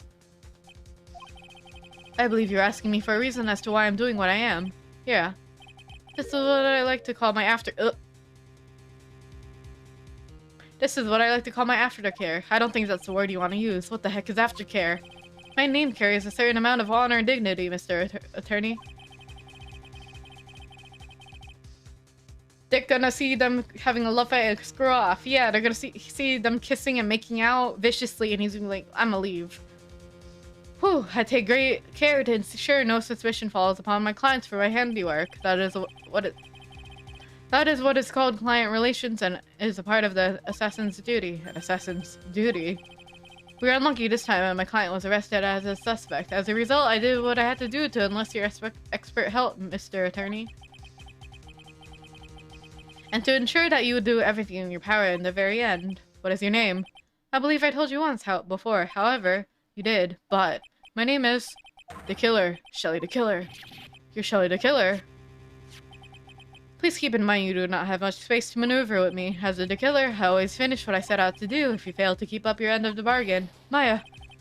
I believe you're asking me for a reason as to why I'm doing what I am. Yeah. This is what I like to call my This is what I like to call my aftercare. I don't think that's the word you want to use. What the heck is aftercare? My name carries a certain amount of honor and dignity, Mr. Attorney. They're gonna see them having a love fight and screw off. Yeah, they're gonna see them kissing and making out viciously, and he's gonna be like, I'm gonna leave. Whew, I take great care to ensure no suspicion falls upon my clients for my handiwork. That is what is called client relations and is a part of the assassin's duty. An assassin's duty? We were unlucky this time and my client was arrested as a suspect. As a result, I did what I had to do to enlist your expert help, Mr. Attorney. And to ensure that you would do everything in your power in the very end. What is your name? I believe I told you once before. However, you did. But my name is the Killer. Shelly the Killer. You're Shelly the Killer. Please keep in mind you do not have much space to maneuver with me. As the Killer, I always finish what I set out to do. If you fail to keep up your end of the bargain, Maya,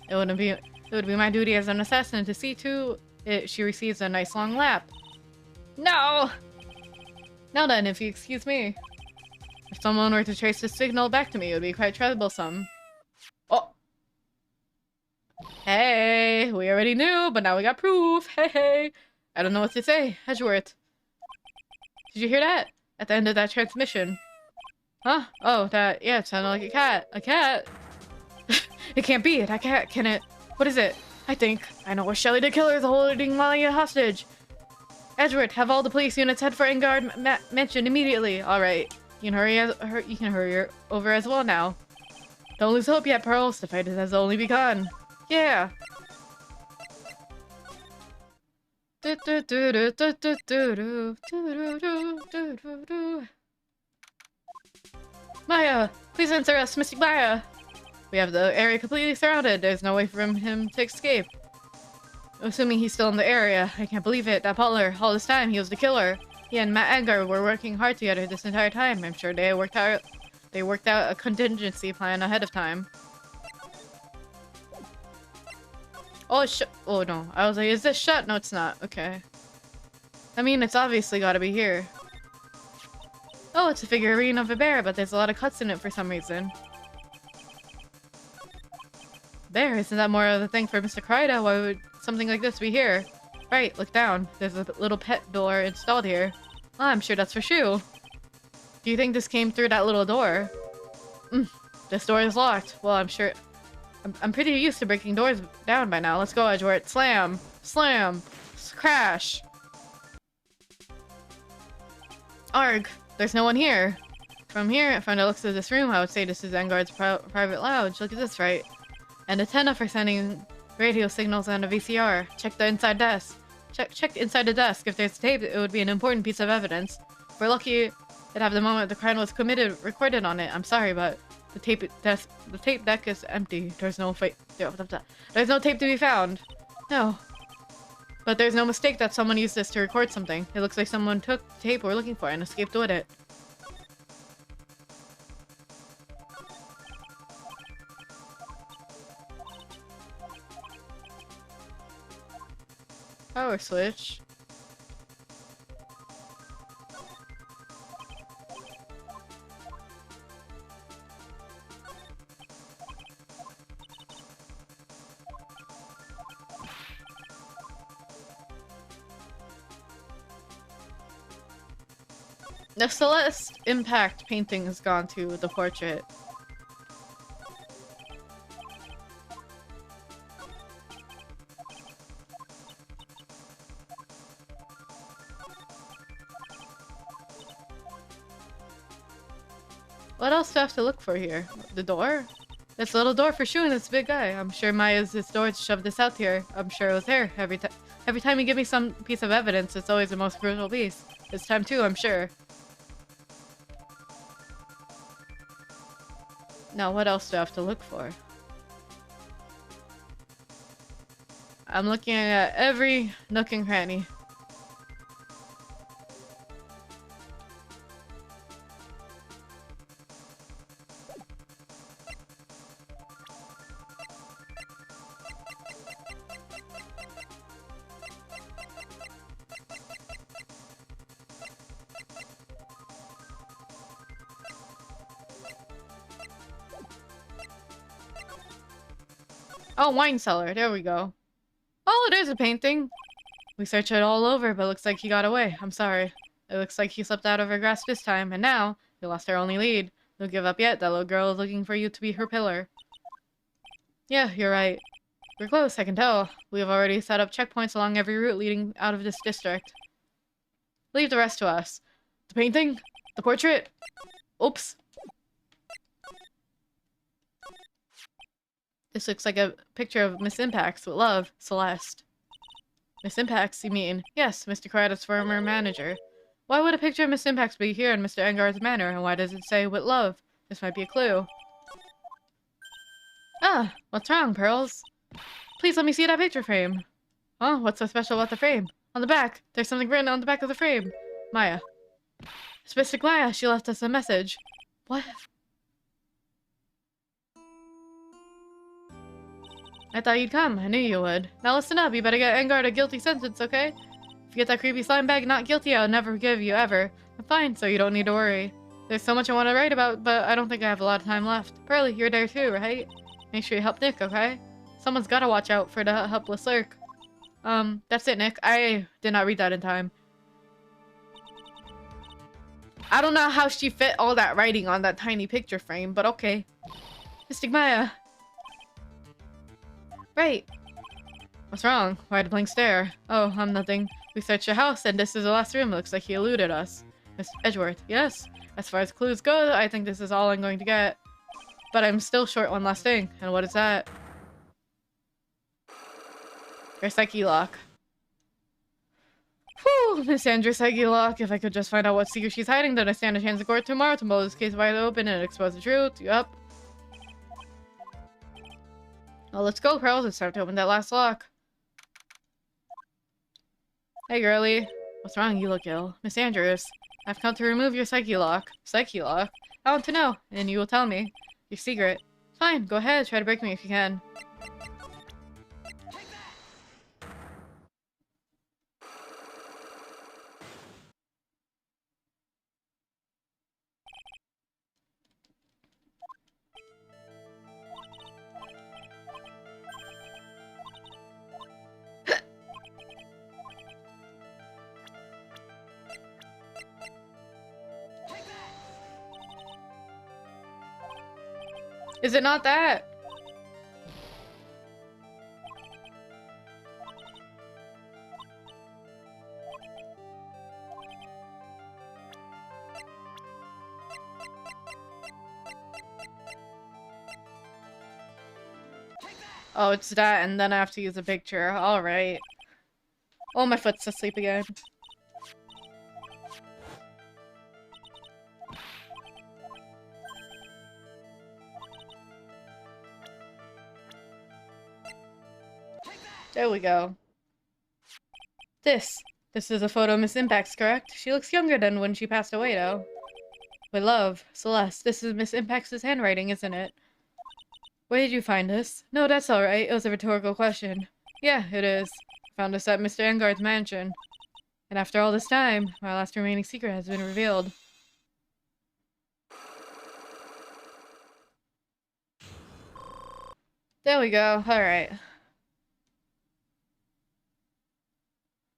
it would be my duty as an assassin to see to it she receives a nice long lap. No! Now then, if you excuse me. If someone were to trace this signal back to me, it would be quite troublesome. Oh! Hey, we already knew, but now we got proof. Hey. I don't know what to say. Edgeworth. Did you hear that? At the end of that transmission. Huh? Oh, yeah, it sounded like a cat. A cat? It can't be it. A cat, can it? What is it? I think I know where Shelly the Killer is holding Molly hostage. Edgeworth, have all the police units head for Engard Mansion immediately. Alright. You can hurry over as well now. Don't lose hope yet, Pearls. The fight has only begun. Yeah. Maya, please answer us, Mystic Maya. We have the area completely surrounded. There's no way for him to escape. Assuming he's still in the area. I can't believe it. That butler, all this time, he was the killer. He and Matt Edgar were working hard together this entire time. I'm sure they worked out a contingency plan ahead of time. Oh, oh no. I was like, is this shut? No, it's not. Okay. I mean, it's obviously gotta be here. Oh, it's a figurine of a bear, but there's a lot of cuts in it for some reason. Bear, isn't that more of a thing for Mr. Kryda? Why would something like this be here? Right, look down. There's a little pet door installed here. Oh, I'm sure that's for Shu. Do you think this came through that little door? This door is locked. Well, I'm pretty used to breaking doors down by now. Let's go, Edgeworth. Slam! Slam! Crash! Arg! There's no one here. From the looks of this room, I would say this is Engard's private lounge. Look at this, right? An antenna for sending radio signals and a VCR. Check the inside desk. Check inside the desk. If there's tape, it would be an important piece of evidence. If we're lucky, it'd have the moment the crime was committed recorded on it. I'm sorry, but the tape deck is empty. There's no tape to be found. No. But there's no mistake that someone used this to record something. It looks like someone took the tape we're looking for and escaped with it. Power switch. The Celeste Impact painting has gone to the portrait. What else do I have to look for here? The door? This little door for Shu and this big guy. I'm sure Maya's this door to shove this out here. I'm sure it was there. Every time you give me some piece of evidence, it's always the most crucial piece. This time too, I'm sure. Now, what else do I have to look for? I'm looking at every nook and cranny. Oh, wine cellar. There we go. Oh, it is a painting. We searched it all over, but looks like he got away. I'm sorry. It looks like he slipped out of her grasp this time, and now we lost our only lead. Don't give up yet. That little girl is looking for you to be her pillar. Yeah, you're right. We're close, I can tell. We have already set up checkpoints along every route leading out of this district. Leave the rest to us. The painting? The portrait? Oops. This looks like a picture of Miss Impacts with love, Celeste. Miss Impacts, you mean? Yes, Mr. Karada's former manager. Why would a picture of Miss Impacts be here in Mr. Engar's manor, and why does it say with love? This might be a clue. Ah, what's wrong, Pearls? Please let me see that picture frame. Oh, what's so special about the frame? On the back, there's something written on the back of the frame. Maya. It's Mystic Maya, she left us a message. What? I thought you'd come. I knew you would. Now listen up, you better get Engard a guilty sentence, okay? If you get that creepy slime bag not guilty, I'll never forgive you, ever. I'm fine, so you don't need to worry. There's so much I want to write about, but I don't think I have a lot of time left. Pearly, you're there too, right? Make sure you help Nick, okay? Someone's gotta watch out for the helpless lurk. That's it, Nick. I did not read that in time. I don't know how she fit all that writing on that tiny picture frame, but okay. Mystic Maya. Right. What's wrong? Why the blank stare? Oh, nothing. We searched your house, and this is the last room. Looks like he eluded us. Miss Edgeworth, yes. As far as clues go, I think this is all I'm going to get. But I'm still short one last thing. And what is that? Your psyche lock. Whew, Miss Andrew's psyche lock. If I could just find out what secret she's hiding, then I stand a chance in court tomorrow to blow this case wide open and expose the truth. Yup. Well, let's go, Pearls. It's time to open that last lock. Hey, girlie. What's wrong? You look ill. Miss Andrews, I've come to remove your psyche lock. Psyche lock? I want to know, and you will tell me. Your secret. Fine, go ahead. Try to break me if you can. Is it not that? Oh, it's that, and then I have to use a picture. Alright. Oh, my foot's asleep again. There we go. This is a photo of Miss Impacts, correct? She looks younger than when she passed away, though. With love, Celeste. This is Miss Impacts' handwriting, isn't it? Where did you find this? No, that's alright. It was a rhetorical question. Yeah, it is. Found us at Mr. Engard's mansion. And after all this time, my last remaining secret has been revealed. There we go. Alright.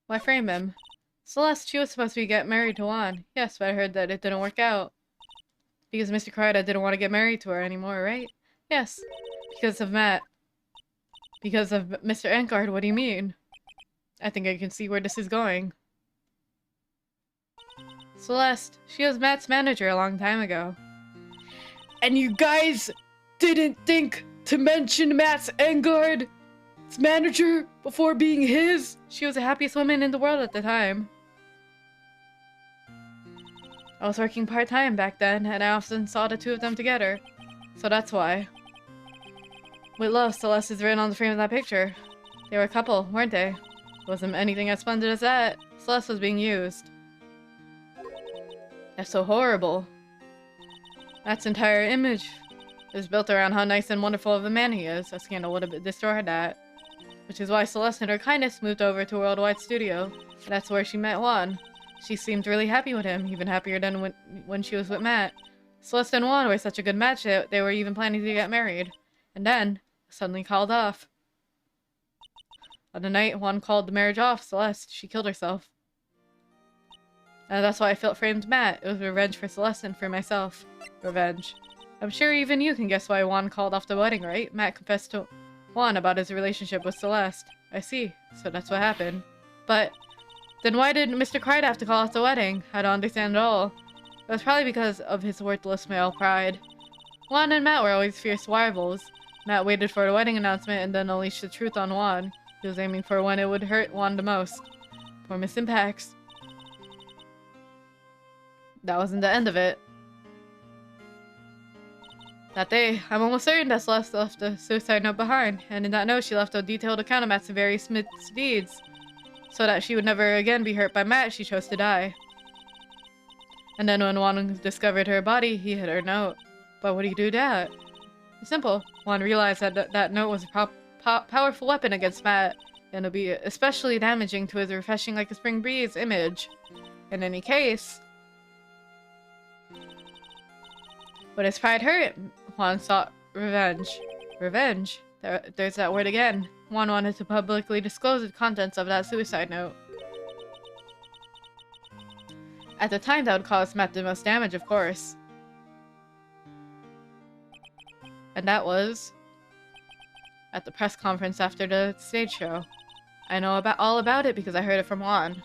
Why frame him? Celeste, she was supposed to get married to Juan. Yes, but I heard that it didn't work out. Because Mr. Karada didn't want to get married to her anymore, right? Yes. Because of Matt. Because of Mr. Engard, what do you mean? I think I can see where this is going. Celeste, she was Matt's manager a long time ago. And you guys didn't think to mention Matt's Engard's manager before being his? She was the happiest woman in the world at the time. I was working part-time back then, and I often saw the two of them together. So that's why. With love, Celeste is written on the frame of that picture. They were a couple, weren't they? It wasn't anything as splendid as that. Celeste was being used. That's so horrible. Matt's entire image is built around how nice and wonderful of a man he is. A scandal would have destroyed that. Which is why Celeste, in her kindness, moved over to Worldwide Studio. And that's where she met Juan. She seemed really happy with him, even happier than when she was with Matt. Celeste and Juan were such a good match that they were even planning to get married. And then, suddenly called off. On the night Juan called the marriage off, Celeste, she killed herself. And that's why I framed Matt. It was revenge for Celeste and for myself. Revenge. I'm sure even you can guess why Juan called off the wedding, right? Matt confessed to Juan about his relationship with Celeste. I see. So that's what happened. But then why did Mr. Cried have to call off the wedding? I don't understand at all. It was probably because of his worthless male pride. Juan and Matt were always fierce rivals. Matt waited for the wedding announcement and then unleashed the truth on Juan. He was aiming for when it would hurt Juan the most. Poor Miss Impacts. That wasn't the end of it. That day, I'm almost certain that Celeste left a suicide note behind, and in that note she left a detailed account of Matt's various misdeeds. So that she would never again be hurt by Matt, she chose to die. And then when Juan discovered her body, he hid her note. But what do you do that? It's simple. Juan realized that that note was a powerful weapon against Matt, and it'll be especially damaging to his refreshing like a spring breeze image. In any case, when his pride hurt, Juan sought revenge. Revenge? There's that word again. Juan wanted to publicly disclose the contents of that suicide note. At the time, that would cause Matt the most damage, of course. And that was at the press conference after the stage show. I know all about it because I heard it from Juan.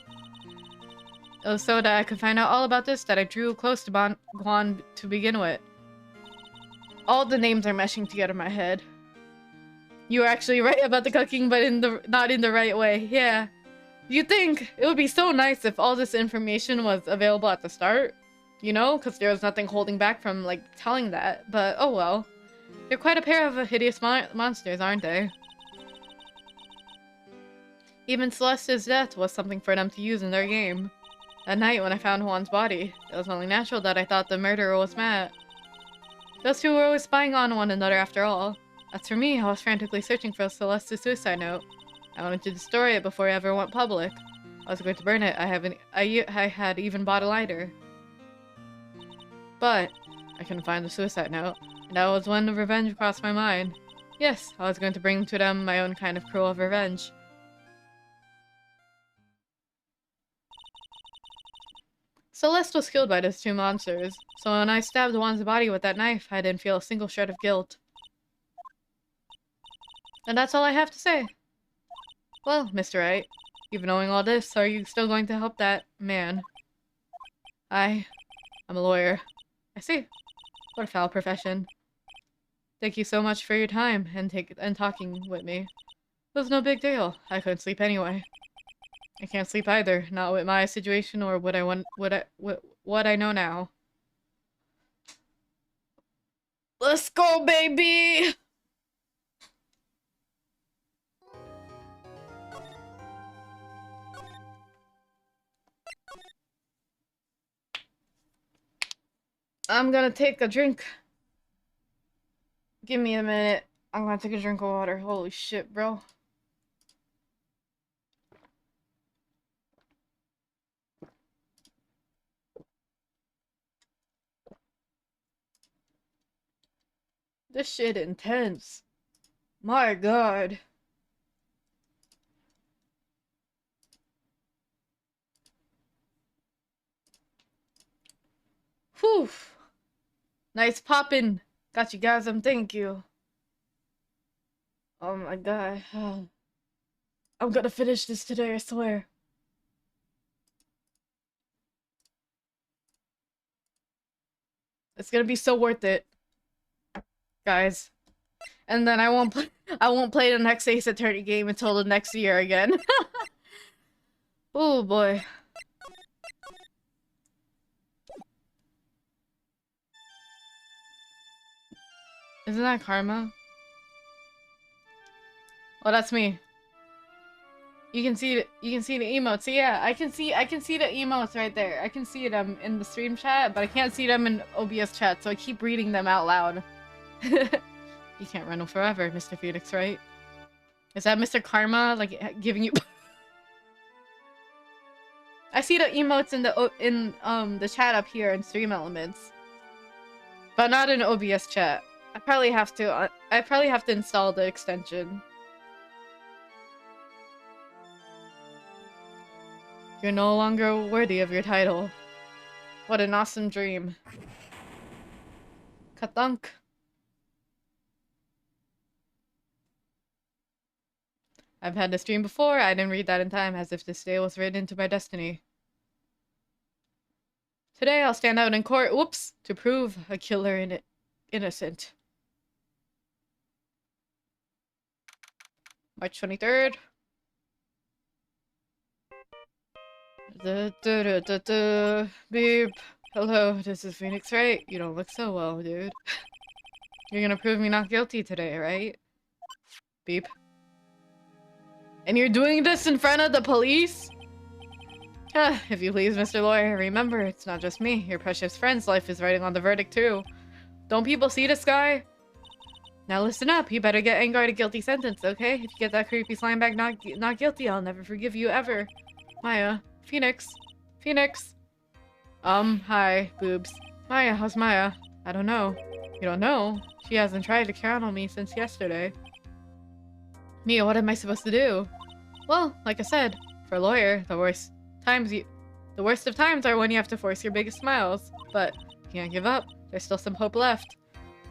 It was so that I could find out all about this that I drew close to Juan to begin with. All the names are meshing together in my head. You were actually right about the cooking, but not in the right way. Yeah. You'd think it would be so nice if all this information was available at the start. You know? Because there was nothing holding back from, like, telling that. But, oh well. They're quite a pair of hideous monsters, aren't they? Even Celeste's death was something for them to use in their game. That night, when I found Juan's body, it was only natural that I thought the murderer was Matt. Those two were always spying on one another after all. As for me, I was frantically searching for Celeste's suicide note. I wanted to destroy it before it ever went public. I was going to burn it. I had even bought a lighter. But I couldn't find the suicide note, and that was when the revenge crossed my mind. Yes, I was going to bring to them my own kind of cruel revenge. Celeste was killed by those two monsters, so when I stabbed Juan's body with that knife, I didn't feel a single shred of guilt. And that's all I have to say. Well, Mr. Wright, even knowing all this, are you still going to help that man? I'm a lawyer. I see. What a foul profession. Thank you so much for your time and talking with me. It was no big deal. I couldn't sleep anyway. I can't sleep either, not with my situation or what I know now. Let's go, baby! I'm gonna take a drink. Give me a minute. I'm gonna take a drink of water. Holy shit, bro. This shit intense. My god. Whew. Nice poppin'. Got you guys, thank you. Oh my god. I'm gonna finish this today, I swear. It's gonna be so worth it, guys. And then I won't play the next Ace Attorney game until the next year again. Oh boy. Isn't that Karma? Oh, that's me. You can see the emotes. So yeah, I can see the emotes right there. I can see them in the stream chat, but I can't see them in OBS chat, so I keep reading them out loud. You can't run forever, Mr. Phoenix, right? Is that Mr. Karma, like, giving you... I see the emotes in the chat up here in Stream Elements. But not in OBS chat. I probably have to. I probably have to install the extension. You're no longer worthy of your title. What an awesome dream. Kathunk. I've had this dream before. I didn't read that in time, as if this day was written into my destiny. Today I'll stand out in court, whoops, to prove a killer innocent. March 23rd. Beep. Hello, this is Phoenix, right? You don't look so well, dude. You're gonna prove me not guilty today, right? Beep. And you're doing this in front of the police? If you please, Mr. Lawyer, remember, it's not just me. Your precious friend's life is riding on the verdict, too. Don't people see this guy? Now listen up. You better get Enguarde a guilty sentence, okay? If you get that creepy slime bag not guilty, I'll never forgive you, ever. Maya. Phoenix. Phoenix. Hi, boobs. Maya, how's Maya? I don't know. You don't know? She hasn't tried to count on me since yesterday. Mia, what am I supposed to do? Well, like I said, for a lawyer, the worst of times are when you have to force your biggest smiles. But you can't give up. There's still some hope left.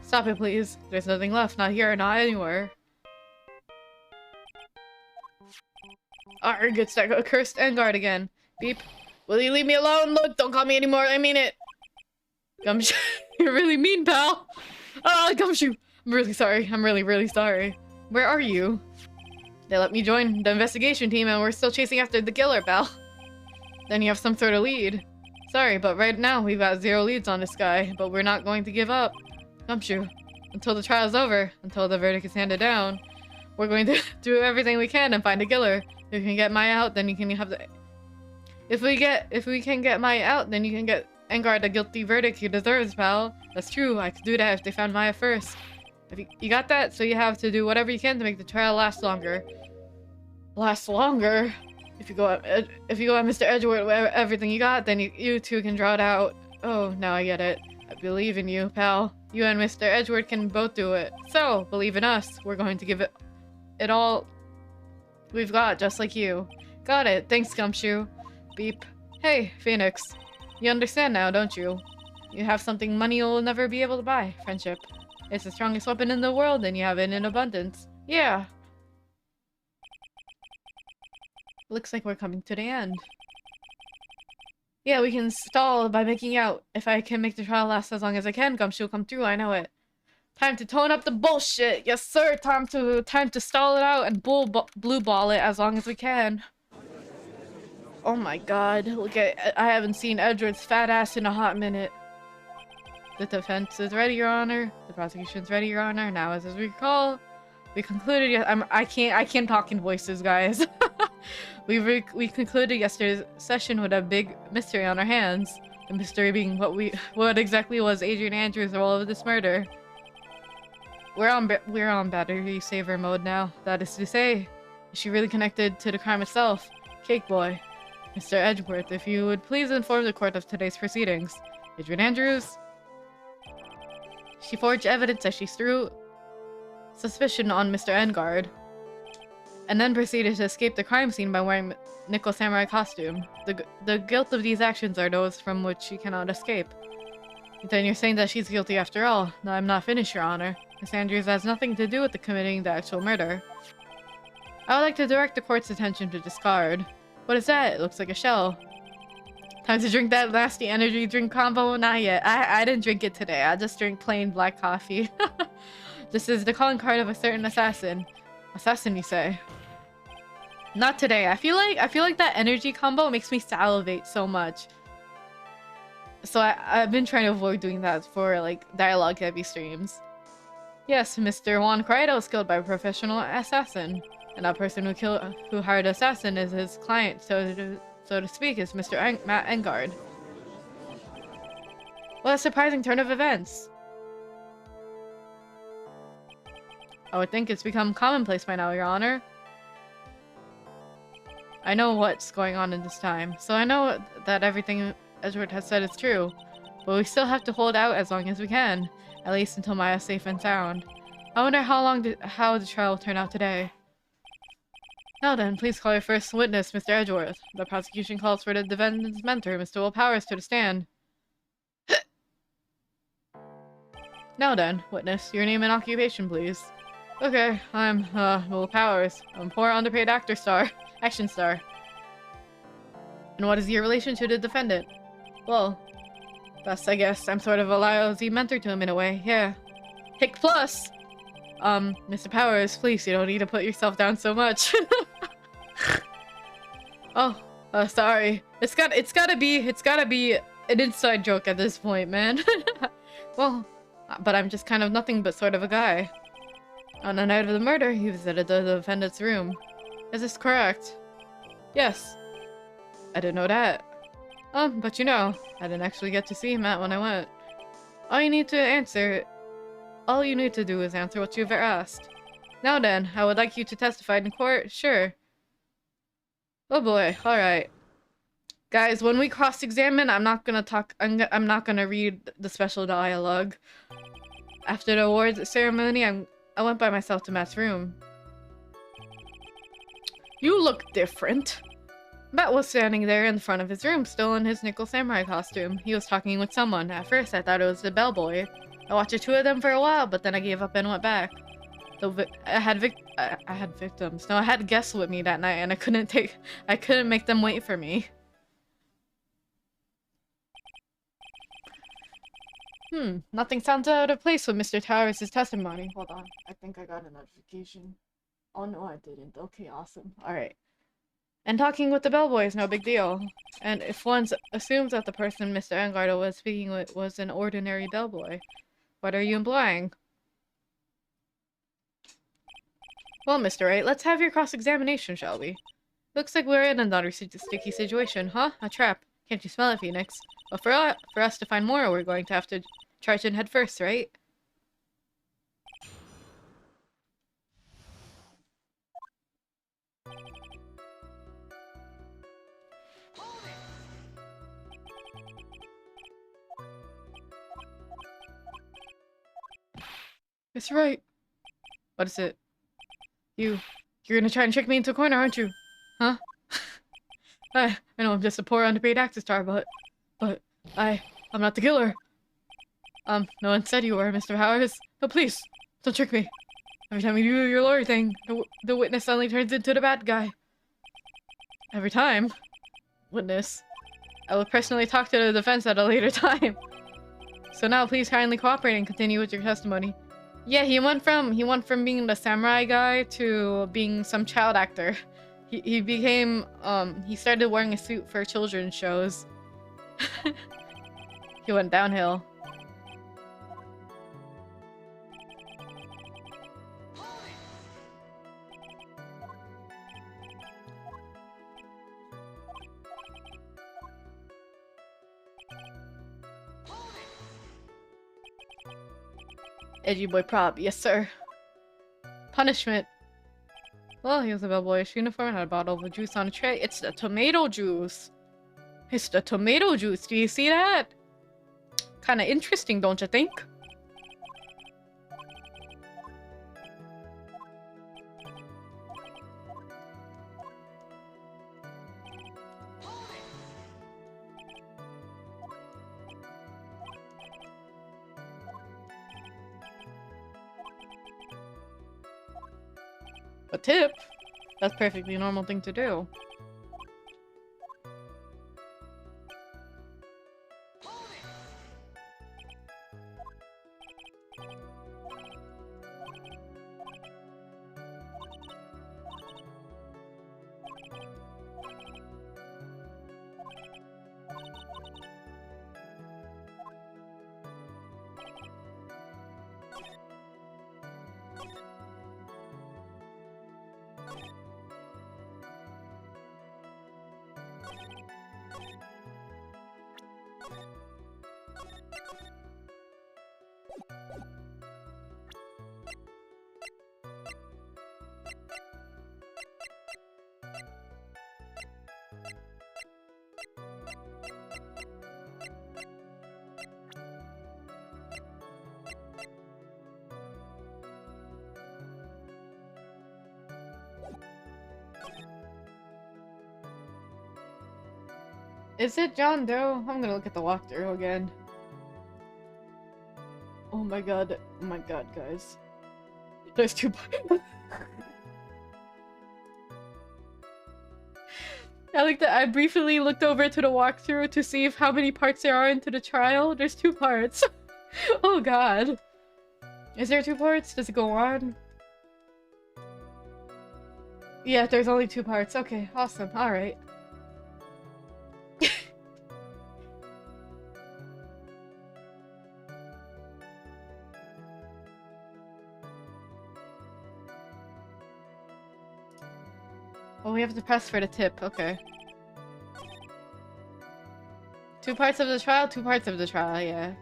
Stop it, please. There's nothing left. Not here, not anywhere. Arrgh, it's that accursed Enguarde again. Beep. Will you leave me alone? Look, don't call me anymore. I mean it. Gumshoe, you're really mean, pal. Oh, Gumshoe. I'm really sorry. I'm really, really sorry. Where are you? They let me join the investigation team and we're still chasing after the killer, pal. Then you have some sort of lead. Sorry, but right now we've got 0 leads on this guy, but we're not going to give up. Gumshoe, until the trial's over, until the verdict is handed down, we're going to do everything we can and find a killer. If you can get Maya out, then you can have the... If we can get Maya out, then you can get Enguarde the guilty verdict he deserves, pal. That's true, I could do that if they found Maya first. If you got that, so you have to do whatever you can to make the trial last longer. Last longer? If you go at Mr. Edgeworth with everything you got, then you two can draw it out. Oh, now I get it. I believe in you, pal. You and Mr. Edgeworth can both do it. So, believe in us. We're going to give it all we've got, just like you. Got it. Thanks, Gumshoe. Beep. Hey, Phoenix. You understand now, don't you? You have something money will never be able to buy. Friendship. It's the strongest weapon in the world, and you have it in abundance. Yeah. Looks like we're coming to the end. Yeah, we can stall by making out. If I can make the trial last as long as I can, Gumshoe will come through, I know it. Time to tone up the bullshit! Yes, sir! Time to stall it out and blue ball it as long as we can. Oh my god, look at- I haven't seen Edward's fat ass in a hot minute. The defense is ready, Your Honor. The prosecution's ready, Your Honor. Now, as we recall, we concluded. I can't talk in voices, guys. we concluded yesterday's session with a big mystery on our hands. The mystery being what exactly was Adrian Andrews' role of this murder. We're on battery saver mode now. That is to say, is she really connected to the crime itself? Cake boy, Mr. Edgeworth, if you would please inform the court of today's proceedings. Adrian Andrews. She forged evidence as she threw suspicion on Mr. Enguarde, and then proceeded to escape the crime scene by wearing Nickel Samurai costume. The guilt of these actions are those from which she cannot escape. Then you're saying that she's guilty after all. No, I'm not finished, Your Honor. Miss Andrews has nothing to do with committing the actual murder. I would like to direct the court's attention to this card. What is that? It looks like a shell. Time to drink that nasty energy drink combo? Not yet. I didn't drink it today. I just drink plain black coffee. This is the calling card of a certain assassin. Assassin, you say? Not today. I feel like that energy combo makes me salivate so much. So I've been trying to avoid doing that for like dialogue heavy streams. Yes, Mr. Juan Corrado was killed by a professional assassin. And that person who hired the assassin is his client, so to speak, is Mr. Matt Enguarde. What a surprising turn of events. I would think it's become commonplace by now, Your Honor. I know what's going on in this time, so I know that everything Edward has said is true. But we still have to hold out as long as we can. At least until Maya's safe and sound. I wonder how the trial will turn out today. Now then, please call your first witness, Mr. Edgeworth. The prosecution calls for the defendant's mentor, Mr. Will Powers, to the stand. Now then, witness, your name and occupation, please. Okay, I'm, Will Powers. I'm a poor underpaid action star. And what is your relation to the defendant? Well, thus, I guess I'm sort of a lousy mentor to him in a way, yeah. Hick plus! Mr. Powers, please, you don't need to put yourself down so much. Oh, sorry. It's gotta be an inside joke at this point, man. Well, but I'm just kind of nothing but sort of a guy. On the night of the murder, he visited the defendant's room. Is this correct? Yes. I didn't know that. But you know, I didn't actually get to see him when I went. All you need to do is answer what you've asked. Now then, I would like you to testify in court. Sure. Oh boy, alright. Guys, when we cross-examine, I'm not gonna read the special dialogue. After the awards ceremony, I went by myself to Matt's room. You look different. Matt was standing there in front of his room, still in his nickel samurai costume. He was talking with someone. At first, I thought it was the bellboy. I watched the two of them for a while, but then I gave up and went back. I had victims. No, I had guests with me that night, and I couldn't make them wait for me. Nothing sounds out of place with Mr. Towers' testimony. Hold on, I think I got a notification. Oh no, I didn't. Okay, awesome. Alright. And talking with the bellboy is no big deal. And if one assumes that the person Mr. Engardo was speaking with was an ordinary bellboy, what are you implying? Well, Mr. Wright, let's have your cross-examination, shall we? Looks like we're in another sticky situation, huh? A trap. Can't you smell it, Phoenix? But for us to find more, we're going to have to charge in head first, right? Mr. Wright. What is it? You're gonna try and trick me into a corner, aren't you? Huh? I know I'm just a poor underpaid actor star, but I'm not the killer. No one said you were, Mr. Powers. No, please, don't trick me. Every time you do your lawyer thing, the witness suddenly turns into the bad guy. Every time. Witness. I will personally talk to the defense at a later time. So now please kindly cooperate and continue with your testimony. Yeah, he went from being the samurai guy to being some child actor. He became he started wearing a suit for children's shows. He went downhill. Edgy boy prop, yes sir. Punishment. Well, he was a bellboyish uniform and had a bottle of juice on a tray. It's the tomato juice. It's the tomato juice. Do you see that? Kind of interesting, don't you think? A tip? That's a perfectly normal thing to do. Is it John Doe? I'm gonna look at the walkthrough again. Oh my god, guys. There's 2 parts. I like that I briefly looked over to the walkthrough to see how many parts there are into the trial. There's 2 parts. Oh god. Is there 2 parts? Does it go on? Yeah, there's only 2 parts. Okay, awesome. Alright. Oh, we have to press for the tip. Okay. 2 parts of the trial, 2 parts of the trial, yeah.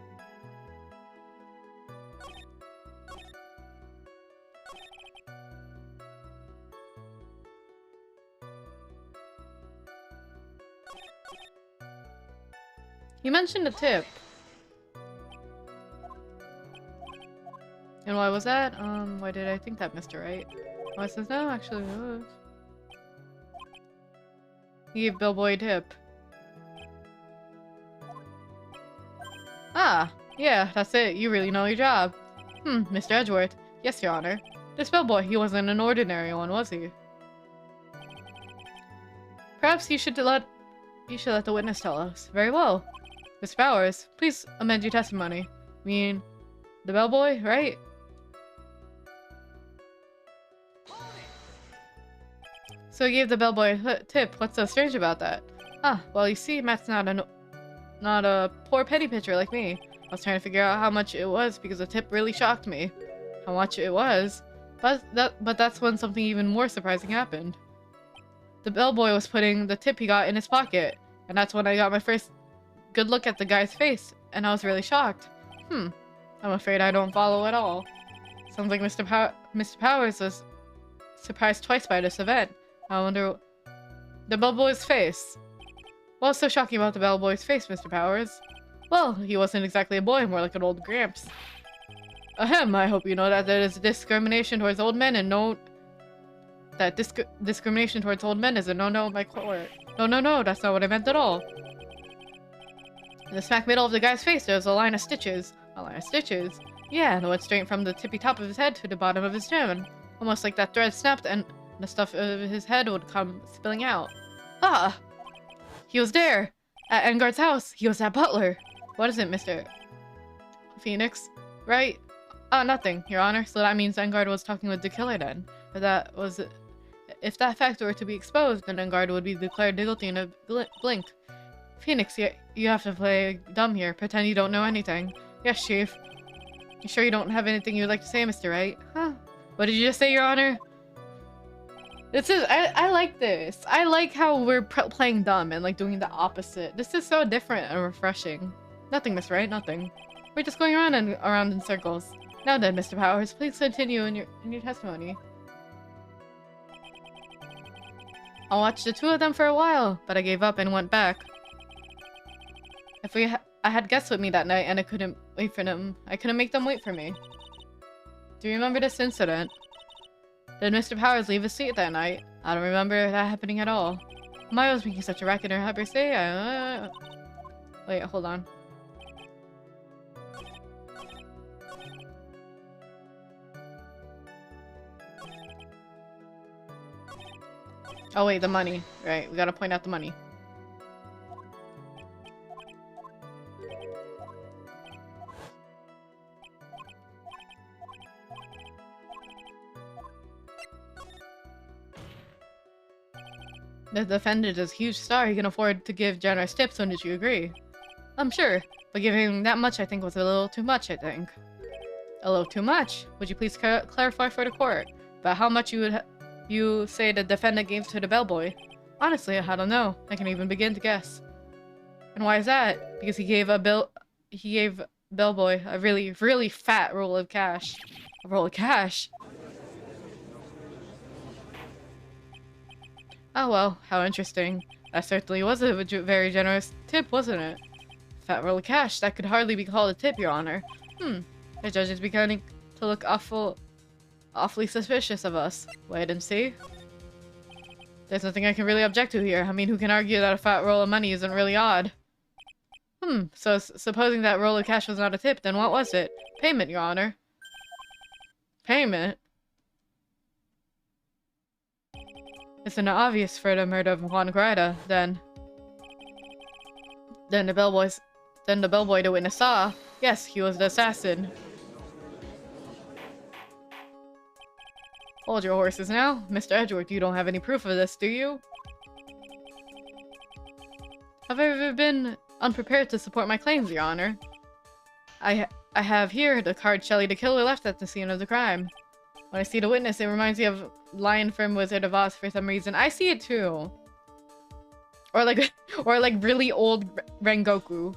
You mentioned a tip. And why was that? Why did I think that, Mr. Right? Oh, it says no, actually it was. He gave Bellboy a tip. Ah, yeah, that's it. You really know your job. Mr. Edgeworth. Yes, Your Honor. This bellboy, he wasn't an ordinary one, was he? Perhaps you should let the witness tell us. Very well. Miss Bowers, please amend your testimony. I mean, the bellboy, right? So he gave the bellboy a tip. What's so strange about that? Ah, well, you see, Matt's not a poor penny pitcher like me. I was trying to figure out how much it was because the tip really shocked me. How much it was. But that's when something even more surprising happened. The bellboy was putting the tip he got in his pocket, and that's when I got my first good look at the guy's face, and I was really shocked. I'm afraid I don't follow at all. Sounds like Mr. Powers was surprised twice by this event. I wonder... The bellboy's face. What's so shocking about the bellboy's face, Mr. Powers? Well, he wasn't exactly a boy, more like an old gramps. Ahem, I hope you know that there is discrimination towards old men and no... That discrimination towards old men is a no-no in my court. No, that's not what I meant at all. In the smack middle of the guy's face, there was a line of stitches. A line of stitches? Yeah, and it went straight from the tippy top of his head to the bottom of his chin. Almost like that thread snapped and the stuff of his head would come spilling out. Ah! He was there! At Engard's house! He was that butler! What is it, Mr. Phoenix? Right? Nothing, Your Honor. So that means Engard was talking with the killer then. If that fact were to be exposed, then Engard would be declared guilty in a blink. Phoenix, you have to play dumb here. Pretend you don't know anything. Yes, Chief. You sure you don't have anything you'd like to say, Mr. Wright? Huh? What did you just say, Your Honor? This is- I like this. I like how we're playing dumb and like doing the opposite. This is so different and refreshing. Nothing, Miss Wright, nothing. We're just going around and around in circles. Now then, Mr. Powers, please continue in your testimony. I watched the 2 of them for a while, but I gave up and went back. I had guests with me that night and I couldn't wait for them. I couldn't make them wait for me. Do you remember this incident? Did Mr. Powers leave his seat that night? I don't remember that happening at all. Maya was making such a racket in her birthday. Wait, hold on. Oh wait, the money. Right, we gotta point out the money. The defendant is a huge star. He can afford to give generous tips, wouldn't you agree? I'm sure, but giving that much I think was a little too much, I think. A little too much? Would you please clarify for the court about how much you say the defendant gave to the bellboy? Honestly, I don't know. I can't even begin to guess. And why is that? Because he gave bellboy a really, really fat roll of cash. A roll of cash? Oh well, how interesting. That certainly was a very generous tip, wasn't it? Fat roll of cash, that could hardly be called a tip, Your Honor. The judge is beginning to look awfully suspicious of us. Wait and see. There's nothing I can really object to here. I mean, who can argue that a fat roll of money isn't really odd? So supposing that roll of cash was not a tip, then what was it? Payment, Your Honor. Payment? It's an obvious for the murder of Juan Grida, then. Then the bellboy the witness saw. Yes, he was the assassin. Hold your horses now. Mr. Edgeworth, you don't have any proof of this, do you? Have I ever been unprepared to support my claims, Your Honor? I have here the card Shelley the Killer left at the scene of the crime. When I see the witness, it reminds me of Lion from Wizard of Oz for some reason. I see it too. Or like really old Rengoku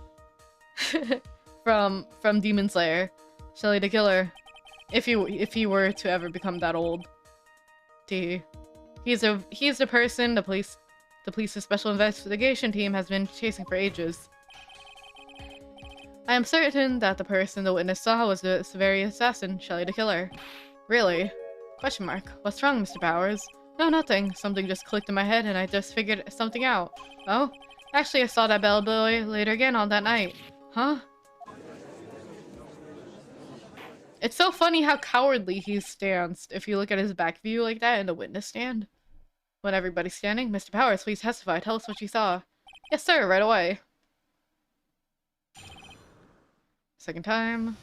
from Demon Slayer, Shelley the Killer. If he were to ever become that old. He's the person the police's special investigation team has been chasing for ages. I am certain that the person the witness saw was the very assassin, Shelley the Killer. Really? Question mark. What's wrong, Mr. Powers? No, nothing. Something just clicked in my head and I just figured something out. Oh? Actually, I saw that bellboy later again on that night. Huh? It's so funny how cowardly he stands if you look at his back view like that in the witness stand. When everybody's standing, Mr. Powers, please testify. Tell us what you saw. Yes, sir, right away. Second time.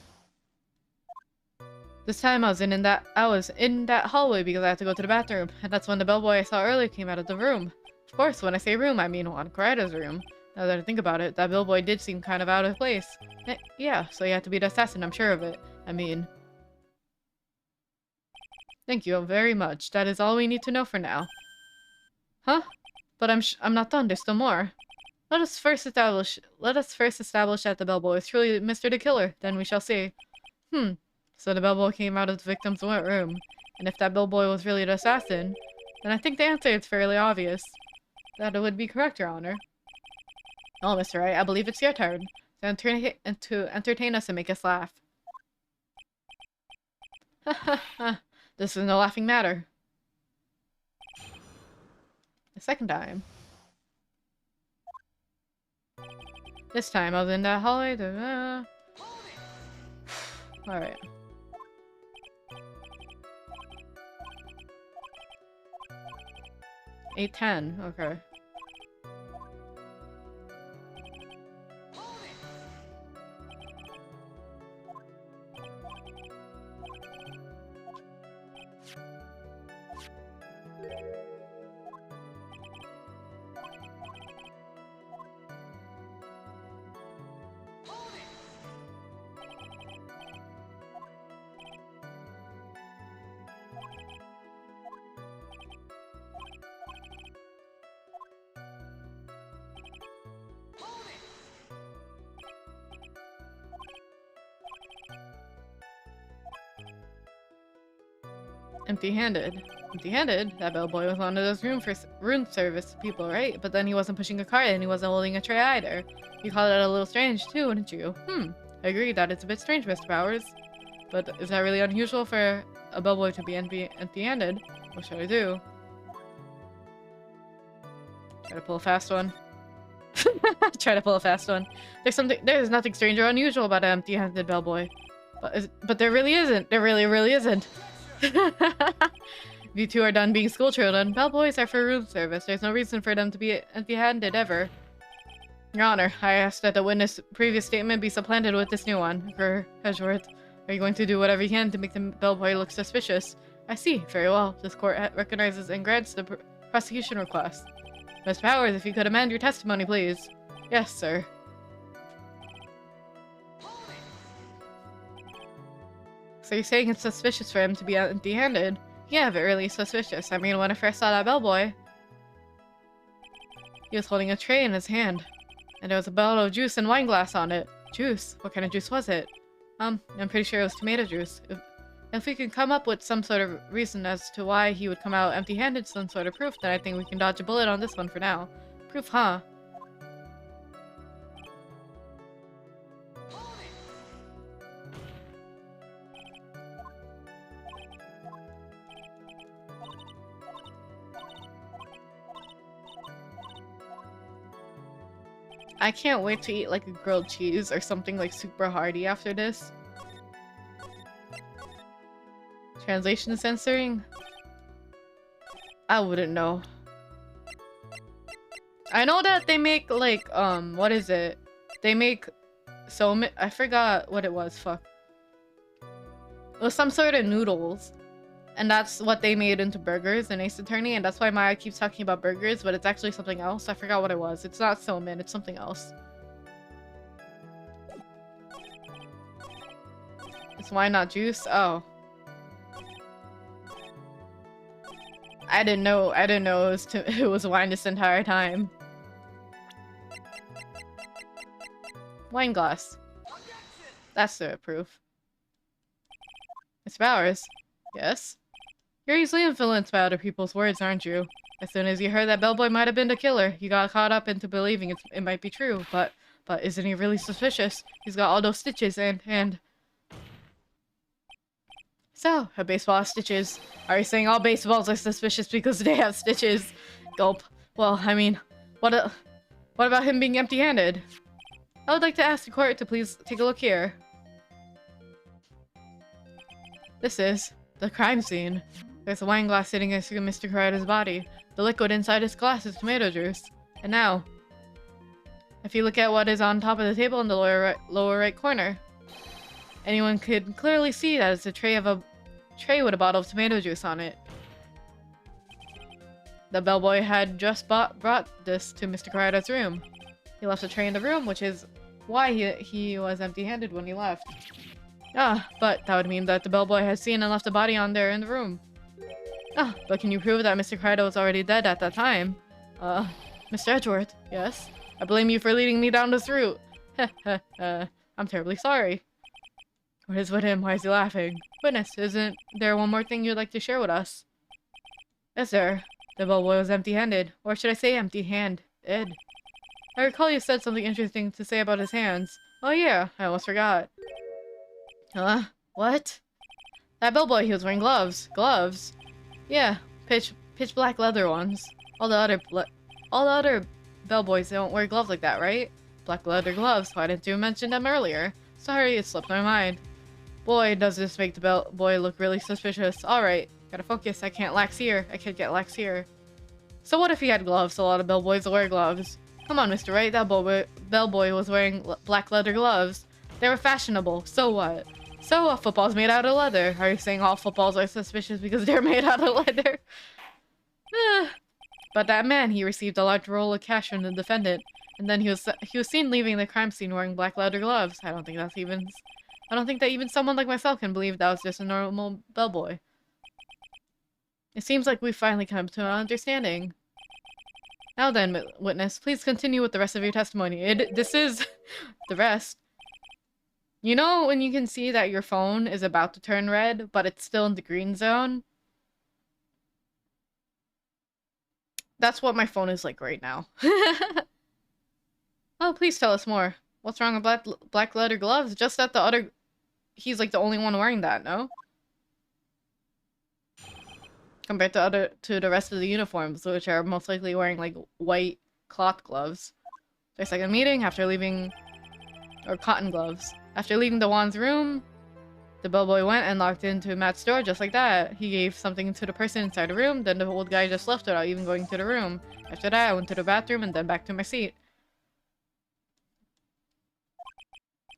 This time I was in that hallway because I had to go to the bathroom, and that's when the bellboy I saw earlier came out of the room. Of course, when I say room, I mean Juan Corrida's room. Now that I think about it, that bellboy did seem kind of out of place. Yeah, so he had to be the assassin, I'm sure of it. I mean... Thank you very much. That is all we need to know for now. Huh? But I'm not done. There's still more. Let us first establish that the bellboy is truly Mr. the Killer. Then we shall see. So the bellboy came out of the victim's room. And if that bellboy was really the assassin, then I think the answer is fairly obvious. That it would be correct, Your Honor. Oh, Mr. Wright, I believe it's your turn. To entertain us and make us laugh. Ha ha ha. This is no laughing matter. The second time. This time I was in that hallway. Alright. 810, okay. Empty-handed. Empty-handed? That bellboy was one of those room service people, right? But then he wasn't pushing a cart and he wasn't holding a tray either. You called it a little strange too, wouldn't you? I agree that it's a bit strange, Mr. Powers. But is that really unusual for a bellboy to be empty-handed? What should I do? Try to pull a fast one. Try to pull a fast one. There's nothing strange or unusual about an empty-handed bellboy. But there really isn't. There really isn't. You two are done being school children. Bellboys are for room service. There's no reason for them to be empty-handed ever. Your Honor, I ask that the witness' previous statement be supplanted with this new one. For Edgeworth, are you going to do whatever you can to make the bellboy look suspicious? I see. Very well. This court recognizes and grants the prosecution request. Mr. Powers, if you could amend your testimony, please. Yes, sir. So you're saying it's suspicious for him to be empty-handed? Yeah, but really suspicious. I mean, when I first saw that bellboy, he was holding a tray in his hand, and there was a bottle of juice and wine glass on it. Juice? What kind of juice was it? I'm pretty sure it was tomato juice. If we can come up with some sort of reason as to why he would come out empty-handed, some sort of proof, then I think we can dodge a bullet on this one for now. Proof, huh? I can't wait to eat like a grilled cheese or something like super hearty after this. Translation censoring? I wouldn't know. I know that they make like, what is it? They make I forgot what it was, fuck. It was some sort of noodles. And that's what they made into burgers in Ace Attorney, and that's why Maya keeps talking about burgers, but it's actually something else. I forgot what it was. It's not somen, it's something else. It's wine, not juice? Oh. I didn't know it was wine this entire time. Wine glass. That's the proof. Mr. Bowers. Yes? You're easily influenced by other people's words, aren't you? As soon as you heard that bellboy might have been the killer, you got caught up into believing it might be true, but isn't he really suspicious? He's got all those stitches and... So, a baseball has stitches. Are you saying all baseballs are suspicious because they have stitches? Gulp. Well, I mean, what about him being empty-handed? I would like to ask the court to please take a look here. This is the crime scene. There's a wine glass sitting next to Mr. Karaita's body. The liquid inside his glass is tomato juice. And now, if you look at what is on top of the table in the lower right corner, anyone could clearly see that it's a tray with a bottle of tomato juice on it. The bellboy had just brought this to Mr. Karaita's room. He left the tray in the room, which is why he was empty-handed when he left. Ah, but that would mean that the bellboy had seen and left a body on there in the room. Ah, but can you prove that Mr. Karaita was already dead at that time? Mr. Edgeworth, yes? I blame you for leading me down this route. I'm terribly sorry. What is with him? Why is he laughing? Witness, isn't there one more thing you'd like to share with us? Yes, sir. The bellboy was empty-handed. Or should I say empty-handed? I recall you said something interesting to say about his hands. Oh yeah, I almost forgot. Huh? What? That bellboy, he was wearing gloves. Gloves? Yeah, pitch black leather ones. All the other bellboys don't wear gloves like that, right? Black leather gloves. Why didn't you mention them earlier? Sorry, it slipped my mind. Boy, does this make the bellboy look really suspicious. Alright, gotta focus. I can't get lax here. So what if he had gloves? A lot of bellboys wear gloves. Come on, Mr. Wright, that bellboy was wearing black leather gloves. They were fashionable. So what? So a football's made out of leather. Are you saying all footballs are suspicious because they're made out of leather? But that man, he received a large roll of cash from the defendant, and then he was seen leaving the crime scene wearing black leather gloves. I don't think that even someone like myself can believe that was just a normal bellboy. It seems like we've finally come to an understanding. Now then, witness, please continue with the rest of your testimony. This is the rest. You know when you can see that your phone is about to turn red, but it's still in the green zone? That's what my phone is like right now. Oh, please tell us more. What's wrong with black leather gloves? Just that he's like the only one wearing that, no? Compared to the rest of the uniforms, which are most likely wearing like white cloth gloves. Their second meeting after leaving... or cotton gloves. After leaving the Wan's room, the bellboy went and locked into Matt's door just like that. He gave something to the person inside the room, then the old guy just left without even going to the room. After that, I went to the bathroom and then back to my seat.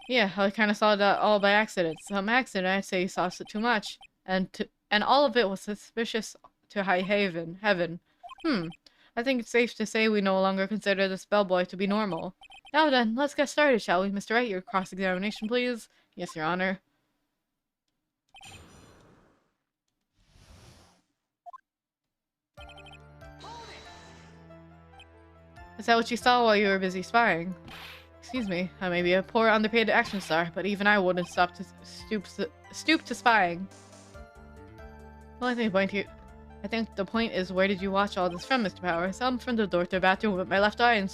Yeah, I kind of saw that all by accident. Some accident, I'd say he saw too much. And all of it was suspicious to high heaven. I think it's safe to say we no longer consider this bellboy to be normal. Now then, let's get started, shall we? Mr. Wright, your cross-examination, please. Yes, Your Honor. Is that what you saw while you were busy spying? Excuse me, I may be a poor underpaid action star, but even I wouldn't stoop to spying. Well, I think the point is, where did you watch all this from, Mr. Powers? I'm from the door to the bathroom with my left eye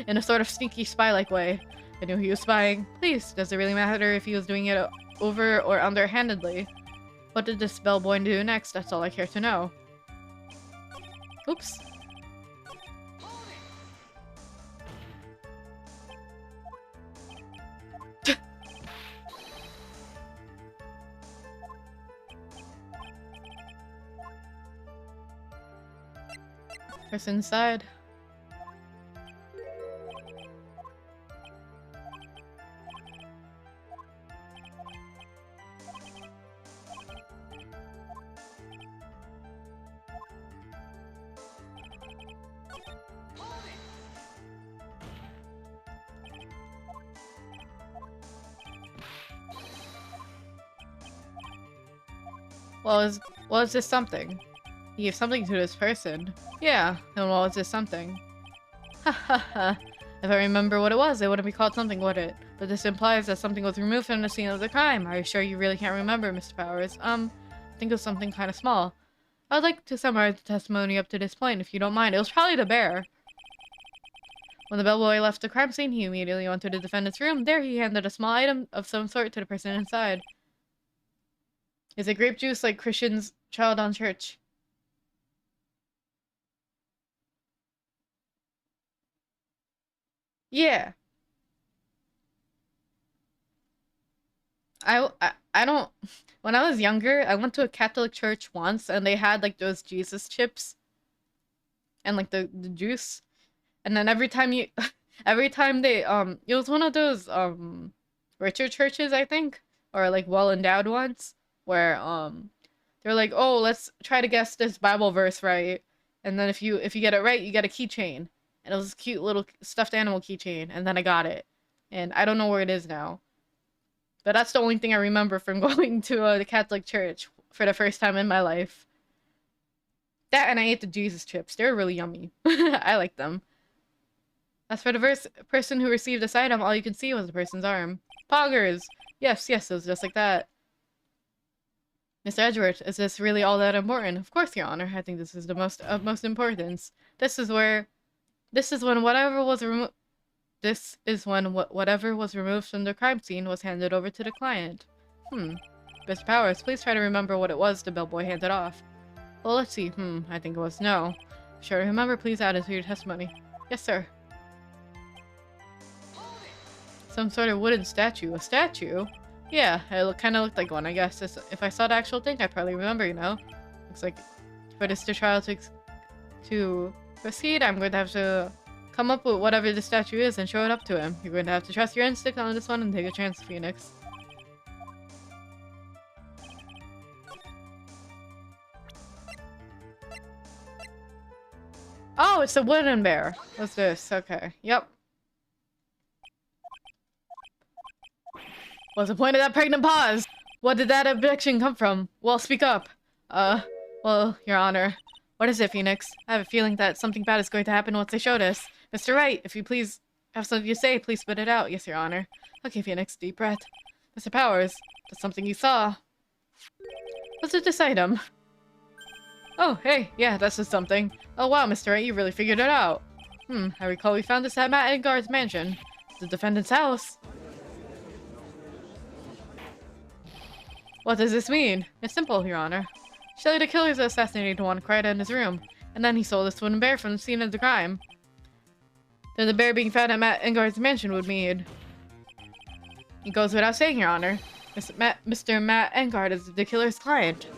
in a sort of sneaky spy-like way. I knew he was spying. Please, does it really matter if he was doing it over or underhandedly? What did this bellboy do next? That's all I care to know. Oops. Person inside. Well, is this something? You gave something to this person. Yeah, and well, is this something? Ha ha ha. If I remember what it was, it wouldn't be called something, would it? But this implies that something was removed from the scene of the crime. Are you sure you really can't remember, Mr. Powers? I think it was something kind of small. I would like to summarize the testimony up to this point, if you don't mind. It was probably the bear. When the bellboy left the crime scene, he immediately went to the defendant's room. There, he handed a small item of some sort to the person inside. Is it grape juice like Christian's child on church? Yeah. I don't... When I was younger, I went to a Catholic church once, and they had, like, those Jesus chips. And, like, the juice. And then every time you... Every time they, it was one of those, richer churches, I think? Or, like, well-endowed ones. Where, they're like, oh, let's try to guess this Bible verse right. And then if you get it right, you get a keychain. And it was this cute little stuffed animal keychain. And then I got it. And I don't know where it is now. But that's the only thing I remember from going to the Catholic church for the first time in my life. That and I ate the Jesus chips. They're really yummy. I like them. As for the person who received this item, all you can see was the person's arm. Poggers! Yes, it was just like that. Mr. Edgeworth, is this really all that important? Of course, Your Honor. I think this is the most of most importance. This is when whatever was removed from the crime scene was handed over to the client. Mr. Powers, please try to remember what it was the bellboy handed off. Well, let's see. I think it was no. Sure to remember, please add it to your testimony. Yes, sir. Some sort of wooden statue. A statue? Yeah, it kind of looked like one, I guess. If I saw the actual thing, I'd probably remember, you know? Looks like for this trial to proceed, I'm going to have to come up with whatever the statue is and show it up to him. You're going to have to trust your instinct on this one and take a chance, Phoenix. Oh, it's a wooden bear. What's this? Okay. Yep. What's the point of that pregnant pause? What did that objection come from? Well, speak up. Well, Your Honor. What is it, Phoenix? I have a feeling that something bad is going to happen once they show this. Mr. Wright, if you please have something to say, please spit it out. Yes, Your Honor. Okay, Phoenix, deep breath. Mr. Powers, that's something you saw. What's it, this item? Oh, hey, yeah, that's just something. Oh wow, Mr. Wright, you really figured it out. I recall we found this at Matt Edgar's mansion. The defendant's house. What does this mean? It's simple, Your Honor. Surely the killers assassinated one right in his room, and then he stole this wooden bear from the scene of the crime. Then the bear being found at Matt Edgar's mansion would mean... It goes without saying, Your Honor. Mr. Matt Engard is the killer's client.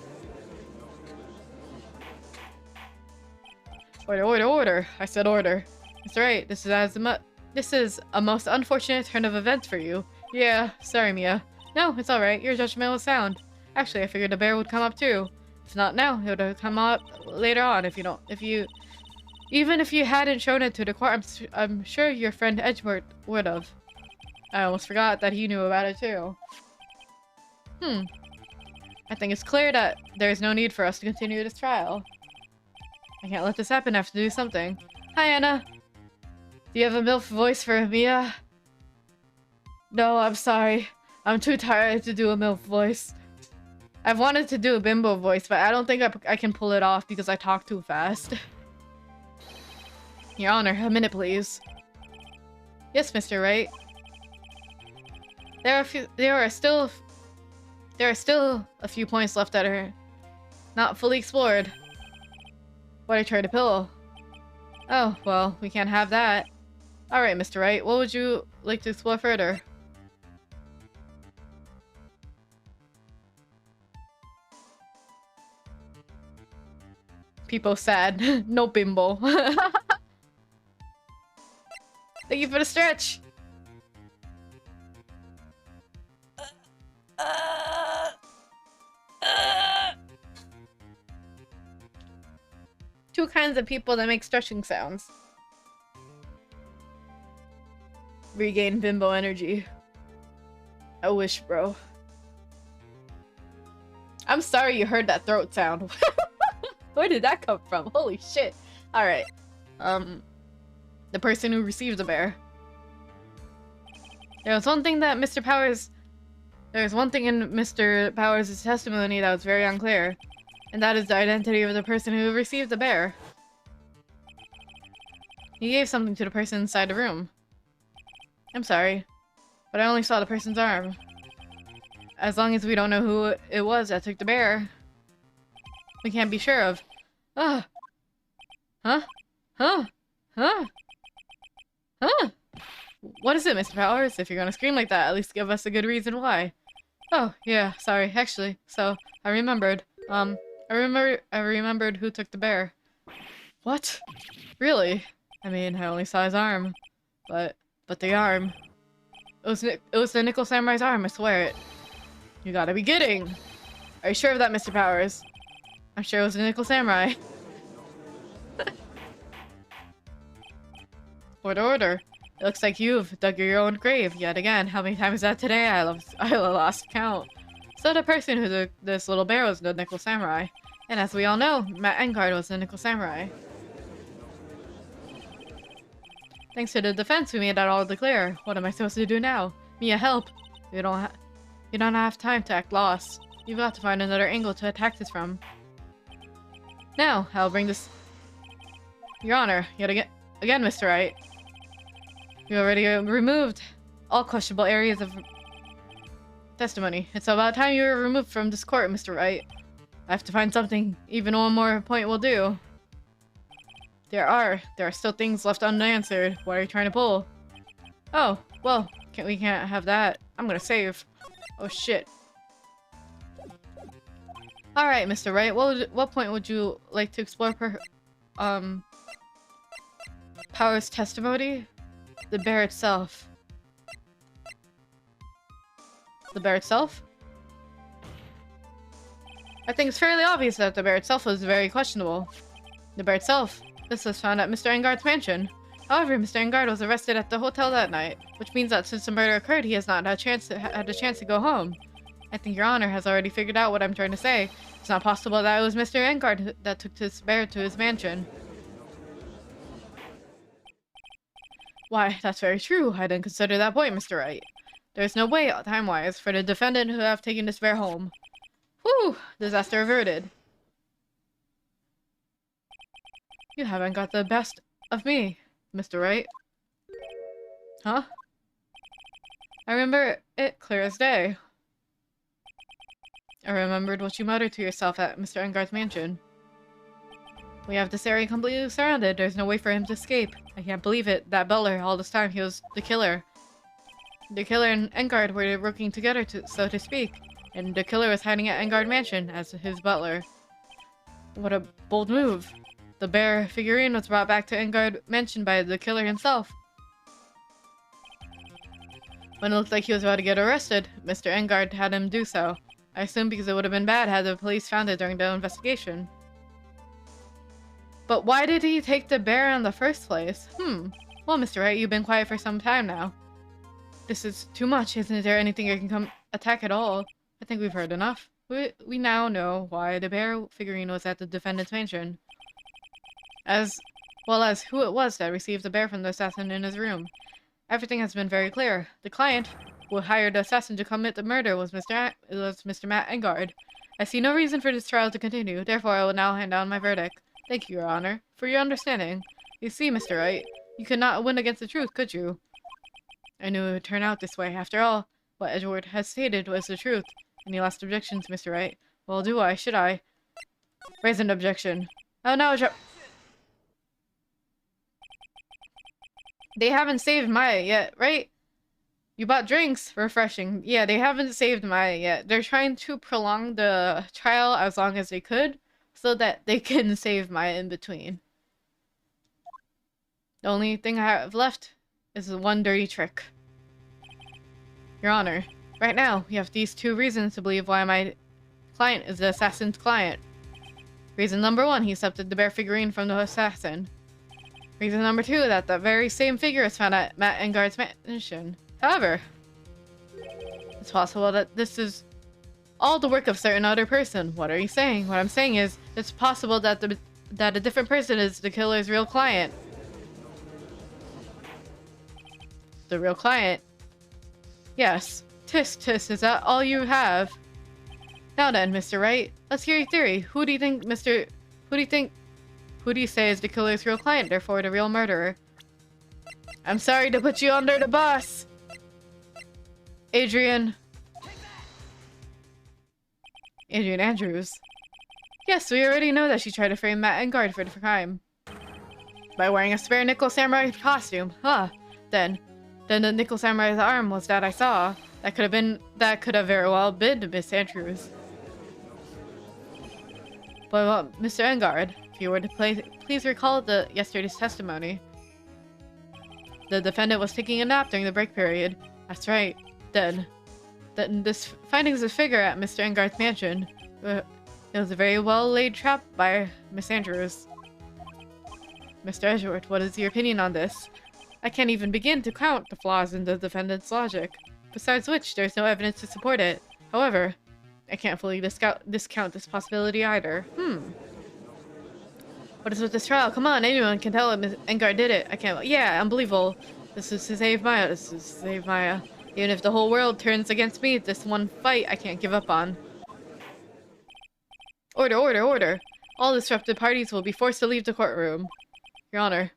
Order. I said order. Mr. Wright, this is a most unfortunate turn of events for you. Yeah, sorry, Mia. No, it's alright. Your judgment was sound. Actually, I figured the bear would come up too. If not now, it would have come up later on even if you hadn't shown it to the court, I'm sure your friend Edgeworth would have. I almost forgot that he knew about it too. I think it's clear that there's no need for us to continue this trial. I can't let this happen. I have to do something. Hi, Anna. Do you have a MILF voice for Mia? No, I'm sorry. I'm too tired to do a MILF voice. I've wanted to do a bimbo voice, but I don't think I can pull it off because I talk too fast. Your Honor, a minute, please. Yes, Mr. Wright. There are still a few points left that are not fully explored. What I tried to pillow. Oh, well, we can't have that. Alright, Mr. Wright, what would you like to explore further? People sad. No bimbo. Thank you for the stretch. Two kinds of people that make stretching sounds. Regain bimbo energy. I wish, bro. I'm sorry you heard that throat sound. Where did that come from? Holy shit. Alright. The person who received the bear. There's one thing in Mr. Powers' testimony that was very unclear. And that is the identity of the person who received the bear. He gave something to the person inside the room. I'm sorry, but I only saw the person's arm. As long as we don't know who it was that took the bear, we can't be sure of. Huh? Huh? Huh? What is it, Mr. Powers? If you're gonna scream like that, at least give us a good reason why. Oh, yeah, sorry, actually. So, I remembered. I remembered who took the bear. What? Really? I mean, I only saw his arm. But the arm. It was the Nickel Samurai's arm, I swear it. You gotta be kidding! Are you sure of that, Mr. Powers? I'm sure it was the Nickel Samurai. Order. It looks like you've dug your own grave yet again. How many times is that today? I lost count. So the person who took this little bear was the Nickel Samurai. And as we all know, Matt Engard was the Nickel Samurai. Thanks to the defense, we made that all clear. What am I supposed to do now? Mia, help! You don't have time to act lost. You've got to find another angle to attack this from. Now, I'll bring this... Your Honor, yet again, Mr. Wright. You already removed all questionable areas of testimony. It's about time you were removed from this court, Mr. Wright. I have to find something. Even one more point will do. There are still things left unanswered. What are you trying to pull? Oh, well, we can't have that. I'm gonna save. Oh shit. Alright, Mr. Wright, what point would you like to explore Powers' testimony? The bear itself. The bear itself? I think it's fairly obvious that the bear itself was very questionable. The bear itself. This was found at Mr. Engard's mansion. However, Mr. Engard was arrested at the hotel that night, which means that since the murder occurred, he has not had a chance to go home. I think Your Honor has already figured out what I'm trying to say. It's not possible that it was Mr. Engard that took this bear to his mansion. Why, that's very true. I didn't consider that point, Mr. Wright. There's no way, time-wise, for the defendant who have taken this bear home. Whew! Disaster averted. You haven't got the best of me, Mr. Wright. Huh? I remember it clear as day. I remembered what you muttered to yourself at Mr. Engard's mansion. We have this area completely surrounded. There's no way for him to escape. I can't believe it. That butler, all this time, he was the killer. The killer and Engard were working together, so to speak. And the killer was hiding at Engard Mansion as his butler. What a bold move. The bear figurine was brought back to Engard Mansion by the killer himself. When it looked like he was about to get arrested, Mr. Engard had him do so. I assume because it would have been bad had the police found it during the investigation. But why did he take the bear in the first place? Well, Mr. Wright, you've been quiet for some time now. This is too much. Isn't there anything you can come attack at all? I think we've heard enough. We now know why the bear figurine was at the defendant's mansion. As well as who it was that received the bear from the assassin in his room. Everything has been very clear. The client who hired the assassin to commit the murder was Mr. Matt Engard. I see no reason for this trial to continue, therefore I will now hand down my verdict. Thank you, Your Honor, for your understanding. You see, Mr. Wright, you could not win against the truth, could you? I knew it would turn out this way. After all, what Edward has stated was the truth. Any last objections, Mr. Wright? Well, should I? Raise an objection. Oh no, they haven't saved Maya yet, right? You bought drinks. Refreshing. Yeah, they haven't saved Maya yet. They're trying to prolong the trial as long as they could, so that they can save Maya in between. The only thing I have left is the one dirty trick. Your Honor, right now, we have these two reasons to believe why my client is the assassin's client. Reason number one, he accepted the bear figurine from the assassin. Reason number two, that the very same figure is found at Matt Engard's mansion. However, it's possible that this is all the work of certain other person. What are you saying? What I'm saying is, it's possible that a different person is the killer's real client. The real client? Yes. Tisk, tisk, is that all you have? Now then, Mr. Wright, let's hear your theory. Who do you say is the killer's real client, therefore the real murderer? I'm sorry to put you under the bus! Adrian Andrews. Yes, we already know that she tried to frame Matt Engard for the crime. By wearing a spare nickel samurai costume. Huh. Then the nickel samurai's arm was that I saw. That could have very well been Miss Andrews. But Mr. Engard, if you were to please recall yesterday's testimony. The defendant was taking a nap during the break period. That's right. Then this findings a figure at Mr. Engard's mansion. It was a very well laid trap by Miss Andrews. Mr. Edgeworth, what is your opinion on this? I can't even begin to count the flaws in the defendant's logic. Besides which, there's no evidence to support it. However, I can't fully discount this possibility either. What is with this trial? Come on, anyone can tell Miss Engard did it. I can't. Yeah, unbelievable. This is to save Maya. This is to save Maya. Even if the whole world turns against me, this one fight I can't give up on. Order, order, order. All disrupted parties will be forced to leave the courtroom. Your Honor.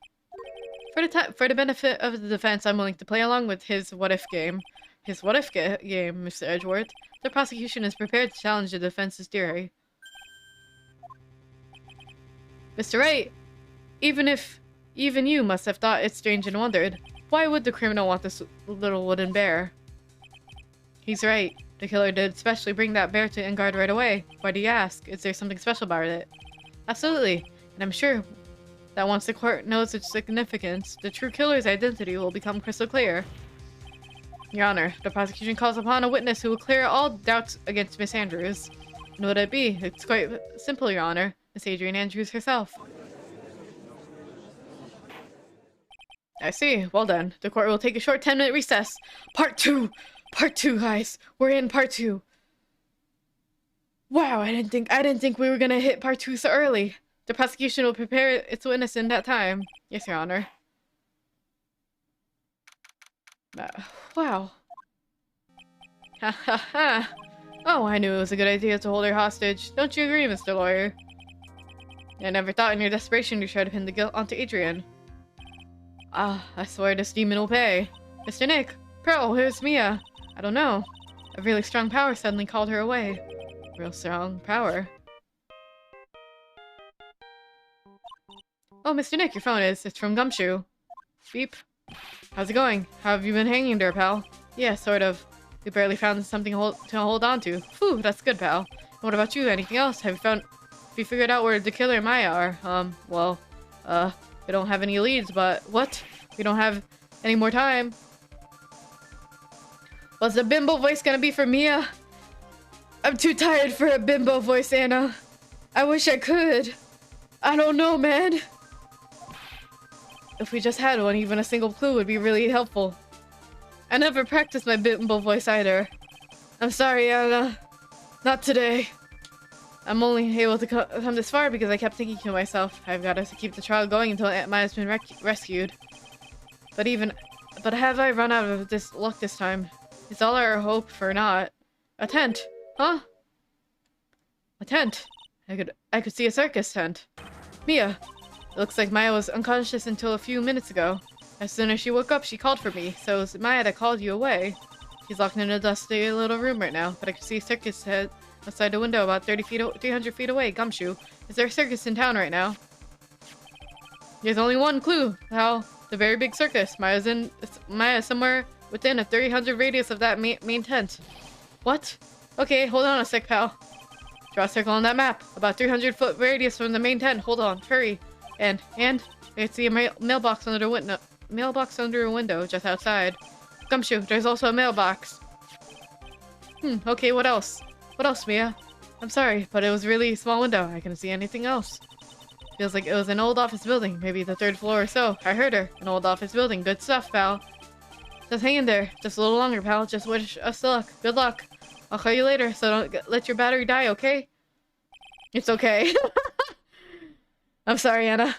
For the benefit of the defense, I'm willing to play along with his what-if game. His what-if game, Mr. Edgeworth. The prosecution is prepared to challenge the defense's theory. Mr. Wright, even you must have thought it strange and wondered. Why would the criminal want this little wooden bear? He's right. The killer did especially bring that bear to Engard right away. Why do you ask? Is there something special about it? Absolutely. And I'm sure that once the court knows its significance, the true killer's identity will become crystal clear. Your Honor, the prosecution calls upon a witness who will clear all doubts against Miss Andrews. And would it be? It's quite simple, Your Honor. Miss Adrian Andrews herself. I see. Well done. The court will take a short 10-minute recess. Part 2! Part 2, guys. We're in part 2. Wow, I didn't think we were gonna hit part 2 so early. The prosecution will prepare its witness in that time. Yes, Your Honor. Wow. Ha ha ha. Oh, I knew it was a good idea to hold her hostage. Don't you agree, Mr. Lawyer? I never thought in your desperation to try to pin the guilt onto Adrian. Ah, I swear this demon will pay. Mr. Nick! Pearl, where's Mia? I don't know. A really strong power suddenly called her away. Real strong power. Oh, Mr. Nick, your phone is. It's from Gumshoe. Beep. How's it going? How have you been hanging there, pal? Yeah, sort of. We barely found something to hold on to. Phew, that's good, pal. What about you? Anything else? Have you figured out where the killer and Maya are? We don't have any leads, but what? We don't have any more time. Was the bimbo voice gonna be for Mia? I'm too tired for a bimbo voice, Anna. I wish I could. I don't know, man. If we just had one, even a single clue would be really helpful. I never practiced my bimbo voice either. I'm sorry, Anna. Not today. I'm only able to come this far because I kept thinking to myself, I've got to keep the trial going until Aunt Maya's been rescued. But have I run out of this luck this time? It's all our hope for not. A tent. Huh? A tent. I could see a circus tent. Mia. It looks like Maya was unconscious until a few minutes ago. As soon as she woke up, she called for me, so it was Maya that called you away. She's locked in a dusty little room right now, but I can see a circus head outside the window about 300 feet away. Gumshoe. Is there a circus in town right now? There's only one clue, pal. The very big circus. Maya's somewhere within a 300 radius of that main tent. What? Okay, hold on a sec, pal. Draw a circle on that map. About 300-foot radius from the main tent. Hold on, hurry. And I see a mailbox under a window. Mailbox under a window just outside. Gumshoe, there's also a mailbox. Okay, what else? What else, Mia? I'm sorry, but it was really a small window. I couldn't see anything else. Feels like it was an old office building, maybe the 3rd floor or so. I heard her. An old office building. Good stuff, pal. Just hang in there. Just a little longer, pal. Just wish us luck. Good luck. I'll call you later, so don't let your battery die, okay? It's okay. I'm sorry, Anna.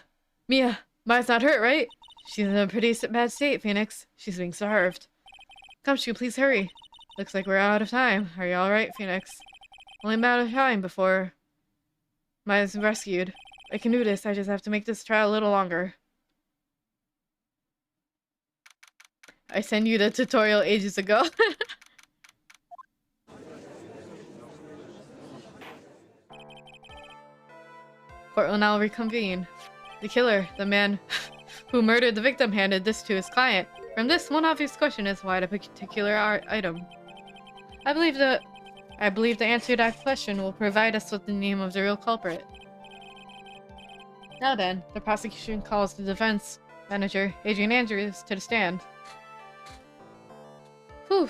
Mia, Maya's not hurt, right? She's in a pretty bad state, Phoenix. She's being starved. Gumshoe, please hurry. Looks like we're out of time. Are you alright, Phoenix? Only a matter of time before Maya's rescued. I can do this. I just have to make this trial a little longer. I sent you the tutorial ages ago. Court will now reconvene. The killer, the man who murdered the victim, handed this to his client. From this, one obvious question is why the particular item. I believe the answer to that question will provide us with the name of the real culprit. Now then, the prosecution calls the defense manager, Adrian Andrews, to the stand. Whew.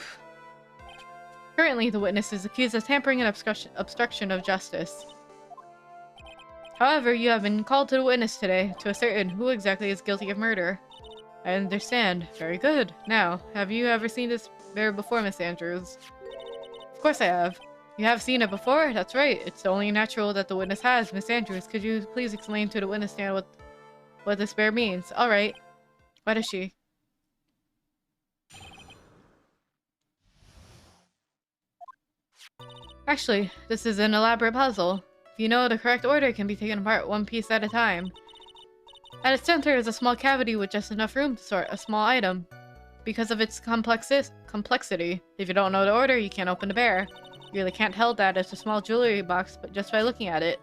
Currently, the witness is accused of tampering and obstruction of justice. However, you have been called to the witness today to ascertain who exactly is guilty of murder. I understand. Very good. Now, have you ever seen this bear before, Miss Andrews? Of course I have. You have seen it before? That's right. It's only natural that the witness has. Miss Andrews, could you please explain to the witness stand what this bear means? Alright. What is she? Actually, this is an elaborate puzzle. If you know the correct order, it can be taken apart one piece at a time. At its center is a small cavity with just enough room to sort a small item. Because of its complexity, if you don't know the order, you can't open the bear. You really can't tell that it's a small jewelry box, but just by looking at it.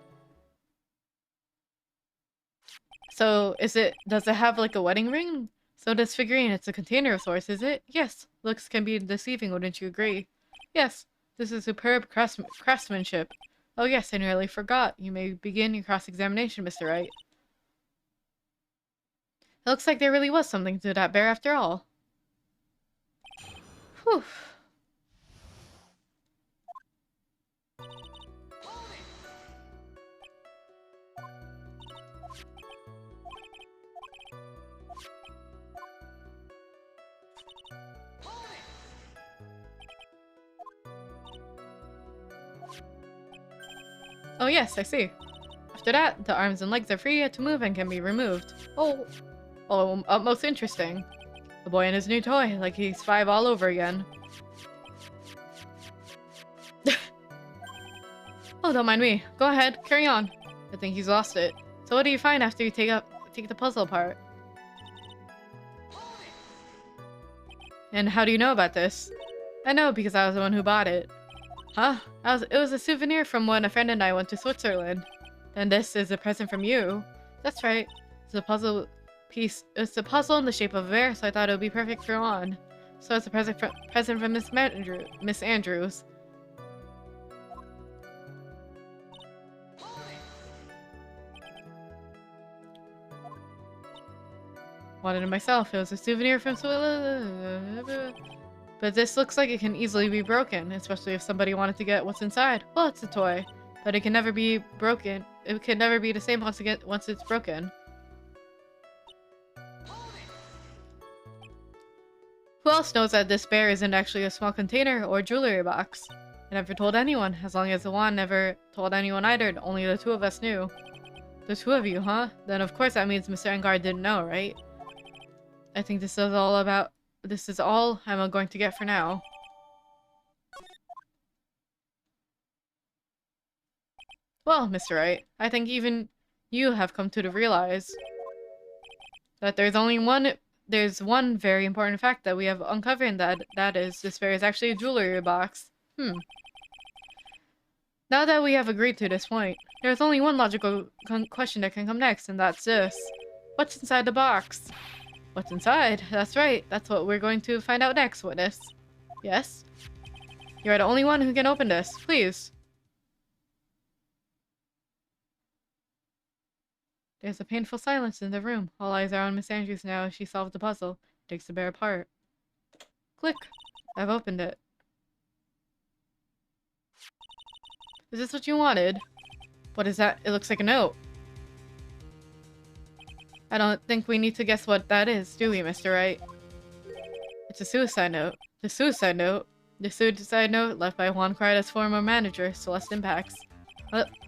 So, does it have like a wedding ring? So this figurine, it's a container of sorts, is it? Yes. Looks can be deceiving, wouldn't you agree? Yes. This is superb craftsmanship. Oh yes, I nearly forgot. You may begin your cross-examination, Mr. Wright. It looks like there really was something to that bear after all. Whew. Oh yes, I see. After that, the arms and legs are free to move and can be removed. Oh, most interesting. The boy and his new toy, like he's 5 all over again. Oh, don't mind me. Go ahead, carry on. I think he's lost it. So what do you find after you take the puzzle apart? And how do you know about this? I know because I was the one who bought it. Huh? It was a souvenir from when a friend and I went to Switzerland. And this is a present from you. That's right. It's a puzzle piece. It's a puzzle in the shape of a bear, so I thought it would be perfect for on. So it's a present from Miss Andrews. Wanted it myself. It was a souvenir from Switzerland. But this looks like it can easily be broken, especially if somebody wanted to get what's inside. Well, it's a toy, but it can never be broken. It can never be the same once it's broken. Who else knows that this bear isn't actually a small container or jewelry box? I never told anyone, as long as the wand never told anyone either. Only the 2 of us knew. The 2 of you, huh? Then of course that means Mr. Engar didn't know, right? I think this is all I'm going to get for now. Well, Mr. Wright, I think even you have come to realize that there's one very important fact that we have uncovered, and that is this bear is actually a jewelry box. Now that we have agreed to this point, there's only one logical question that can come next, and that's this. What's inside the box? What's inside? That's right. That's what we're going to find out next, witness. Yes? You're the only one who can open this. Please. There's a painful silence in the room. All eyes are on Miss Andrews now as she solves the puzzle. Takes the bear apart. Click. I've opened it. Is this what you wanted? What is that? It looks like a note. I don't think we need to guess what that is, do we, Mr. Wright? It's a suicide note. The suicide note? The suicide note left by Juan Crida's former manager, Celeste Impax.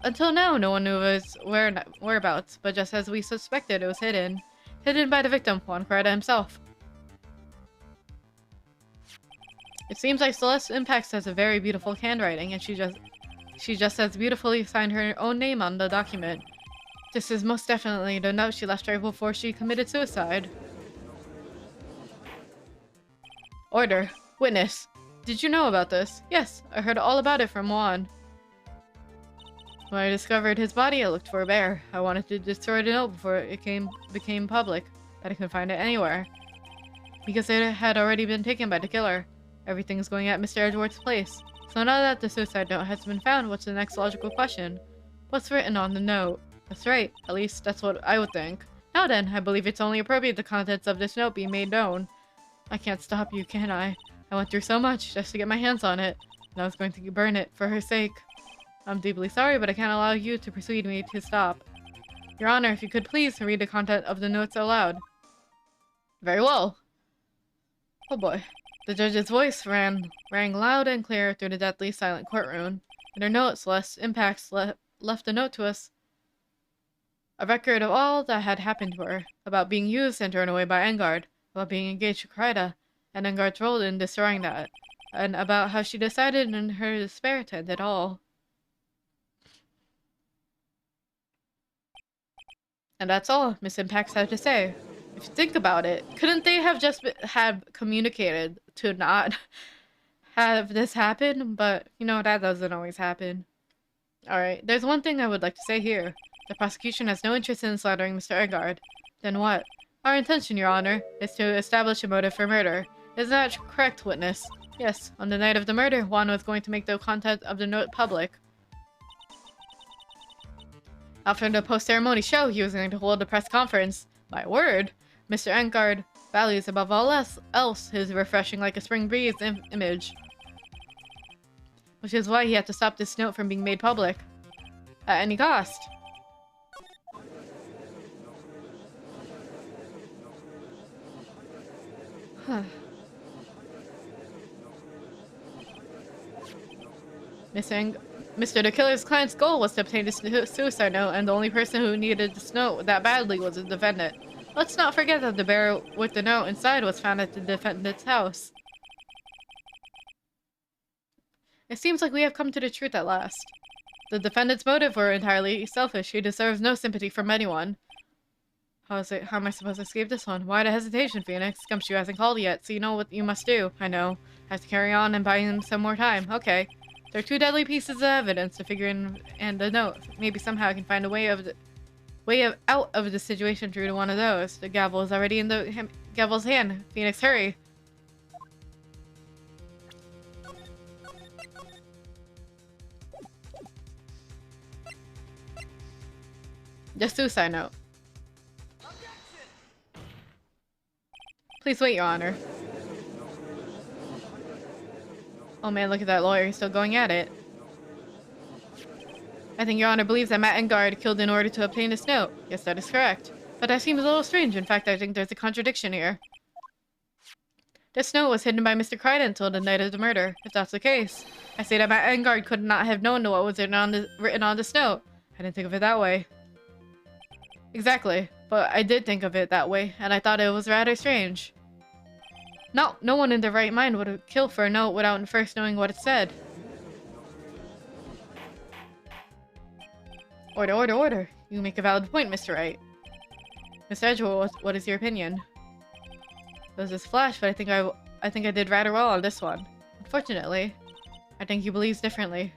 Until now, no one knew of his whereabouts, but just as we suspected, it was hidden. Hidden by the victim, Juan Crida himself. It seems like Celeste Impax has a very beautiful handwriting, and she just as beautifully signed her own name on the document. This is most definitely the note she left right before she committed suicide. Order. Witness. Did you know about this? Yes, I heard all about it from Juan. When I discovered his body, I looked for a bear. I wanted to destroy the note before it became public, but I couldn't find it anywhere. Because it had already been taken by the killer. Everything's going at Mr. Edward's place. So now that the suicide note has been found, what's the next logical question? What's written on the note? That's right. At least that's what I would think. Now then, I believe it's only appropriate the contents of this note be made known. I can't stop you, can I? I went through so much just to get my hands on it, and I was going to burn it for her sake. I'm deeply sorry, but I can't allow you to persuade me to stop. Your Honor, if you could please read the content of the notes aloud. Very well. Oh boy. The judge's voice rang loud and clear through the deathly silent courtroom. In her note, Celeste Impax left a note to us. A record of all that had happened to her, about being used and turned away by Engard, about being engaged to Kryda, and Engard's role in destroying that, and about how she decided in her despair to end it all. And that's all Miss Impax had to say. If you think about it, couldn't they have just had communicated to not have this happen? But, you know, that doesn't always happen. Alright, there's one thing I would like to say here. The prosecution has no interest in slaughtering Mr. Engard. Then what? Our intention, Your Honor, is to establish a motive for murder. Is that correct, witness? Yes, on the night of the murder, Juan was going to make the content of the note public. After the post-ceremony show, he was going to hold a press conference. My word! Mr. Engard values above all else his refreshing like a spring breeze image. Which is why he had to stop this note from being made public. At any cost. Mr. The Killer's client's goal was to obtain this suicide note, and the only person who needed this note that badly was the defendant. Let's not forget that the bear with the note inside was found at the defendant's house. It seems like we have come to the truth at last. The defendant's motive were entirely selfish. He deserves no sympathy from anyone. How am I supposed to escape this one? Why the hesitation, Phoenix? Gumshoe hasn't called yet, so you know what you must do. I know. I have to carry on and buy him some more time. Okay. There are two deadly pieces of evidence to figure in, and the note. Maybe somehow I can find a way out of the situation through to one of those. The gavel is already in the gavel's hand. Phoenix, hurry! The suicide note. Please wait, Your Honor. Oh man, look at that lawyer. He's still going at it. I think Your Honor believes that Matt Engard killed in order to obtain this note. Yes, that is correct. But that seems a little strange. In fact, I think there's a contradiction here. This note was hidden by Mr. Kryden until the night of the murder. If that's the case, I say that Matt Engard could not have known what was written on this note. I didn't think of it that way. Exactly. But I did think of it that way, and I thought it was rather strange. No one in their right mind would have killed for a note without first knowing what it said. Order, order, order. You make a valid point, Mr. Wright. Mr. Edgeworth, what is your opinion? There was this flash, but I think I did rather well on this one. Unfortunately, I think he believes differently.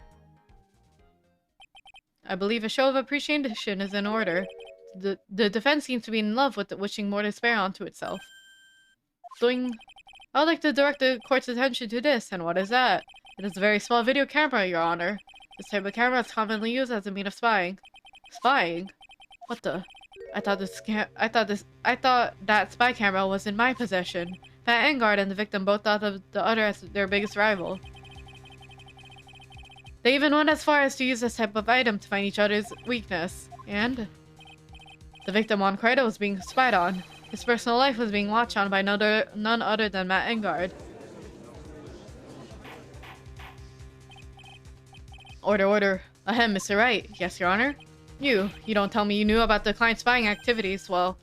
I believe a show of appreciation is in order. The defense seems to be in love with wishing more despair onto itself. Doing. I would like to direct the court's attention to this, and what is that? It is a very small video camera, Your Honor. This type of camera is commonly used as a means of spying. Spying? What the? I thought that spy camera was in my possession. Pat Engard and the victim both thought of the other as their biggest rival. They even went as far as to use this type of item to find each other's weakness. And the victim Juan Corredo was being spied on. His personal life was being watched on by none other than Matt Engard. Order, order. Ahem, Mr. Wright. Yes, Your Honor? You don't tell me you knew about the client's spying activities. Well,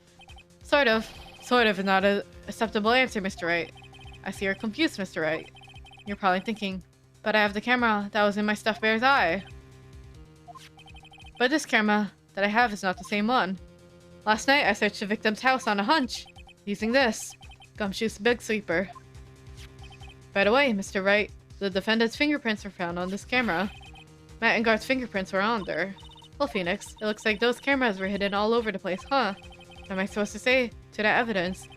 sort of. Sort of is not an acceptable answer, Mr. Wright. I see you're confused, Mr. Wright. You're probably thinking, but I have the camera that was in my stuffed bear's eye. But this camera that I have is not the same one. Last night, I searched the victim's house on a hunch, using this Gumshoe's Big Sweeper. By the way, Mr. Wright, the defendant's fingerprints were found on this camera. Matt Engard's fingerprints were on there. Well, Phoenix, it looks like those cameras were hidden all over the place, huh? What am I supposed to say to that evidence?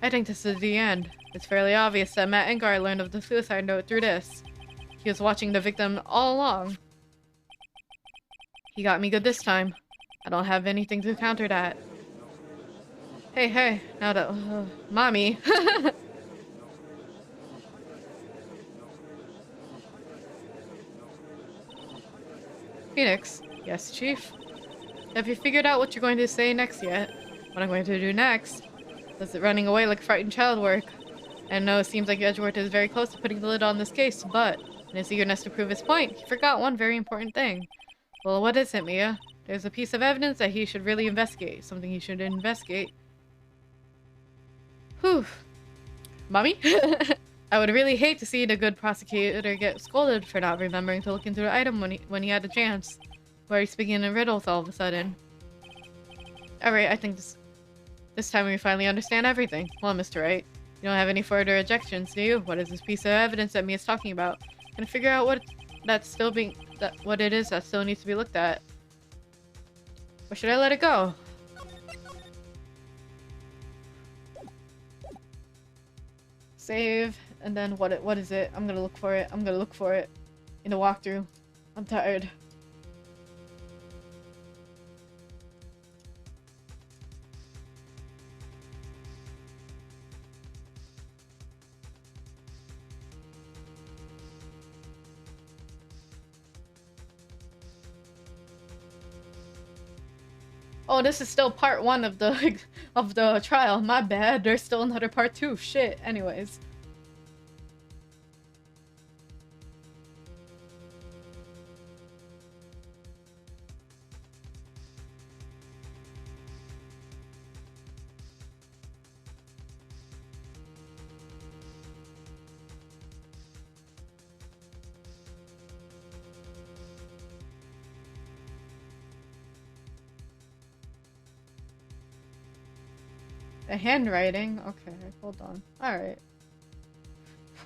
I think this is the end. It's fairly obvious that Matt Engard learned of the suicide note through this. He was watching the victim all along. He got me good this time. I don't have anything to counter that. Hey, now that... Mommy. Phoenix. Yes, Chief? Have you figured out what you're going to say next yet? What I'm going to do next? Does it running away like frightened child work? I know it seems like Edgeworth is very close to putting the lid on this case, but in his eagerness to prove his point, he forgot one very important thing. Well, what is it, Mia? There's a piece of evidence that he should really investigate. Something he should investigate. Whew. Mommy? I would really hate to see the good prosecutor get scolded for not remembering to look into the item when he had a chance. Why are you speaking in riddles all of a sudden? Alright, I think this time we finally understand everything. Well, Mr. Wright, you don't have any further objections, do you? What is this piece of evidence that Mia's talking about? Can I figure out what it is that still needs to be looked at? Or should I let it go? Save, and then what is it? I'm gonna look for it. I'm gonna look for it in the walkthrough. I'm tired. Oh, this is still part 1 of the trial. My bad. There's still another part 2. Shit. Anyways. The handwriting? Okay, hold on. Alright.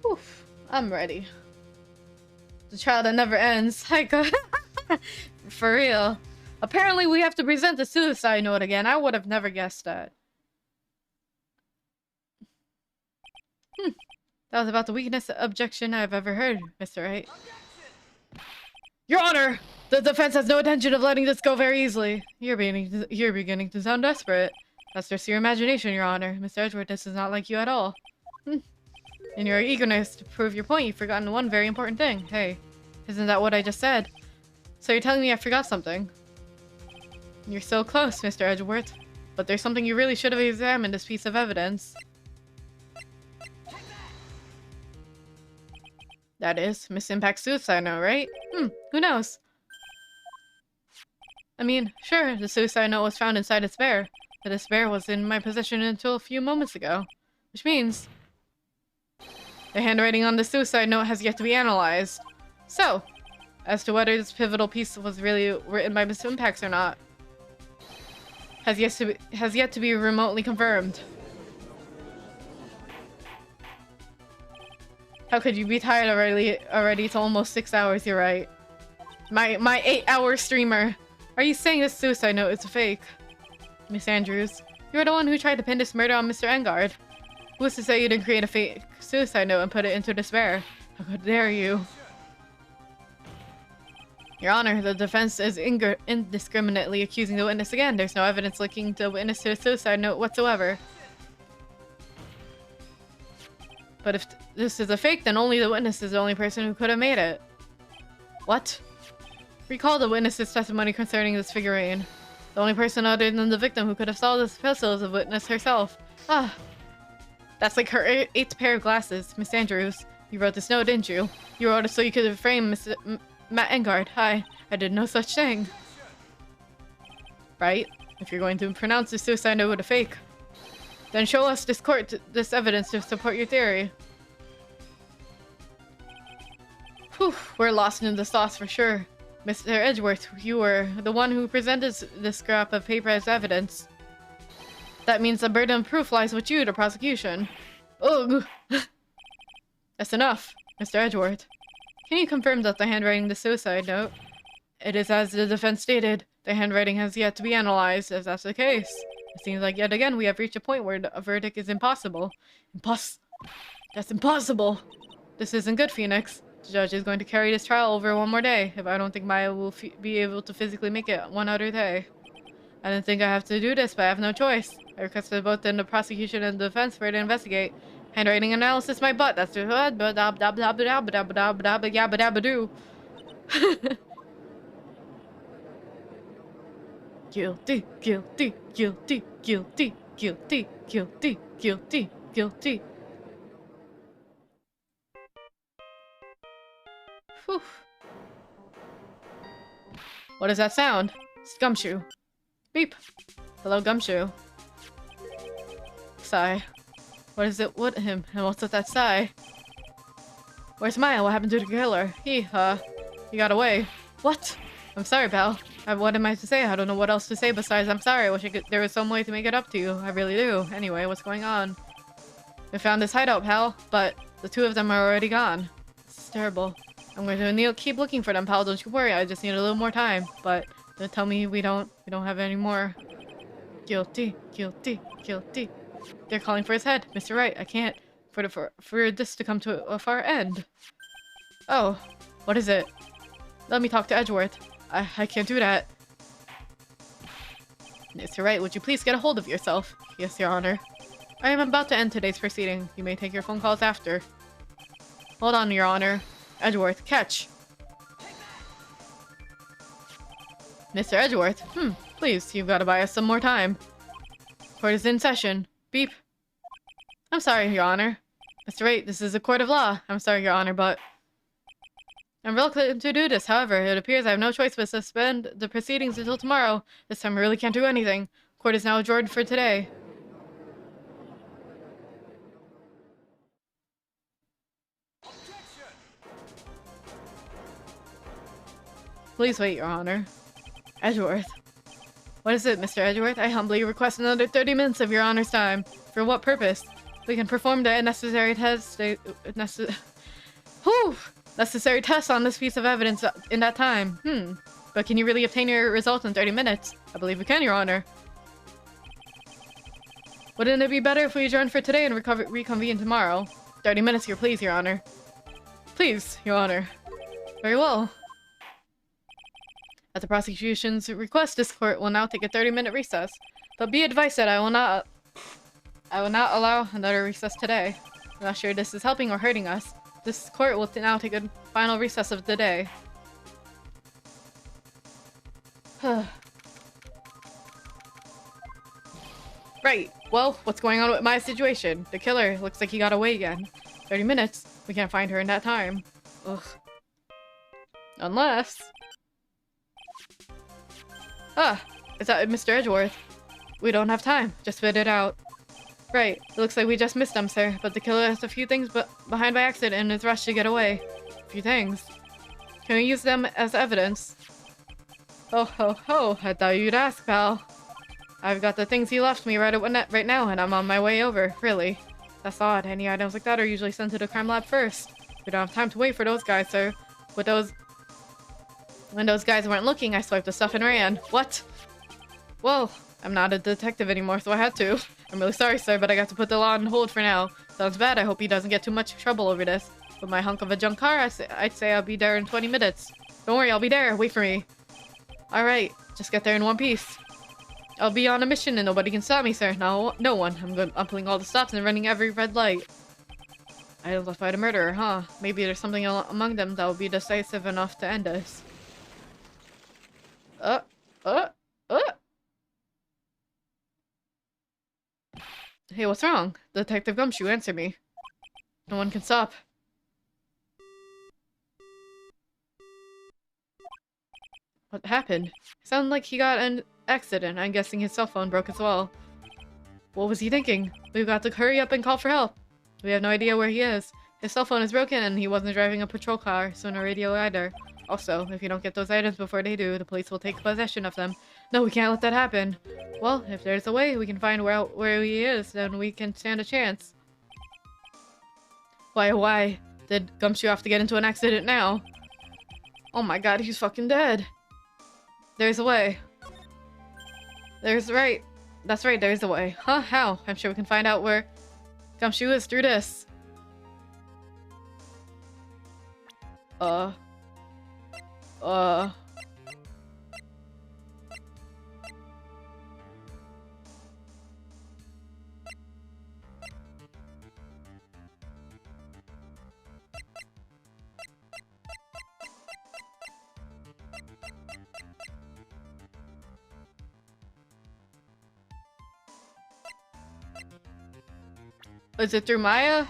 Whew. I'm ready. The trial that never ends. Hi, God. For real. Apparently we have to present the suicide note again. I would have never guessed that. That was about the weakest objection I've ever heard, Mr. Wright. Your Honor! The defense has no intention of letting this go very easily. You're beginning to sound desperate. That's just your imagination, Your Honor. Mr. Edgeworth, this is not like you at all. In your eagerness to prove your point, you've forgotten one very important thing. Hey, isn't that what I just said? So you're telling me I forgot something? You're so close, Mr. Edgeworth. But there's something you really should have examined this piece of evidence. That is, Miss Impact's suicide note, right? Who knows? I mean, sure, the suicide note was found inside its bear. But this bear was in my possession until a few moments ago. Which means the handwriting on the suicide note has yet to be analyzed. So, as to whether this pivotal piece was really written by Miss Impax or not, has yet to be remotely confirmed. How could you be tired already? It's almost 6 hours, you're right. My 8-hour streamer. Are you saying this suicide note is a fake? Miss Andrews, you're the one who tried to pin this murder on Mr. Engard. Who's to say you didn't create a fake suicide note and put it into despair? How dare you? Your Honor, the defense is indiscriminately accusing the witness again. There's no evidence linking the witness to a suicide note whatsoever. But if this is a fake, then only the witness is the only person who could have made it. What? Recall the witness's testimony concerning this figurine. The only person other than the victim who could have saw this pistol is the witness herself. Ah. That's like her eighth pair of glasses. Miss Andrews, you wrote this note, didn't you? You wrote it so you could frame Matt Engard. Hi. I did no such thing. Right? If you're going to pronounce the suicide note a fake, then show us this evidence to support your theory. Whew, we're lost in the sauce for sure. Mr. Edgeworth, you were the one who presented this scrap of paper as evidence. That means the burden of proof lies with you, the prosecution. Ugh! That's enough, Mr. Edgeworth. Can you confirm that the handwriting of the suicide note? It is as the defense stated. The handwriting has yet to be analyzed. If that's the case, it seems like yet again we have reached a point where a verdict is impossible. That's impossible! This isn't good, Phoenix. The judge is going to carry this trial over one more day. If I don't think Maya will be able to physically make it one other day. I didn't think I have to do this, but I have no choice. I requested both the prosecution and the defense for it to investigate. Handwriting analysis my butt. That's Guilty, guilty, guilty, guilty, guilty, guilty, guilty, guilty. Whew. What is that sound? It's Gumshoe. Beep. Hello, Gumshoe. Sigh. What is it with him? And what's with that sigh? Where's Maya? What happened to the killer? He got away. What? I'm sorry, pal. What am I to say? I don't know what else to say besides I'm sorry. I wish there was some way to make it up to you. I really do. Anyway, what's going on? We found this hideout, pal, but the two of them are already gone. This is terrible. I'm going to keep looking for them, pal. Don't you worry. I just need a little more time. But don't tell me we don't have any more. Guilty, guilty, guilty. They're calling for his head. Mr. Wright, I can't for this to come to a far end. Oh, what is it? Let me talk to Edgeworth. I can't do that. Mr. Wright, would you please get a hold of yourself? Yes, Your Honor. I am about to end today's proceeding. You may take your phone calls after. Hold on, Your Honor. Edgeworth, catch. Mr. Edgeworth, please, you've got to buy us some more time. Court is in session. Beep. I'm sorry, Your Honor. Mr. Wright, this is a court of law. I'm sorry, Your Honor, but I'm reluctant to do this. However, it appears I have no choice but to suspend the proceedings until tomorrow. This time I really can't do anything. Court is now adjourned for today. Please wait, Your Honor. Edgeworth. What is it, Mr. Edgeworth? I humbly request another 30 minutes of Your Honor's time. For what purpose? We can perform the necessary test. Necessary tests on this piece of evidence in that time. But can you really obtain your results in 30 minutes? I believe we can, Your Honor. Wouldn't it be better if we adjourn for today and reconvene tomorrow? 30 minutes here, please, Your Honor. Please, Your Honor. Very well. At the prosecution's request, this court will now take a 30-minute recess. But be advised that I will not allow another recess today. I'm not sure this is helping or hurting us. This court will now take a final recess of the day. Right. Well, what's going on with my situation? The killer looks like he got away again. 30 minutes? We can't find her in that time. Ugh. Unless... is that Mr. Edgeworth? We don't have time. Just spit it out. Right. It looks like we just missed him, sir. But the killer has a few things behind by accident and is rushed to get away. A few things. Can we use them as evidence? Oh ho ho. I thought you'd ask, pal. I've got the things he left me right now, and I'm on my way over. Really. That's odd. Any items like that are usually sent to the crime lab first. We don't have time to wait for those guys, sir. When those guys weren't looking, I swiped the stuff and ran. What? Well, I'm not a detective anymore, so I had to. I'm really sorry, sir, but I got to put the law on hold for now. Sounds bad. I hope he doesn't get too much trouble over this. With my hunk of a junk car, I'd say I'll be there in 20 minutes. Don't worry, I'll be there. Wait for me. Alright, just get there in one piece. I'll be on a mission and nobody can stop me, sir. No one. I'm pulling all the stops and running every red light. Identified a murderer, huh? Maybe there's something among them that will be decisive enough to end us. Uh. Hey, what's wrong? Detective Gumshoe, answer me. No one can stop. What happened? Sounded like he got an accident. I'm guessing his cell phone broke as well. What was he thinking? We've got to hurry up and call for help. We have no idea where he is. His cell phone is broken and he wasn't driving a patrol car, so no radio either. Also, if you don't get those items before they do, the police will take possession of them. No, we can't let that happen. Well, if there's a way we can find where he is, then we can stand a chance. Why did Gumshoe have to get into an accident now? Oh my god, he's fucking dead. There's a way. That's right, there's a way. Huh? How? I'm sure we can find out where Gumshoe is through this. Is it through Maya?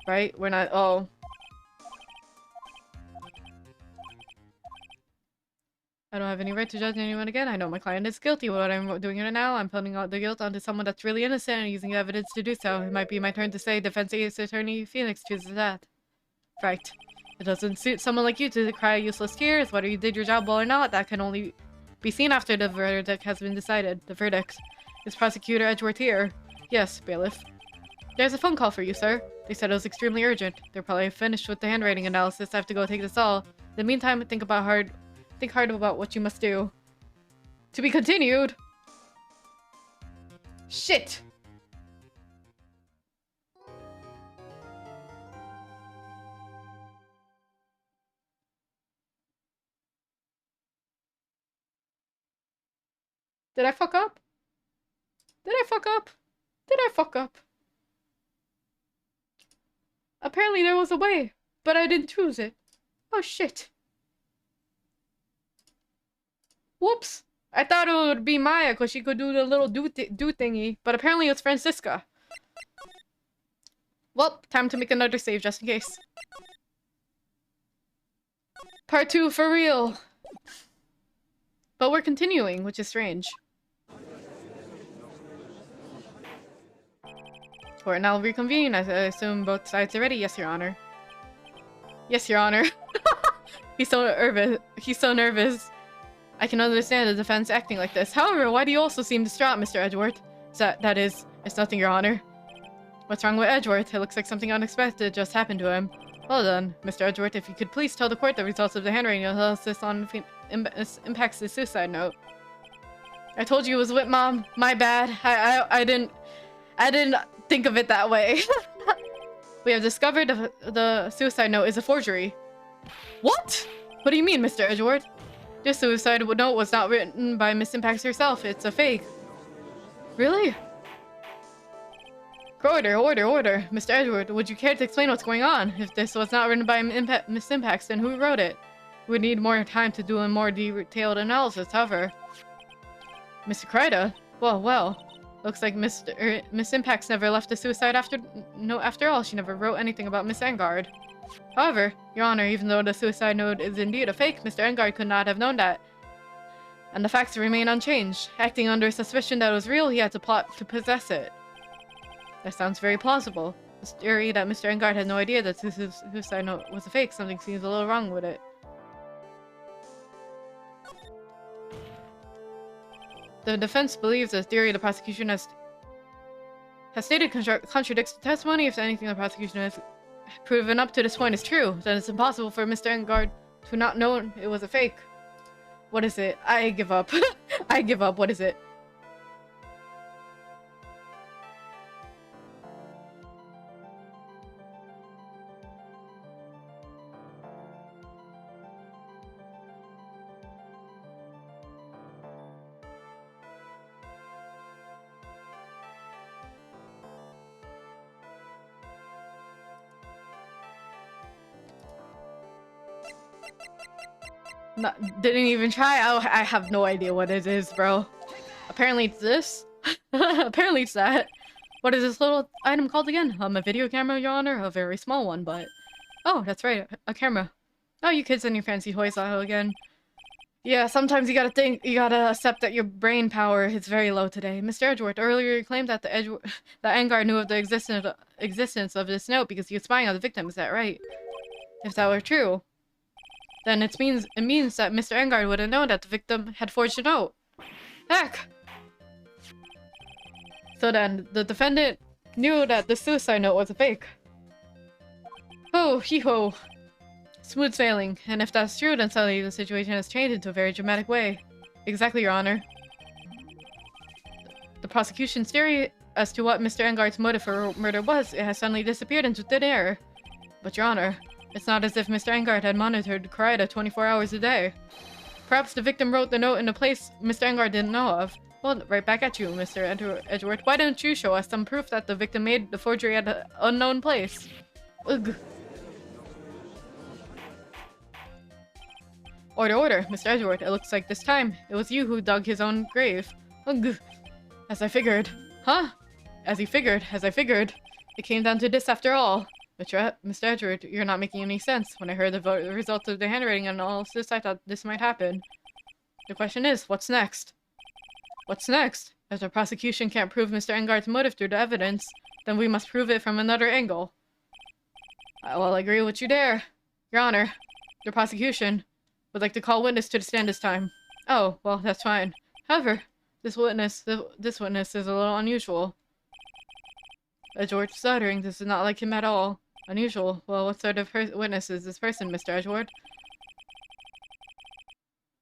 Right? We're not- oh. I don't have any right to judge anyone again. I know my client is guilty. What I'm doing right now, I'm putting out the guilt onto someone that's really innocent and using evidence to do so. It might be my turn to say defense attorney Phoenix chooses that. Right. It doesn't suit someone like you to cry useless tears. Whether you did your job well or not, that can only be seen after the verdict has been decided. The verdict. Is Prosecutor Edgeworth here? Yes, bailiff. There's a phone call for you, sir. They said it was extremely urgent. They're probably finished with the handwriting analysis. I have to go take this all. In the meantime, think hard about what you must do. To be continued. Shit! Did I fuck up? Did I fuck up? Did I fuck up? Apparently there was a way, but I didn't choose it. Oh shit. Whoops. I thought it would be Maya because she could do the little do thingy, but apparently it's Francisca. Well, time to make another save just in case. Part 2 for real. But we're continuing, which is strange. Court now reconvene. I assume both sides are ready. Yes, Your Honor. Yes, Your Honor. He's so nervous. He's so nervous. I can understand the defense acting like this. However, why do you also seem distraught, Mr. Edgeworth? That is, it's nothing, Your Honor. What's wrong with Edgeworth? It looks like something unexpected just happened to him. Well done, Mr. Edgeworth. If you could please tell the court the results of the handwriting analysis on impacts the suicide note. I told you it was Whip Mom. My bad. I didn't think of it that way. We have discovered the suicide note is a forgery. What? What do you mean, Mr. Edgeworth? This suicide note was not written by Miss Impax herself. It's a fake. Really? Order. Mr. Edgeworth, would you care to explain what's going on? If this was not written by Miss Impax, then who wrote it? We need more time to do a more detailed analysis, however. Mr. Kryda? Well. Looks like Miss Impax never left the suicide after all. She never wrote anything about Miss Engard. However, Your Honor, even though the suicide note is indeed a fake, Mr. Engard could not have known that. And the facts remain unchanged. Acting under suspicion that it was real, he had to plot to possess it. That sounds very plausible. The theory that Mr. Engard had no idea that the suicide note was a fake, something seems a little wrong with it. The defense believes the theory the prosecution has stated contradicts the testimony. If anything the prosecution has proven up to this point is true, then it's impossible for Mr. Engard to not know it was a fake. What is it? I give up. I give up. What is it? Didn't even try? I have no idea what it is, bro. Apparently it's this. Apparently it's that. What is this little item called again? A video camera, Your Honor? A very small one, but... Oh, that's right, a camera. Oh, you kids and your fancy toys out again. Yeah, sometimes you gotta accept that your brain power is very low today. Mr. Edgeworth, earlier you claimed that that Angar knew of the existence of this note because he was spying on the victim, is that right? If that were true, then it means that Mr. Angar would have known that the victim had forged a note. Heck! So then, the defendant knew that the suicide note was a fake. Oh, hee-ho. Smooth sailing. And if that's true, then suddenly the situation has changed into a very dramatic way. Exactly, Your Honor. The prosecution's theory as to what Mr. Engar's motive for murder was, it has suddenly disappeared into thin air. But, Your Honor, it's not as if Mr. Engard had monitored Karaida 24 hours a day. Perhaps the victim wrote the note in a place Mr. Engard didn't know of. Well, right back at you, Mr. Edgeworth. Why don't you show us some proof that the victim made the forgery at an unknown place? Ugh. Order, Mr. Edgeworth. It looks like this time it was you who dug his own grave. Ugh. As I figured. Huh? As I figured. It came down to this after all. Mr. Edgeworth, you're not making any sense. When I heard the results of the handwriting analysis, I thought this might happen. The question is, what's next? What's next? If the prosecution can't prove Mr. Engard's motive through the evidence, then we must prove it from another angle. I will agree with you there. Your Honor, the prosecution would like to call witness to the stand this time. Oh, well, that's fine. However, this witness is a little unusual. Edgeworth stuttering. This is not like him at all. Unusual. Well, what sort of witness is this person, Mr. Edgeworth?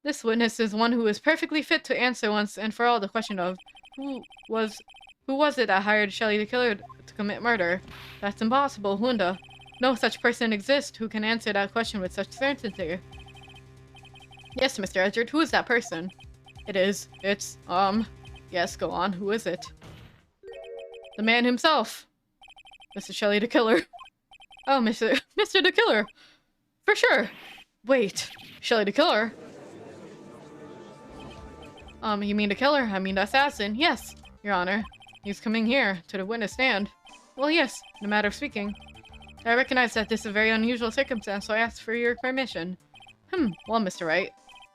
This witness is one who is perfectly fit to answer once and for all the question of who was it that hired Shelley the killer to commit murder? That's impossible, Hunda. No such person exists who can answer that question with such certainty. Yes, Mr. Edgeworth, who is that person? It's, yes, go on, who is it? The man himself! Mr. Shelley the killer. Oh, Mr. the killer! For sure! Wait, Shelley the killer? You mean the killer? I mean the assassin. Yes, Your Honor. He's coming here, to the witness stand. Well, yes, in a matter of speaking. I recognize that this is a very unusual circumstance, so I ask for your permission. Well, Mr. Wright.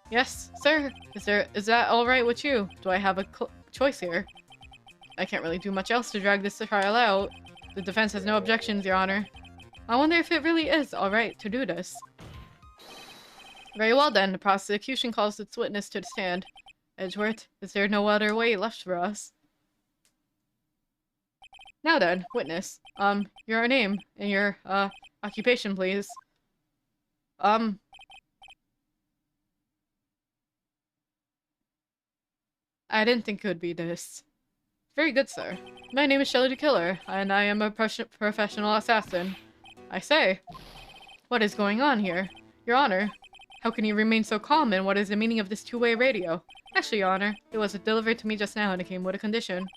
Yes, sir? Is that alright with you? Do I have a choice here? I can't really do much else to drag this trial out. The defense has no objections, Your Honor. I wonder if it really is alright to do this. Very well then, the prosecution calls its witness to the stand. Edgeworth, is there no other way left for us? Now then, witness. Your name and your, occupation, please. I didn't think it would be this. Very good, sir. My name is Shelley the Killer, and I am a professional assassin. I say. What is going on here? Your Honor, how can you remain so calm, and what is the meaning of this two-way radio? Actually, Your Honor, it was delivered to me just now and it came with a condition.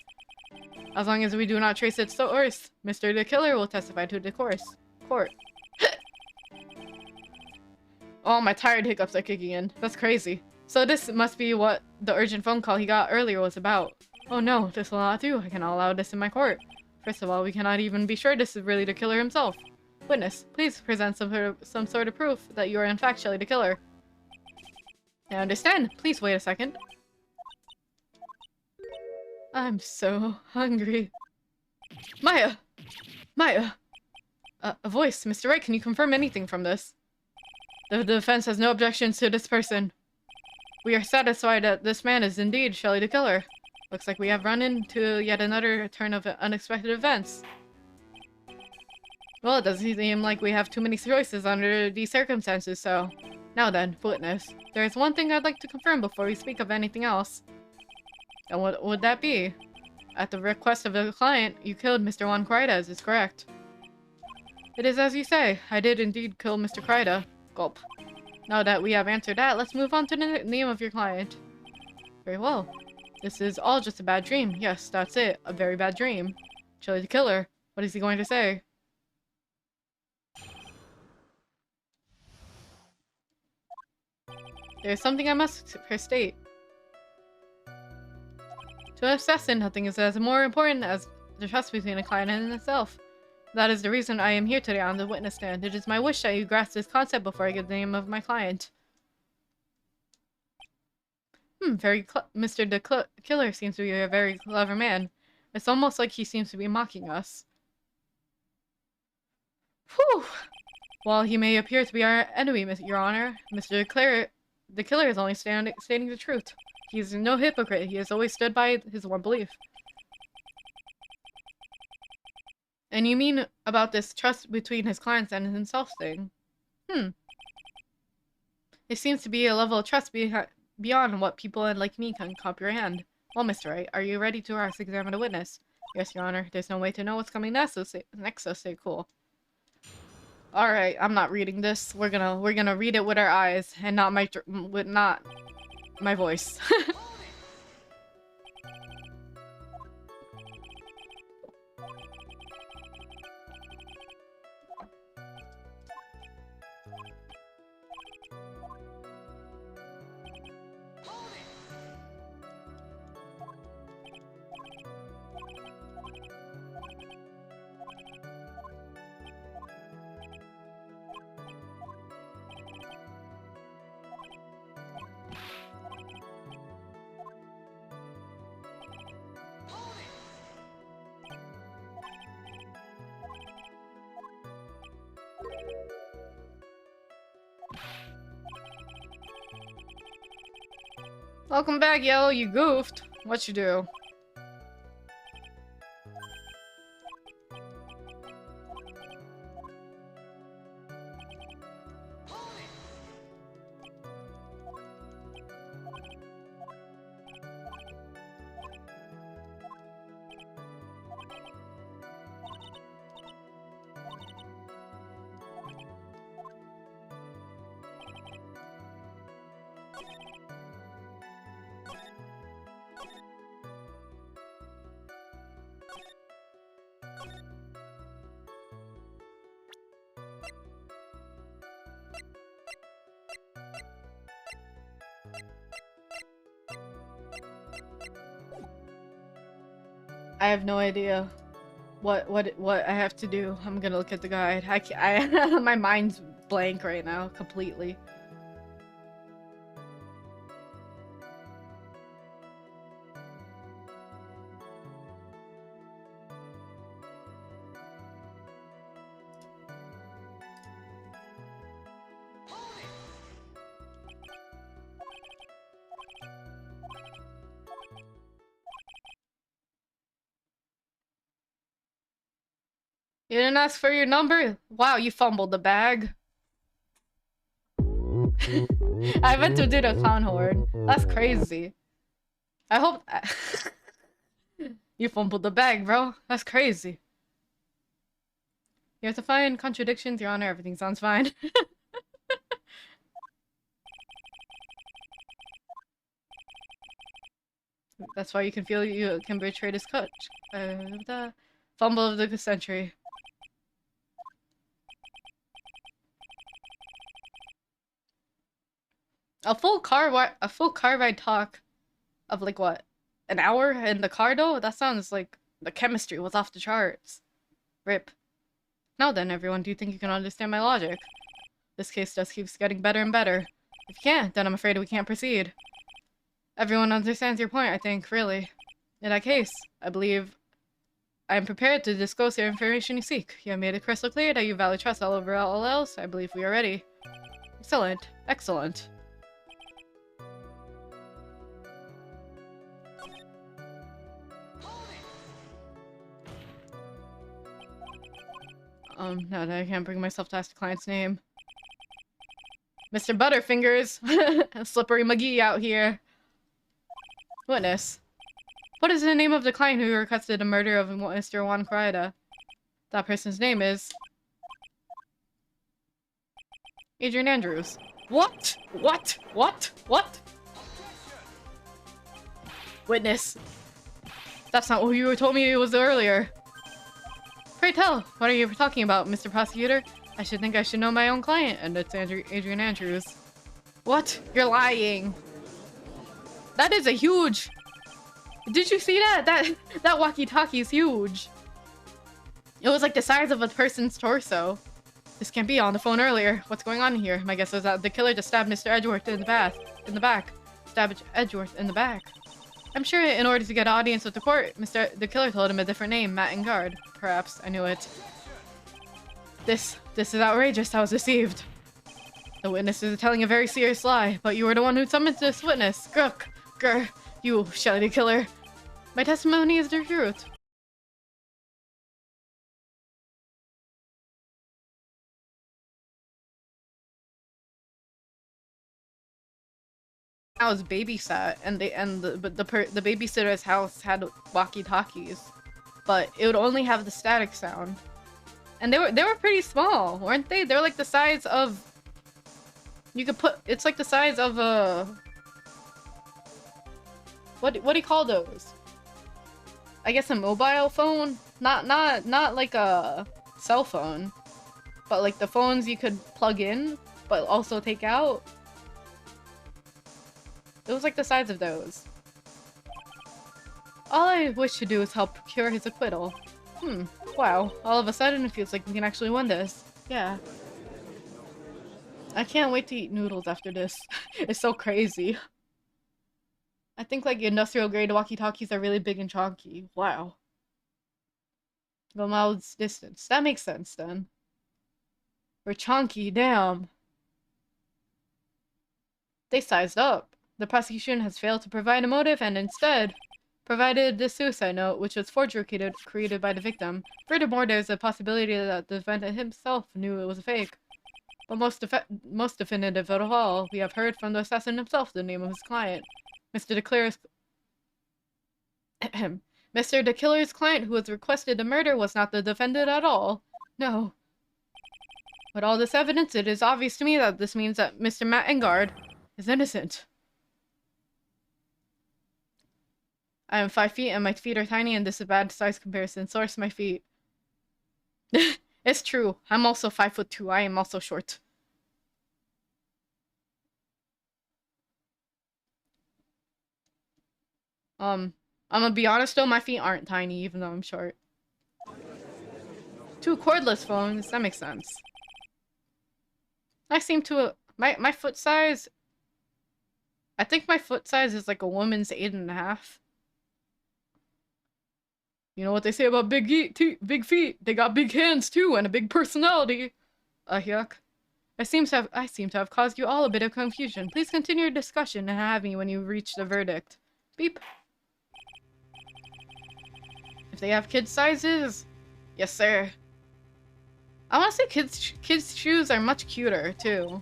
As long as we do not trace its source, Mr. the Killer will testify to the court. Oh, my tired hiccups are kicking in. That's crazy. So this must be what the urgent phone call he got earlier was about. Oh no, this will not do. I cannot allow this in my court. First of all, we cannot even be sure this is really the killer himself. Witness, please present some sort of proof that you are in fact Shelley the Killer. I understand. Please wait a second. I'm so hungry. Maya! Maya! A voice. Mr. Wright, can you confirm anything from this? The defense has no objections to this person. We are satisfied that this man is indeed Shelley the Killer. Looks like we have run into yet another turn of unexpected events. Well, it doesn't seem like we have too many choices under these circumstances, so... Now then, witness. There is one thing I'd like to confirm before we speak of anything else. And what would that be? At the request of the client, you killed Mr. Juan Karaida, is this correct? It is as you say. I did indeed kill Mr. Karaida. Gulp. Now that we have answered that, let's move on to the name of your client. Very well. This is all just a bad dream. Yes, that's it. A very bad dream. Shelley the Killer. What is he going to say? There's something I must state. To an assassin, nothing is as more important as the trust between a client and itself. That is the reason I am here today on the witness stand. It is my wish that you grasp this concept before I give the name of my client. Mr. the Killer seems to be a very clever man. It's almost like he seems to be mocking us. Whew! While he may appear to be our enemy, Your Honor, Mr. The Killer is only stating the truth. He is no hypocrite. He has always stood by his one belief. And you mean about this trust between his clients and himself thing? It seems to be a level of trust beyond what people like me can comprehend. Well, Mr. Wright, are you ready to cross-examine a witness? Yes, Your Honor. There's no way to know what's coming next, so stay cool. Alright, I'm not reading this. We're gonna read it with our eyes and not my voice. Welcome back, Yellow. You goofed. What you do? I have no idea what I have to do. I'm gonna look at the guide. My mind's blank right now, completely. You didn't ask for your number? Wow, you fumbled the bag. I meant to do the clown horn. That's crazy. I hope... You fumbled the bag, bro. That's crazy. You have to find contradictions, Your Honor. Everything sounds fine. That's why you can feel you can betray this coach. The fumble of the century. A full car ride talk of like what? An hour in the car though? That sounds like the chemistry was off the charts. Rip. Now then, everyone, do you think you can understand my logic? This case just keeps getting better and better. If you can't, then I'm afraid we can't proceed. Everyone understands your point, I think, really. In that case, I believe I am prepared to disclose the information you seek. You have made it crystal clear that you value trust all over all else. I believe we are ready. Excellent. Excellent. No, I can't bring myself to ask the client's name. Mr. Butterfingers! Slippery McGee out here. Witness. What is the name of the client who requested the murder of Mr. Juan Corrida? That person's name is... Adrian Andrews. What? What? What? What? Witness. That's not what you told me it was earlier. Pray tell, what are you talking about, Mr. Prosecutor? I should know my own client, and it's Adrian Andrews. What? You're lying. That is a huge... Did you see that? That walkie-talkie is huge. It was like the size of a person's torso. This can't be on the phone earlier. What's going on here? My guess is that the killer just stabbed Mr. Edgeworth in the back. Stabbed Edgeworth in the back. I'm sure in order to get an audience with the court, the killer told him a different name, Matt Engard. Perhaps. I knew it. This is outrageous. I was deceived. The witnesses are telling a very serious lie, but you were the one who summoned this witness. Grr, you Shelly the killer. My testimony is the truth. I was babysat, and the babysitter's house had walkie-talkies, but it would only have the static sound, and they were pretty small, weren't they? They were like the size of. You could put. It's like the size of a. What do you call those? I guess a mobile phone, not like a cell phone, but like the phones you could plug in, but also take out. It was like the size of those. All I wish to do is help procure his acquittal. Wow. All of a sudden it feels like we can actually win this. Yeah. I can't wait to eat noodles after this. It's so crazy. I think like industrial grade walkie-talkies are really big and chunky. Wow. The mouth's distance. That makes sense then. We're chunky, damn. They sized up. The prosecution has failed to provide a motive and instead provided the suicide note, which was forgery created by the victim. Furthermore, there's a possibility that the defendant himself knew it was a fake. But most definitive of all, we have heard from the assassin himself the name of his client. Mr. the killer's client who has requested the murder was not the defendant at all. No. With all this evidence, it is obvious to me that this means that Mr. Matt Engard is innocent. I am 5 feet and my feet are tiny, and this is a bad size comparison. Source my feet. It's true. I'm also 5'2". I am also short. I'm gonna be honest though, my feet aren't tiny even though I'm short. 2 cordless phones, that makes sense. I seem to my foot size. I think my foot size is like a woman's 8.5. You know what they say about big feet? They got big hands too, and a big personality. Yuck. I seem to have caused you all a bit of confusion. Please continue your discussion and have me when you reach the verdict. Beep. If they have kid sizes, yes sir. I want to say kids' shoes are much cuter too.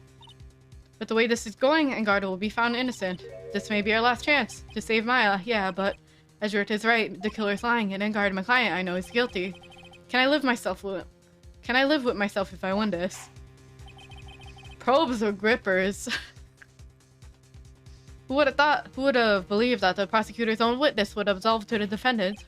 But the way this is going, Engard will be found innocent. This may be our last chance to save Maya. Yeah, but Edgeworth is right. The killer's lying, and Engard, my client, I know is guilty. Can I live with myself if I win this? Probes or grippers? Who would have believed that the prosecutor's own witness would absolve to the defendant?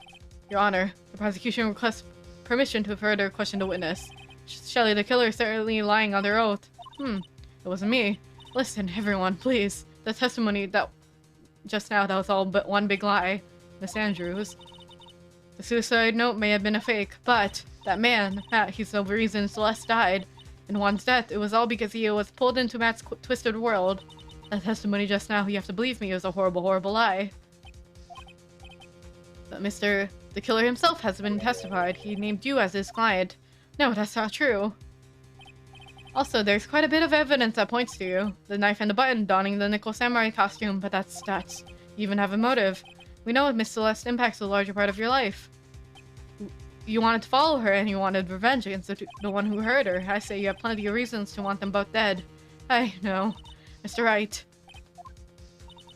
Your Honor, the prosecution requests permission to further question the witness. Shelley, the killer is certainly lying on their oath. It wasn't me. Listen, everyone, please. The testimony that just now, that was all but one big lie. Miss Andrews. The suicide note may have been a fake, but that man, Matt, he's the reason Celeste died. In Juan's death, it was all because he was pulled into Matt's twisted world. That testimony just now, you have to believe me, was a horrible, horrible lie. But the killer himself has been testified. He named you as his client. No, that's not true. Also, there's quite a bit of evidence that points to you. The knife and the button, donning the nickel samurai costume, but that's stats. You even have a motive. We know Miss Celeste impacts a larger part of your life. You wanted to follow her and you wanted revenge against the one who hurt her. I say you have plenty of reasons to want them both dead. I know. Mr. Wright.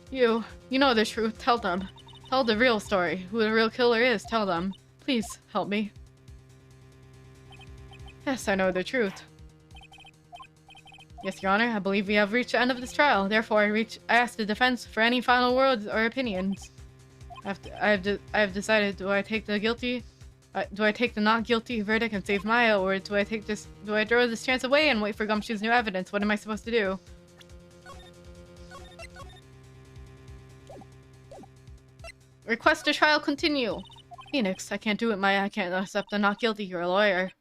You know the truth. Tell them. Tell the real story. Who the real killer is. Tell them. Please, help me. Yes, I know the truth. Yes, Your Honor, I believe we have reached the end of this trial. Therefore, I ask the defense for any final words or opinions. I have decided, do I take the not guilty verdict and save Maya, or do I throw this chance away and wait for Gumshoe's new evidence? What am I supposed to do? Request the trial continue. Phoenix, I can't do it, Maya. I can't accept the not guilty. You're a lawyer.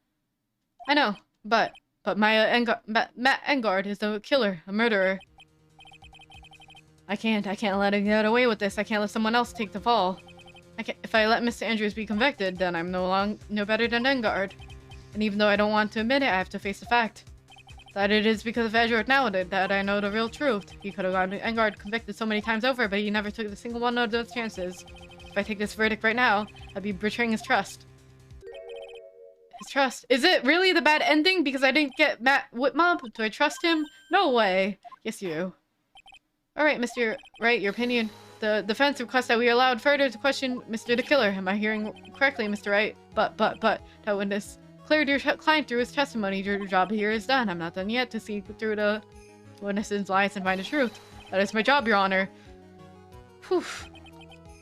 I know, but Matt Engard is a killer, a murderer. I can't let him get away with this. I can't let someone else take the fall. If I let Mr. Andrews be convicted, then I'm no better than Engard. And even though I don't want to admit it, I have to face the fact that it is because of Edward now that I know the real truth. He could have gotten Engard convicted so many times over, but he never took a single one of those chances. If I take this verdict right now, I'd be betraying his trust. His trust? Is it really the bad ending because I didn't get Matt Whitmob? Do I trust him? No way. Yes, you do. Alright, Mr. Wright, your opinion. The defense requests that we are allowed further to question Mr. the Killer. Am I hearing correctly, Mr. Wright? But, that witness cleared your client through his testimony. Your job here is done. I'm not done yet to see through the witnesses' lies and find the truth. That is my job, Your Honor. Whew.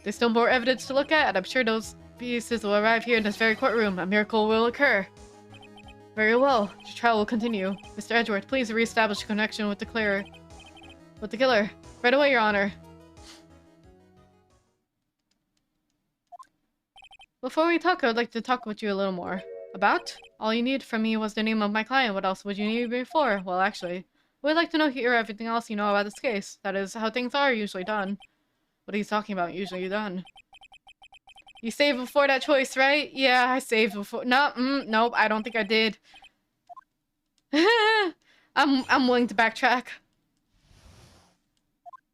There's still more evidence to look at, and I'm sure those pieces will arrive here in this very courtroom. A miracle will occur. Very well. The trial will continue. Mr. Edgeworth, please reestablish a connection with the killer. Right away, Your Honor. Before we talk, I would like to talk with you a little more. About? All you need from me was the name of my client. What else would you need me for? Well, actually, we'd like to hear everything else you know about this case. That is how things are usually done. What are you talking about, usually done? You saved before that choice, right? Yeah, I saved before. No, nope, I don't think I did. I'm willing to backtrack.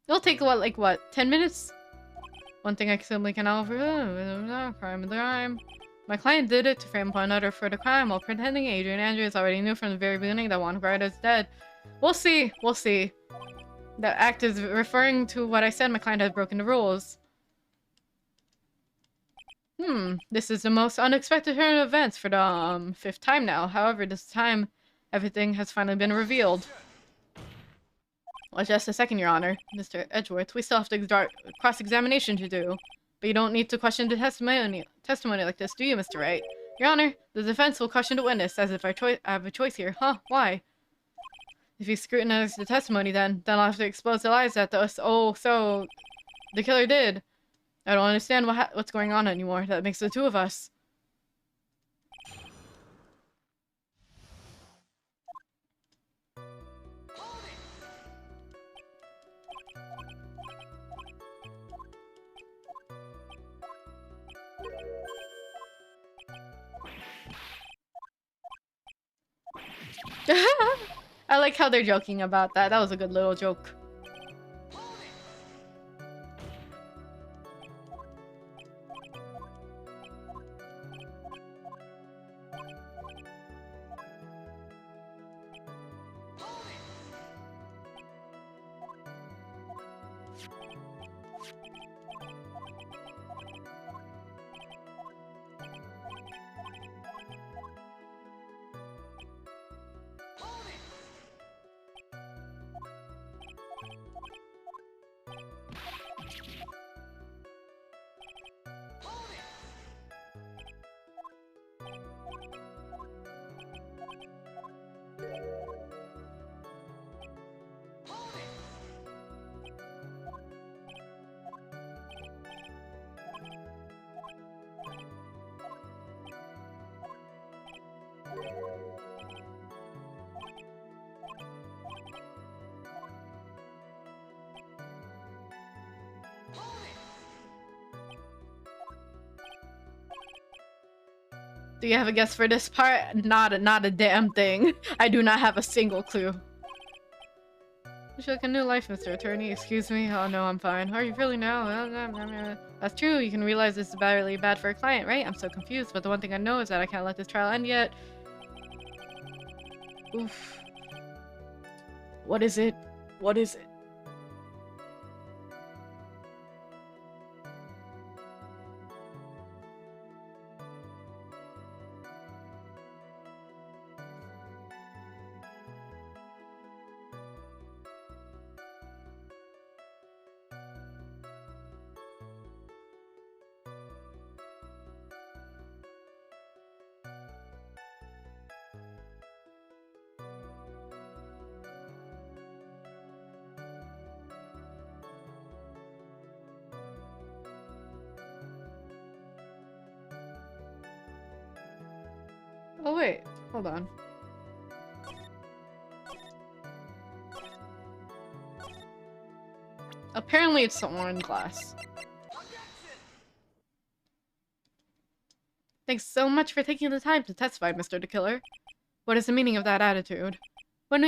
It'll take, what, 10 minutes? One thing I simply cannot offer, crime. My client did it to frame another for the crime while pretending Adrian Andrews already knew from the very beginning that Juan Guarda is dead. We'll see. That act is referring to what I said. My client has broken the rules. This is the most unexpected turn of events for the 5th time now. However, this time, everything has finally been revealed. Well, just a second, Your Honor. Mr. Edgeworth, we still have to start cross-examination to do. But you don't need to question the testimony like this, do you, Mr. Wright? Your Honor, the defense will question the witness, as if I have a choice here. Huh? Why? If you scrutinize the testimony, then I'll have to expose the lies that so the killer did. I don't understand what's going on anymore. That makes the two of us. I like how they're joking about that. That was a good little joke. Do you have a guess for this part? Not a damn thing. I do not have a single clue. Would you like a new life, Mr. Attorney? Excuse me? Oh no, I'm fine. Are you really now? That's true. You can realize this is really bad for a client, right? I'm so confused, but the one thing I know is that I can't let this trial end yet. Oof. What is it? What is it? Oh wait, hold on. Apparently it's the orange glass. Thanks so much for taking the time to testify, Mr. the Killer. What is the meaning of that attitude? When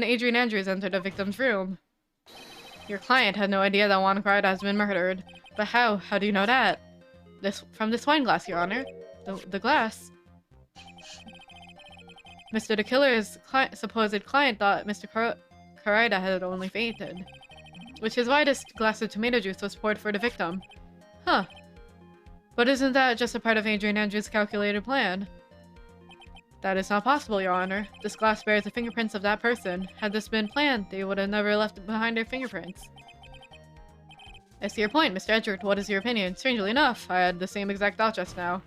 Adrian Andrews entered the victim's room, your client had no idea that Juan Carrera has been murdered. But how? How do you know that? From this wine glass, Your Honor. The glass. Mr. the Killer's supposed client thought Mr. Carrera had only fainted, which is why this glass of tomato juice was poured for the victim. Huh. But isn't that just a part of Adrian Andrews' calculated plan? That is not possible, Your Honor. This glass bears the fingerprints of that person. Had this been planned, they would have never left behind their fingerprints. I see your point, Mr. Edgeworth. What is your opinion? Strangely enough, I had the same exact thought just now.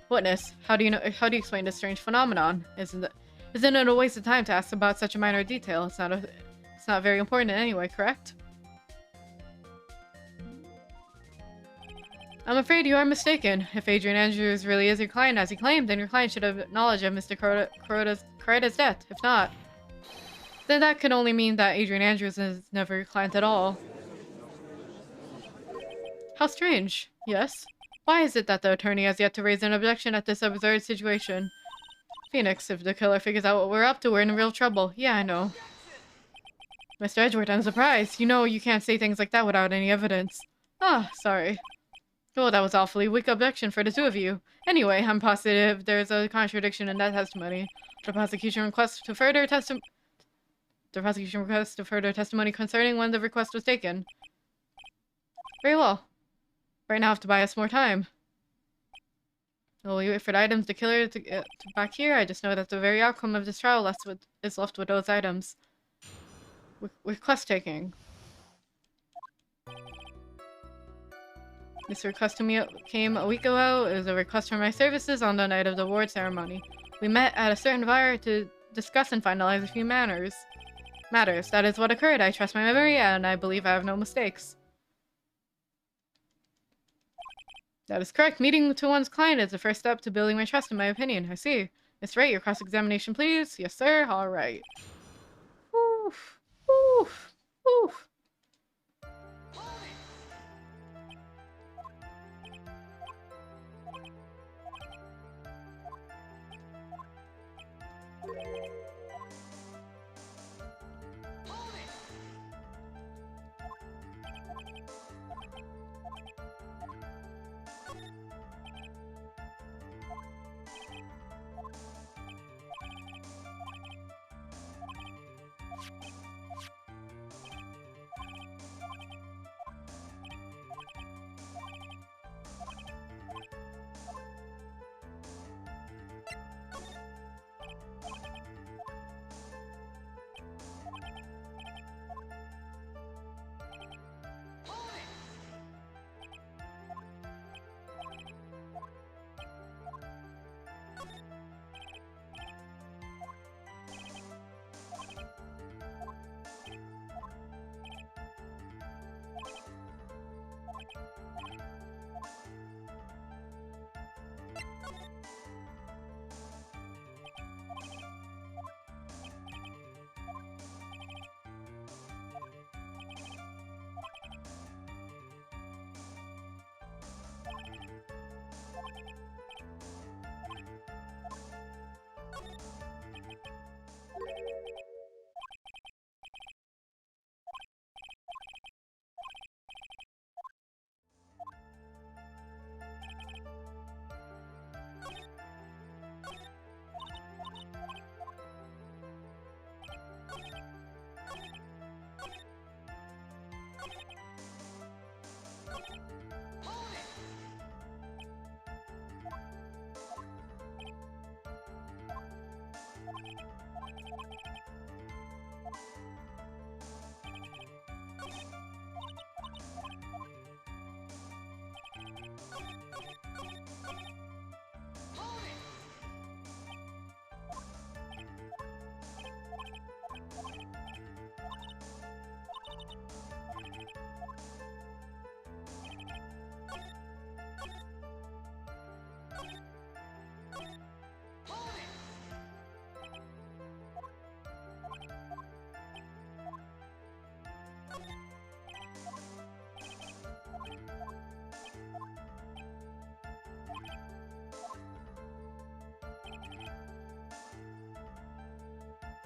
Witness, how do you explain this strange phenomenon? Isn't it a waste of time to ask about such a minor detail? It's not very important anyway, correct? I'm afraid you are mistaken. If Adrian Andrews really is your client as he claimed, then your client should have knowledge of Mr. Carrera's death. If not, then that could only mean that Adrian Andrews is never your client at all. How strange. Yes? Why is it that the attorney has yet to raise an objection at this absurd situation? Phoenix, if the killer figures out what we're up to, we're in real trouble. Yeah, I know. Mr. Edgeworth, I'm surprised. You know you can't say things like that without any evidence. Ah, sorry. Oh, that was awfully weak objection for the two of you. Anyway, I'm positive there's a contradiction in that testimony. The prosecution requests to further testimony concerning when the request was taken. Very well. Right now I have to buy us more time. Will we wait for the items the killer to get back here? I just know that the very outcome of this trial is left with those items. Request taking. This request to me came a week ago. It was a request for my services on the night of the award ceremony. We met at a certain bar to discuss and finalize a few matters. That is what occurred. I trust my memory, and I believe I have no mistakes. That is correct. Meeting to one's client is the first step to building my trust, in my opinion. I see. Miss Wright, your cross-examination, please. Yes, sir. All right. Oof. Oof. Oof.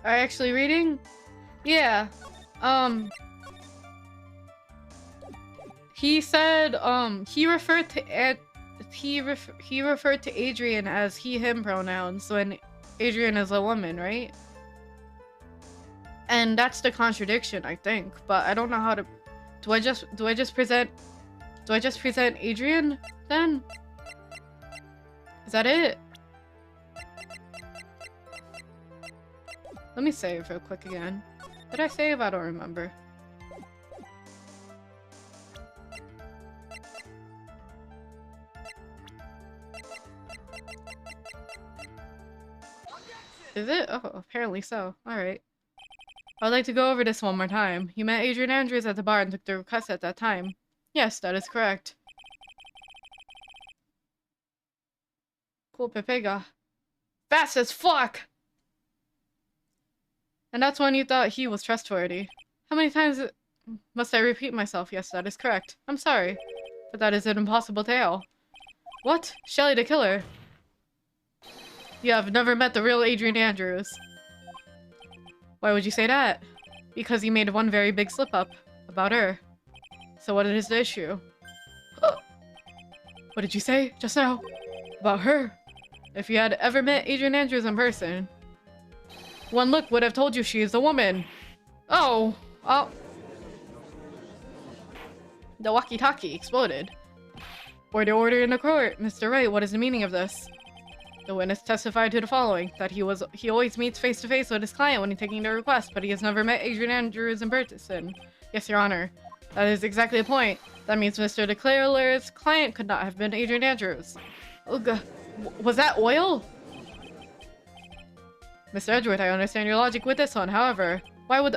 Are you actually reading? Yeah. He said, he referred to he referred to Adrian as he/him pronouns, when Adrian is a woman, right? And that's the contradiction, I think. But I don't know how to. Do I just present Adrian then? Is that it? Let me save real quick again. Did I save? I don't remember. Is it? Oh, apparently so. Alright. I would like to go over this one more time. You met Adrian Andrews at the bar and took the request at that time. Yes, that is correct. Cool Pepega. Fast as fuck! And that's when you thought he was trustworthy. How many times must I repeat myself? Yes, that is correct. I'm sorry, but that is an impossible tale. What? Shelly the killer? You have never met the real Adrian Andrews. Why would you say that? Because you made one very big slip-up about her. So what is the issue? What did you say just now? About her? If you had ever met Adrian Andrews in person, one look would have told you she is a woman. Oh. Oh. The walkie-talkie exploded. Order in the court. Mr. Wright, what is the meaning of this? The witness testified to the following, that he always meets face-to-face with his client when he's taking the request, but he has never met Adrian Andrews in person. Yes, Your Honor. That is exactly the point. That means Mr. DeClare's client could not have been Adrian Andrews. Ugh. Was that oil? Mr. Edgeworth, I understand your logic with this one. However, why would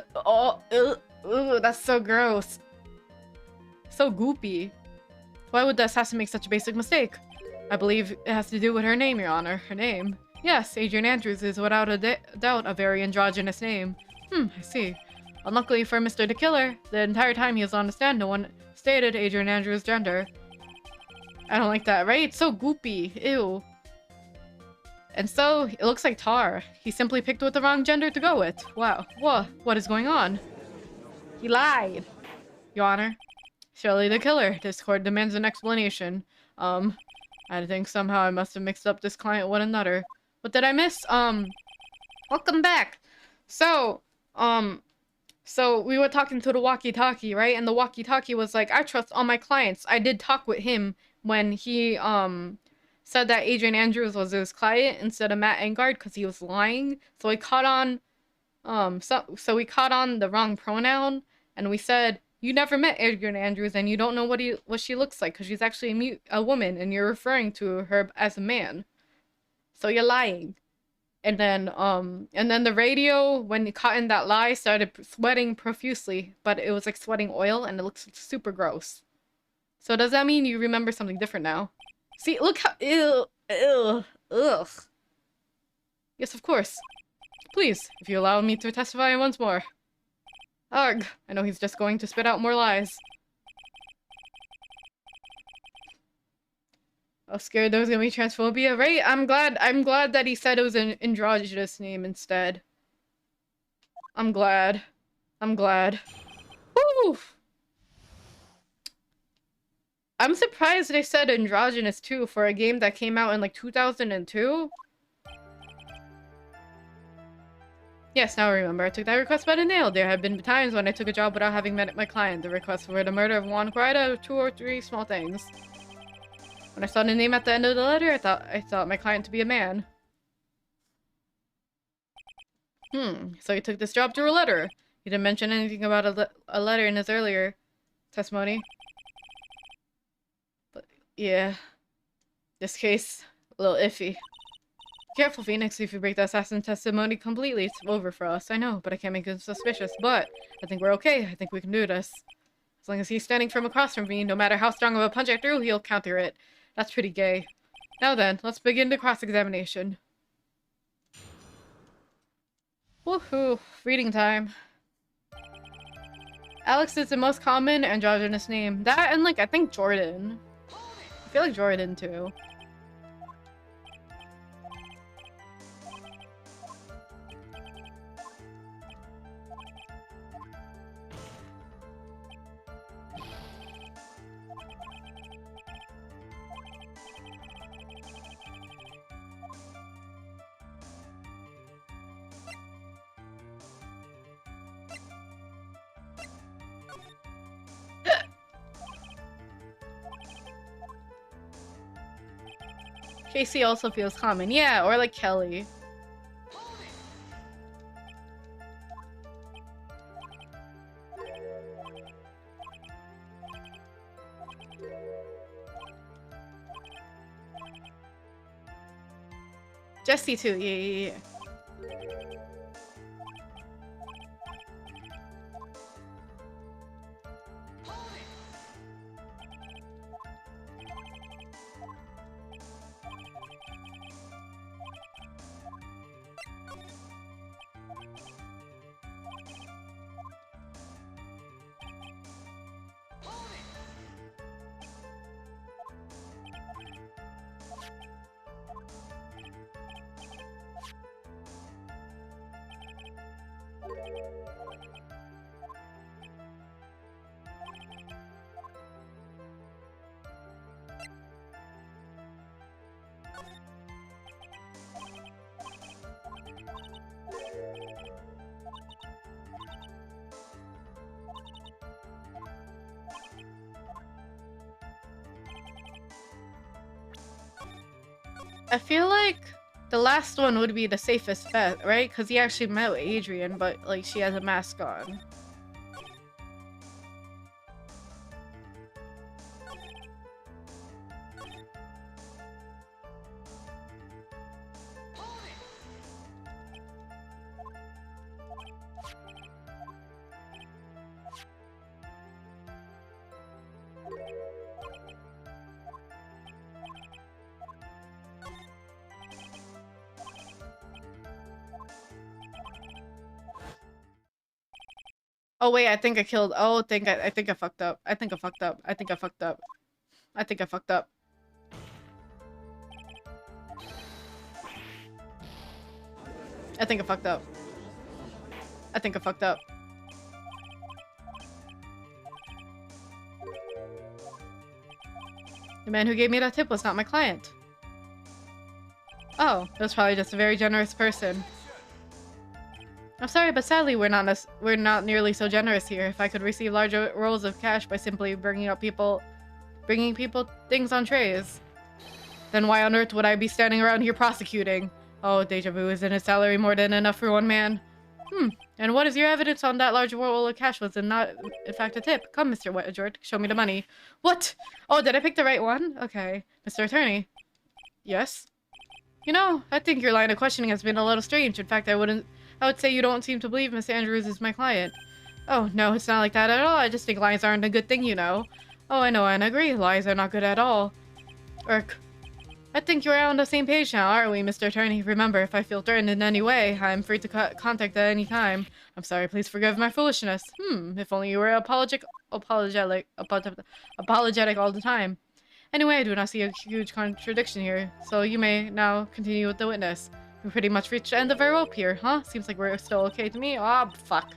that's so gross. So goopy. Why would the assassin make such a basic mistake? I believe it has to do with her name, Your Honor. Her name. Yes, Adrian Andrews is without a doubt a very androgynous name. I see. Unluckily for Mr. the Killer, the entire time he was on the stand, no one stated Adrian Andrews' gender. I don't like that, right? It's so goopy. Ew. And so, it looks like Tar. He simply picked with the wrong gender to go with. Wow. What is going on? He lied. Your Honor. Shirley the Killer. This court demands an explanation. I think somehow I must have mixed up this client with another. What did I miss? Welcome back. So we were talking to the walkie-talkie, right? And the walkie-talkie was like, I trust all my clients. I did talk with him when he, said that Adrian Andrews was his client instead of Matt Engard because he was lying. So we caught on, so we caught on the wrong pronoun, and we said, you never met Adrian Andrews and you don't know what she looks like because she's actually a woman and you're referring to her as a man. So you're lying. And then the radio, when caught in that lie, started sweating profusely, but it was like sweating oil and it looks super gross. So does that mean you remember something different now? See, look how, ugh. Yes, of course. Please, if you allow me to testify once more. Ugh, I know he's just going to spit out more lies. I was scared there was gonna be transphobia, right? I'm glad that he said it was an androgynous name instead. I'm glad. Woo! I'm surprised they said androgynous too for a game that came out in like 2002. Yes, now I remember. I took that request by the nail. There have been times when I took a job without having met my client. The request for the murder of Juan Guaida, 2 or 3 small things. When I saw the name at the end of the letter, I thought my client to be a man. So he took this job through a letter. He didn't mention anything about a letter in his earlier testimony. But yeah, this case, a little iffy. Careful, Phoenix. If you break the assassin testimony completely, it's over for us. I know, but I can't make him suspicious. But I think we're okay. I think we can do this. As long as he's standing from across from me, no matter how strong of a punch I threw, he'll counter it. That's pretty gay. Now then, let's begin the cross-examination. Woohoo! Reading time. Alex is the most common androgynous name. That and, like, I think Jordan. I feel like Jordan, too. Casey also feels common. Yeah, or like Kelly. Jessie too, yeah. I feel like the last one would be the safest bet, right? Because he actually met with Adrian, but like she has a mask on. Oh wait, I think I killed. Oh, I think I fucked up. I think I fucked up. I think I fucked up. I think I fucked up. I think I fucked up. I think I fucked up. The man who gave me that tip was not my client. Oh, that's probably just a very generous person. I'm sorry, but sadly we're not nearly so generous here. If I could receive larger rolls of cash by simply bringing people things on trays, then why on earth would I be standing around here prosecuting? Oh, deja vu, isn't his salary more than enough for one man? And what is your evidence on that large roll of cash was not, in fact, a tip? Come, Mr. Wedgeworth, show me the money. What? Oh, did I pick the right one? Okay. Mr. Attorney. Yes? You know, I think your line of questioning has been a little strange. In fact, I would say you don't seem to believe Miss Andrews is my client. Oh, no, it's not like that at all. I just think lies aren't a good thing, you know. Oh, I know, and I agree. Lies are not good at all. Urk. I think you're on the same page now, aren't we, Mr. Attorney? Remember, if I feel threatened in any way, I'm free to contact at any time. I'm sorry, please forgive my foolishness. If only you were apologetic all the time. Anyway, I do not see a huge contradiction here, so you may now continue with the witness. We pretty much reached the end of our rope here, huh? Seems like we're still okay to me. Ah, fuck.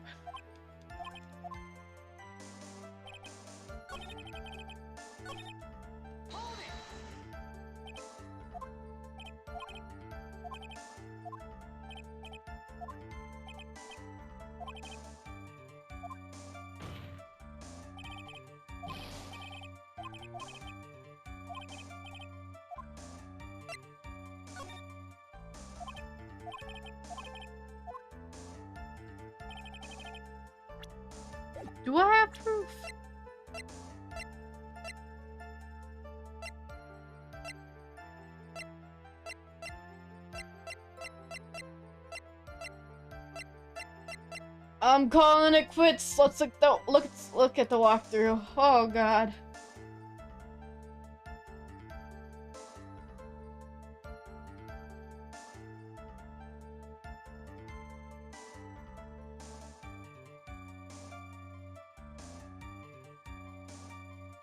Do I have proof? I'm calling it quits. Let's look at the walkthrough. Oh god.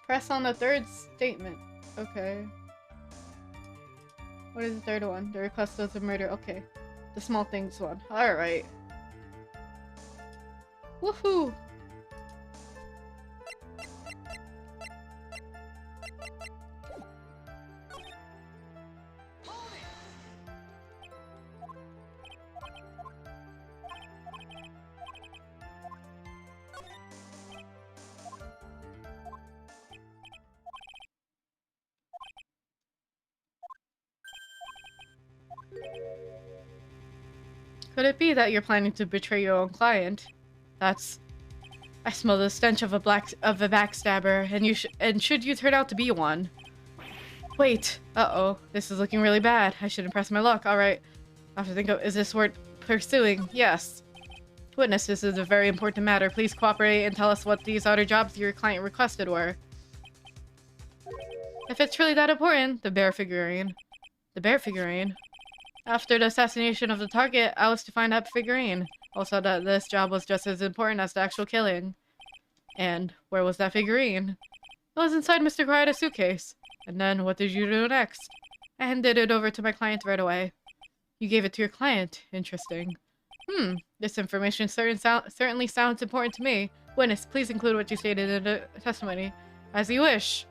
Press on the third statement. Okay. What is the third one? The request was a murder. Okay. The small things one. Alright. Woohoo! Could it be that you're planning to betray your own client? I smell the stench of a backstabber, and should you turn out to be one. Wait. Uh-oh. This is looking really bad. I shouldn't press my luck. Alright. I have to think of, is this worth pursuing? Yes. Witness, this is a very important matter. Please cooperate and tell us what these other jobs your client requested were. If it's really that important, the bear figurine. The bear figurine? After the assassination of the target, I was to find that figurine. Also, that this job was just as important as the actual killing. And where was that figurine? It was inside Mr. Karida's suitcase. And then, what did you do next? I handed it over to my client right away. You gave it to your client. Interesting. This information certainly sounds important to me. Witness, please include what you stated in the testimony. As you wish.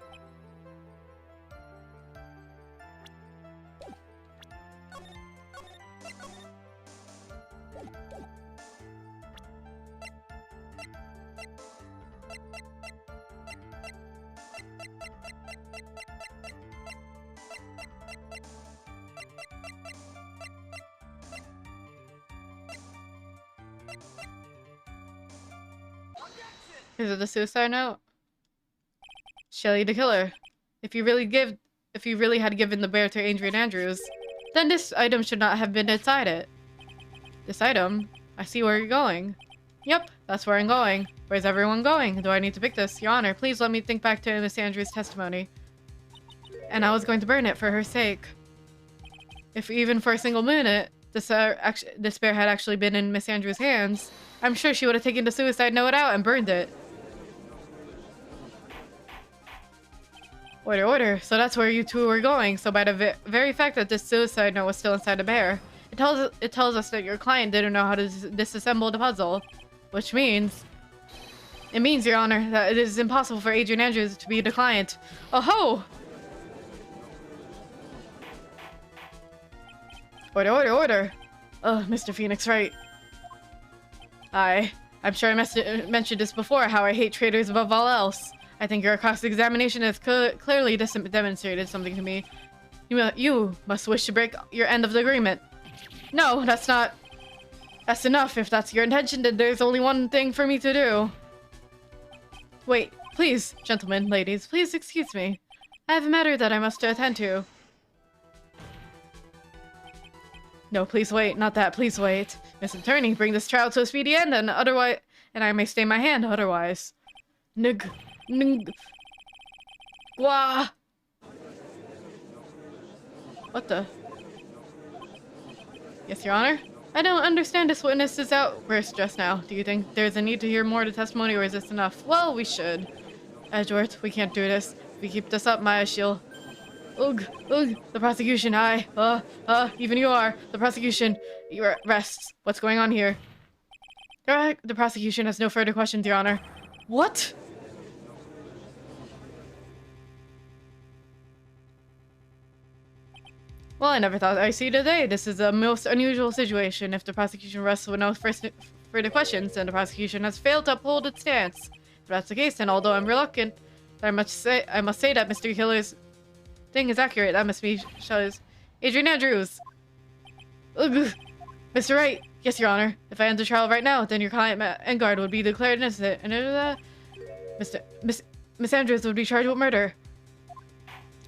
Is it the suicide note? Shelly the killer. If you really had given the bear to Adrian Andrews, then this item should not have been inside it. This item? I see where you're going. Yep, that's where I'm going. Where's everyone going? Do I need to pick this? Your Honor, please let me think back to Miss Andrews' testimony. And I was going to burn it for her sake. If even for a single minute, this bear had actually been in Miss Andrews' hands, I'm sure she would have taken the suicide note out and burned it. Order. So that's where you two were going. So by the very fact that this suicide note was still inside the bear, it tells us that your client didn't know how to disassemble the puzzle. Which means... It means, Your Honor, that it is impossible for Adrian Andrews to be the client. Oh ho! Order. Mr. Phoenix, right. I'm sure I mentioned this before, how I hate traitors above all else. I think your cross-examination has clearly demonstrated something to me. You must wish to break your end of the agreement. No, that's not... That's enough. If that's your intention, then there's only one thing for me to do. Wait, please, gentlemen, ladies, please excuse me. I have a matter that I must attend to. No, please wait. Not that. Please wait. Miss Attorney, bring this trial to a speedy end, and I may stay my hand otherwise. Wah! What the? Yes, Your Honor? I don't understand this witness's outburst just now. Do you think there's a need to hear more of the testimony, or is this enough? Well, we should. Edgeworth, we can't do this. If we keep this up, Maya, she'll... Ugh, the prosecution, even you are. The prosecution, rests. What's going on here? The prosecution has no further questions, Your Honor. What? Well, I never thought I'd see today. This is a most unusual situation. If the prosecution rests with no further questions, then the prosecution has failed to uphold its stance. If that's the case, then although I'm reluctant, I must say that Mr. Killer's thing is accurate. That must be Shelley's. Adrian Andrews! Ugh. Mr. Wright! Yes, Your Honor. If I end the trial right now, then your client, Engard, would be declared innocent, and Miss Andrews would be charged with murder.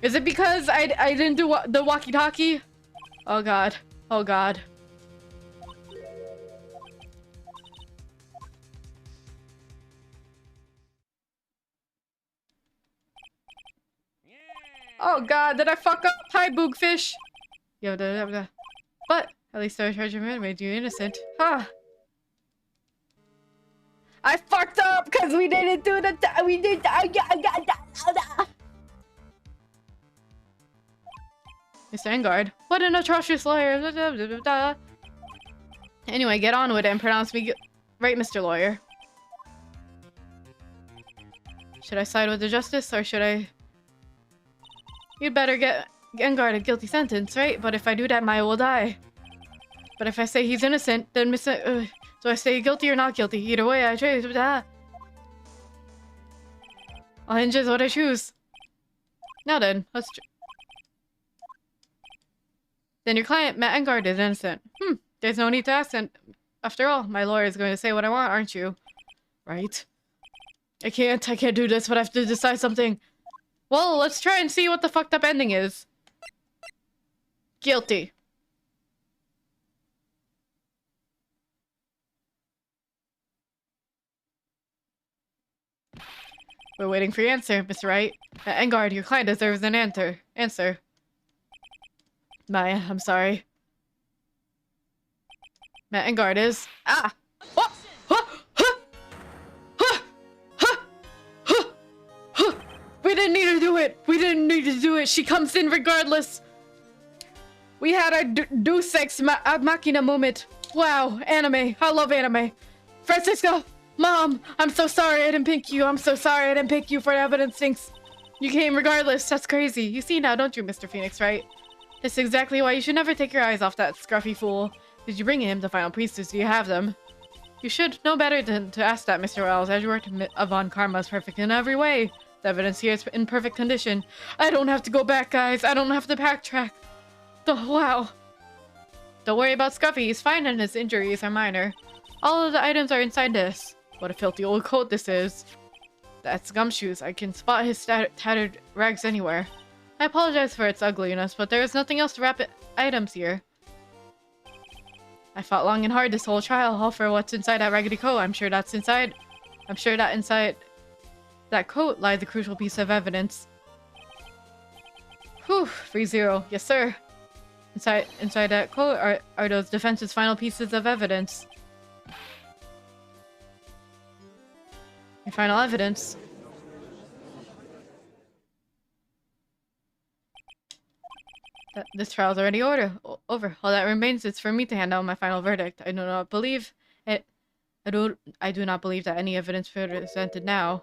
Is it because I didn't do the walkie-talkie? Oh god. Oh god. Oh god, did I fuck up? Hi, Boogfish! But at least our charge of murder made you innocent. Huh. I fucked up because we didn't do the Mr. Engard, what an atrocious lawyer. Anyway, get on with it and pronounce me right, Mr. Lawyer. Should I side with the justice, or should I... You'd better get Engard a guilty sentence, right? But if I do that, Maya will die. But if I say he's innocent, then do I say guilty or not guilty? Either way, I choose. All hinges what I choose. Now then, let's... Then your client, Matt Engard, is innocent. There's no need to ask, and after all, my lawyer is going to say what I want, aren't you? Right? I can't do this, but I have to decide something. Well, let's try and see what the fucked up ending is. Guilty. We're waiting for your answer, Mr. Wright. Engard, your client deserves an answer. Maya, I'm sorry. Matt Engard is... Ah! Oh! We didn't need to do it! We didn't need to do it! She comes in regardless! We had our Deus Ex Machina moment. Wow, anime. I love anime. Francisco! Mom! I'm so sorry I didn't pick you. I'm so sorry I didn't pick you for evidence stinks. You came regardless. That's crazy. You see now, don't you, Mr. Phoenix, right? That's exactly why you should never take your eyes off that scruffy fool. Did you bring him the final priestess? Do you have them? You should know better than to ask that, Mr. Wells. Edward Von Karma is perfect in every way. The evidence here is in perfect condition. I don't have to go back, guys. I don't have to backtrack. Wow. Don't worry about Scruffy. He's fine and his injuries are minor. All of the items are inside this. What a filthy old coat this is. That's Gumshoes. I can spot his tattered rags anywhere. I apologize for its ugliness, but there is nothing else to wrap items here. I fought long and hard this whole trial, all for what's inside that raggedy coat. I'm sure that inside that coat lies a crucial piece of evidence. Whew, 3-0. Yes, sir. Inside that coat are those defense's final pieces of evidence. Your final evidence. This trial's already over. All that remains is for me to hand out my final verdict. I do not believe it. I do not believe that any evidence presented now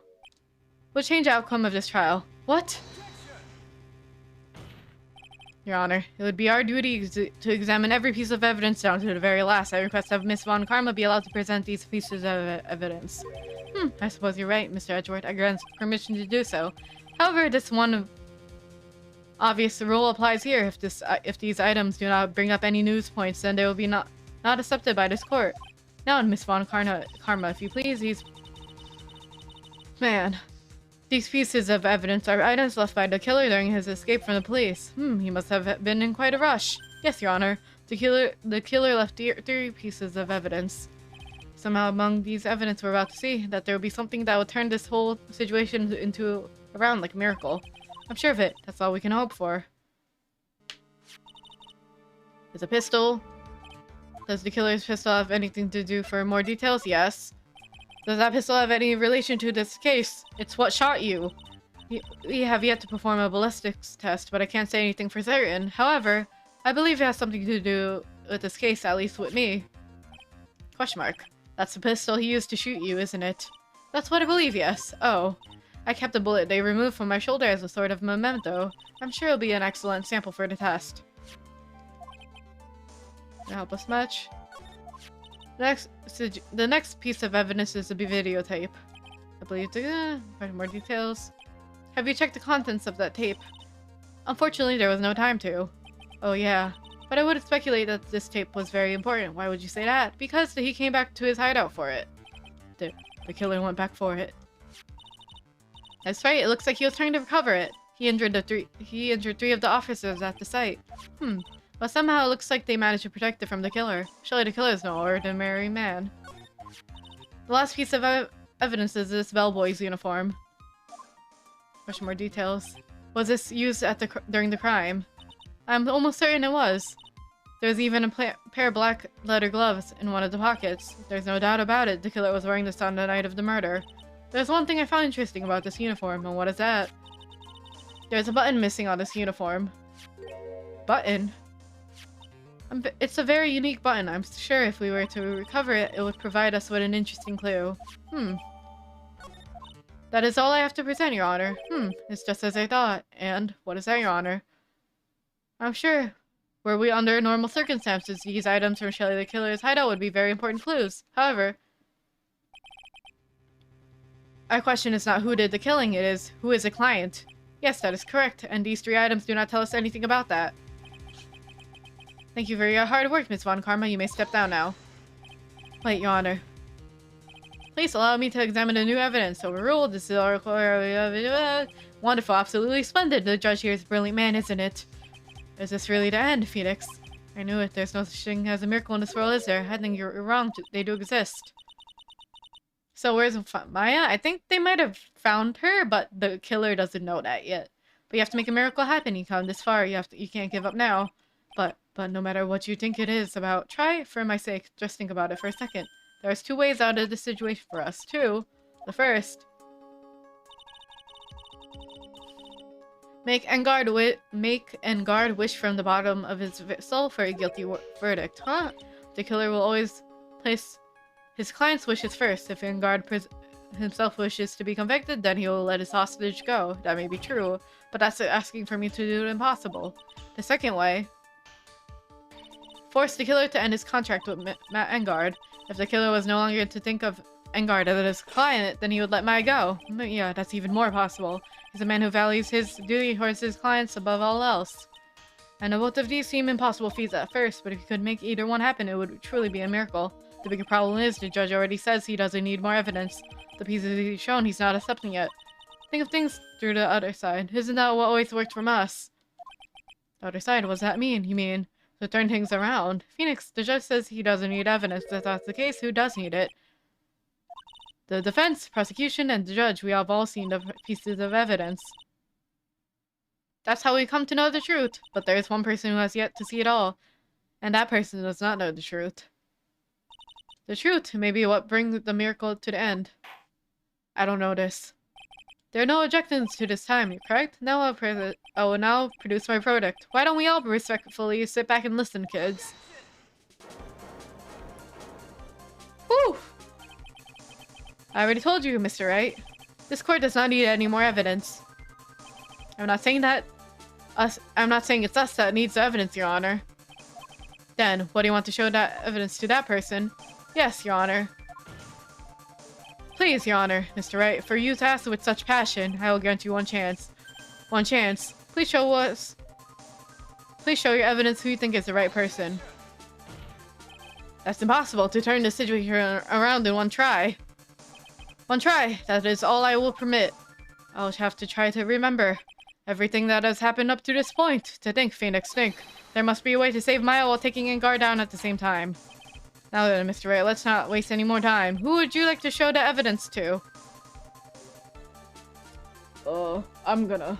will change the outcome of this trial. What? Your Honor, it would be our duty to examine every piece of evidence down to the very last. I request that Miss Von Karma be allowed to present these pieces of evidence. I suppose you're right, Mr. Edgeworth. I grant permission to do so. However, this one obvious rule applies here. If these items do not bring up any news points, then they will be not accepted by this court. Now, Miss Von Karma, if you please, these pieces of evidence are items left by the killer during his escape from the police. He must have been in quite a rush. Yes, Your Honor. The killer left three pieces of evidence. Somehow among these evidence we're about to see, that there will be something that will turn this whole situation around like a miracle. I'm sure of it. That's all we can hope for. There's a pistol. Does the killer's pistol have anything to do for more details? Yes. Does that pistol have any relation to this case? It's what shot you. We have yet to perform a ballistics test, but I can't say anything for certain. However, I believe it has something to do with this case, at least with me. Question mark. That's the pistol he used to shoot you, isn't it? That's what I believe, yes. Oh. I kept the bullet they removed from my shoulder as a sort of memento. I'm sure it'll be an excellent sample for the test. Help us much. The next piece of evidence is a videotape. I believe more details. Have you checked the contents of that tape? Unfortunately, there was no time to. Oh yeah. But I would speculate that this tape was very important. Why would you say that? Because he came back to his hideout for it. The killer went back for it. That's right, it looks like he was trying to recover it. He injured three of the officers at the site. But somehow it looks like they managed to protect it from the killer. Surely the killer is no ordinary man. The last piece of evidence is this bellboy's uniform. Question more details. Was this used during the crime? I'm almost certain it was. There's even a pair of black leather gloves in one of the pockets. There's no doubt about it, the killer was wearing this on the night of the murder. There's one thing I found interesting about this uniform, and what is that? There's a button missing on this uniform. Button? It's a very unique button. I'm sure if we were to recover it, it would provide us with an interesting clue. That is all I have to present, Your Honor. It's just as I thought. And what is that, Your Honor? I'm sure. Were we under normal circumstances, these items from Shelley the Killer's hideout would be very important clues. However, our question is not who did the killing, it is who is the client. Yes, that is correct, and these three items do not tell us anything about that. Thank you for your hard work, Miss Von Karma. You may step down now. Wait, Your Honor. Please allow me to examine the new evidence. Overruled. This is our wonderful, absolutely splendid. The judge here is a brilliant man, isn't it? Is this really the end, Phoenix? I knew it. There's no such thing as a miracle in this world, is there? I think you're wrong. They do exist. So where's Maya? I think they might have found her, but the killer doesn't know that yet. But you have to make a miracle happen. You come this far. You can't give up now. But no matter what you think it is about, try for my sake. Just think about it for a second. There's two ways out of this situation for us, too. The first, make Engard wish from the bottom of his soul for a guilty verdict. Huh? The killer will always place his client's wishes first. If Engard himself wishes to be convicted, then he will let his hostage go. That may be true, but that's asking for me to do the impossible. The second way, force the killer to end his contract with Matt Engard. If the killer was no longer to think of Engard as his client, then he would let Maya go. But yeah, that's even more possible. He's a man who values his duty towards his clients above all else. I know both of these seem impossible feats at first, but if you could make either one happen, it would truly be a miracle. The bigger problem is, the judge already says he doesn't need more evidence. The pieces he's shown, he's not accepting yet. Think of things through the other side. Isn't that what always worked from us? The other side? What does that mean? You mean to turn things around? Phoenix, the judge says he doesn't need evidence. If that's the case, who does need it? The defense, prosecution, and the judge. We have all seen the pieces of evidence. That's how we come to know the truth. But there is one person who has yet to see it all. And that person does not know the truth. The truth may be what brings the miracle to the end. I don't know this. There are no objections to this time, correct? Now I will now produce my product. Why don't we all respectfully sit back and listen, kids? Whew! I already told you, Mr. Wright. This court does not need any more evidence. I'm not saying it's us that needs the evidence, Your Honor. Then, what do you want to show that evidence to that person? Yes, Your Honor. Please, Your Honor, Mr. Wright, for you to ask with such passion, I will grant you one chance. One chance. Please show your evidence who you think is the right person. That's impossible to turn the situation around in one try. One try. That is all I will permit. I'll have to try to remember everything that has happened up to this point. To think, Phoenix, think. There must be a way to save Maya while taking Engard down at the same time. Now then, Mr. Wright, let's not waste any more time. Who would you like to show the evidence to? I'm gonna...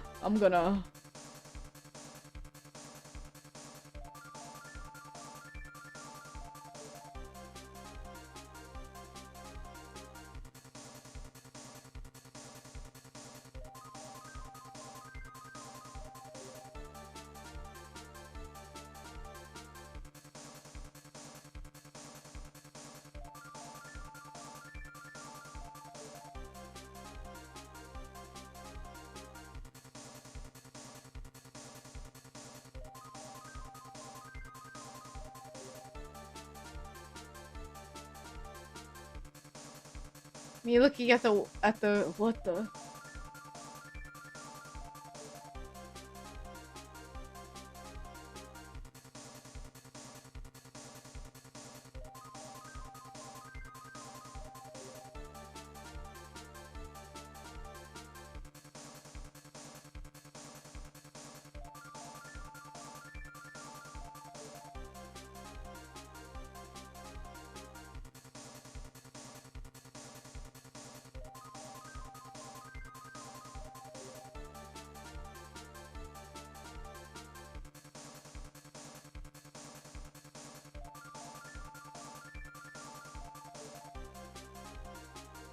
Me looking at the what the?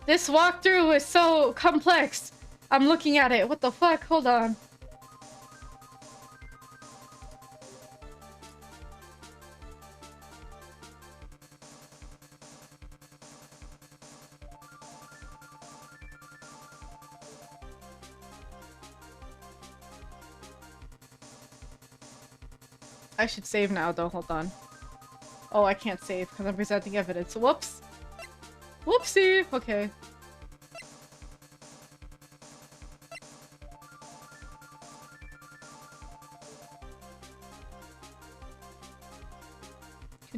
This walkthrough is so complex. I'm looking at it. What the fuck? Hold on. I should save now, though. Hold on. Oh, I can't save because I'm presenting evidence. Whoops. Whoopsie! Okay.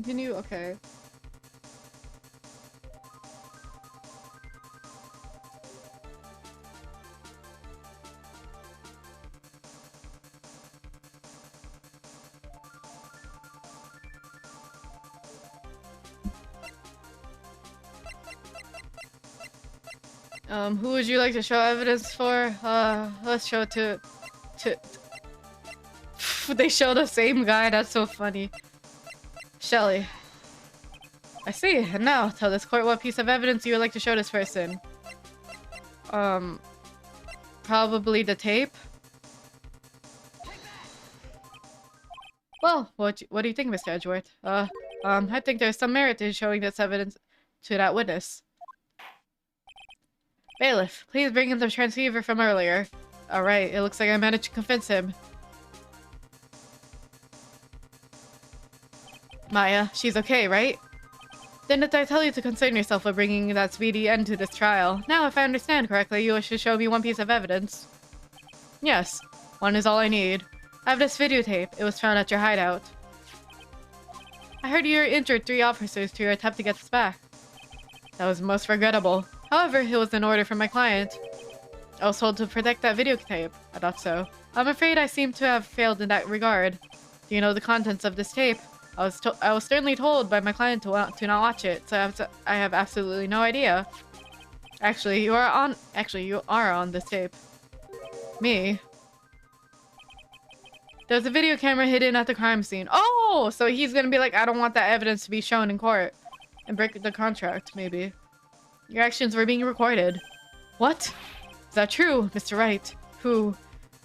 continue? Okay. Who would you like to show evidence for? Let's show it to... They show the same guy, that's so funny. Shelly. I see, and now, tell this court what piece of evidence you would like to show this person. Probably the tape? Well, what do you think, Mr. Edgeworth? I think there's some merit in showing this evidence to that witness. Bailiff, please bring in the transceiver from earlier. Alright, it looks like I managed to convince him. Maya, she's okay, right? Didn't I tell you to concern yourself with bringing that speedy end to this trial? Now, if I understand correctly, you wish to show me one piece of evidence. Yes, one is all I need. I have this videotape. It was found at your hideout. I heard you injured 3 officers to your attempt to get this back. That was most regrettable. However, it was an order from my client. I was told to protect that videotape. I thought so. I'm afraid I seem to have failed in that regard. Do you know the contents of this tape? I was sternly told by my client to not watch it, so I have absolutely no idea. Actually, you are on this tape. Me? There's a video camera hidden at the crime scene. Oh, so he's gonna be like, I don't want that evidence to be shown in court. And break the contract, maybe. Your actions were being recorded. What? Is that true, Mr. Wright? Who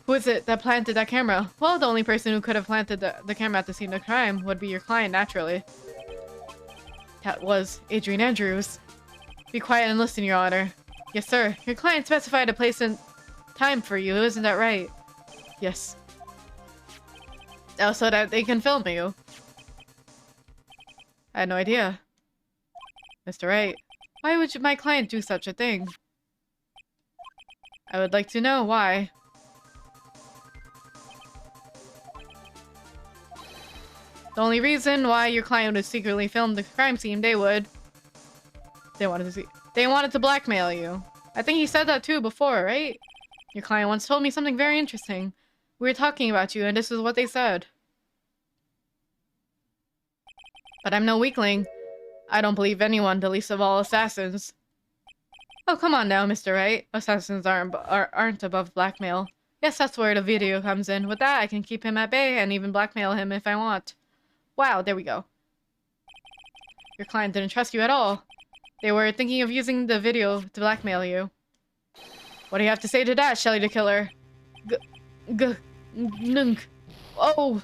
is it that planted that camera? Well, the only person who could have planted the camera at the scene of the crime would be your client, naturally. That was Adrian Andrews. Be quiet and listen, Your Honor. Yes, sir. Your client specified a place and time for you, isn't that right? Yes. Oh, so that they can film you. I had no idea. Mr. Wright, why would my client do such a thing? I would like to know why. The only reason why your client would secretly film the crime scene, they wanted to blackmail you. I think he said that too before, right? Your client once told me something very interesting. We were talking about you, and this is what they said. But I'm no weakling. I don't believe anyone, the least of all assassins. Oh, come on now, Mr. Wright. Assassins aren't above blackmail. Yes, that's where the video comes in. With that, I can keep him at bay and even blackmail him if I want. Wow, there we go. Your client didn't trust you at all. They were thinking of using the video to blackmail you. What do you have to say to that, Shelly the Killer? Nunk. Oh!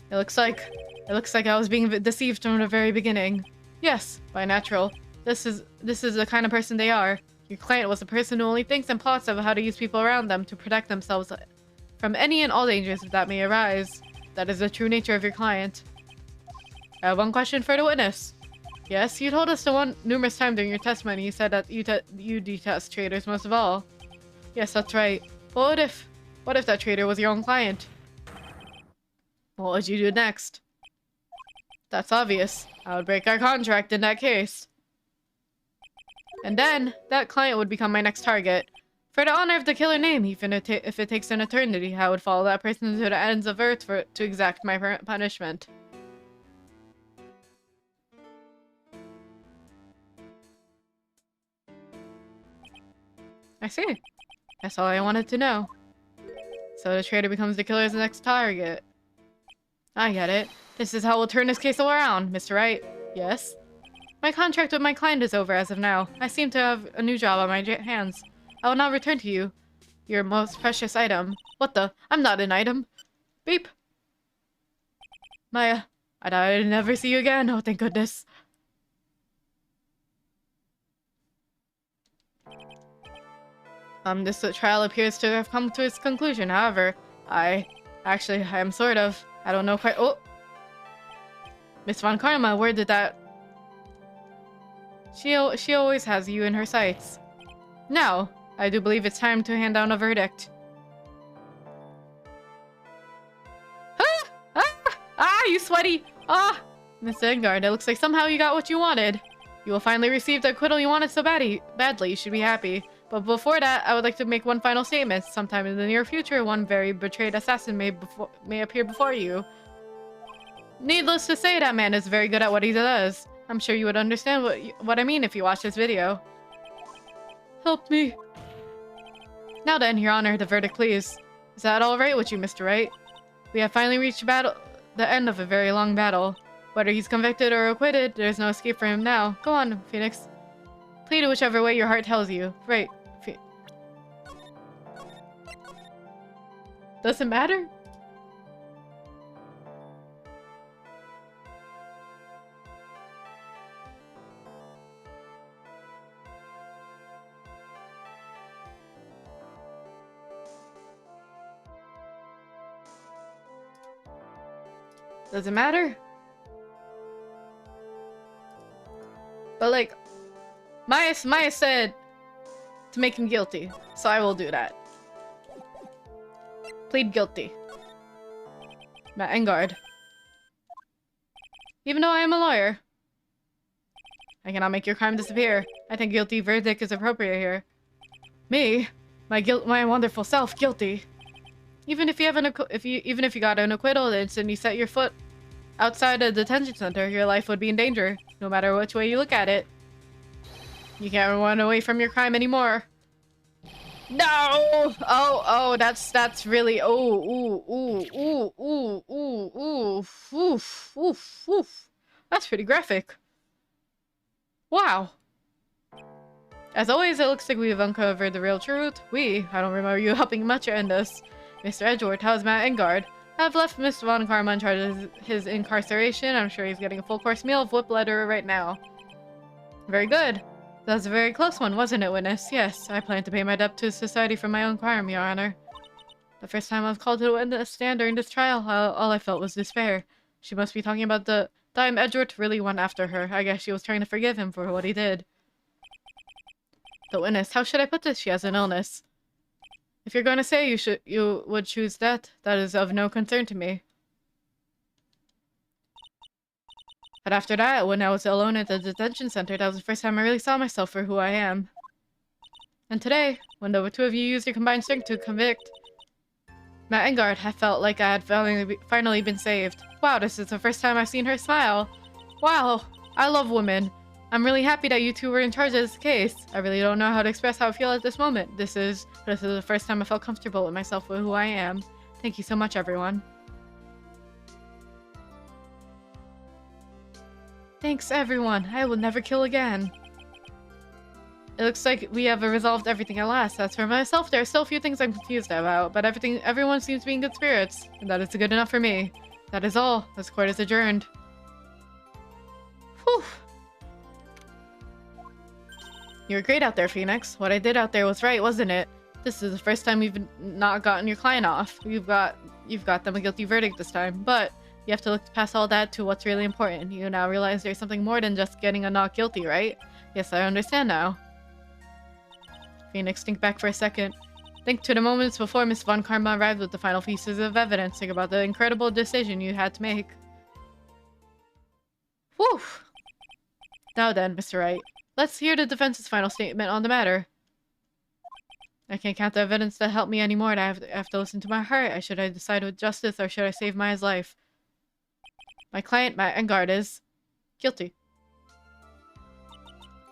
It looks like I was being deceived from the very beginning. Yes, by natural. This is the kind of person they are. Your client was a person who only thinks and plots of how to use people around them to protect themselves from any and all dangers that may arise. That is the true nature of your client. I have one question for the witness. Yes, you told us numerous times during your testimony. You said that you detest traitors most of all. Yes, that's right. But what if that traitor was your own client? What would you do next? That's obvious. I would break our contract in that case. And then, that client would become my next target. For the honor of the killer name, even if it takes an eternity, I would follow that person to the ends of earth to exact my punishment. I see. That's all I wanted to know. So the traitor becomes the killer's next target. I get it. This is how we'll turn this case around, Mr. Wright. Yes? My contract with my client is over as of now. I seem to have a new job on my hands. I will now return to you your most precious item. What the? I'm not an item. Beep. Maya, I thought I'd never see you again. Oh, thank goodness. This trial appears to have come to its conclusion. However, I am sort of. I don't know quite. Oh! Miss Von Karma, where did that... She always has you in her sights. Now, I do believe it's time to hand down a verdict. Ah! you sweaty? Ah! Mr. Engard, it looks like somehow you got what you wanted. You will finally receive the acquittal you wanted so badly. You should be happy. But before that, I would like to make one final statement. Sometime in the near future, one very betrayed assassin may appear before you. Needless to say, that man is very good at what he does. I'm sure you would understand what I mean if you watch this video. Help me. Now then, Your Honor, the verdict, please. Is that all right with you, Mr. Wright? We have finally reached the end of a very long battle. Whether he's convicted or acquitted, there's no escape for him now. Go on, Phoenix. Plead whichever way your heart tells you. Right. Doesn't matter? Does it matter? But like, Maya said to make him guilty, so I will do that. Plead guilty. Matt Engard. Even though I am a lawyer, I cannot make your crime disappear. I think guilty verdict is appropriate here. Me? My wonderful self, guilty. Even if you got an acquittal, the instant you set your foot outside a detention center, your life would be in danger, no matter which way you look at it. You can't run away from your crime anymore. No! Oh, that's really, oof. That's pretty graphic. Wow. As always, it looks like we've uncovered the real truth. I don't remember you helping much in this. Mr. Edgeworth, how's Matt Engard? I've left Mr. Von Karma in charge of his incarceration. I'm sure he's getting a full-course meal of whip letter right now. Very good. That was a very close one, wasn't it, witness? Yes, I plan to pay my debt to society for my own crime, Your Honor. The first time I was called to the witness stand during this trial, all I felt was despair. She must be talking about the time Edgeworth really went after her. I guess she was trying to forgive him for what he did. The witness, how should I put this? She has an illness. If you're going to say you would choose that is of no concern to me. But after that, when I was alone at the detention center, that was the first time I really saw myself for who I am. And today, when the two of you used your combined strength to convict Matt Engard, I felt like I had finally been saved. Wow, this is the first time I've seen her smile. Wow, I love women. I'm really happy that you two were in charge of this case. I really don't know how to express how I feel at this moment. This is the first time I felt comfortable with myself with who I am. Thank you so much, everyone. Thanks, everyone. I will never kill again. It looks like we have resolved everything at last. As for myself, there are still a few things I'm confused about, but everyone seems to be in good spirits, and that is good enough for me. That is all. This court is adjourned. Whew. You were great out there, Phoenix. What I did out there was right, wasn't it? This is the first time we've not gotten your client off. You've got them a guilty verdict this time, but you have to look past all that to what's really important. You now realize there's something more than just getting a not guilty, right? Yes, I understand now. Phoenix, think back for a second. Think to the moments before Miss Von Karma arrived with the final pieces of evidence. Think about the incredible decision you had to make. Whew! Now then, Mr. Wright, let's hear the defense's final statement on the matter. I can't count the evidence that helped me anymore, and I have to listen to my heart. Should I decide with justice, or should I save Maya's life? My client, Matt Engard, is guilty.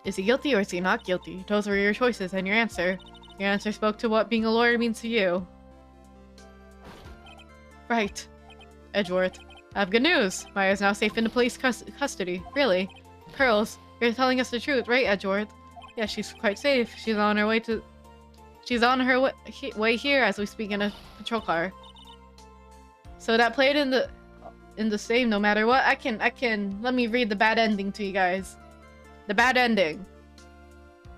Is he guilty or is he not guilty? Those were your choices and your answer. Your answer spoke to what being a lawyer means to you. Right. Edgeworth, I have good news. Maya is now safe in the police custody. Really? Pearls, you're telling us the truth, right, Edgeworth? Yeah, she's quite safe. She's on her way here as we speak in a patrol car. So that played in the same no matter what. Let me read the bad ending to you guys. The bad ending.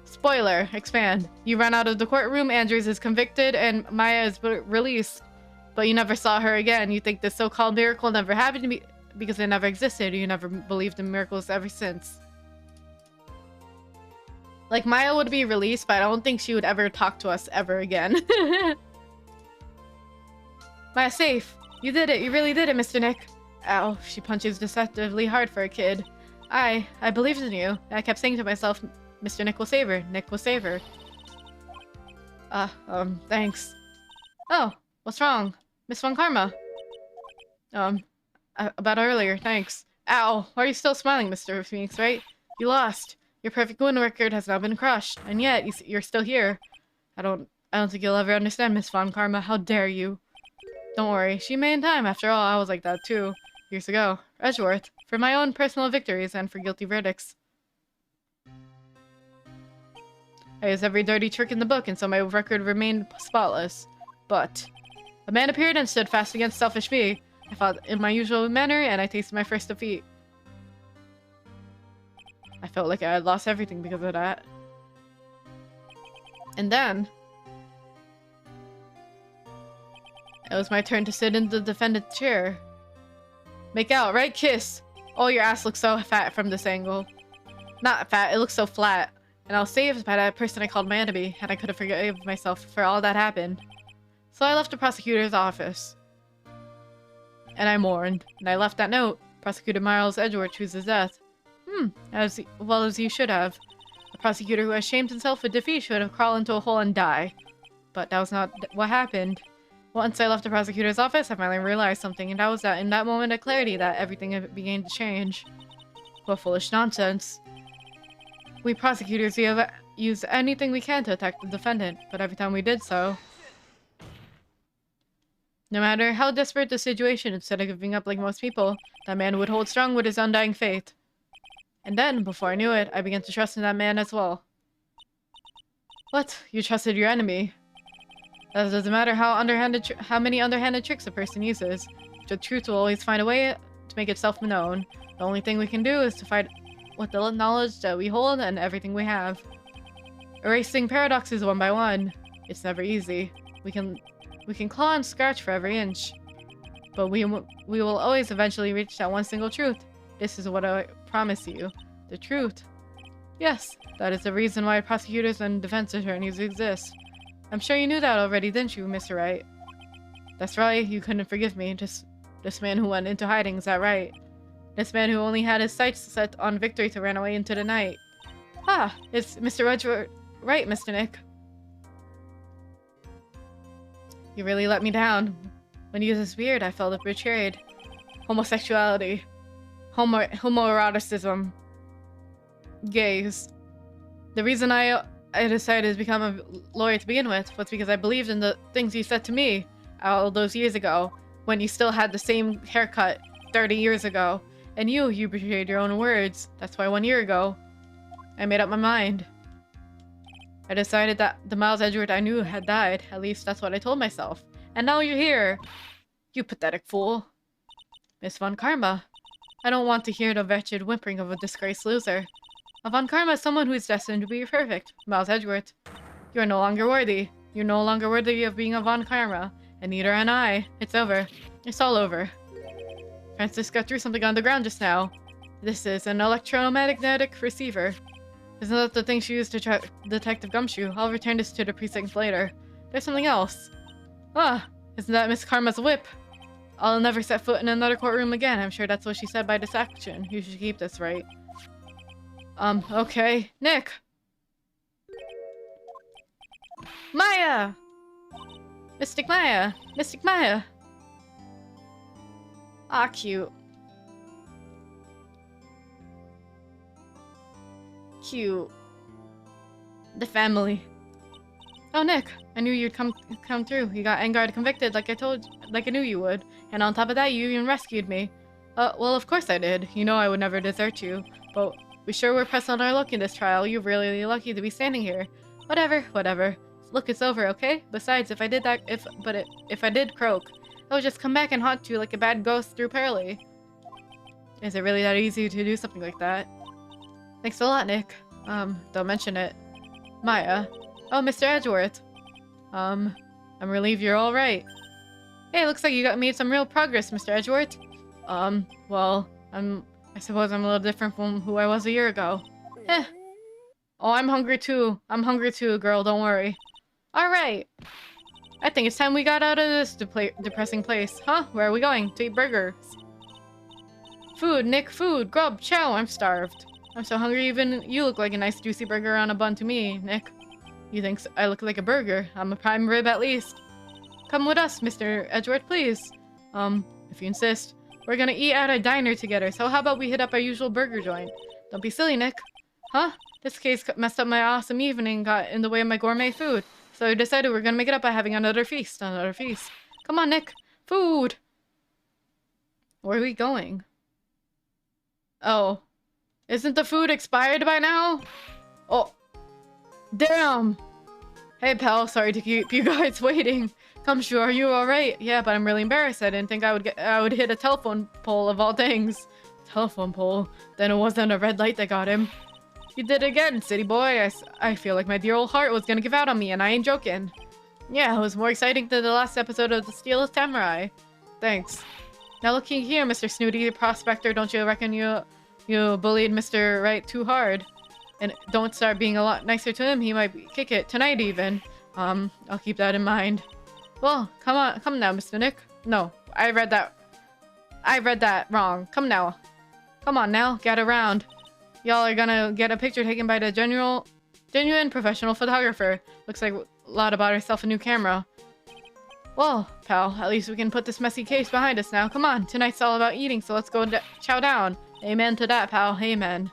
Spoiler, expand. You run out of the courtroom, Andrews is convicted, and Maya is released. But you never saw her again. You think this so-called miracle never happened to me because it never existed. You never believed in miracles ever since. Like, Maya would be released, but I don't think she would ever talk to us ever again. Maya's safe. You did it. You really did it, Mr. Nick. Ow, she punches deceptively hard for a kid. I believed in you. I kept saying to myself, Mr. Nick will save her. Nick will save her. Thanks. Oh, what's wrong? Miss Von Karma. About earlier, thanks. Ow, why are you still smiling, Mr. Phoenix, right? You lost. Your perfect win record has now been crushed, and yet you're still here. I don't think you'll ever understand, Miss Von Karma. How dare you? Don't worry, she made in time. After all, I was like that too, years ago. Edgeworth, for my own personal victories and for guilty verdicts. I used every dirty trick in the book, and so my record remained spotless. But a man appeared and stood fast against selfish me. I fought in my usual manner, and I tasted my first defeat. I felt like I had lost everything because of that. And then it was my turn to sit in the defendant's chair. Make out, right? Kiss! Oh, your ass looks so fat from this angle. Not fat, it looks so flat. And I was saved by that person I called my enemy, and I could have forgiven myself for all that happened. So I left the prosecutor's office. And I mourned, and I left that note. Prosecutor Miles Edgeworth chose his death. As well as you should have. A prosecutor who has shamed himself with defeat should have crawled into a hole and die. But that was not what happened. Once I left the prosecutor's office, I finally realized something, and that was that in that moment of clarity that everything began to change. What foolish nonsense. We prosecutors, we have used anything we can to attack the defendant, but every time we did so, no matter how desperate the situation, instead of giving up like most people, that man would hold strong with his undying faith. And then, before I knew it, I began to trust in that man as well. What? You trusted your enemy? It doesn't matter how many underhanded tricks a person uses. The truth will always find a way to make itself known. The only thing we can do is to fight with the knowledge that we hold and everything we have. Erasing paradoxes one by one. It's never easy. We can claw and scratch for every inch. But we will always eventually reach that one single truth. This is what I promise you. The truth. Yes, that is the reason why prosecutors and defense attorneys exist. I'm sure you knew that already, didn't you, Mr. Wright? That's right, you couldn't forgive me. Just this man who went into hiding, is that right? This man who only had his sights set on victory to run away into the night. Ah, it's Mr. Edgeworth, right, Mr. Nick? You really let me down. When you disappeared, I felt betrayed. Homosexuality. Homoeroticism. Gays. The reason I decided to become a lawyer to begin with was because I believed in the things you said to me all those years ago, when you still had the same haircut 30 years ago. And you betrayed your own words. That's why 1 year ago, I made up my mind. I decided that the Miles Edgeworth I knew had died. At least that's what I told myself. And now you're here. You pathetic fool. Miss Von Karma. I don't want to hear the wretched whimpering of a disgraced loser. Von Karma is someone who is destined to be perfect. Miles Edgeworth. You are no longer worthy. You're no longer worthy of being a Von Karma. And neither am I. It's over. It's all over. Francisca threw something on the ground just now. This is an electromagnetic receiver. Isn't that the thing she used to track Detective Gumshoe? I'll return this to the precinct later. There's something else. Ah, isn't that Miss Karma's whip? I'll never set foot in another courtroom again. I'm sure that's what she said by this action. You should keep this, right? Okay. Nick! Maya! Mystic Maya! Mystic Maya! Ah, cute. Cute. The family. Oh, Nick, I knew you'd come through. You got Engard convicted like I knew you would. And on top of that, you even rescued me. Well, of course I did. You know I would never desert you. But we sure were pressed on our luck in this trial. You're really lucky to be standing here. Whatever. Look, it's over, okay? Besides, if I did croak, I would just come back and haunt you like a bad ghost through Pearly. Is it really that easy to do something like that? Thanks a lot, Nick. Don't mention it. Maya. Oh, Mr. Edgeworth. I'm relieved you're alright. Hey, looks like you made some real progress, Mr. Edgeworth. Well, I suppose I'm a little different from who I was a year ago. Eh. Oh, I'm hungry too. Girl, don't worry. Alright. I think it's time we got out of this depressing place. Huh? Where are we going? To eat burgers. Food, Nick, food, grub, chow, I'm starved. I'm so hungry even you look like a nice juicy burger on a bun to me, Nick. You think I look like a burger? I'm a prime rib at least. Come with us, Mr. Edgeworth, please. If you insist. We're gonna eat at a diner together, so how about we hit up our usual burger joint? Don't be silly, Nick. Huh? This case messed up my awesome evening, got in the way of my gourmet food. So I decided we're gonna make it up by having another feast. Another feast. Come on, Nick. Food! Where are we going? Oh. Isn't the food expired by now? Oh. Damn! Hey, pal. Sorry to keep you guys waiting. Come, sure, are you alright? Yeah, but I'm really embarrassed. I didn't think I would hit a telephone pole of all things. Telephone pole? Then it wasn't a red light that got him. You did it again, city boy. I feel like my dear old heart was gonna give out on me, and I ain't joking. Yeah, it was more exciting than the last episode of The Steel's Samurai. Thanks. Now looking here, Mr. Snooty Prospector, don't you reckon you bullied Mr. Right too hard? And don't start being a lot nicer to him, he might kick it tonight even. I'll keep that in mind. Well, come now, Mr. Nick. No, I read that wrong. Come now. Come on now, get around. Y'all are gonna get a picture taken by the genuine professional photographer. Looks like Lotta bought herself a new camera. Well, pal, at least we can put this messy case behind us now. Come on, tonight's all about eating, so let's go chow down. Amen to that, pal. Amen.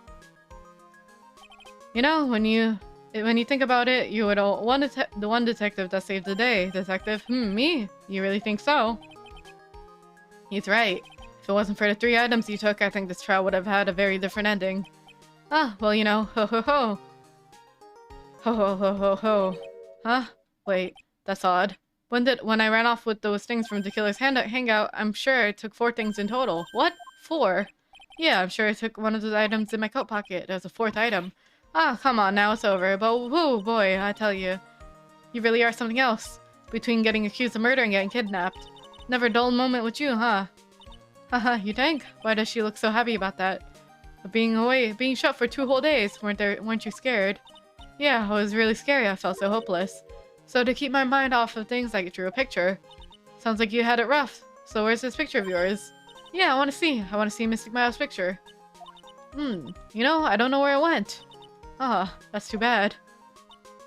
You know, when you think about it, you were the one detective that saved the day. Detective? Me? You really think so? He's right. If it wasn't for the 3 items you took, I think this trial would have had a very different ending. Ah, well, you know, ho ho ho. Ho ho ho ho ho. Huh? Wait, that's odd. When I ran off with those things from the killer's hangout, I'm sure I took 4 things in total. What? 4? Yeah, I'm sure I took one of those items in my coat pocket. There's a 4th item. Ah, come on, now it's over. But whoo, boy, I tell you. You really are something else. Between getting accused of murder and getting kidnapped. Never a dull moment with you, huh? Haha, you think? Why does she look so happy about that? But being shut for 2 whole days, weren't you scared? Yeah, I was really scary. I felt so hopeless. So to keep my mind off of things, I drew a picture. Sounds like you had it rough. So where's this picture of yours? Yeah, I want to see Mystic Miles' picture. You know, I don't know where it went. Ah, that's too bad.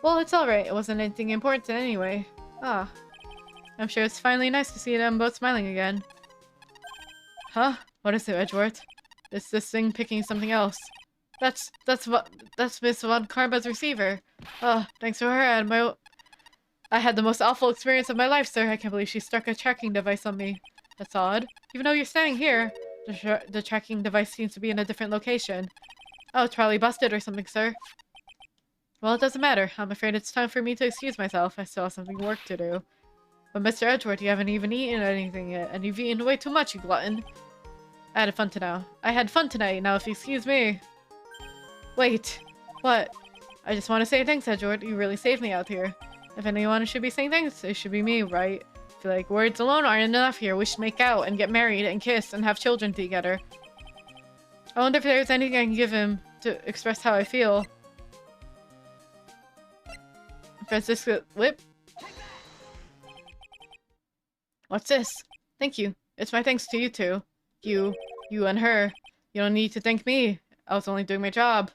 Well, it's alright. It wasn't anything important anyway. Ah. I'm sure it's finally nice to see them both smiling again. Huh? What is it, Edgeworth? It's this thing picking something else. That's Miss Von Karma's receiver. Thanks to her, I had the most awful experience of my life, sir. I can't believe she stuck a tracking device on me. That's odd. Even though you're standing here, the tracking device seems to be in a different location. Oh, it's probably busted or something, sir. Well, it doesn't matter. I'm afraid it's time for me to excuse myself. I still have something work to do. But Mr. Edgeworth, you haven't even eaten anything yet, and you've eaten way too much, you glutton. I had fun tonight, now if you excuse me. Wait. What? I just want to say thanks, Edgeworth. You really saved me out here. If anyone should be saying thanks, it should be me, right? I feel like words alone aren't enough here. We should make out and get married and kiss and have children together. I wonder if there's anything I can give him to express how I feel. Francisco, whip. What's this? Thank you. It's my thanks to you two. You and her. You don't need to thank me. I was only doing my job.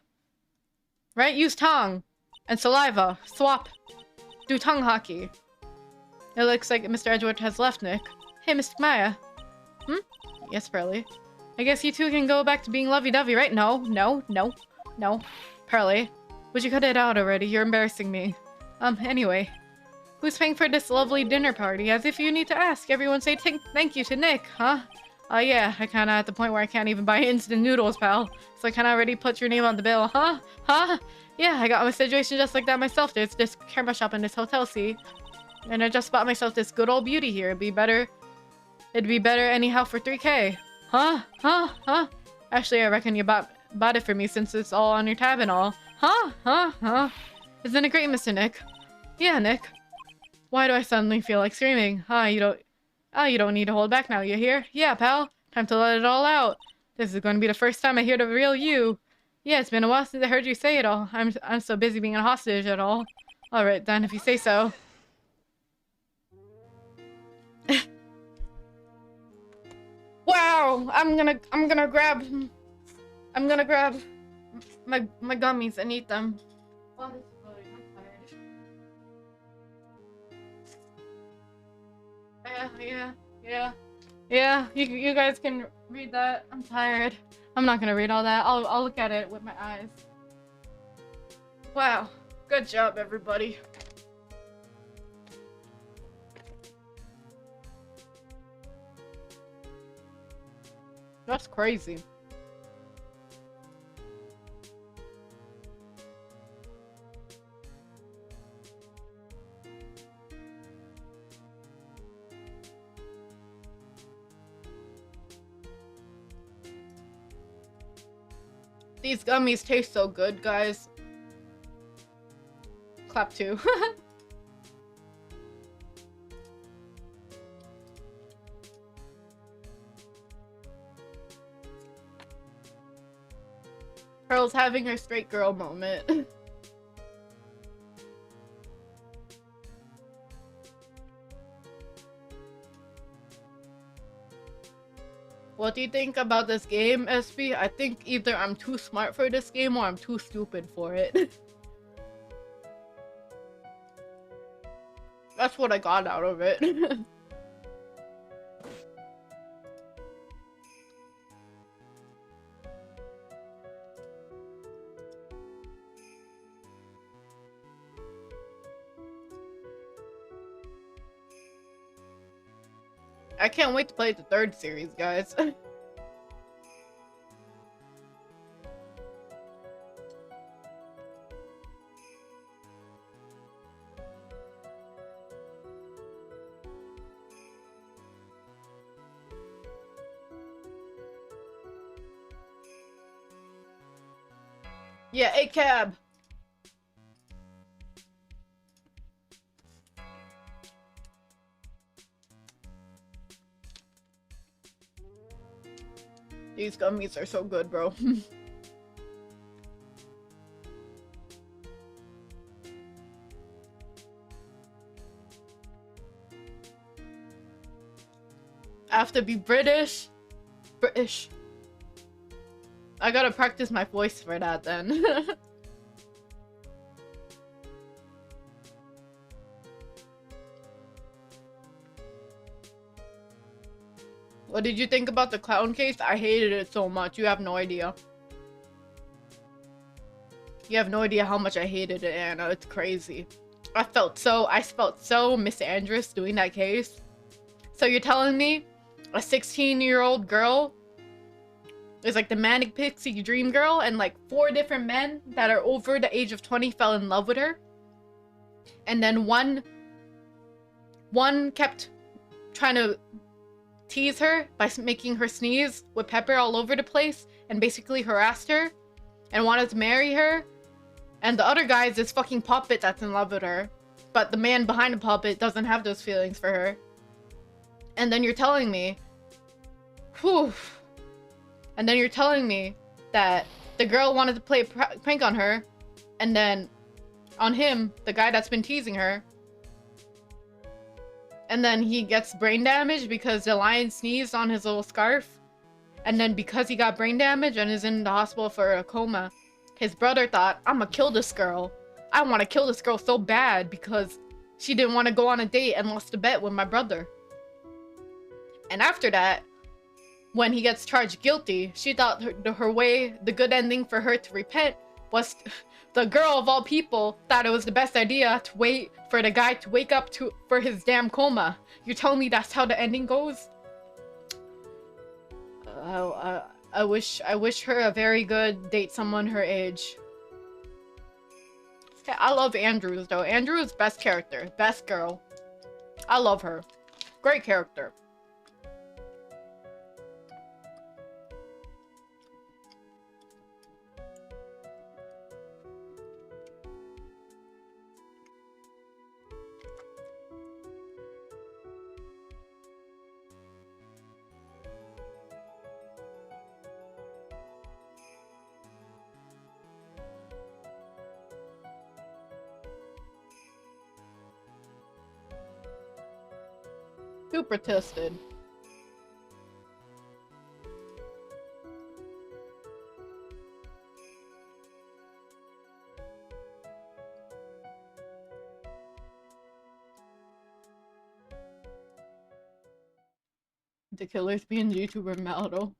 Right? Use tongue. And saliva. Swap. Do tongue hockey. It looks like Mr. Edgeworth has left, Nick. Hey, Miss Maya. Yes, Pearly. I guess you two can go back to being lovey-dovey, right? No. Pearly, would you cut it out already? You're embarrassing me. Anyway. Who's paying for this lovely dinner party? As if you need to ask. Everyone say thank you to Nick, huh? Yeah, I kinda at the point where I can't even buy instant noodles, pal. So I kinda already put your name on the bill, huh? Yeah, I got my situation just like that myself. There's this camera shop in this hotel, see? And I just bought myself this good old beauty here. It'd be better anyhow for 3K. Huh? Actually, I reckon you bought it for me since it's all on your tab and all. Huh? Isn't it great, Mr. Nick? Yeah, Nick. Why do I suddenly feel like screaming? You don't need to hold back now, you hear? Yeah, pal. Time to let it all out. This is going to be the first time I hear the real you. Yeah, it's been a while since I heard you say it all. I'm so busy being a hostage at all. Alright then, if you say so. Wow! I'm gonna grab my gummies and eat them. Oh, this is really, I'm tired. Yeah. You guys can read that. I'm tired. I'm not gonna read all that. I'll look at it with my eyes. Wow. Good job, everybody. That's crazy. These gummies taste so good, guys. Clap two. Pearl's having her straight girl moment. What do you think about this game, SB? I think either I'm too smart for this game or I'm too stupid for it. That's what I got out of it. I can't wait to play the third series, guys. Yeah, a cab. These gummies are so good, bro. I have to be British. British. I gotta practice my voice for that then. What did you think about the clown case? I hated it so much. You have no idea. You have no idea how much I hated it, Anna. It's crazy. I felt so misandrous doing that case. So you're telling me a 16-year-old girl is like the manic pixie dream girl and like 4 different men that are over the age of 20 fell in love with her? And then one kept trying to tease her by making her sneeze with pepper all over the place and basically harassed her and wanted to marry her. And the other guy is this fucking puppet that's in love with her. But the man behind the puppet doesn't have those feelings for her. And then you're telling me... Whew. And then you're telling me that the girl wanted to play a prank on her. And then on him, the guy that's been teasing her. And then he gets brain damage because the lion sneezed on his little scarf. And then because he got brain damage and is in the hospital for a coma, his brother thought, I'm gonna kill this girl. I want to kill this girl so bad because she didn't want to go on a date and lost a bet with my brother. And after that, when he gets charged guilty, she thought the good ending for her to repent was the girl of all people thought it was the best idea to wait for the guy to wake up for his damn coma. You're telling me that's how the ending goes? I wish her a very good date someone her age. I love Andrews though. Andrews best character, best girl. I love her. Great character. Super tested. The killer's being YouTuber Maldo.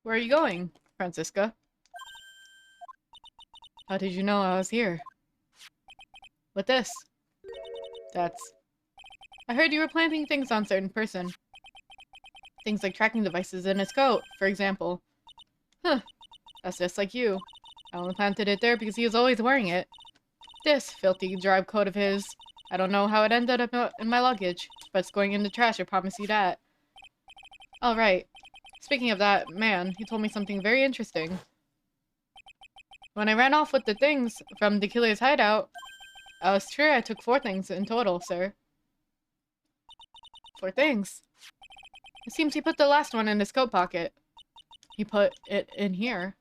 Where are you going, Francisca? How did you know I was here? With this? I heard you were planting things on certain person. Things like tracking devices in his coat, for example. Huh. That's just like you. I only planted it there because he was always wearing it. This filthy drab coat of his. I don't know how it ended up in my luggage, but it's going in the trash, I promise you that. Alright. Speaking of that man, he told me something very interesting. When I ran off with the things from the killer's hideout, I was sure I took 4 things in total, sir. 4 things? It seems he put the last one in his coat pocket. He put it in here.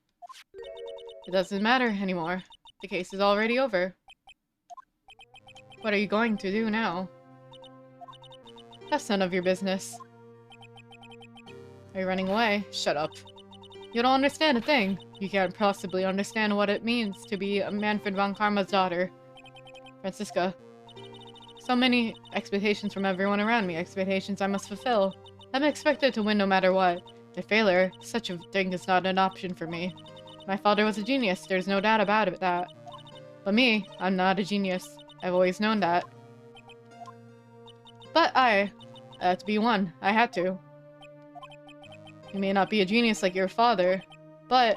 It doesn't matter anymore. The case is already over. What are you going to do now? That's none of your business. Are you running away? Shut up. You don't understand a thing. You can't possibly understand what it means to be Manfred von Karma's daughter. Francisca. So many expectations from everyone around me, expectations I must fulfill. I'm expected to win no matter what. A failure, such a thing is not an option for me. My father was a genius, there's no doubt about it, that. But me, I'm not a genius. I've always known that. But I had to be one. I had to. You may not be a genius like your father, but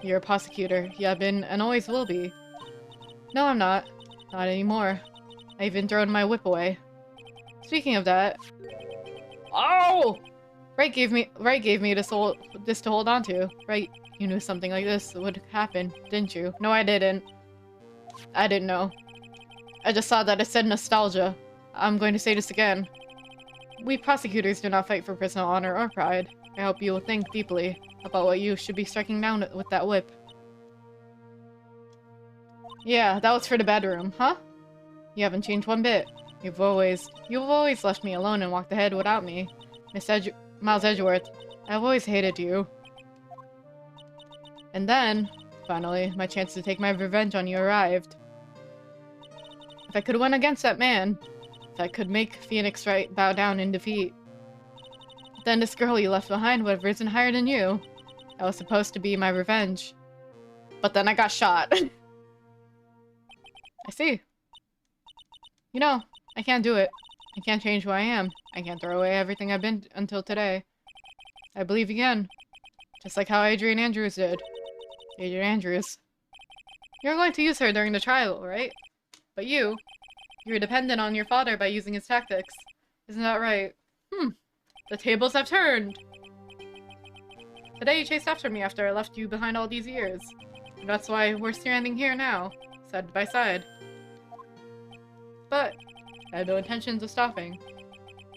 you're a prosecutor. You have been and always will be. No, I'm not. Not anymore. I even thrown my whip away. Speaking of that... Oh! Right gave me this to hold on to. Right, you knew something like this would happen, didn't you? No, I didn't. I didn't know. I just saw that it said nostalgia. I'm going to say this again. We prosecutors do not fight for personal honor or pride. I hope you will think deeply about what you should be striking down with that whip. Yeah, that was for the bedroom, huh? You haven't changed one bit. You've always left me alone and walked ahead without me. Miles Edgeworth, I've always hated you. And then, finally, my chance to take my revenge on you arrived. If I could win against that man, if I could make Phoenix Wright bow down in defeat, then this girl you left behind would have risen higher than you. That was supposed to be my revenge. But then I got shot. I see. You know, I can't do it. I can't change who I am. I can't throw away everything I've been until today. I believe again. Just like how Adrian Andrews did. Adrian Andrews. You're going to use her during the trial, right? But you were dependent on your father by using his tactics. Isn't that right? The tables have turned! Today you chased after me after I left you behind all these years. And that's why we're standing here now, side by side. But I have no intentions of stopping.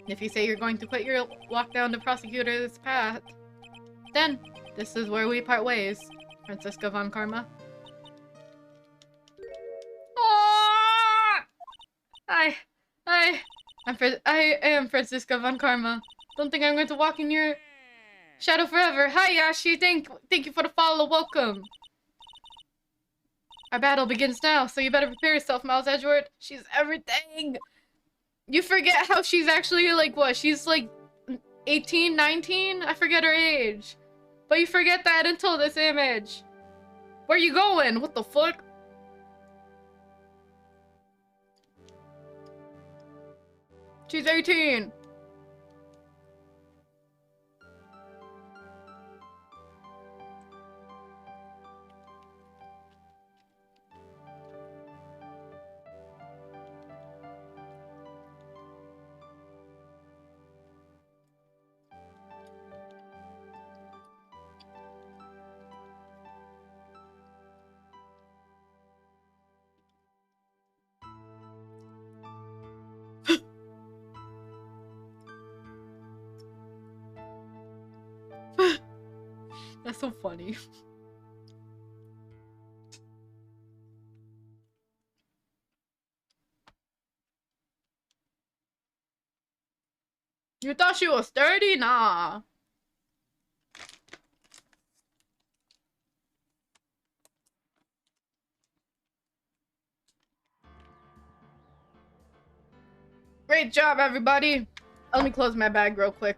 If you say you're going to quit your walk down the prosecutor's path, then this is where we part ways, Francisca von Karma. I am Francisca von Karma. Don't think I'm going to walk in your shadow forever. Hi, Yashi. Thank you for the follow. Welcome. Our battle begins now, so you better prepare yourself, Miles Edgeworth. She's everything. You forget how she's actually, like, what? She's, like, 18, 19? I forget her age. But you forget that until this image. Where you going? What the fuck? She's 18. That's so funny. You thought she was 30? Nah. Great job, everybody. Let me close my bag real quick.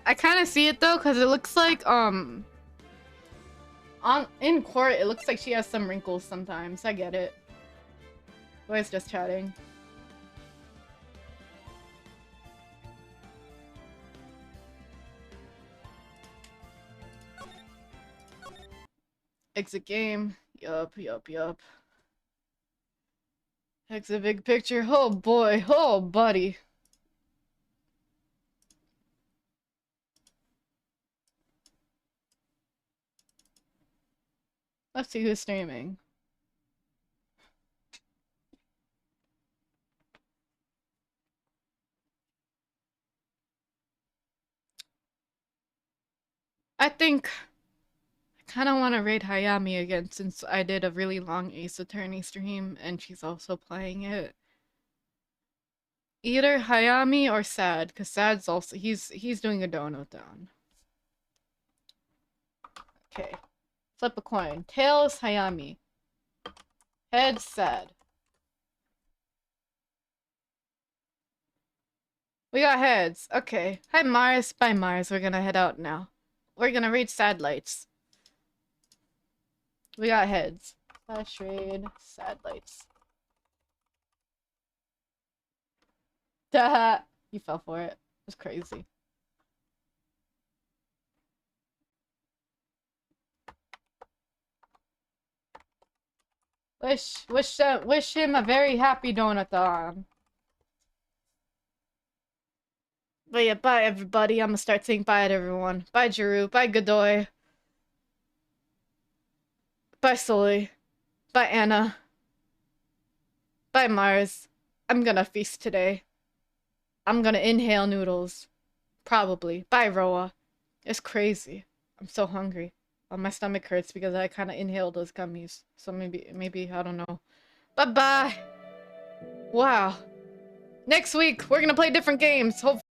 I kind of see it though, because it looks like in court it looks like she has some wrinkles sometimes. I get it. Boy's just chatting. Exit game. Yup. Exit big picture. Oh boy. Oh buddy. Let's see who's streaming. I think I kind of want to raid Hayami again since I did a really long Ace Attorney stream and she's also playing it. Either Hayami or Sad, because Sad's also he's doing a donut down. Okay. Flip a coin. Tails, Hayami. Heads, Sad. We got heads. Okay. Hi, Mars. Bye, Mars. We're gonna head out now. We're gonna raid Sad Lights. We got heads. Slash raid Sad Lights. Duh. You fell for it. It was crazy. Wish him a very happy donathon. But yeah, bye everybody. I'm gonna start saying bye to everyone. Bye Jiru. Bye Godoy. Bye Sully. Bye Anna. Bye Mars. I'm gonna feast today. I'm gonna inhale noodles. Probably. Bye Roa. It's crazy. I'm so hungry. My stomach hurts because I kind of inhaled those gummies. So maybe, I don't know. Bye-bye. Wow. Next week, we're gonna play different games. Hopefully.